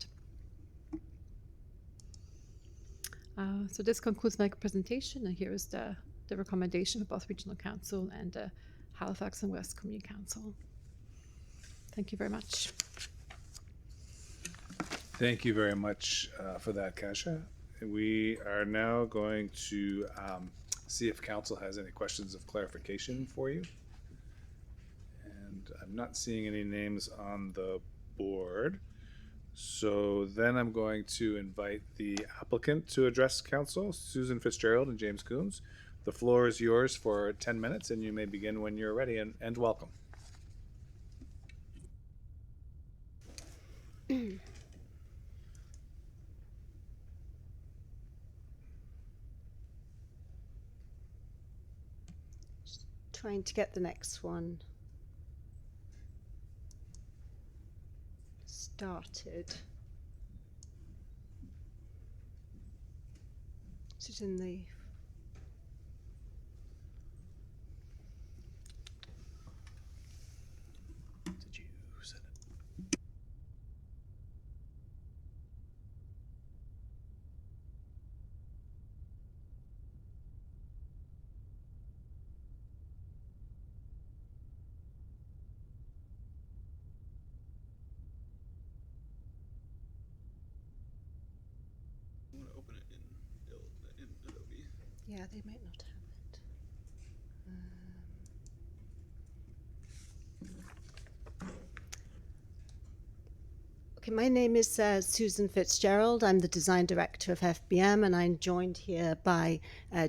So this concludes my presentation, and here is the recommendation for both regional council and the Halifax and West Community Council. Thank you very much. Thank you very much for that, Kasia. We are now going to see if council has any questions of clarification for you. And I'm not seeing any names on the board. So then I'm going to invite the applicant to address council, Susan Fitzgerald and James Coons. The floor is yours for 10 minutes, and you may begin when you're ready, and welcome. Trying to get the next one started. Is it in the... Yeah, they might not have it. Okay, my name is Susan Fitzgerald. I'm the design director of FBM, and I'm joined here by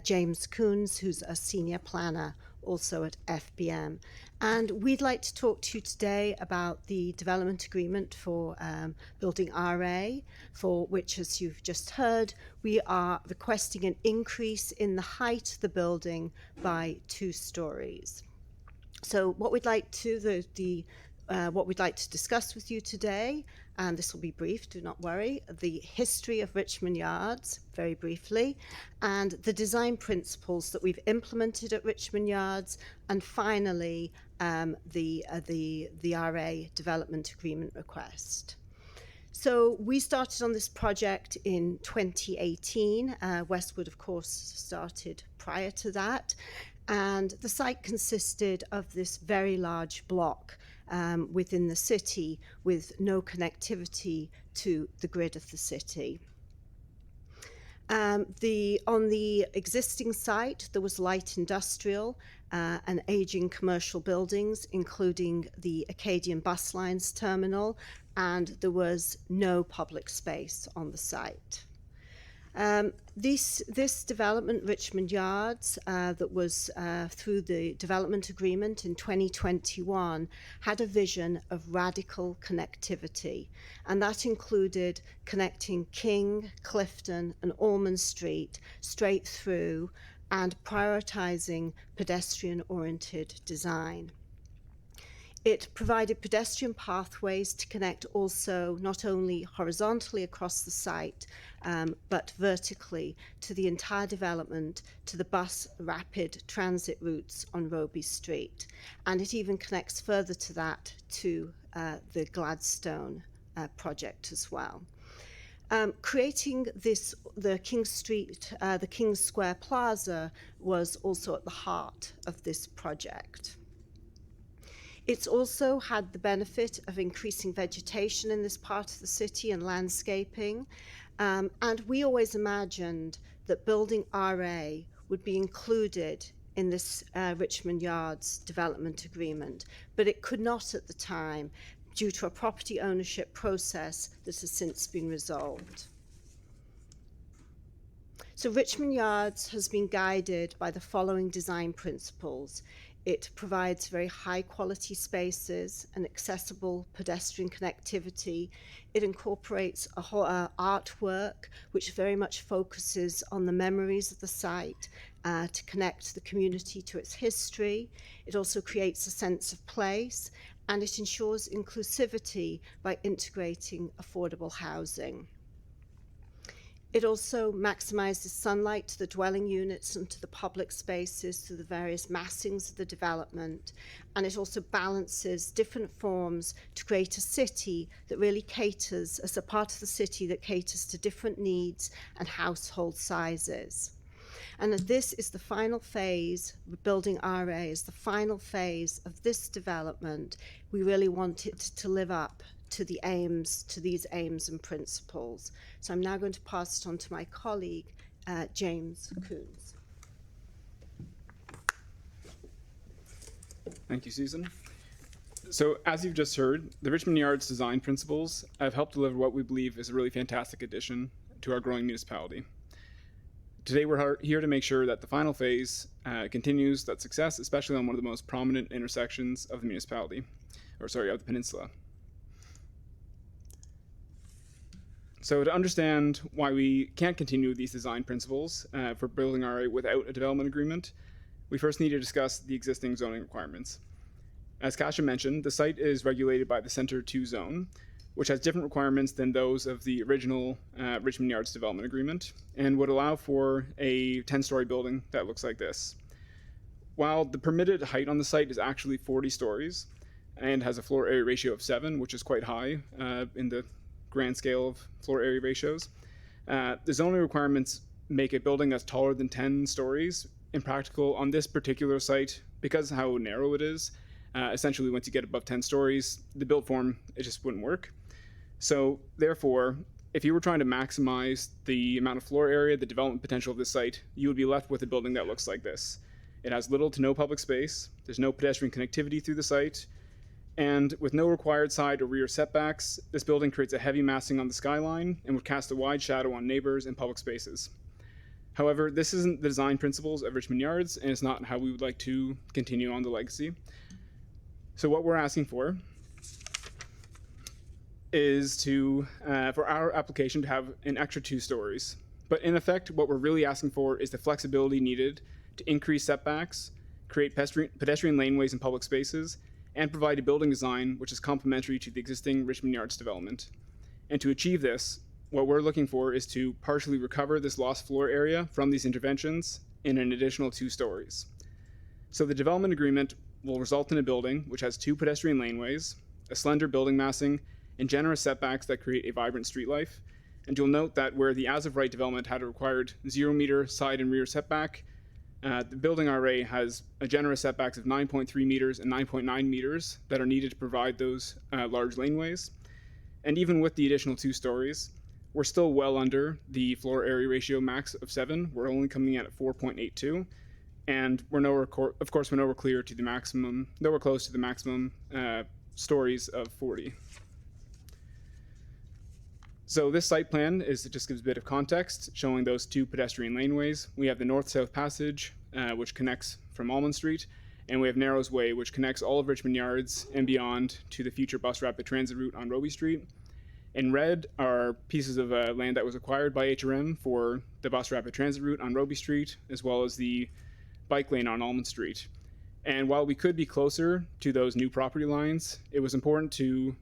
James Coons, who's a senior planner also at FBM. And we'd like to talk to you today about the development agreement for Building RA, for which, as you've just heard, we are requesting an increase in the height of the building by 2 stories. So what we'd like to what we'd like to discuss with you today, and this will be brief, do not worry, the history of Richmond Yards, very briefly, and the design principles that we've implemented at Richmond Yards, and finally, the RA development agreement request. So we started on this project in 2018. Westwood, of course, started prior to that. And the site consisted of this very large block within the city with no connectivity to the grid of the city. On the existing site, there was light industrial and aging commercial buildings, including the Acadian Bus Lines terminal, and there was no public space on the site. This development, Richmond Yards, that was through the development agreement in 2021, had a vision of radical connectivity, and that included connecting King, Clifton, and Allman Street straight through and prioritizing pedestrian-oriented design. It provided pedestrian pathways to connect also not only horizontally across the site, but vertically to the entire development, to the bus rapid transit routes on Roby Street. And it even connects further to that to the Gladstone project as well. Creating the King Street, the King Square Plaza was also at the heart of this project. It's also had the benefit of increasing vegetation in this part of the city and landscaping. And we always imagined that Building RA would be included in this Richmond Yards development agreement, but it could not at the time due to a property ownership process that has since been resolved. So Richmond Yards has been guided by the following design principles. It provides very high quality spaces and accessible pedestrian connectivity. It incorporates a whole artwork which very much focuses on the memories of the site to connect the community to its history. It also creates a sense of place, and it ensures inclusivity by integrating affordable housing. It also maximizes sunlight to the dwelling units and to the public spaces through the various massings of the development. And it also balances different forms to create a city that really caters, as a part of the city that caters to different needs and household sizes. And this is the final phase, Building RA is the final phase of this development. We really want it to live up to the aims, to these aims and principles. So I'm now going to pass it on to my colleague, James Coons. Thank you, Susan. So as you've just heard, the Richmond Yards design principles have helped deliver what we believe is a really fantastic addition to our growing municipality. Today we're here to make sure that the final phase continues that success, especially on one of the most prominent intersections of the municipality, of the peninsula. So to understand why we can't continue these design principles for Building RA without a development agreement, we first need to discuss the existing zoning requirements. As Kasia mentioned, the site is regulated by the Center 2 zone, which has different requirements than those of the original Richmond Yards development agreement, and would allow for a 10-story building that looks like this. While the permitted height on the site is actually 40 stories and has a floor area ratio of 7, which is quite high in the grand scale of floor area ratios, the zoning requirements make a building that's taller than 10 stories impractical on this particular site because of how narrow it is. Essentially, once you get above 10 stories, the build form, it just wouldn't work. So therefore, if you were trying to maximize the amount of floor area, the development potential of this site, you would be left with a building that looks like this. It has little to no public space, there's no pedestrian connectivity through the site, and with no required side or rear setbacks, this building creates a heavy massing on the skyline and would cast a wide shadow on neighbors and public spaces. However, this isn't the design principles of Richmond Yards, and it's not how we would like to continue on the legacy. So what we're asking for is for our application to have an extra 2 stories. But in effect, what we're really asking for is the flexibility needed to increase setbacks, create pedestrian laneways and public spaces, and provide a building design which is complementary to the existing Richmond Yards development. And to achieve this, what we're looking for is to partially recover this lost floor area from these interventions in an additional 2 stories. So the development agreement will result in a building which has 2 pedestrian laneways, a slender building massing, and generous setbacks that create a vibrant street life. And you'll note that where the as-of-right development had a required 0-meter side and rear setback, the building RA has a generous setbacks of 9.3 meters and 9.9 meters that are needed to provide those large laneways. And even with the additional 2 stories, we're still well under the floor area ratio max of 7. We're only coming in at 4.82, and we're nowhere clear to the maximum, nowhere close to the maximum stories of 40. So this site plan just gives a bit of context, showing those 2 pedestrian laneways. We have the north-south passage, which connects from Almond Street, and we have Narrows Way, which connects all of Richmond Yards and beyond to the future bus rapid transit route on Roby Street. In red are pieces of land that was acquired by HRM for the bus rapid transit route on Roby Street, as well as the bike lane on Almond Street. And while we could be closer to those new property lines, it was important to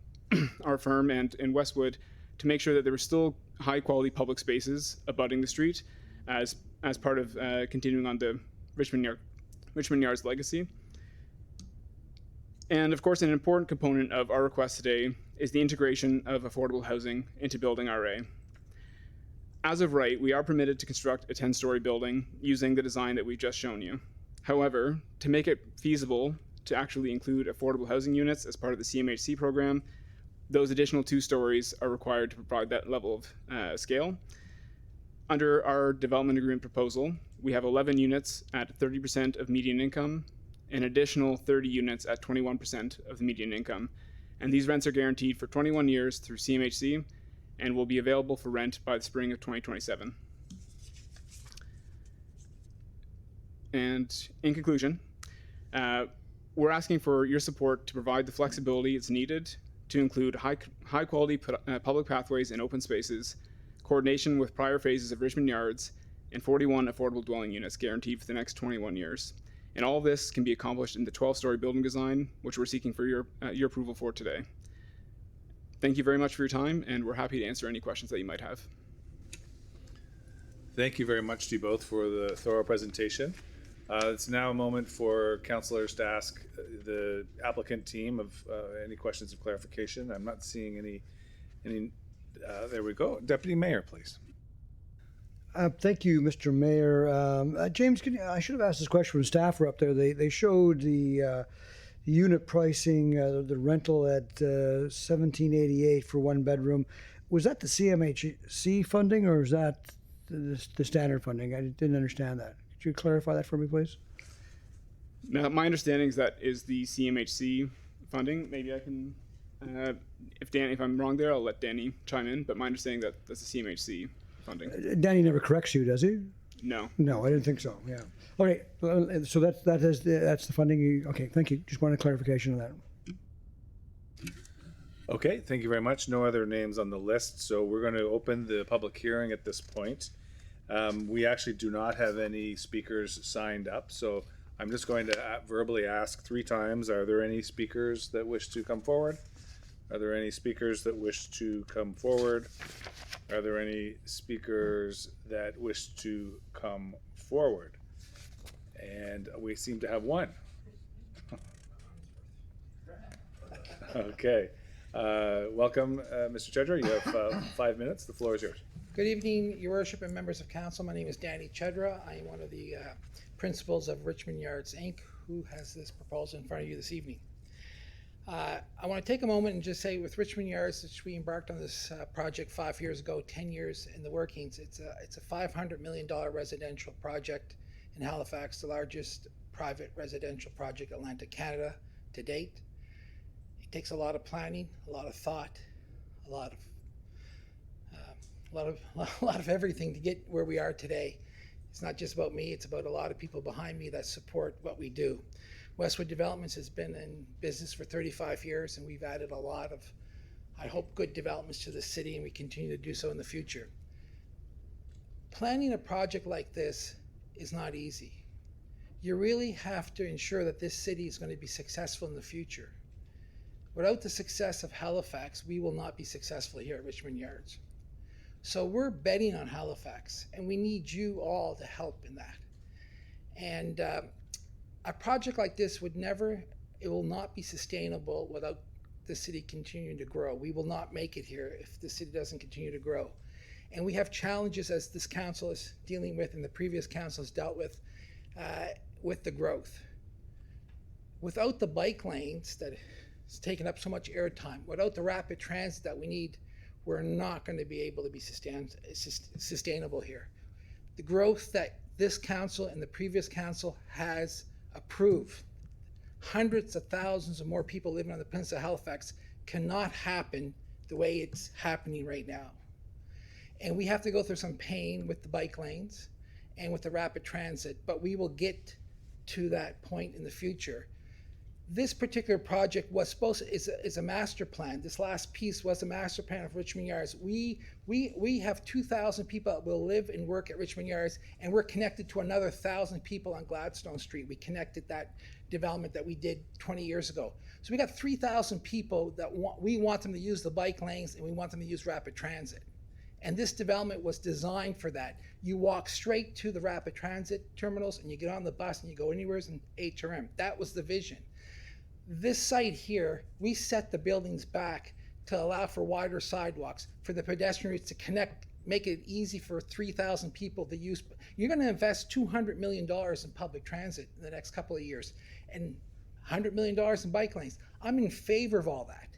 our firm and in Westwood to make sure that there were still high quality public spaces abutting the street as part of continuing on the Richmond Yards legacy. And of course, an important component of our request today is the integration of affordable housing into building RA. As of right, we are permitted to construct a 10-story building using the design that we've just shown you. However, to make it feasible to actually include affordable housing units as part of the CMHC program, those additional 2 stories are required to provide that level of scale. Under our development agreement proposal, we have 11 units at 30% of median income, an additional 30 units at 21% of the median income. And these rents are guaranteed for 21 years through CMHC and will be available for rent by the spring of 2027. And in conclusion, we're asking for your support to provide the flexibility that's needed to include high quality public pathways and open spaces, coordination with prior phases of Richmond Yards, and 41 affordable dwelling units guaranteed for the next 21 years. And all of this can be accomplished in the 12-story building design, which we're seeking for your approval for today. Thank you very much for your time, and we're happy to answer any questions that you might have. Thank you very much to you both for the thorough presentation. It's now a moment for councillors to ask the applicant team of any questions of clarification. I'm not seeing any. There we go. Deputy Mayor, please. Thank you, Mr. Mayor. James, I should have asked this question when staff were up there. They showed the unit pricing, the rental at $17.88 for 1 bedroom. Was that the CMHC funding or is that the standard funding? I didn't understand that. Could you clarify that for me, please? Now, my understanding is that is the CMHC funding. Maybe I can, if I'm wrong there, I'll let Danny chime in. But my understanding that that's the CMHC funding. Danny never corrects you, does he? No. No, I didn't think so. Yeah. Okay. So that's the funding. Okay. Thank you. Just wanted clarification on that. Okay. Thank you very much. No other names on the list, so we're going to open the public hearing at this point. We actually do not have any speakers signed up, so I'm just going to verbally ask 3 times, are there any speakers that wish to come forward? Are there any speakers that wish to come forward? Are there any speakers that wish to come forward? And we seem to have 1. Okay. Welcome, Mr. Chedra. You have 5 minutes. The floor is yours. Good evening, Your Worship and members of council. My name is Danny Chedra. I am one of the principals of Richmond Yards, Inc., who has this proposal in front of you this evening. I want to take a moment and just say with Richmond Yards, which we embarked on this project 5 years ago, 10 years in the workings, it's a $500 million residential project in Halifax, the largest private residential project in Atlantic Canada to date. It takes a lot of planning, a lot of thought, a lot of everything to get where we are today. It's not just about me, it's about a lot of people behind me that support what we do. Westwood Developments has been in business for 35 years, and we've added a lot of, I hope, good developments to the city, and we continue to do so in the future. Planning a project like this is not easy. You really have to ensure that this city is going to be successful in the future. Without the success of Halifax, we will not be successful here at Richmond Yards. So we're betting on Halifax, and we need you all to help in that. And a project like this it will not be sustainable without the city continuing to grow. We will not make it here if the city doesn't continue to grow. And we have challenges as this council is dealing with, and the previous council has dealt with the growth. Without the bike lanes that has taken up so much airtime, without the rapid transit that we need, we're not going to be able to be sustainable here. The growth that this council and the previous council has approved, hundreds of thousands of more people living on the peninsula of Halifax, cannot happen the way it's happening right now. And we have to go through some pain with the bike lanes and with the rapid transit, but we will get to that point in the future. This particular project was is a master plan. This last piece was a master plan of Richmond Yards. We have 2,000 people that will live and work at Richmond Yards, and we're connected to another 1,000 people on Gladstone Street. We connected that development that we did 20 years ago. So we got 3,000 people that we want them to use the bike lanes, and we want them to use rapid transit. And this development was designed for that. You walk straight to the rapid transit terminals, and you get on the bus, and you go anywhere in HRM. That was the vision. This site here, we set the buildings back to allow for wider sidewalks, for the pedestrians to connect, make it easy for 3,000 people to use. You're going to invest $200 million in public transit in the next couple of years, and $100 million in bike lanes. I'm in favor of all that.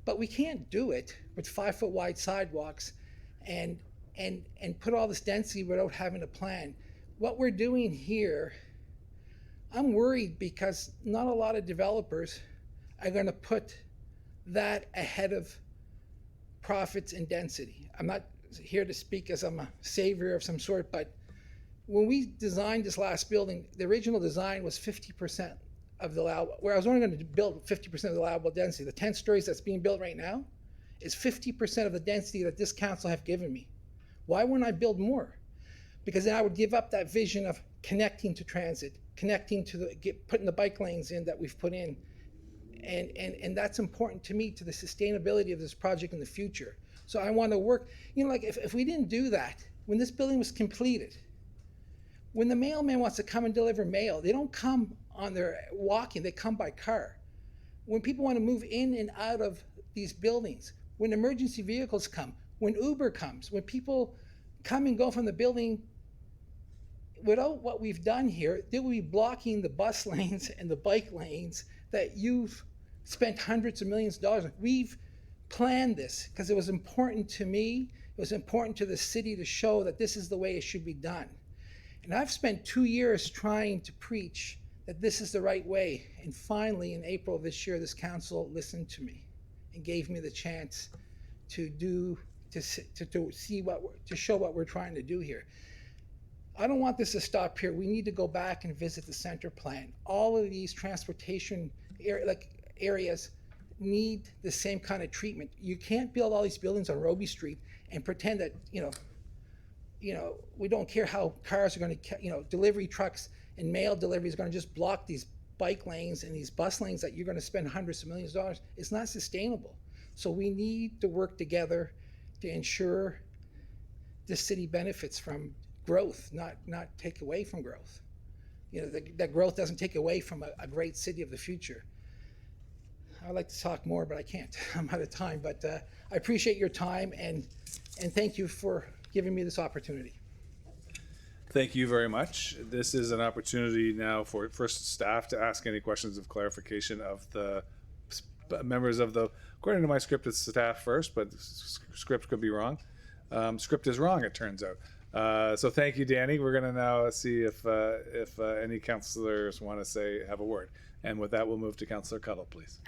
But we can't do it with 5-foot wide sidewalks and put all this density without having a plan. What we're doing here, I'm worried because not a lot of developers are going to put that ahead of profits and density. I'm not here to speak as I'm a savior of some sort, but when we designed this last building, the original design was 50% of the allowable, where I was only going to build 50% of the allowable density. The 10 stories that's being built right now is 50% of the density that this council have given me. Why wouldn't I build more? Because then I would give up that vision of connecting to transit, connecting to putting the bike lanes in that we've put in. And that's important to me, to the sustainability of this project in the future. So I want to work, like if we didn't do that, when this building was completed, when the mailman wants to come and deliver mail, they don't come on their walking, they come by car. When people want to move in and out of these buildings, when emergency vehicles come, when Uber comes, when people come and go from the building, without what we've done here, they will be blocking the bus lanes and the bike lanes that you've spent hundreds of millions of dollars on. We've planned this because it was important to me, it was important to the city to show that this is the way it should be done. And I've spent 2 years trying to preach that this is the right way. And finally, in April of this year, this council listened to me and gave me the chance to show what we're trying to do here. I don't want this to stop here. We need to go back and visit the center plan. All of these transportation areas need the same kind of treatment. You can't build all these buildings on Robie Street and pretend that, we don't care how cars are going to, delivery trucks and mail deliveries are going to just block these bike lanes and these bus lanes that you're going to spend hundreds of millions of dollars. It's not sustainable. So we need to work together to ensure the city benefits from growth, not take away from growth. That growth doesn't take away from a great city of the future. I'd like to talk more, but I can't. I'm out of time. But I appreciate your time, and thank you for giving me this opportunity. Thank you very much. This is an opportunity now for staff to ask any questions of clarification of the members of the, according to my script, it's staff first, but script could be wrong. Script is wrong, it turns out. So thank you, Danny. We're going to now see if any councillors want to have a word. And with that, we'll move to Councillor Cuttle, please.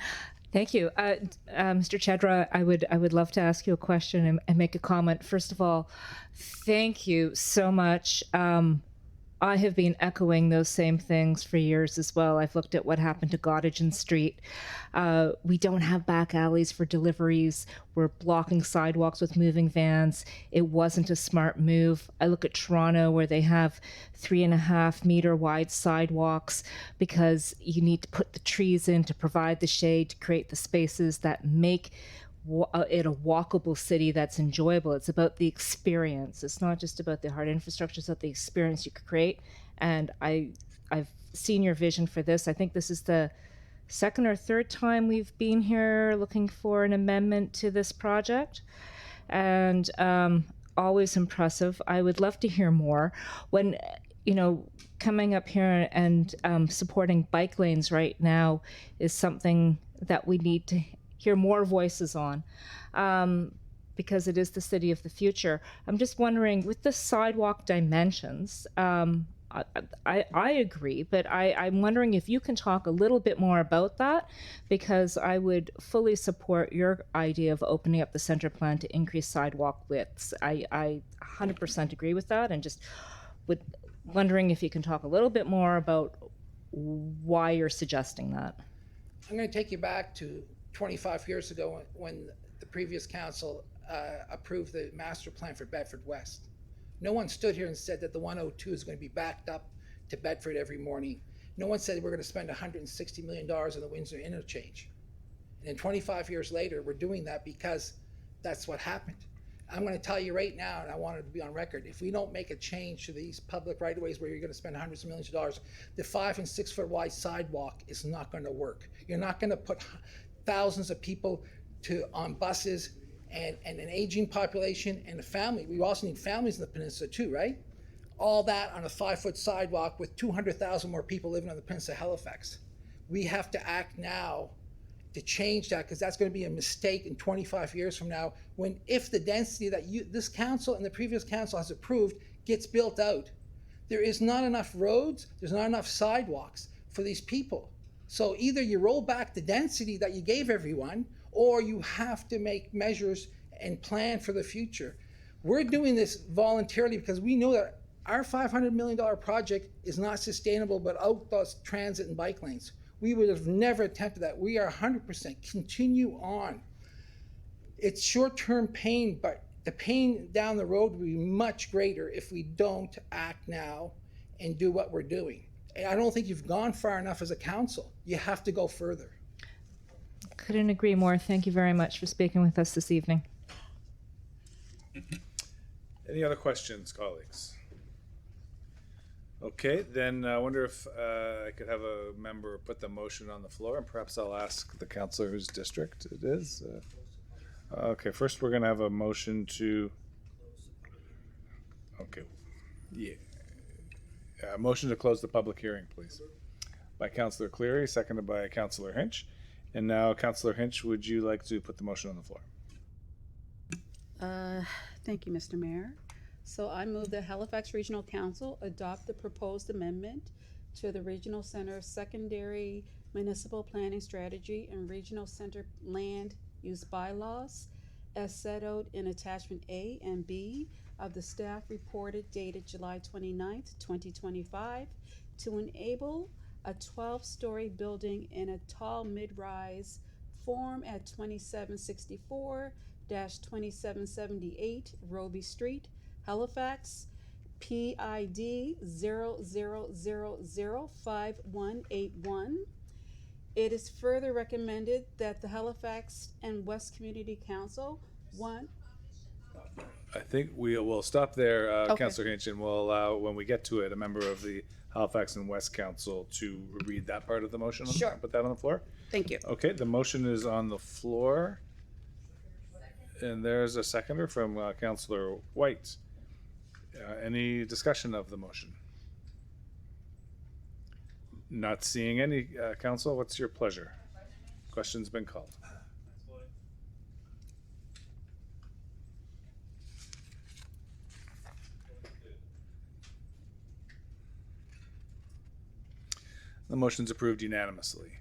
Thank you, Mr. Chedra. I would love to ask you a question and make a comment. First of all, thank you so much. I have been echoing those same things for years as well. I've looked at what happened to Gottingen Street. We don't have back alleys for deliveries. We're blocking sidewalks with moving vans. It wasn't a smart move. I look at Toronto where they have 3.5 meter wide sidewalks because you need to put the trees in to provide the shade, to create the spaces that make it a walkable city that's enjoyable. It's about the experience. It's not just about the hard infrastructure, it's about the experience you could create. And I've seen your vision for this. I think this is the second or third time we've been here looking for an amendment to this project. And always impressive. I would love to hear more. When, coming up here and supporting bike lanes right now is something that we need to hear more voices on, because it is the city of the future. I'm just wondering, with the sidewalk dimensions, I agree, but I'm wondering if you can talk a little bit more about that, because I would fully support your idea of opening up the center plan to increase sidewalk widths. I 100% agree with that, and just wondering if you can talk a little bit more about why you're suggesting that. I'm going to take you back to 25 years ago when the previous council approved the master plan for Bedford West. No one stood here and said that the 102 is going to be backed up to Bedford every morning. No one said we're going to spend $160 million on the Windsor interchange. And then 25 years later, we're doing that because that's what happened. I'm going to tell you right now, and I want it to be on record, if we don't make a change to these public right-of-ways where you're going to spend hundreds of millions of dollars, the 5 and 6 foot wide sidewalk is not going to work. You're not going to put thousands of people on buses and an aging population and a family. We also need families in the peninsula too, right? All that on a 5 foot sidewalk with 200,000 more people living on the peninsula of Halifax. We have to act now to change that, because that's going to be a mistake in 25 years from now, when if the density that this council and the previous council has approved gets built out, there is not enough roads, there's not enough sidewalks for these people. So either you roll back the density that you gave everyone, or you have to make measures and plan for the future. We're doing this voluntarily because we know that our $500 million project is not sustainable without those transit and bike lanes. We would have never attempted that. We are 100% continue on. It's short-term pain, but the pain down the road will be much greater if we don't act now and do what we're doing. And I don't think you've gone far enough as a council. You have to go further. Couldn't agree more. Thank you very much for speaking with us this evening. Any other questions, colleagues? Okay, then I wonder if I could have a member put the motion on the floor, and perhaps I'll ask the councillor whose district it is. Okay, first we're going to have a motion to... Okay, yeah. Motion to close the public hearing, please. By Councillor Cleary, seconded by Councillor Hinch. And now, Councillor Hinch, would you like to put the motion on the floor? Thank you, Mr. Mayor. So I move that Halifax Regional Council adopt the proposed amendment to the Regional Center Secondary Municipal Planning Strategy and Regional Center Land Use Bylaws as set out in Attachment A and B of the staff reported dated July 29th, 2025, to enable a 12-story building in a tall mid-rise form at 2764-2778 Roby Street, Halifax, PID 00005181. It is further recommended that the Halifax and West Community Council I think we will stop there, Okay. Councillor Hinch, and we'll allow, when we get to it, a member of the Halifax and West Council to read that part of the motion. Sure. Put that on the floor. Thank you. Okay, the motion is on the floor. And there's a seconder from Councillor White. Any discussion of the motion? Not seeing any. Council, what's your pleasure? Question's been called. The motion's approved unanimously.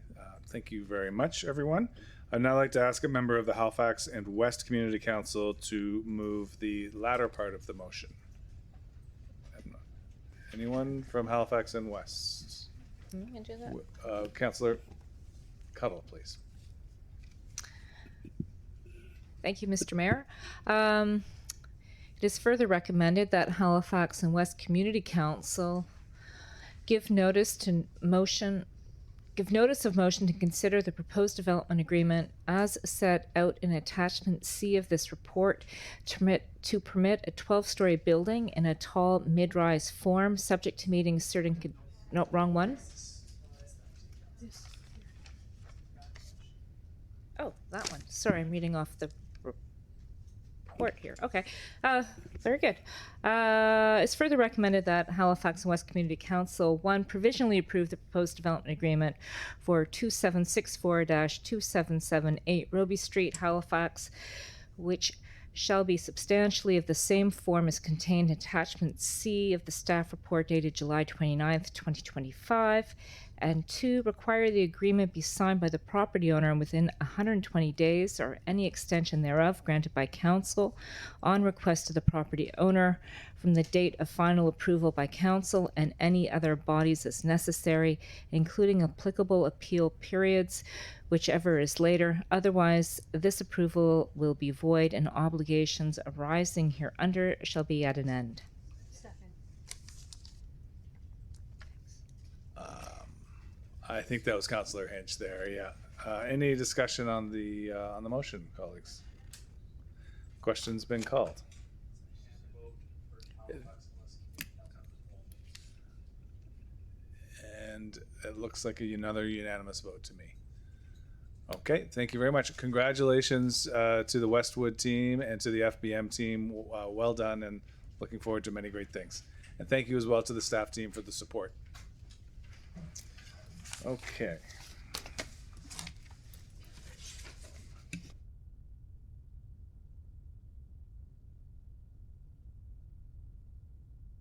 Thank you very much, everyone. I'd now like to ask a member of the Halifax and West Community Council to move the latter part of the motion. Anyone from Halifax and West? You can do that. Councillor Cuddle, please. Thank you, Mr. Mayor. It is further recommended that Halifax and West Community Council give notice of motion to consider the proposed development agreement as set out in attachment C of this report to permit a 12-story building in a tall mid-rise form, subject to meeting certain no, wrong one. Oh, that one. Sorry, I'm reading off the report here. Okay, very good. It's further recommended that Halifax and West Community Council, 1, provisionally approve the proposed development agreement for 2764-2778 Roby Street, Halifax, which shall be substantially of the same form as contained in attachment C of the staff report dated July 29th, 2025, and 2, require the agreement be signed by the property owner within 120 days or any extension thereof granted by council on request of the property owner from the date of final approval by council and any other bodies as necessary, including applicable appeal periods, whichever is later. Otherwise, this approval will be void and obligations arising hereunder shall be at an end. I think that was Councillor Hinch there, yeah. Any discussion on the motion, colleagues? Question's been called. And it looks like another unanimous vote to me. Okay, thank you very much. Congratulations to the Westwood team and to the FBM team. Well done, and looking forward to many great things. And thank you as well to the staff team for the support. Okay.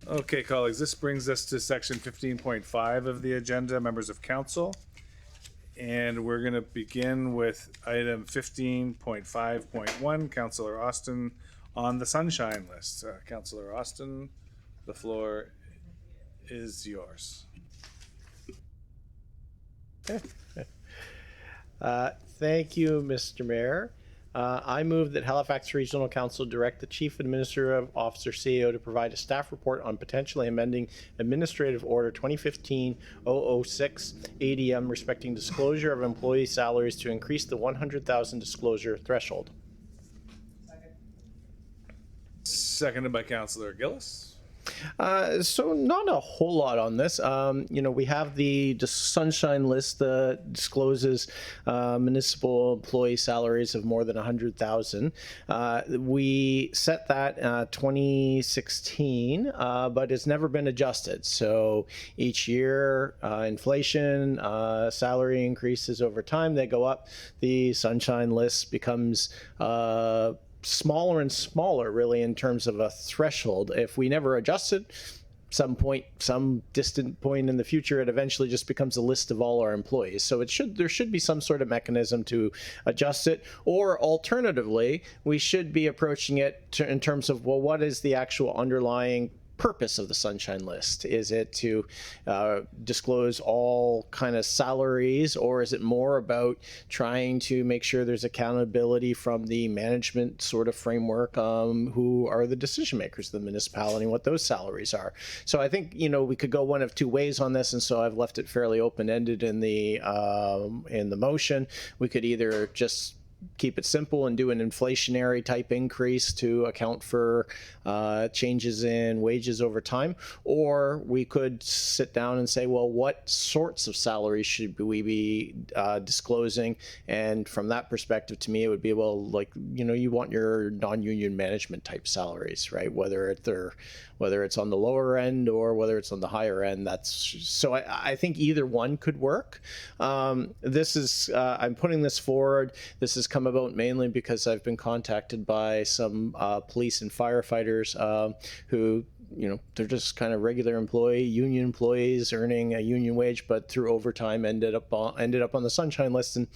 Okay, colleagues, this brings us to section 15.5 of the agenda, members of council. And we're going to begin with item 15.5.1, Councillor Austin on the sunshine list. Councillor Austin, the floor is yours. Thank you, Mr. Mayor. I move that Halifax Regional Council direct the Chief Administrative Officer CEO to provide a staff report on potentially amending Administrative Order 2015-006 ADM respecting disclosure of employee salaries to increase the 100,000 disclosure threshold. Seconded by Councillor Gillis. So not a whole lot on this. We have the sunshine list that discloses municipal employee salaries of more than 100,000. We set that 2016, but it's never been adjusted. So each year, inflation, salary increases over time, they go up. The sunshine list becomes smaller and smaller, really, in terms of a threshold. If we never adjust it, some distant point in the future, it eventually just becomes a list of all our employees. So there should be some sort of mechanism to adjust it, or alternatively, we should be approaching it in terms of, well, what is the actual underlying purpose of the sunshine list? Is it to disclose all kind of salaries, or is it more about trying to make sure there's accountability from the management sort of framework, who are the decision makers of the municipality and what those salaries are? So I think we could go one of two ways on this, and so I've left it fairly open-ended in the motion. We could either just keep it simple and do an inflationary type increase to account for changes in wages over time, or we could sit down and say, well, what sorts of salaries should we be disclosing? And from that perspective, to me, it would be, well, you want your non-union management type salaries, right? Whether it's on the lower end or whether it's on the higher end. So I think either one could work. I'm putting this forward. This has come about mainly because I've been contacted by some police and firefighters who they're just kind of regular union employees earning a union wage, but through overtime ended up on the Sunshine List and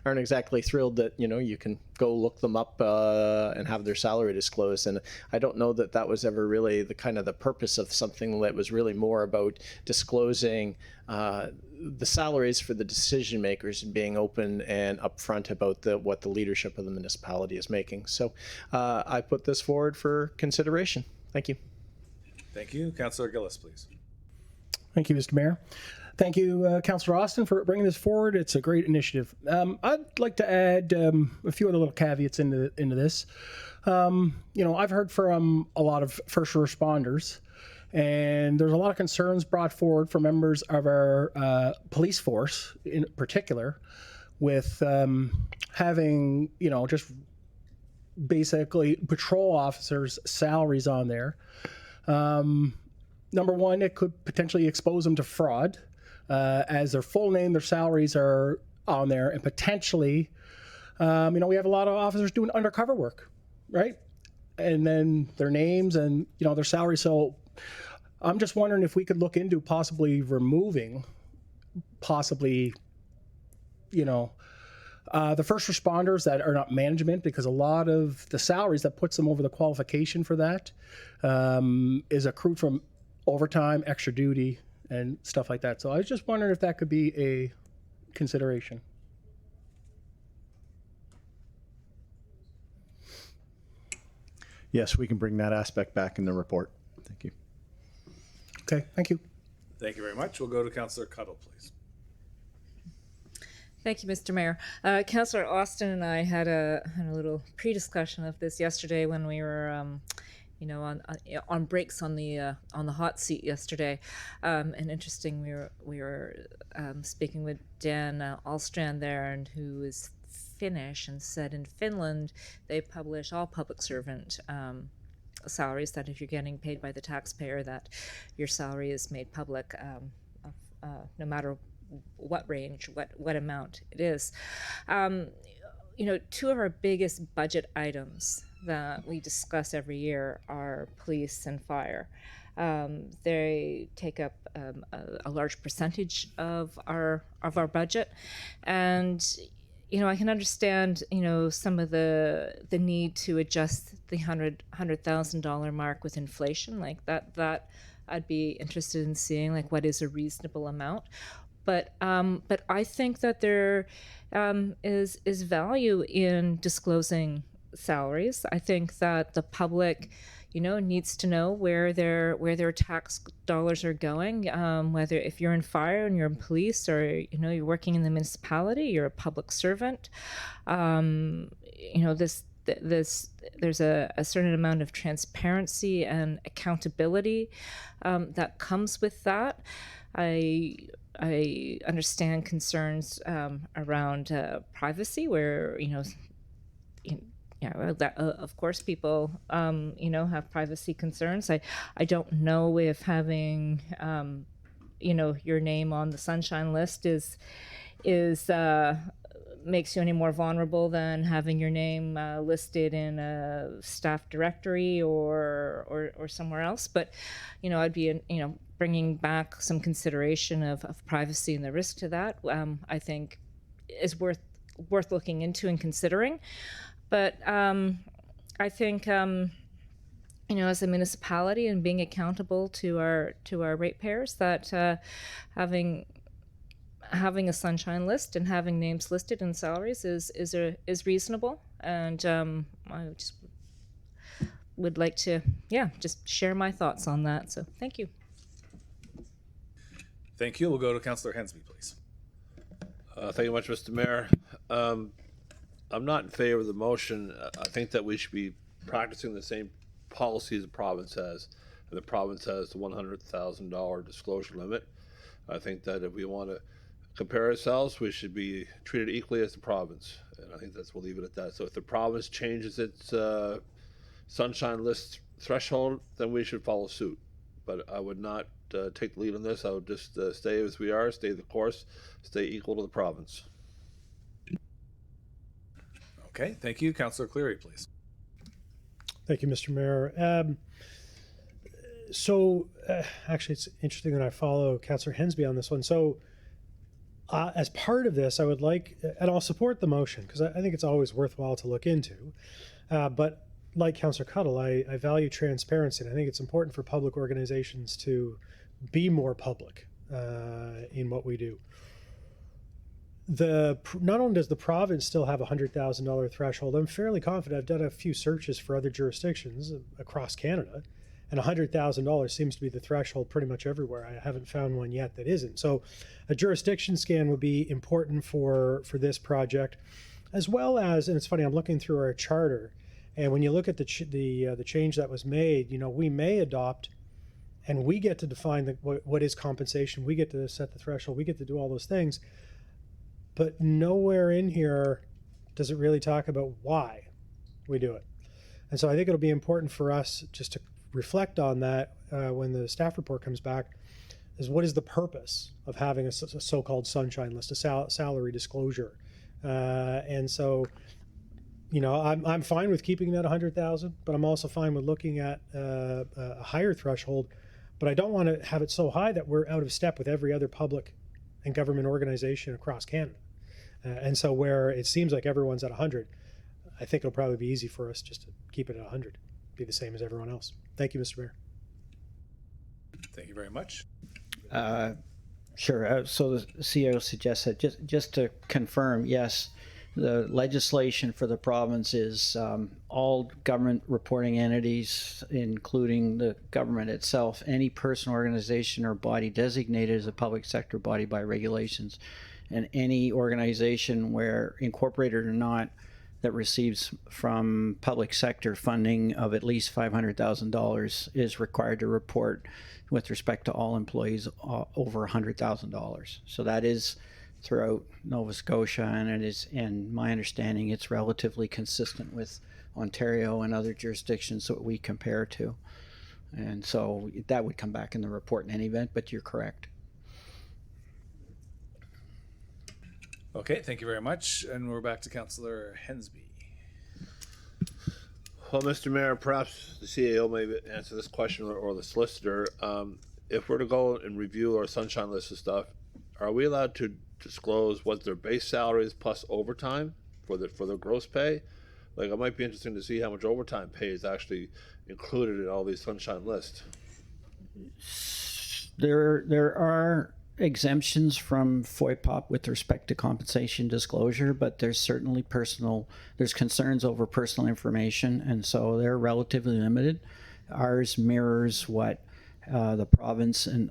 aren't exactly thrilled that, you can go look them up and have their salary disclosed. And I don't know that was ever really the purpose of something that was really more about disclosing the salaries for the decision makers and being open and upfront about what the leadership of the municipality is making. So I put this forward for consideration. Thank you. Thank you. Councillor Gillis, please. Thank you, Mr. Mayor. Thank you, Councillor Austin, for bringing this forward. It's a great initiative. I'd like to add a few other little caveats into this. I've heard from a lot of first responders, and there's a lot of concerns brought forward from members of our police force in particular with having, just basically patrol officers' salaries on there. Number one, it could potentially expose them to fraud, as their full name, their salaries are on there, and potentially, we have a lot of officers doing undercover work, right? And then their names and, their salaries. So I'm just wondering if we could look into possibly removing, the first responders that are not management, because a lot of the salaries that puts them over the qualification for that is accrued from overtime, extra duty, and stuff like that. So I was just wondering if that could be a consideration. Yes, we can bring that aspect back in the report. Thank you. Okay, thank you. Thank you very much. We'll go to Councillor Cuddle, please. Thank you, Mr. Mayor. Councillor Austin and I had a little pre-discussion of this yesterday when we were, on breaks on the hot seat yesterday. And interesting, we were speaking with Dan Alstrand there, and who is Finnish, and said in Finland they publish all public servant salaries, that if you're getting paid by the taxpayer, that your salary is made public, no matter what range, what amount it is. Two of our biggest budget items that we discuss every year are police and fire. They take up a large percentage of our budget, and I can understand some of the need to adjust the $100,000 mark with inflation, like that. I'd be interested in seeing what is a reasonable amount. But I think that there is value in disclosing salaries. I think that the public, needs to know where their tax dollars are going. Whether if you're in fire and you're in police, or you're working in the municipality, you're a public servant. There's a certain amount of transparency and accountability that comes with that. I understand concerns around privacy, where of course people have privacy concerns. I don't know if having your name on the Sunshine List is makes you any more vulnerable than having your name listed in a staff directory or somewhere else. But I'd be bringing back some consideration of privacy and the risk to that. I think is worth looking into and considering. But I think as a municipality and being accountable to our ratepayers, that having a Sunshine List and having names listed in salaries is reasonable. And I just would like to just share my thoughts on that. So thank you. Thank you. We'll go to Councillor Hensby, please. Thank you much, Mr. Mayor. I'm not in favor of the motion. I think that we should be practicing the same policies the province has. And the province has the $100,000 disclosure limit. I think that if we want to compare ourselves, we should be treated equally as the province. And I think we'll leave it at that. So if the province changes its Sunshine List threshold, then we should follow suit. But I would not take the lead on this. I would just stay as we are, stay the course, stay equal to the province. Okay, thank you. Councillor Cleary, please. Thank you, Mr. Mayor. Actually, it's interesting that I follow Councillor Hensby on this one. So as part of this, I would like, and I'll support the motion because I think it's always worthwhile to look into. But like Councillor Cuddle, I value transparency, and I think it's important for public organizations to be more public in what we do. Not only does the province still have a $100,000 threshold, I'm fairly confident. I've done a few searches for other jurisdictions across Canada, and $100,000 seems to be the threshold pretty much everywhere. I haven't found one yet that isn't. So a jurisdiction scan would be important for this project, as well as, and it's funny, I'm looking through our charter, and when you look at the change that was made, we may adopt, and we get to define what is compensation, we get to set the threshold, we get to do all those things, but nowhere in here does it really talk about why we do it. And so I think it'll be important for us just to reflect on that when the staff report comes back, is what is the purpose of having a so-called sunshine list, a salary disclosure. And so, I'm fine with keeping that 100,000, but I'm also fine with looking at a higher threshold. But I don't want to have it so high that we're out of step with every other public and government organization across Canada. And so where it seems like everyone's at 100, I think it'll probably be easy for us just to keep it at 100, be the same as everyone else. Thank you, Mr. Mayor. Thank you very much. Sure. So the CEO suggests that just to confirm, yes, the legislation for the province is all government reporting entities, including the government itself, any person, organization, or body designated as a public sector body by regulations, and any organization, where incorporated or not, that receives from public sector funding of at least $500,000 is required to report with respect to all employees over $100,000. So that is throughout Nova Scotia, and it is, in my understanding, it's relatively consistent with Ontario and other jurisdictions that we compare to. And so that would come back in the report in any event, but you're correct. Okay, thank you very much. And we're back to Councillor Hensby. Well, Mr. Mayor, perhaps the CAO may answer this question, or the solicitor. If we're to go and review our sunshine list of stuff, are we allowed to disclose what their base salary is plus overtime for their gross pay? Like, it might be interesting to see how much overtime pay is actually included in all these sunshine lists. There are exemptions from FOIPOP with respect to compensation disclosure, but there's certainly there's concerns over personal information, and so they're relatively limited. Ours mirrors what the province and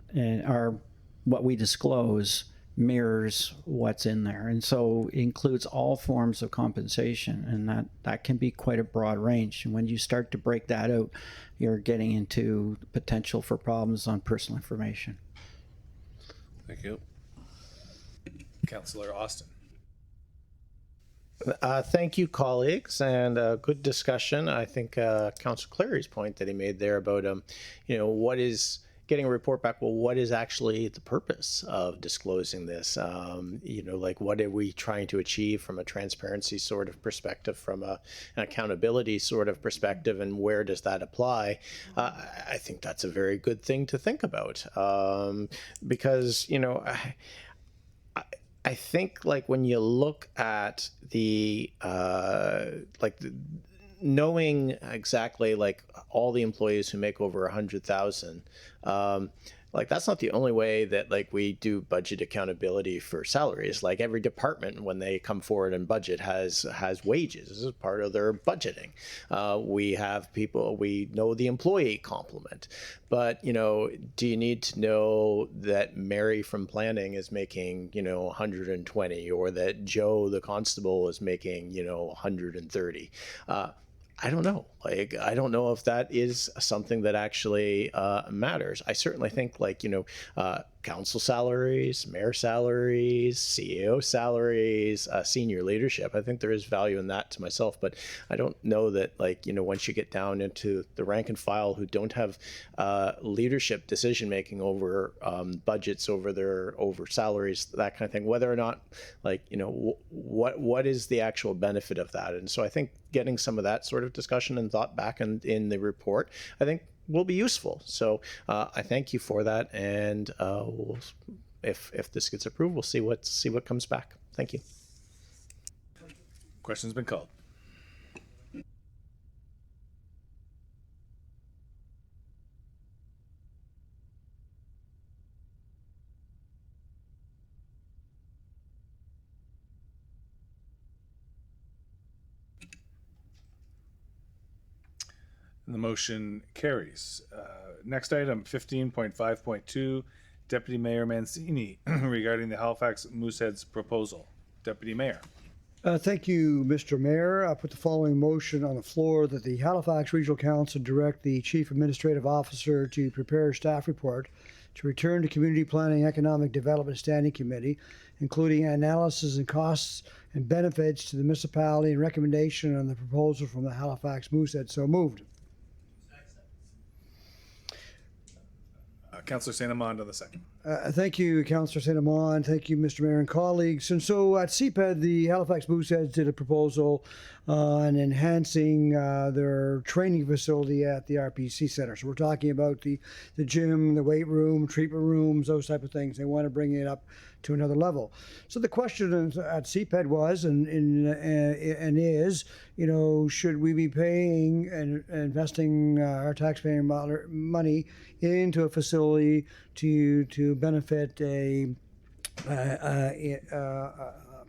what we disclose mirrors what's in there, and so includes all forms of compensation, and that can be quite a broad range. And when you start to break that out, you're getting into potential for problems on personal information. Thank you. Councillor Austin. Thank you, colleagues, and good discussion. I think Councillor Clary's point that he made there about, what is getting a report back, well, what is actually the purpose of disclosing this? What are we trying to achieve from a transparency sort of perspective, from an accountability sort of perspective, and where does that apply? I think that's a very good thing to think about, because, I think, when you look at knowing exactly all the employees who make over 100,000, that's not the only way that we do budget accountability for salaries. Every department, when they come forward and budget, has wages. This is part of their budgeting. We have people, we know the employee complement, but do you need to know that Mary from planning is making 120, or that Joe the constable is making 130? I don't know. I don't know if that is something that actually matters. I certainly think council salaries, mayor salaries, CEO salaries, senior leadership, I think there is value in that to myself, but I don't know that once you get down into the rank and file who don't have leadership decision making over budgets, over salaries, that kind of thing, whether or not what is the actual benefit of that. And so I think getting some of that sort of discussion and thought back in the report, I think will be useful. So I thank you for that, and if this gets approved, we'll see what comes back. Thank you. Question's been called. And the motion carries. Next item, 15.5.2, Deputy Mayor Mancini regarding the Halifax Mooseheads proposal. Deputy Mayor. Thank you, Mr. Mayor. I put the following motion on the floor that the Halifax Regional Council direct the Chief Administrative Officer to prepare a staff report to return to Community Planning Economic Development Standing Committee, including analysis and costs and benefits to the municipality and recommendation on the proposal from the Halifax Mooseheads. So moved. Councillor St. Amand on the second. Thank you, Councillor St. Amand. Thank you, Mr. Mayor and colleagues. And so at CPED, the Halifax Mooseheads did a proposal on enhancing their training facility at the RPC Center. So we're talking about the gym, the weight room, treatment rooms, those type of things. They want to bring it up to another level. So the question at CPED was and is, should we be paying and investing our taxpayer money into a facility to benefit a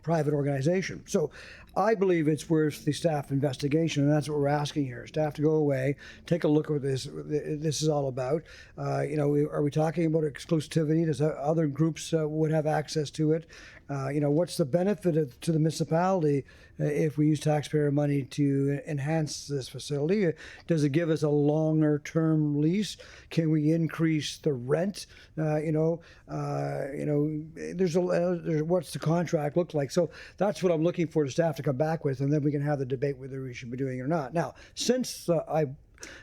private organization? So I believe it's worth the staff investigation, and that's what we're asking here. Staff to go away, take a look at what this is all about. Are we talking about exclusivity? Does other groups would have access to it? What's the benefit to the municipality if we use taxpayer money to enhance this facility? Does it give us a longer term lease? Can we increase the rent? There's what's the contract look like? So that's what I'm looking for the staff to come back with, and then we can have the debate whether we should be doing it or not. Now, since I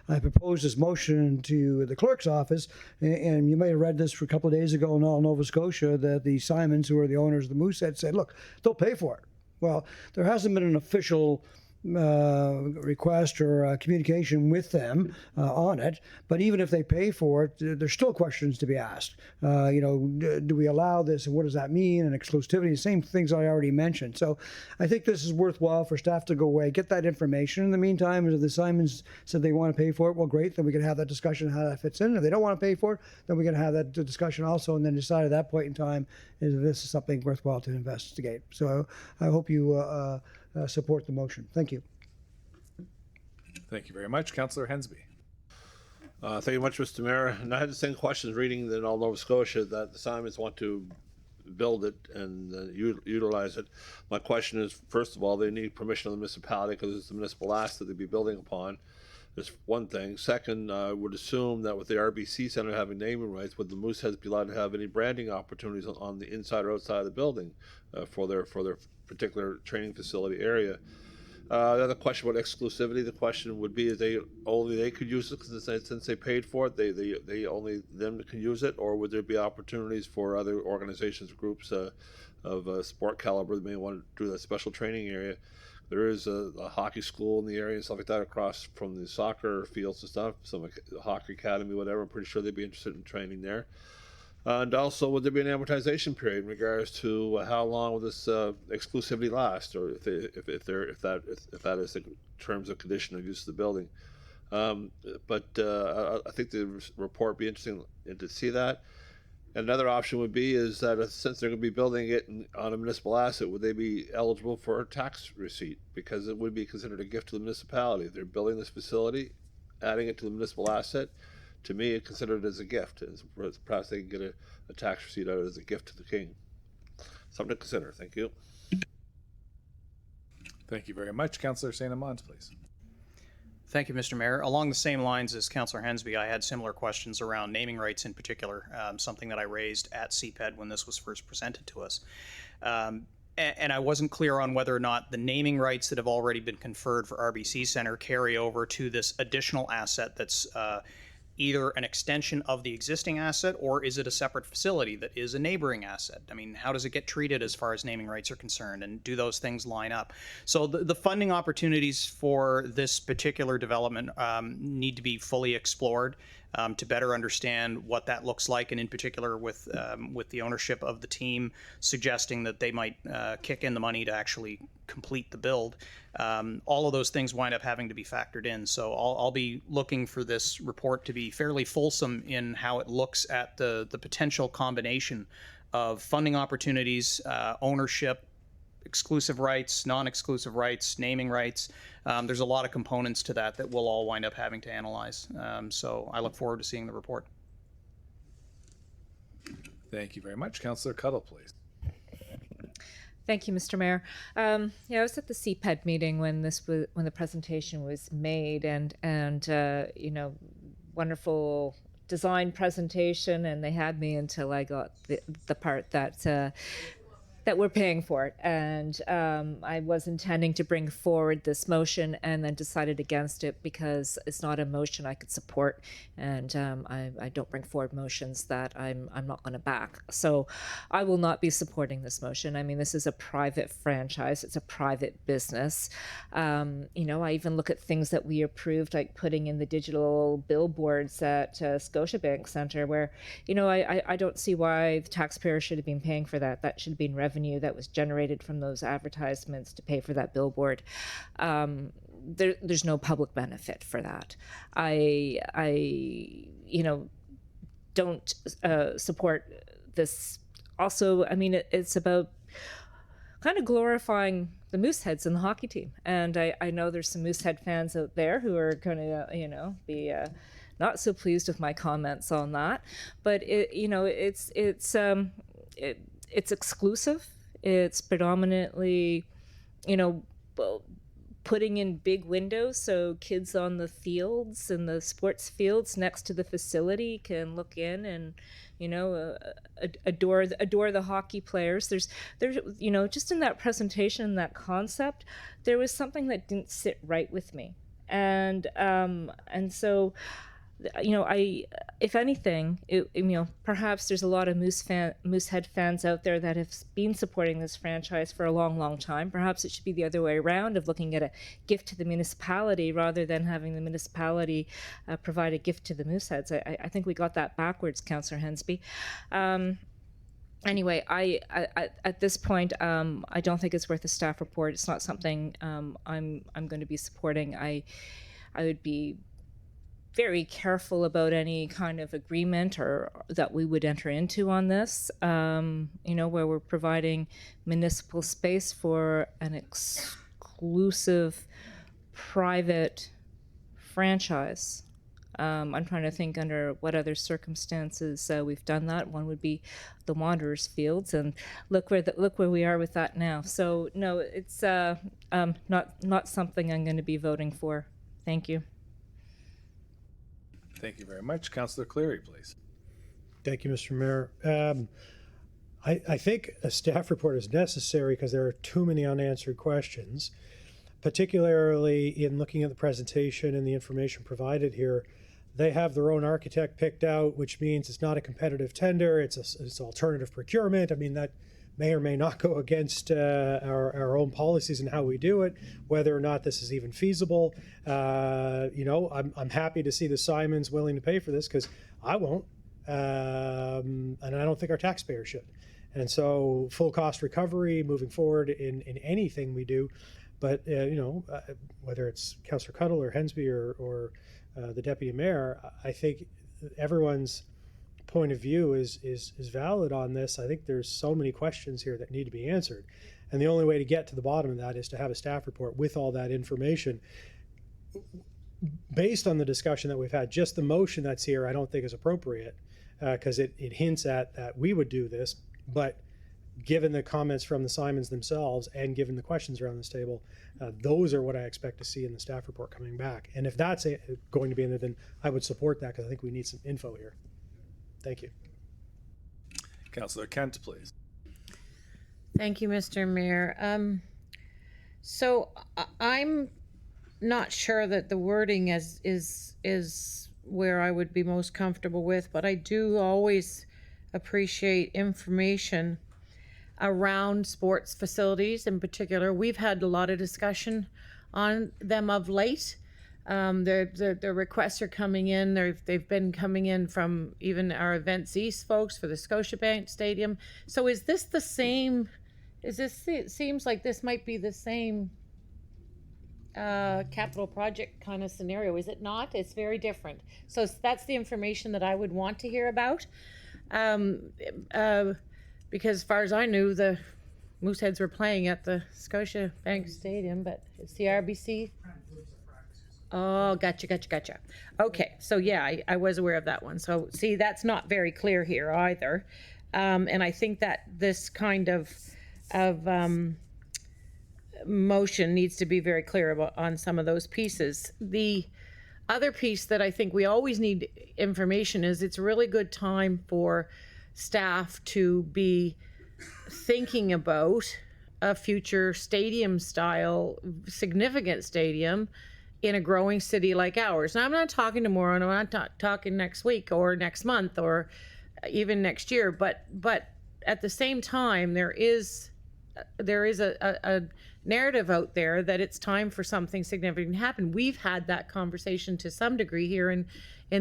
proposed this motion to the clerk's office, and you may have read this for a couple of days ago in all Nova Scotia, that the Simons, who are the owners of the Mooseheads, said, look, they'll pay for it. Well, there hasn't been an official request or communication with them on it, but even if they pay for it, there's still questions to be asked. Do we allow this, and what does that mean, and exclusivity, the same things I already mentioned. So I think this is worthwhile for staff to go away, get that information. In the meantime, if the Simons said they want to pay for it, well, great, then we can have that discussion how that fits in. If they don't want to pay for it, then we can have that discussion also, and then decide at that point in time if this is something worthwhile to investigate. So I hope you support the motion. Thank you. Thank you very much. Councillor Hensby. Thank you much, Mr. Mayor. And I had the same questions reading in all Nova Scotia that the Simons want to build it and utilize it. My question is, first of all, they need permission of the municipality because it's the municipal asset they'd be building upon. That's one thing. Second, I would assume that with the RBC Center having naming rights, would the Mooseheads be allowed to have any branding opportunities on the inside or outside of the building for their particular training facility area? The other question about exclusivity, the question would be, is they could use it since they paid for it, they only them can use it, or would there be opportunities for other organizations, groups of sport caliber that may want to do that special training area? There is a hockey school in the area and stuff like that across from the soccer fields and stuff, some hockey academy, whatever. I'm pretty sure they'd be interested in training there. And also, would there be an amortization period in regards to how long will this exclusivity last, or if that is the terms and condition of use of the building? But I think the report would be interesting to see that. Another option would be is that since they're going to be building it on a municipal asset, would they be eligible for a tax receipt? Because it would be considered a gift to the municipality. If they're building this facility, adding it to the municipal asset, to me, it's considered as a gift. Perhaps they can get a tax receipt out of it as a gift to the king. Something to consider. Thank you. Thank you very much. Councillor St. Amand, please. Thank you, Mr. Mayor. Along the same lines as Councillor Hensby, I had similar questions around naming rights in particular, something that I raised at CPED when this was first presented to us. And I wasn't clear on whether or not the naming rights that have already been conferred for RBC Center carry over to this additional asset that's either an extension of the existing asset, or is it a separate facility that is a neighboring asset? I mean, how does it get treated as far as naming rights are concerned, and do those things line up? So the funding opportunities for this particular development need to be fully explored to better understand what that looks like, and in particular with the ownership of the team suggesting that they might kick in the money to actually complete the build. All of those things wind up having to be factored in. So I'll be looking for this report to be fairly fulsome in how it looks at the potential combination of funding opportunities, ownership, exclusive rights, non-exclusive rights, naming rights. There's a lot of components to that we'll all wind up having to analyze. So I look forward to seeing the report. Thank you very much. Councillor Cuddle, please. Thank you, Mr. Mayor. Yeah, I was at the CPED meeting when the presentation was made, and you know, wonderful design presentation, and they had me until I got the part that we're paying for it. And I was intending to bring forward this motion and then decided against it because it's not a motion I could support. And I don't bring forward motions that I'm not going to back. So I will not be supporting this motion. I mean, this is a private franchise. It's a private business. You know, I even look at things that we approved, like putting in the digital billboards at Scotiabank Centre, where, you know, I don't see why the taxpayer should have been paying for that. That should have been revenue that was generated from those advertisements to pay for that billboard. There's no public benefit for that. I you know, don't support this. Also, I mean, it's about kind of glorifying the Mooseheads and the hockey team. And I know there's some Moosehead fans out there who are going to, you know, be not so pleased with my comments on that. But it, you know, it's exclusive. It's predominantly, you know, putting in big windows so kids on the fields and the sports fields next to the facility can look in and, you know, adore the hockey players. There's, you know, just in that presentation, that concept, there was something that didn't sit right with me, and so, you know, if anything, you know, perhaps there's a lot of Moosehead fans out there that have been supporting this franchise for a long, long time. Perhaps it should be the other way around, of looking at a gift to the municipality rather than having the municipality provide a gift to the Mooseheads. I think we got that backwards, Councillor Hensby. Anyway, I at this point, I don't think it's worth a staff report. It's not something I'm going to be supporting. I would be very careful about any kind of agreement or that we would enter into on this, you know, where we're providing municipal space for an exclusive private franchise. I'm trying to think under what other circumstances we've done that. One would be the Wanderers Fields, and look where we are with that now. So no, it's not something I'm going to be voting for. Thank you. Thank you very much. Councillor Cleary, please. Thank you, Mr. Mayor. I think a staff report is necessary because there are too many unanswered questions, particularly in looking at the presentation and the information provided here. They have their own architect picked out, which means it's not a competitive tender. It's alternative procurement. I mean, that may or may not go against our own policies and how we do it, whether or not this is even feasible. You know, I'm happy to see the Simons willing to pay for this, because I won't, and I don't think our taxpayers should. And so full cost recovery moving forward in anything we do. But, you know, whether it's Councillor Cuddle or Hensby or the Deputy Mayor, I think everyone's point of view is valid on this. I think there's so many questions here that need to be answered. And the only way to get to the bottom of that is to have a staff report with all that information. Based on the discussion that we've had, just the motion that's here I don't think is appropriate, because it hints at that we would do this, but given the comments from the Simons themselves and given the questions around this table, those are what I expect to see in the staff report coming back. And if that's going to be in there, then I would support that, because I think we need some info here. Thank you. Councillor Kent, please. Thank you, Mr. Mayor. So I'm not sure that the wording is where I would be most comfortable with, but I do always appreciate information around sports facilities in particular. We've had a lot of discussion on them of late. The requests are coming in. They've been coming in from even our Events East folks for the Scotiabank Stadium. So is this the same? It seems like this might be the same capital project kind of scenario, is it not? It's very different. So that's the information that I would want to hear about. Because as far as I knew, the Mooseheads were playing at the Scotiabank Stadium, but it's the RBC. Oh, gotcha. Okay, so yeah, I was aware of that one. So see, that's not very clear here either. And I think that this kind of motion needs to be very clear about on some of those pieces. The other piece that I think we always need information is it's a really good time for staff to be thinking about a future stadium style, significant stadium in a growing city like ours. Now, I'm not talking tomorrow, and I'm not talking next week or next month or even next year, but at the same time, there is a narrative out there that it's time for something significant to happen. We've had that conversation to some degree here in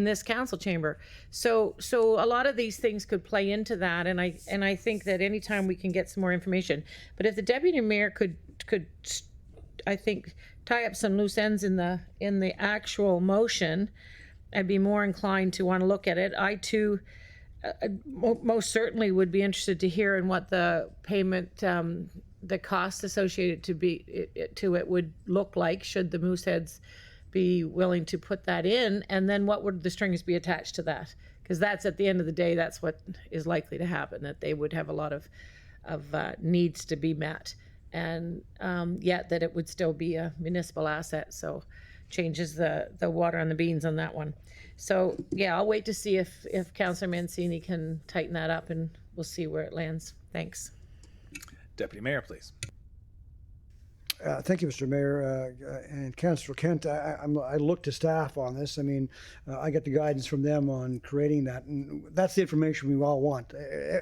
this council chamber. So a lot of these things could play into that, and I think that anytime we can get some more information. But if the deputy mayor could I think tie up some loose ends in the actual motion, I'd be more inclined to want to look at it. I too most certainly would be interested to hear in what the payment, the cost associated to it would look like should the Mooseheads be willing to put that in, and then what would the strings be attached to that? Because that's, at the end of the day, that's what is likely to happen, that they would have a lot of needs to be met, and yet that it would still be a municipal asset, so changes the water on the beans on that one. So yeah, I'll wait to see if Councillor Mancini can tighten that up, and we'll see where it lands. Thanks. Deputy Mayor, please. Thank you, Mr. Mayor, and Councillor Kent. I look to staff on this. I mean, I get the guidance from them on creating that, and that's the information we all want.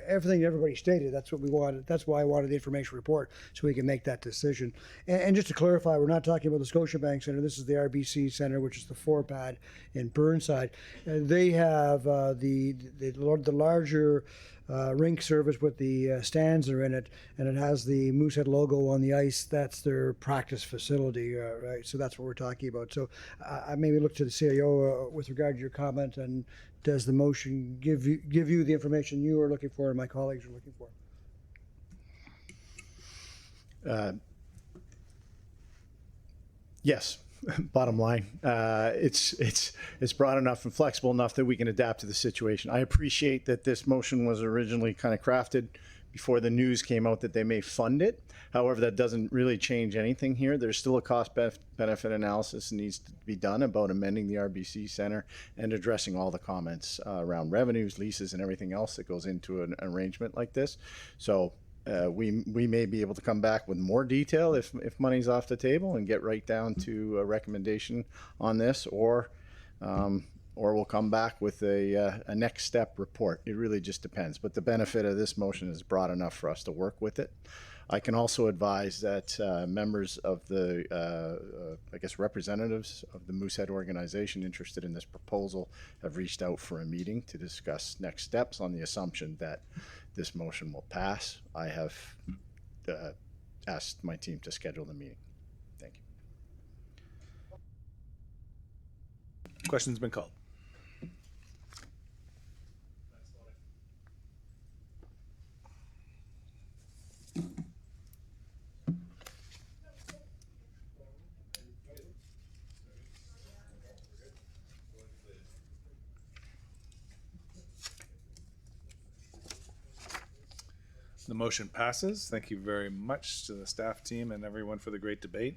Everything everybody stated, that's what we wanted. That's why I wanted the information report, so we can make that decision. And just to clarify, we're not talking about the Scotiabank Centre. This is the RBC Centre, which is the 4-pad in Burnside. They have the larger rink service with the stands are in it, and it has the Moosehead logo on the ice. That's their practice facility, right? So that's what we're talking about. So I maybe look to the CAO with regard to your comment, and does the motion give you the information you are looking for and my colleagues are looking for? Yes. Bottom line, it's broad enough and flexible enough that we can adapt to the situation. I appreciate that this motion was originally kind of crafted before the news came out that they may fund it. However, that doesn't really change anything here. There's still a cost-benefit analysis that needs to be done about amending the RBC Centre and addressing all the comments around revenues, leases, and everything else that goes into an arrangement like this. So we may be able to come back with more detail if money's off the table and get right down to a recommendation on this, or we'll come back with a next step report. It really just depends. But the benefit of this motion is broad enough for us to work with it. I can also advise that members of the, I guess, representatives of the Moosehead organization interested in this proposal have reached out for a meeting to discuss next steps on the assumption that this motion will pass. I have asked my team to schedule the meeting. Thank you. Question's been called. The motion passes. Thank you very much to the staff team and everyone for the great debate.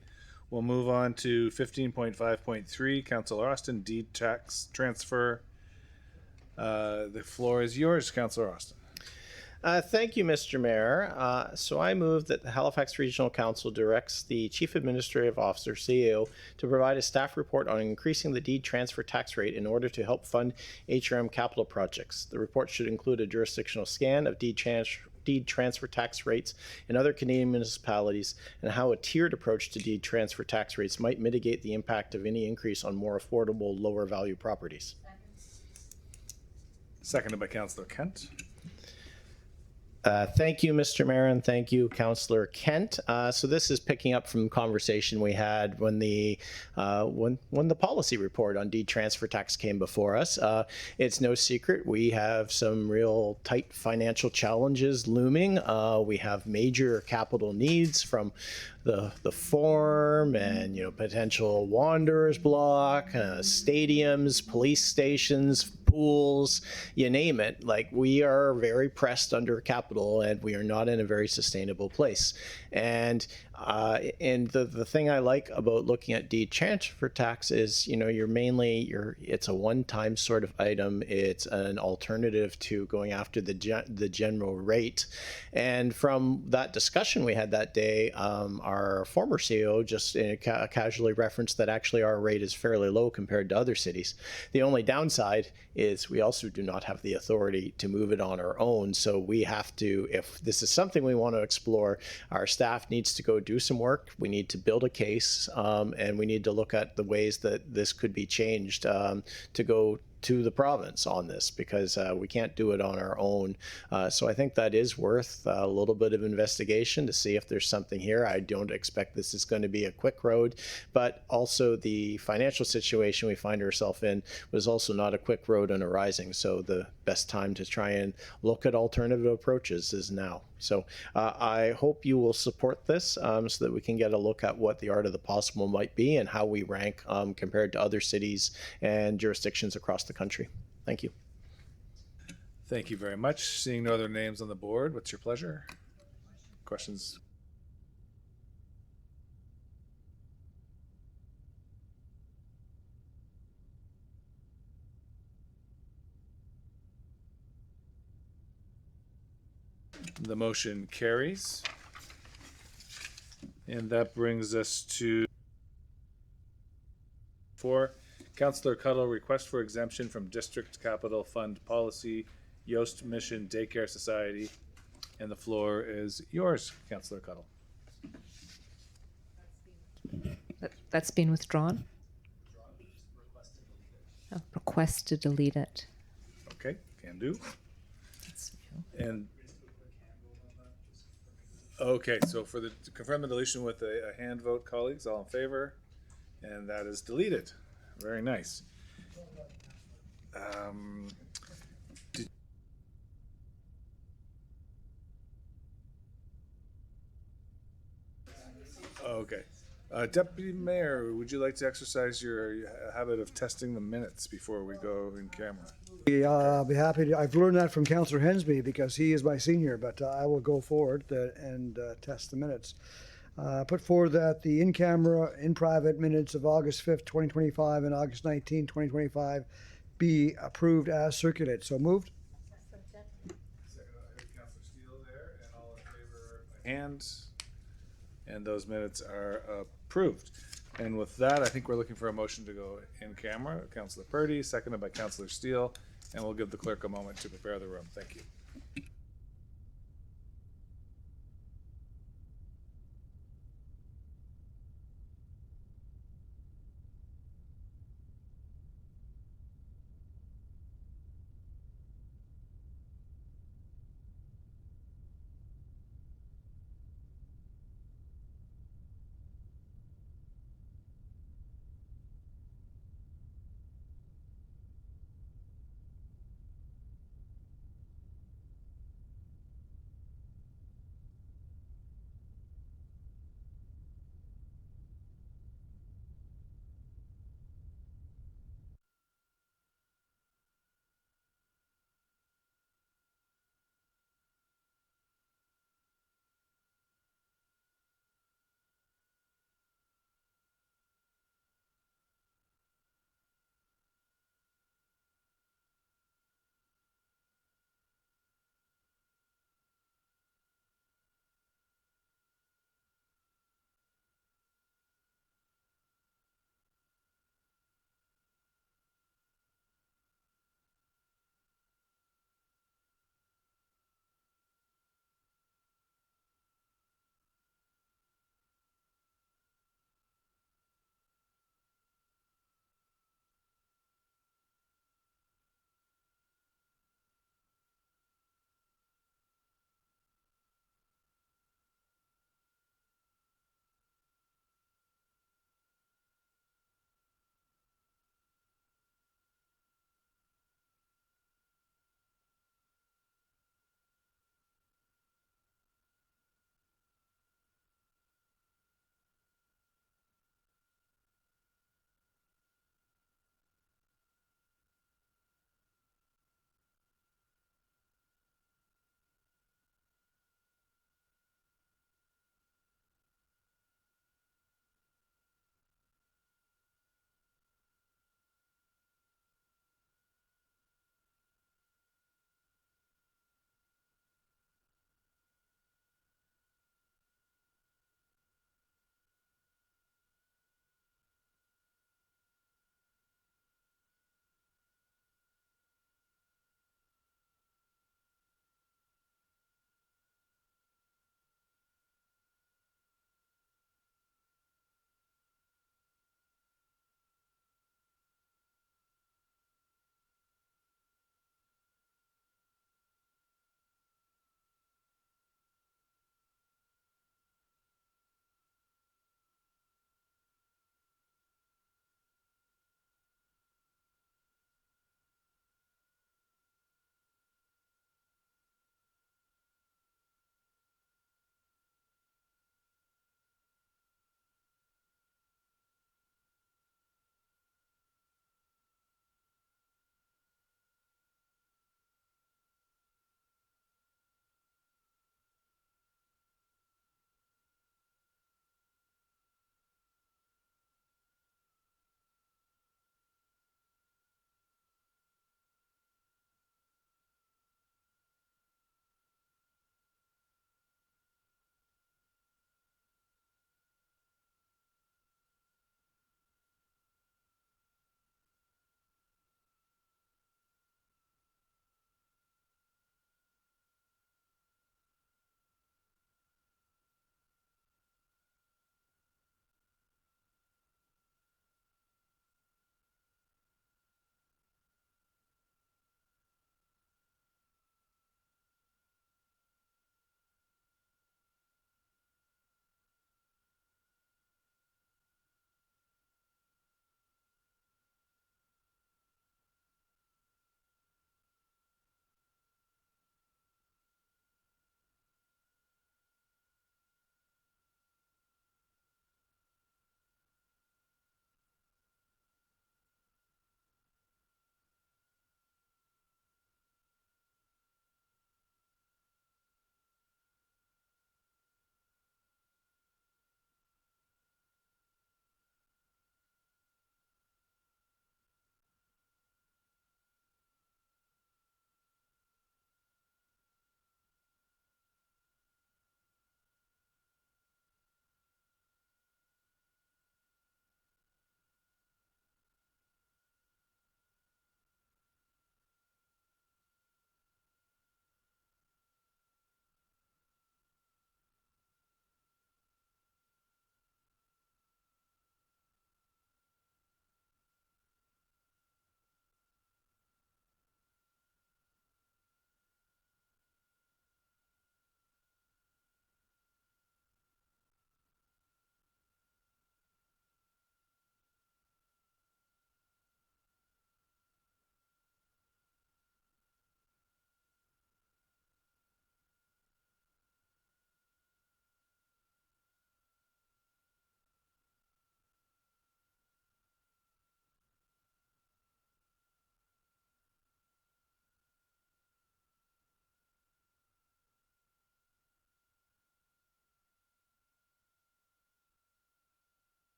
We'll move on to 15.5.3, Councillor Austin, deed tax transfer. The floor is yours, Councillor Austin. Thank you, Mr. Mayor. So I move that the Halifax Regional Council directs the Chief Administrative Officer, CEO, to provide a staff report on increasing the deed transfer tax rate in order to help fund HRM capital projects. The report should include a jurisdictional scan of deed transfer tax rates in other Canadian municipalities and how a tiered approach to deed transfer tax rates might mitigate the impact of any increase on more affordable, lower value properties. Seconded by Councillor Kent. Thank you, Mr. Mayor, and thank you, Councillor Kent. So this is picking up from the conversation we had when the policy report on deed transfer tax came before us. It's no secret we have some real tight financial challenges looming. We have major capital needs from the Forum and potential Wanderers block, stadiums, police stations, pools, you name it. Like, we are very pressed under capital, and we are not in a very sustainable place. And the thing I like about looking at deed transfer tax is, it's a one-time sort of item. It's an alternative to going after the general rate. And from that discussion we had that day, our former CEO just casually referenced that actually our rate is fairly low compared to other cities. The only downside is we also do not have the authority to move it on our own. So we have to, if this is something we want to explore, our staff needs to go do some work. We need to build a case, and we need to look at the ways that this could be changed to go to the province on this, because we can't do it on our own. So I think that is worth a little bit of investigation to see if there's something here. I don't expect this is going to be a quick road, but also the financial situation we find ourselves in was also not a quick road on a rising. So the best time to try and look at alternative approaches is now. So I hope you will support this so that we can get a look at what the art of the possible might be and how we rank compared to other cities and jurisdictions across the country. Thank you. Thank you very much. Seeing no other names on the board, what's your pleasure? Questions? The motion carries. And that brings us to 4. Councillor Cuddle, request for exemption from District Capital Fund Policy, Yost Mission Daycare Society. And the floor is yours, Councillor Cuddle. That's been withdrawn? Request to delete it. Okay, can do. And okay, so to confirm the deletion with a hand vote, colleagues, all in favor, and that is deleted. Very nice. Okay. Deputy Mayor, would you like to exercise your habit of testing the minutes before we go in camera? Yeah, I'll be happy to. I've learned that from Councillor Hensby because he is my senior, but I will go forward and test the minutes. Put forward that the in-camera, in-private minutes of August 5th, 2025 and August 19th, 2025 be approved as circulated. So moved. Councillor Steele there, and all in favor by hand. And those minutes are approved. And with that, I think we're looking for a motion to go in camera. Councillor Purdy, seconded by Councillor Steele, and we'll give the clerk a moment to prepare the room. Thank you.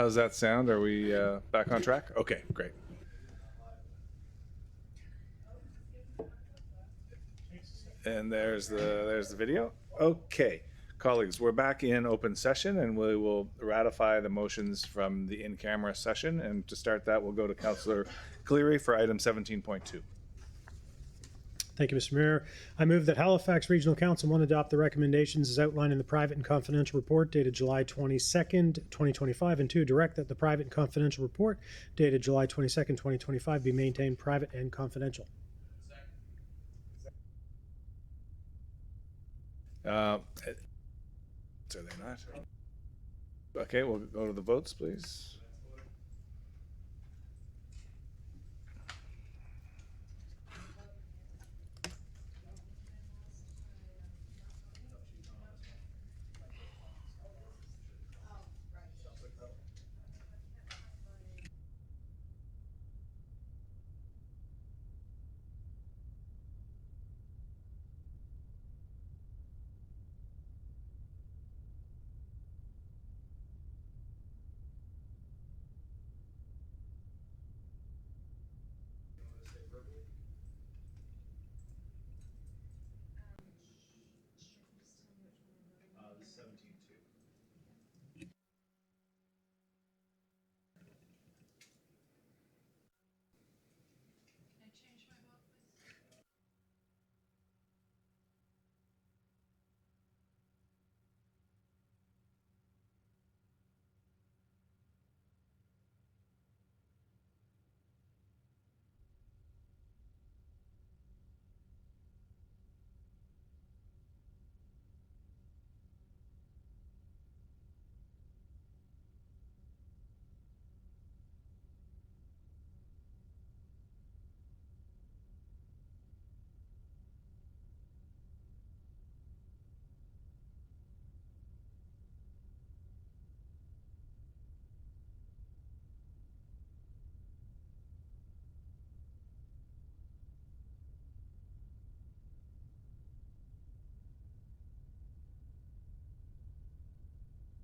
How's that sound? Are we back on track? Okay, great. And there's the video. Okay, colleagues, we're back in open session, and we will ratify the motions from the in-camera session. And to start that, we'll go to Councillor Cleary for item 17.2. Thank you, Mr. Mayor. I move that Halifax Regional Council 1 adopt the recommendations as outlined in the private and confidential report dated July 22nd, 2025, and 2, direct that the private and confidential report dated July 22nd, 2025 be maintained private and confidential. Are they not? Okay, we'll go to the votes, please.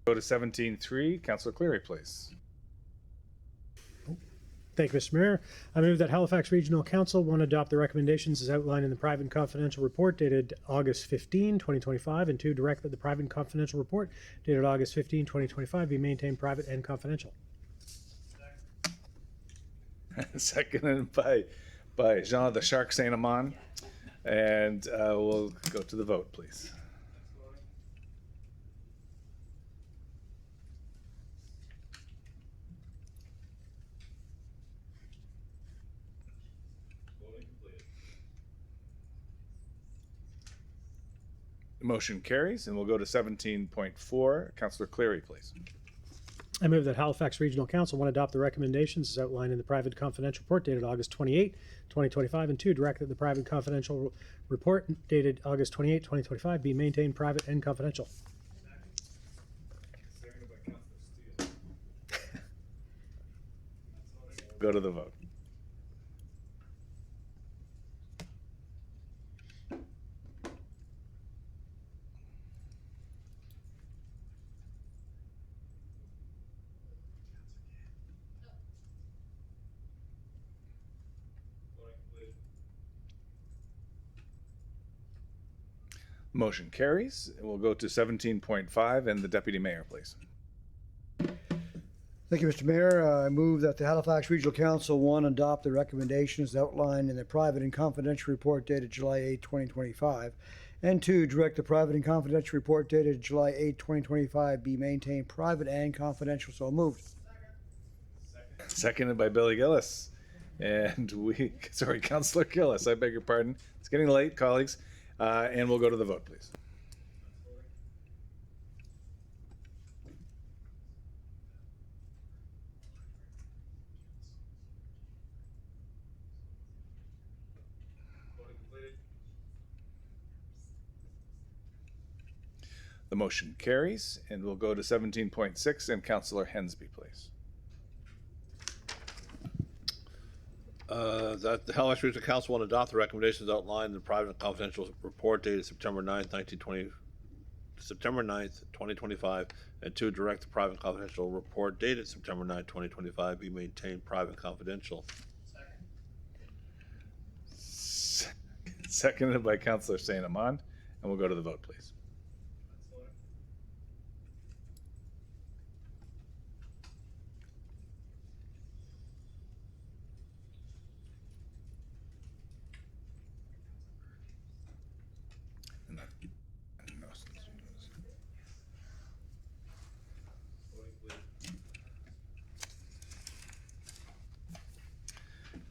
Go to 17.3. Councillor Cleary, please. Thank you, Mr. Mayor. I move that Halifax Regional Council 1 adopt the recommendations as outlined in the private and confidential report dated August 15, 2025, and 2, direct that the private and confidential report dated August 15, 2025 be maintained private and confidential. Seconded by Jean the Shark Saint Amand. And we'll go to the vote, please. Motion carries, and we'll go to 17.4. Councillor Cleary, please. I move that Halifax Regional Council 1 adopt the recommendations as outlined in the private confidential report dated August 28, 2025, and 2, direct that the private confidential report dated August 28, 2025 be maintained private and confidential. Go to the vote. Motion carries. We'll go to 17.5 and the Deputy Mayor, please. Thank you, Mr. Mayor. I move that the Halifax Regional Council 1 adopt the recommendations outlined in the private and confidential report dated July 8, 2025, and 2, direct the private and confidential report dated July 8, 2025 be maintained private and confidential. So moved. Seconded by Billy Gillis. And Councillor Gillis, I beg your pardon. It's getting late, colleagues. And we'll go to the vote, please. The motion carries, and we'll go to 17.6 and Councillor Hensby, please. That the Halifax Regional Council will adopt the recommendations outlined in the private and confidential report dated September 9th, 2020, September 9th, 2025, and 2, direct the private confidential report dated September 9th, 2025 be maintained private and confidential. Seconded by Councillor Saint Amand, and we'll go to the vote, please.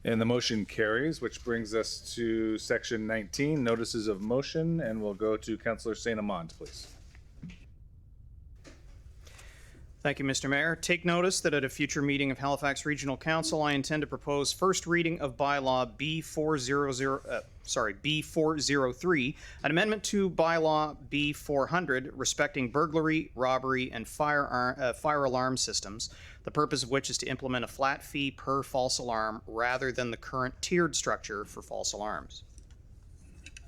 And the motion carries, which brings us to section 19, notices of motion, and we'll go to Councillor Saint Amand, please. Thank you, Mr. Mayor. Take notice that at a future meeting of Halifax Regional Council, I intend to propose first reading of bylaw B403, an amendment to bylaw B400 respecting burglary, robbery, and fire alarm systems, the purpose of which is to implement a flat fee per false alarm rather than the current tiered structure for false alarms.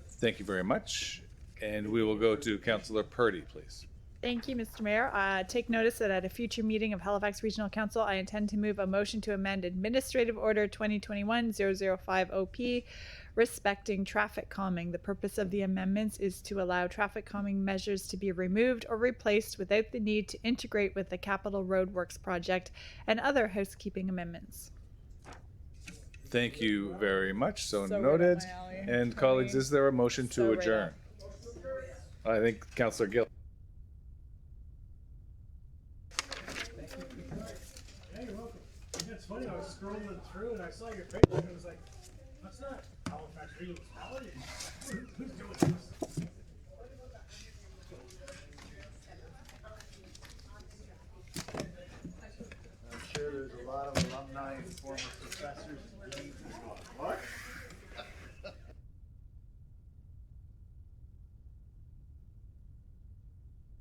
Thank you very much. And we will go to Councillor Purdy, please. Thank you, Mr. Mayor. Take notice that at a future meeting of Halifax Regional Council, I intend to move a motion to amend Administrative Order 2021-0050P respecting traffic calming. The purpose of the amendments is to allow traffic calming measures to be removed or replaced without the need to integrate with the Capital Roadworks project and other housekeeping amendments. Thank you very much. So noted. And colleagues, is there a motion to adjourn? I think Councillor Gill. It's funny, I was scrolling through and I saw your picture and I was like, that's not Halifax Regional Municipality. Who's doing this?